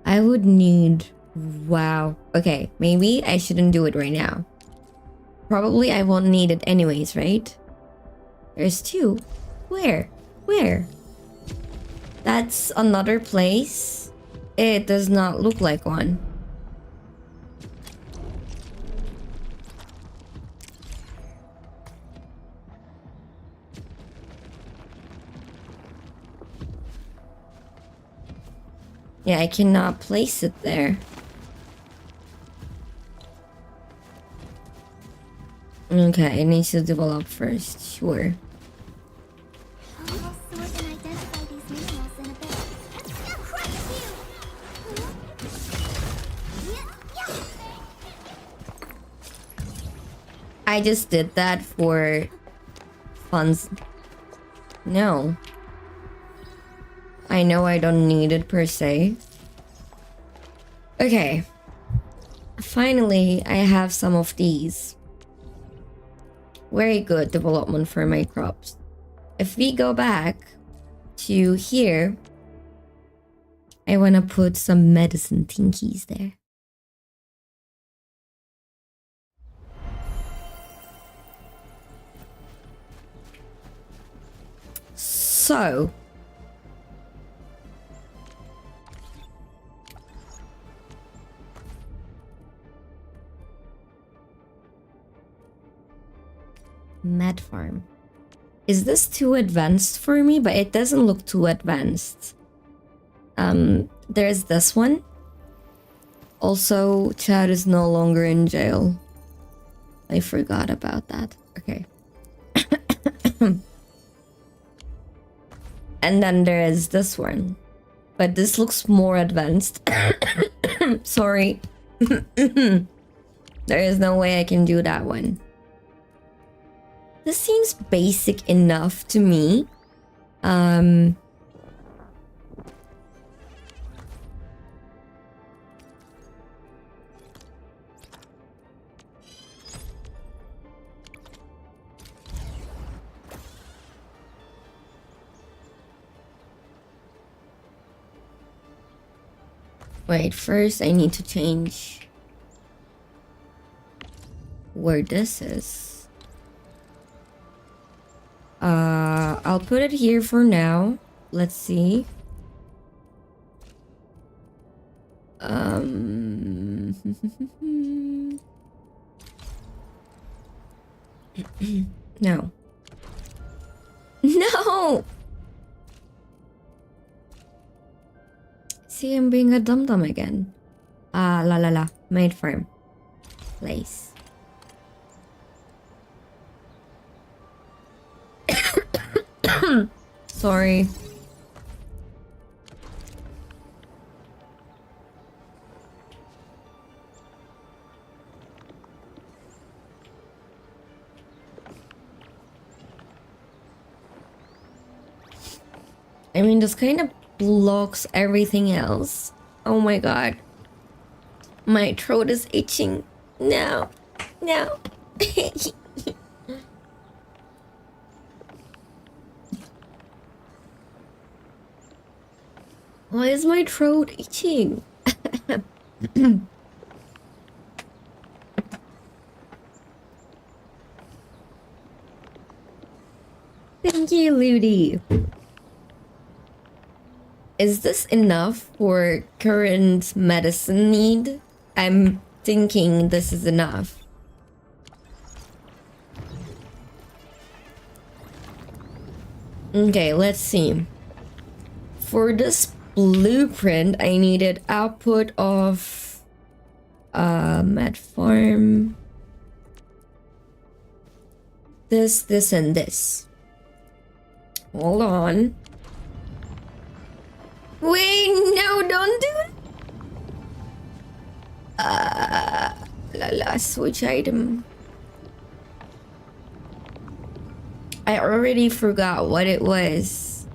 I would need... Wow. Okay, maybe I shouldn't do it right now. Probably I won't need it anyways, right? There's 2. Where? Where? That's another place? It does not look like one. Yeah, I cannot place it there. Okay, it needs to develop first, sure. I'll sort and identify these minerals in a bit. Now crush you! I just did that for funds. No. I know I don't need it per se. Okay. Finally, I have some of these. Very good development for my crops. If we go back to here, I want to put some medicine tinkies there. So, med farm. Is this too advanced for me? But it doesn't look too advanced. There's this one. Also, Chad is no longer in jail. I forgot about that. Okay. And then there is this one. But this looks more advanced. Sorry. There is no way I can do that one. This seems basic enough to me. Wait, first I need to change where this is. I'll put it here for now. Let's see. No. No! See, I'm being a dum-dum again. La. Maid farm. Place. Sorry. I mean, this kind of blocks everything else. Oh my god. My throat is itching. No. No. Why is my throat itching? Thank you, Ludi. Is this enough for current medicine need? I'm thinking this is enough. Okay, let's see. For this blueprint, I needed output of med farm. This, and this. Hold on. Wait, no, don't do it. Switch item. I already forgot what it was.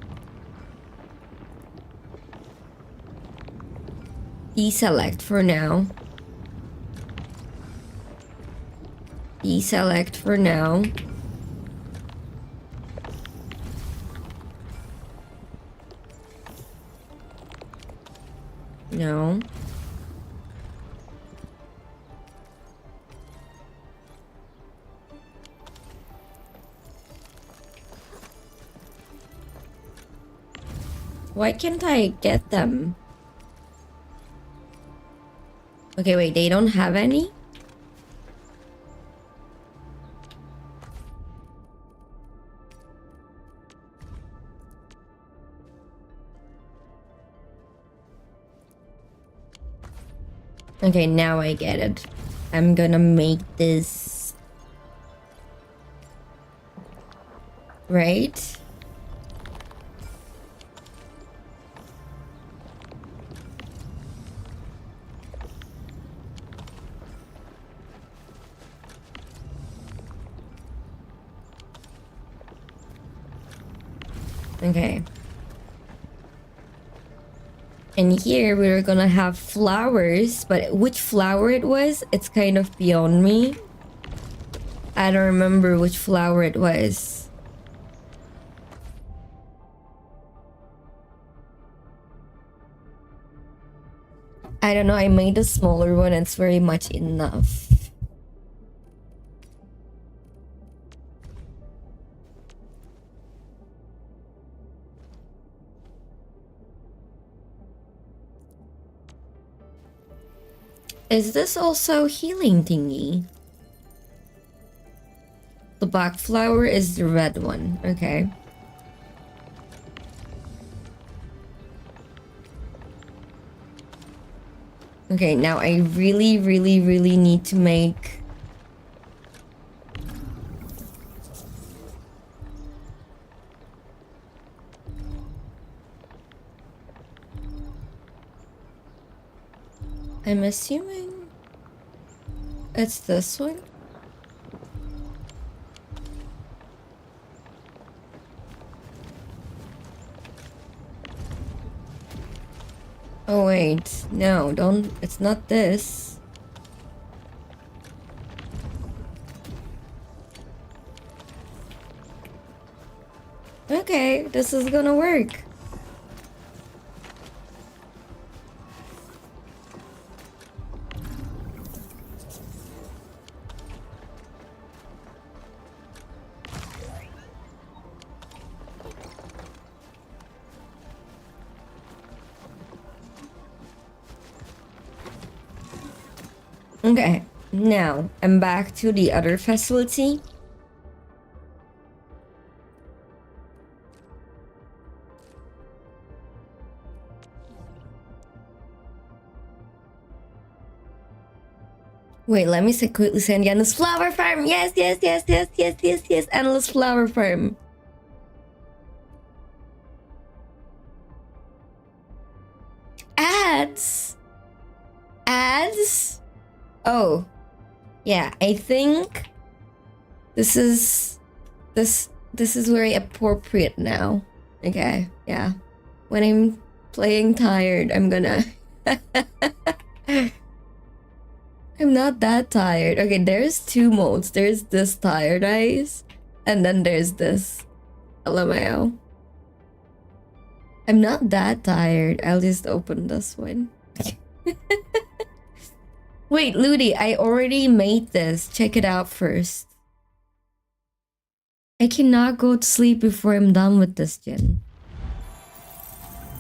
Deselect for now. Deselect for now. No. Why can't I get them? Okay, wait, they don't have any? Okay, now I get it. I'm gonna make this. Right? Okay. And here we're gonna have flowers, but which flower it was, it's kind of beyond me. I don't remember which flower it was. I don't know, I made a smaller one. It's very much enough. Is this also healing thingy? The black flower is the red one. Okay. Okay, now I really need to make... I'm assuming it's this one. Oh wait, no, don't, it's not this. Okay, this is gonna work. Okay, now I'm back to the other facility. Wait, let me quickly send you endless flower farm. Yes, endless flower farm. Ads. Oh, yeah. I think this is very appropriate now. Okay, yeah. When I'm playing tired, I'm gonna. I'm not that tired. Okay, there's two modes. There's this tired eyes, and then there's this. LMAO. I'm not that tired. I'll just open this one. Wait, Ludi, I already made this. Check it out first. I cannot go to sleep before I'm done with this, Jin.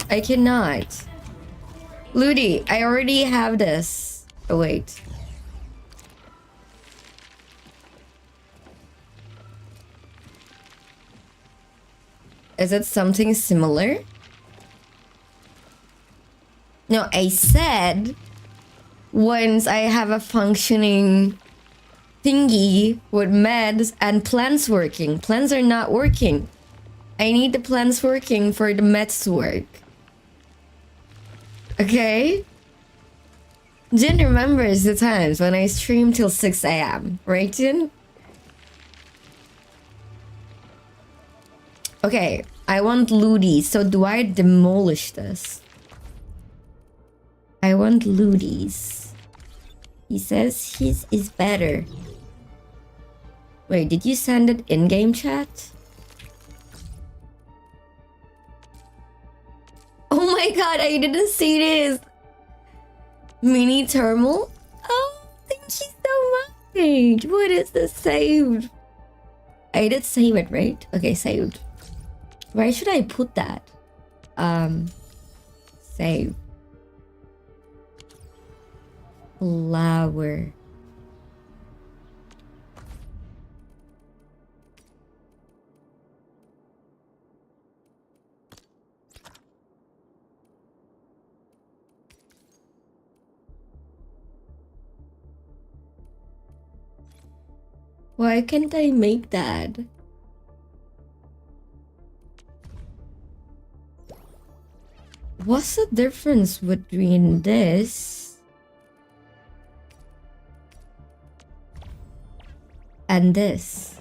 I cannot. Ludi, I already have this. Oh, wait. Is it something similar? No, I said once I have a functioning thingy with meds and plants working. Plants are not working. I need the plants working for the meds to work. Okay? Jin remembers the times when I stream till 6 a.m. Right, Jin? Okay, I want Ludi. So do I demolish this? I want Ludi's. He says his is better. Wait, did you send it in-game chat? Oh my god, I didn't see this. Mini thermal? Oh, thank you so much. What is this saved? I did save it, right? Okay, saved. Where should I put that? Save. Flower. Why can't I make that? What's the difference between this and this?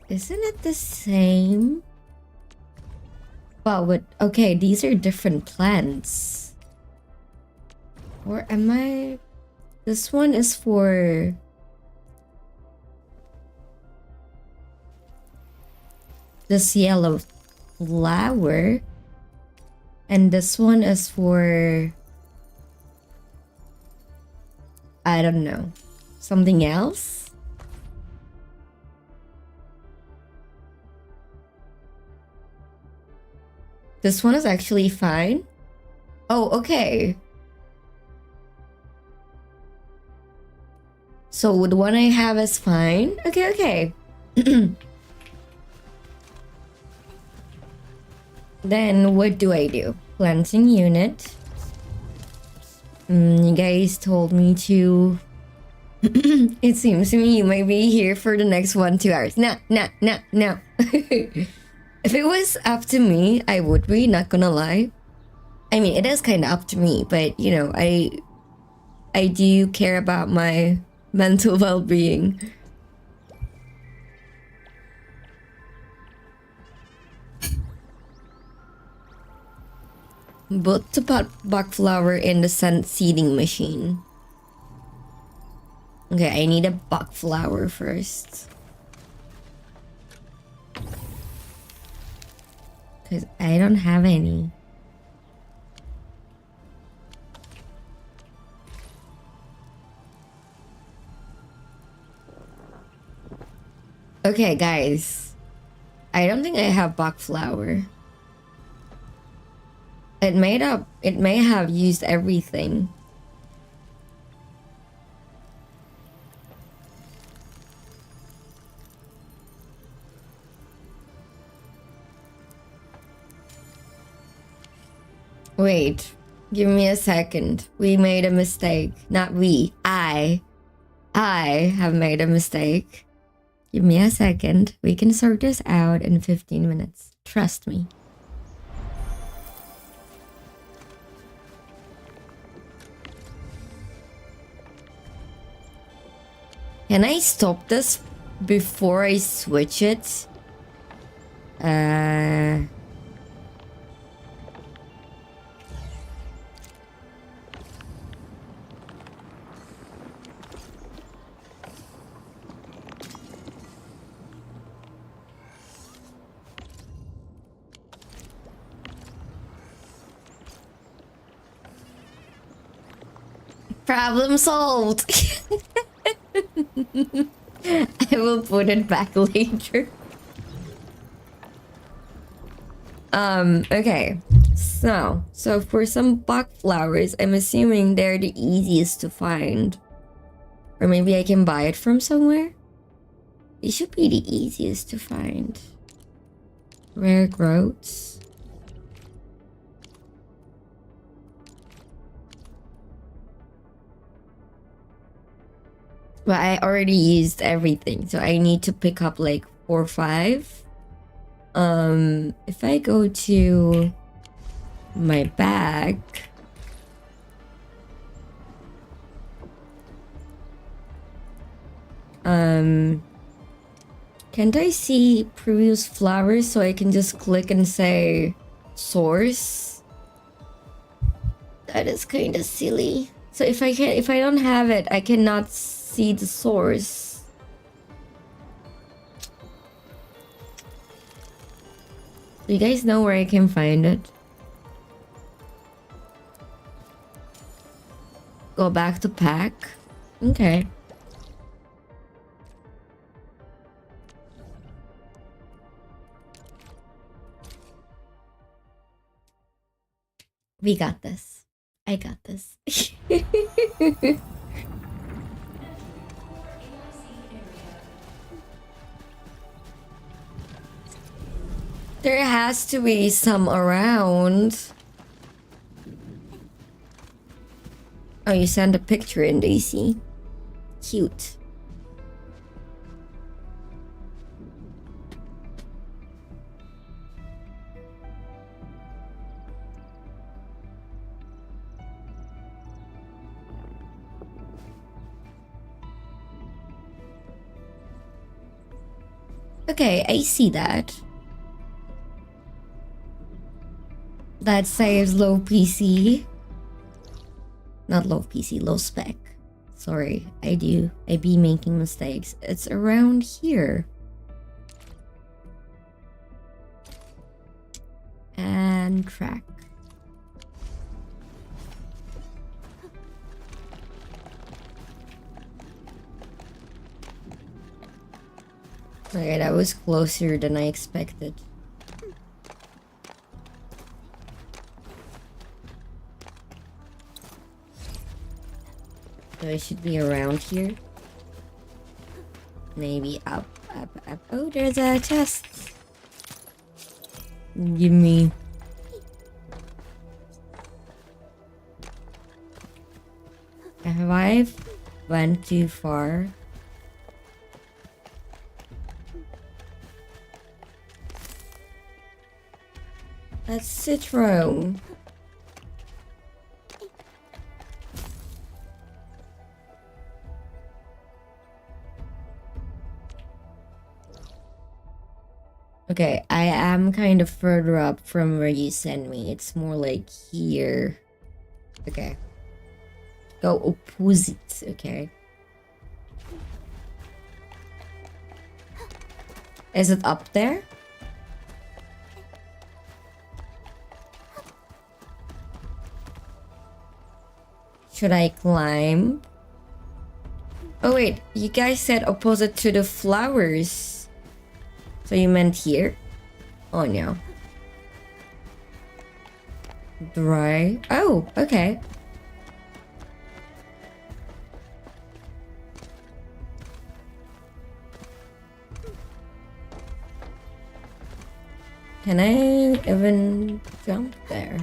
Isn't it the same? But with, okay, these are different plants. Or am I... This one is for... this yellow flower. And this one is for, I don't know, something else? This one is actually fine. Oh, okay. So the one I have is fine. Okay, okay. Then what do I do? Cleansing unit. You guys told me to. It seems to me you might be here for the next 1-2 hours. No. If it was up to me, I would be, not gonna lie. I mean, it is kind of up to me, but you know, I do care about my mental well-being. But to put bok flour in the seeding machine. Okay, I need a bok flour first. Because I don't have any. Okay, guys. I don't think I have bok flour. It may have used everything. Wait, give me a second. We made a mistake. Not we. I have made a mistake. Give me a second. We can sort this out in 15 minutes. Trust me. Can I stop this before I switch it? Problem solved. I will put it back later. Okay. So for some bok flowers, I'm assuming they're the easiest to find. Or maybe I can buy it from somewhere? They should be the easiest to find. Rare growths. But I already used everything, so I need to pick up like 4 or 5. If I go to my bag, can't I see previous flowers so I can just click and say source? That is kind of silly. So if I don't have it, I cannot see the source. Do you guys know where I can find it? Go back to pack. Okay. We got this. I got this. There has to be some around. Oh, you sent a picture in, Daisy. Cute. Okay, I see that. That saves low PC. Not low PC, low spec. Sorry, I be making mistakes. It's around here. And track. Okay, that was closer than I expected. So I should be around here. Maybe up. Oh, there's a chest. Give me. Have I went too far? That's Citron. Okay, I am kind of further up from where you send me. It's more like here. Okay. Go opposite, okay. Is it up there? Should I climb? Oh wait, you guys said opposite to the flowers. So you meant here? Oh no. Dry. Oh, okay. Can I even jump there?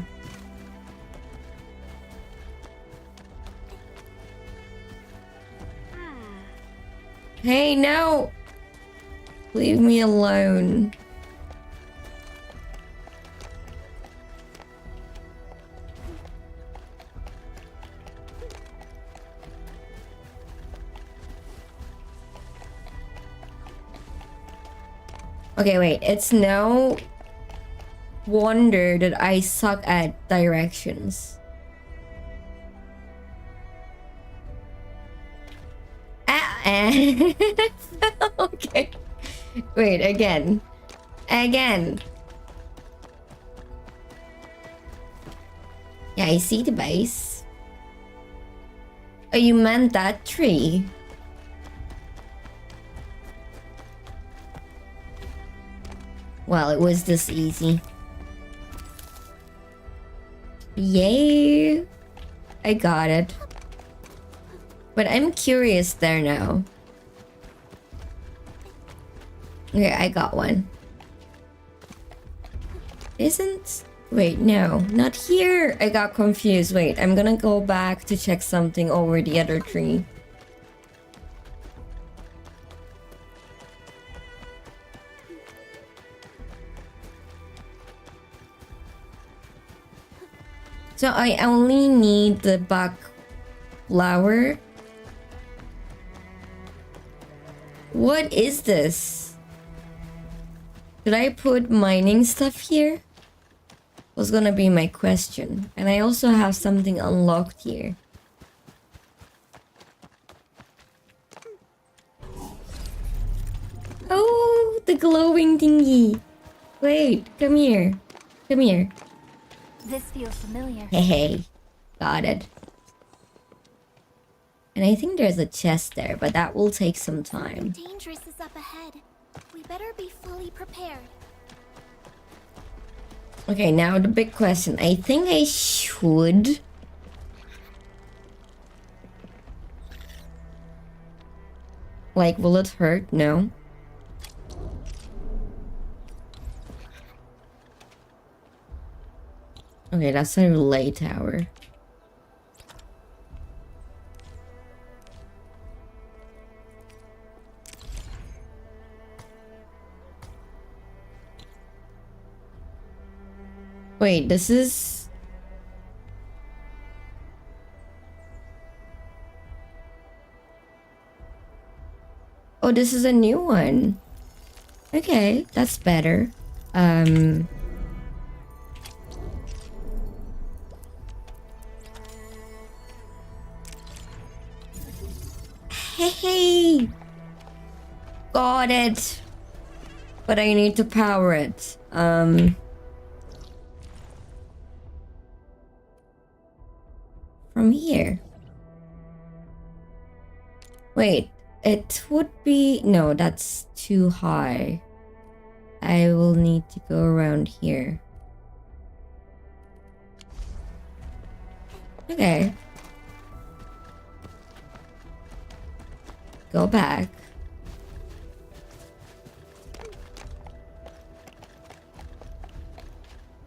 Hey, no! Leave me alone. Okay, wait. It's no wonder that I suck at directions. Okay. Wait, again. Again. Yeah, I see the base. Oh, you meant that tree. Well, it was this easy. Yay! I got it. But I'm curious there now. Okay, I got one. Isn't... Wait, no. Not here! I got confused. Wait, I'm gonna go back to check something over the other tree. So I only need the back flower. What is this? Should I put mining stuff here? Was gonna be my question. And I also have something unlocked here. Oh, the glowing thingy. Wait, come here. Come here. This feels familiar. Hey, got it. And I think there's a chest there, but that will take some time. Dangerous is up ahead. We better be fully prepared. Okay, now the big question. I think I should... Like, will it hurt? No. Okay, that's a relay tower. Wait, this is... Oh, this is a new one. Okay, that's better. Hey! Got it! But I need to power it. From here. Wait, It would be... No, that's too high. I will need to go around here. Okay. Go back.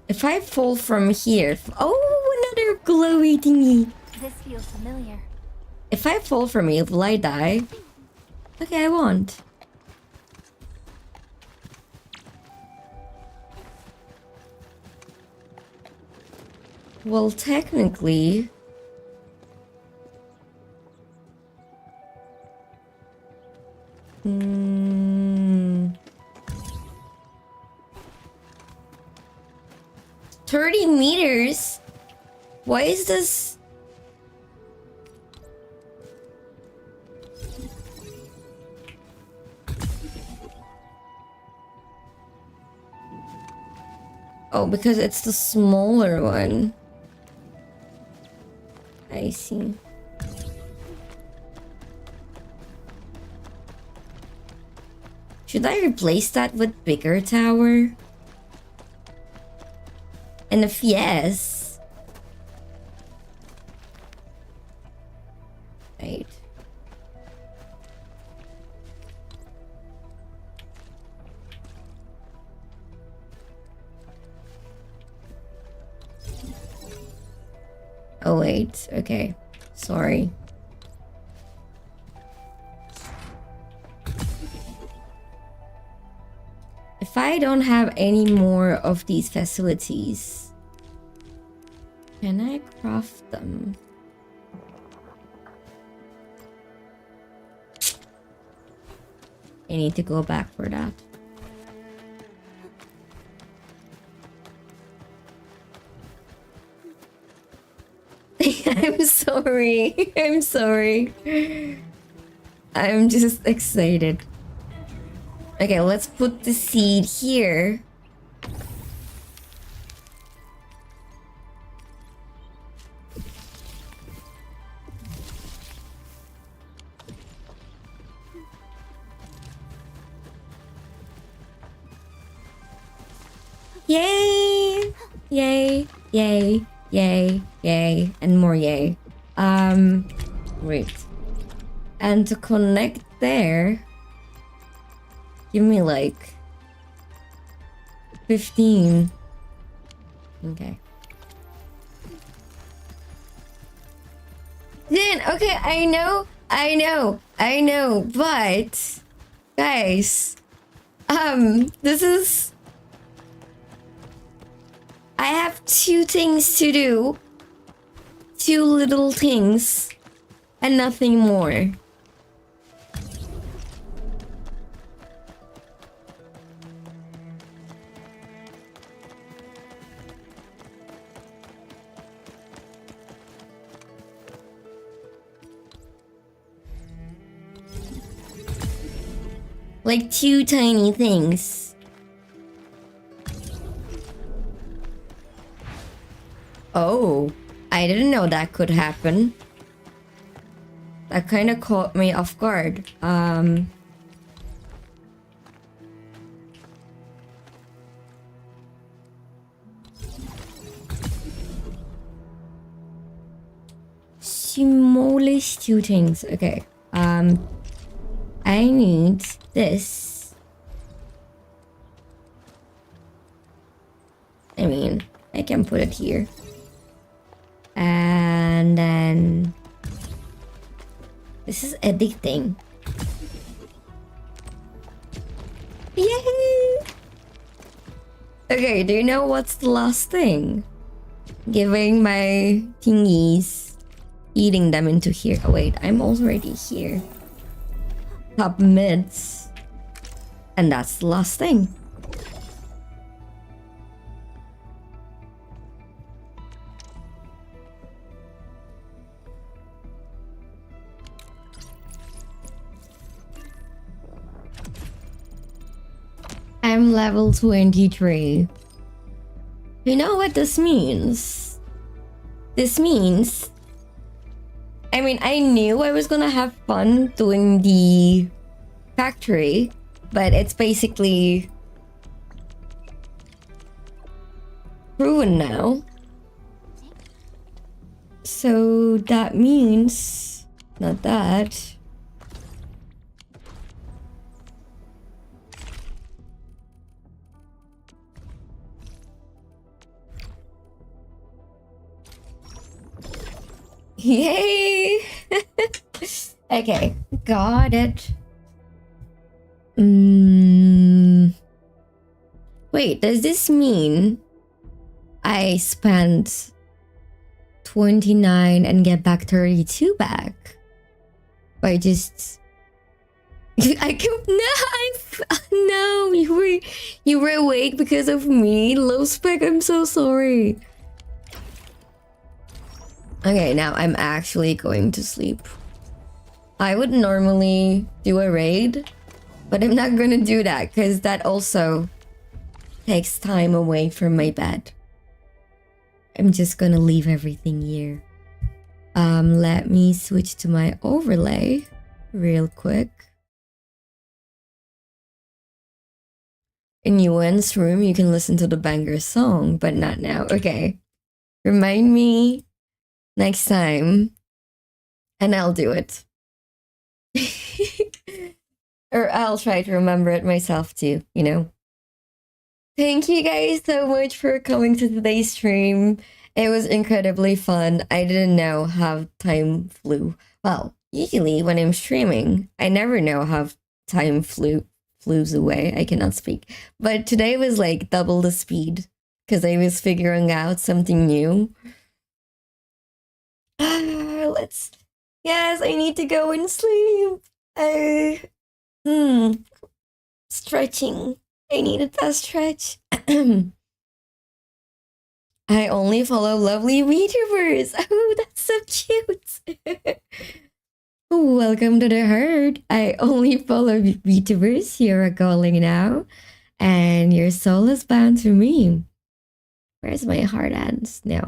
If I fall from here... Oh, another glowy thingy. This feels familiar. If I fall from here, will I die? Okay, I won't. Well, technically... Hmm... 30 meters? Why is this... Oh, because it's the smaller one. I see. Should I replace that with bigger tower? And if yes... Right. Oh wait, okay. Sorry. If I don't have any more of these facilities, can I craft them? I need to go back for that. I'm sorry. I'm sorry. I'm just excited. Okay, let's put the seed here. Yay! Yay! Yay! Yay! Yay! And more yay. Great. And to connect there, give me like 15. Okay. Then, okay, I know, but guys, this is... I have 2 things to do. 2 little things. And nothing more. Like 2 tiny things. Oh, I didn't know that could happen. That kind of caught me off guard. Smallest 2 things. Okay. I need this. I mean, I can put it here. And then... This is addicting. Yay! Okay, do you know what's the last thing? Giving my thingies, eating them into here. Oh wait, I'm already here. Top mids. And that's the last thing. I'm level 23. You know what this means? This means... I mean, I knew I was gonna have fun doing the factory, but it's basically proven now. So that means, not that. Yay! Okay, got it. Wait, does this mean I spent 29 and get back 32 back? By just... I can... No, you were awake because of me. Low spec, I'm so sorry. Okay, now I'm actually going to sleep. I would normally do a raid, but I'm not gonna do that because that also takes time away from my bed. I'm just gonna leave everything here. Let me switch to my overlay real quick. In Yuan's room, you can listen to the banger song, but not now. Okay. Remind me next time, and I'll do it. Or I'll try to remember it myself too, you know. Thank you guys so much for coming to today's stream. It was incredibly fun. I didn't know how time flew. Well, usually when I'm streaming, I never know how time flews away. I cannot speak. But today was like double the speed because I was figuring out something new. Yes, I need to go and sleep. Stretching. I needed that stretch. I only follow lovely VTubers. Oh, that's so cute. Welcome to the herd. I only follow VTubers. You're a calling now. And your soul is bound to me. Where's my heart ends? No.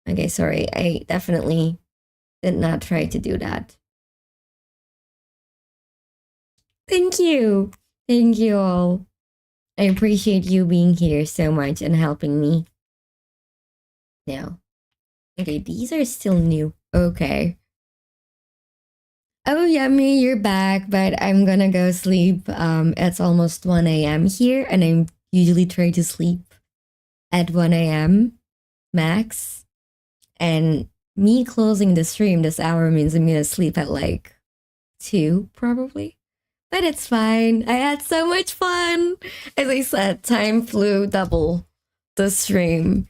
Okay, sorry. I definitely did not try to do that. Thank you. Thank you all. I appreciate you being here so much and helping me. Now. Okay, these are still new. Okay. Oh, Yummy, you're back, but I'm gonna go sleep. It's almost 1 a.m. here, and I usually try to sleep at 1 a.m. max. And me closing the stream this hour means I'm gonna sleep at like 2, probably. But it's fine. I had so much fun. As I said, time flew double the stream.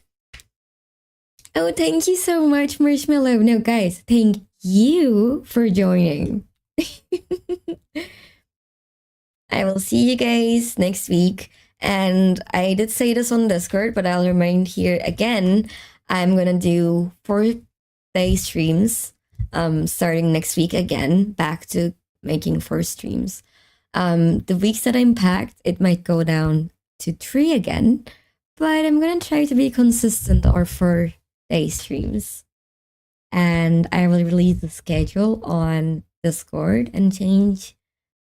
Oh, thank you so much, Marshmallow. No, guys, thank you for joining. I will see you guys next week. And I did say this on Discord, but I'll remind here again, I'm gonna do 4-day streams starting next week again, back to making 4 streams. The weeks that I'm packed, it might go down to 3 again, but I'm gonna try to be consistent or 4-day streams. And I will release the schedule on Discord and change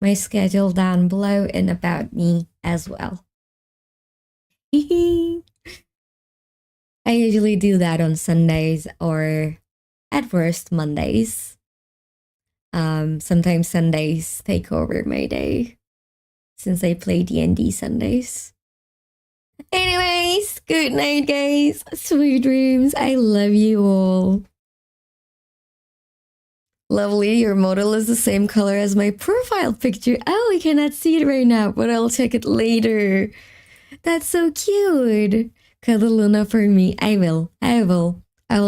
my schedule down below in About Me as well. I usually do that on Sundays or at worst Mondays. Sometimes Sundays take over my day since I play D&D Sundays. Anyways, good night, guys. Sweet dreams. I love you all. Lovely, your model is the same color as my profile picture. Oh, I cannot see it right now, but I'll check it later. That's so cute. Cuddle Luna for me. I will. I will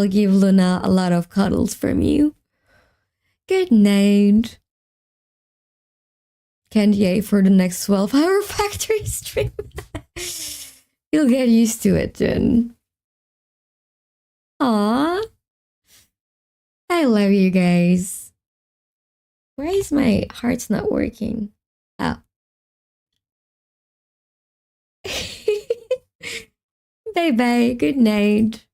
give Luna a lot of cuddles from you. Good night. Can't wait for the next 12-hour factory stream. You'll get used to it, Jen. Aww. I love you guys. Why is my heart's not working? Oh. Bye-bye. Good night.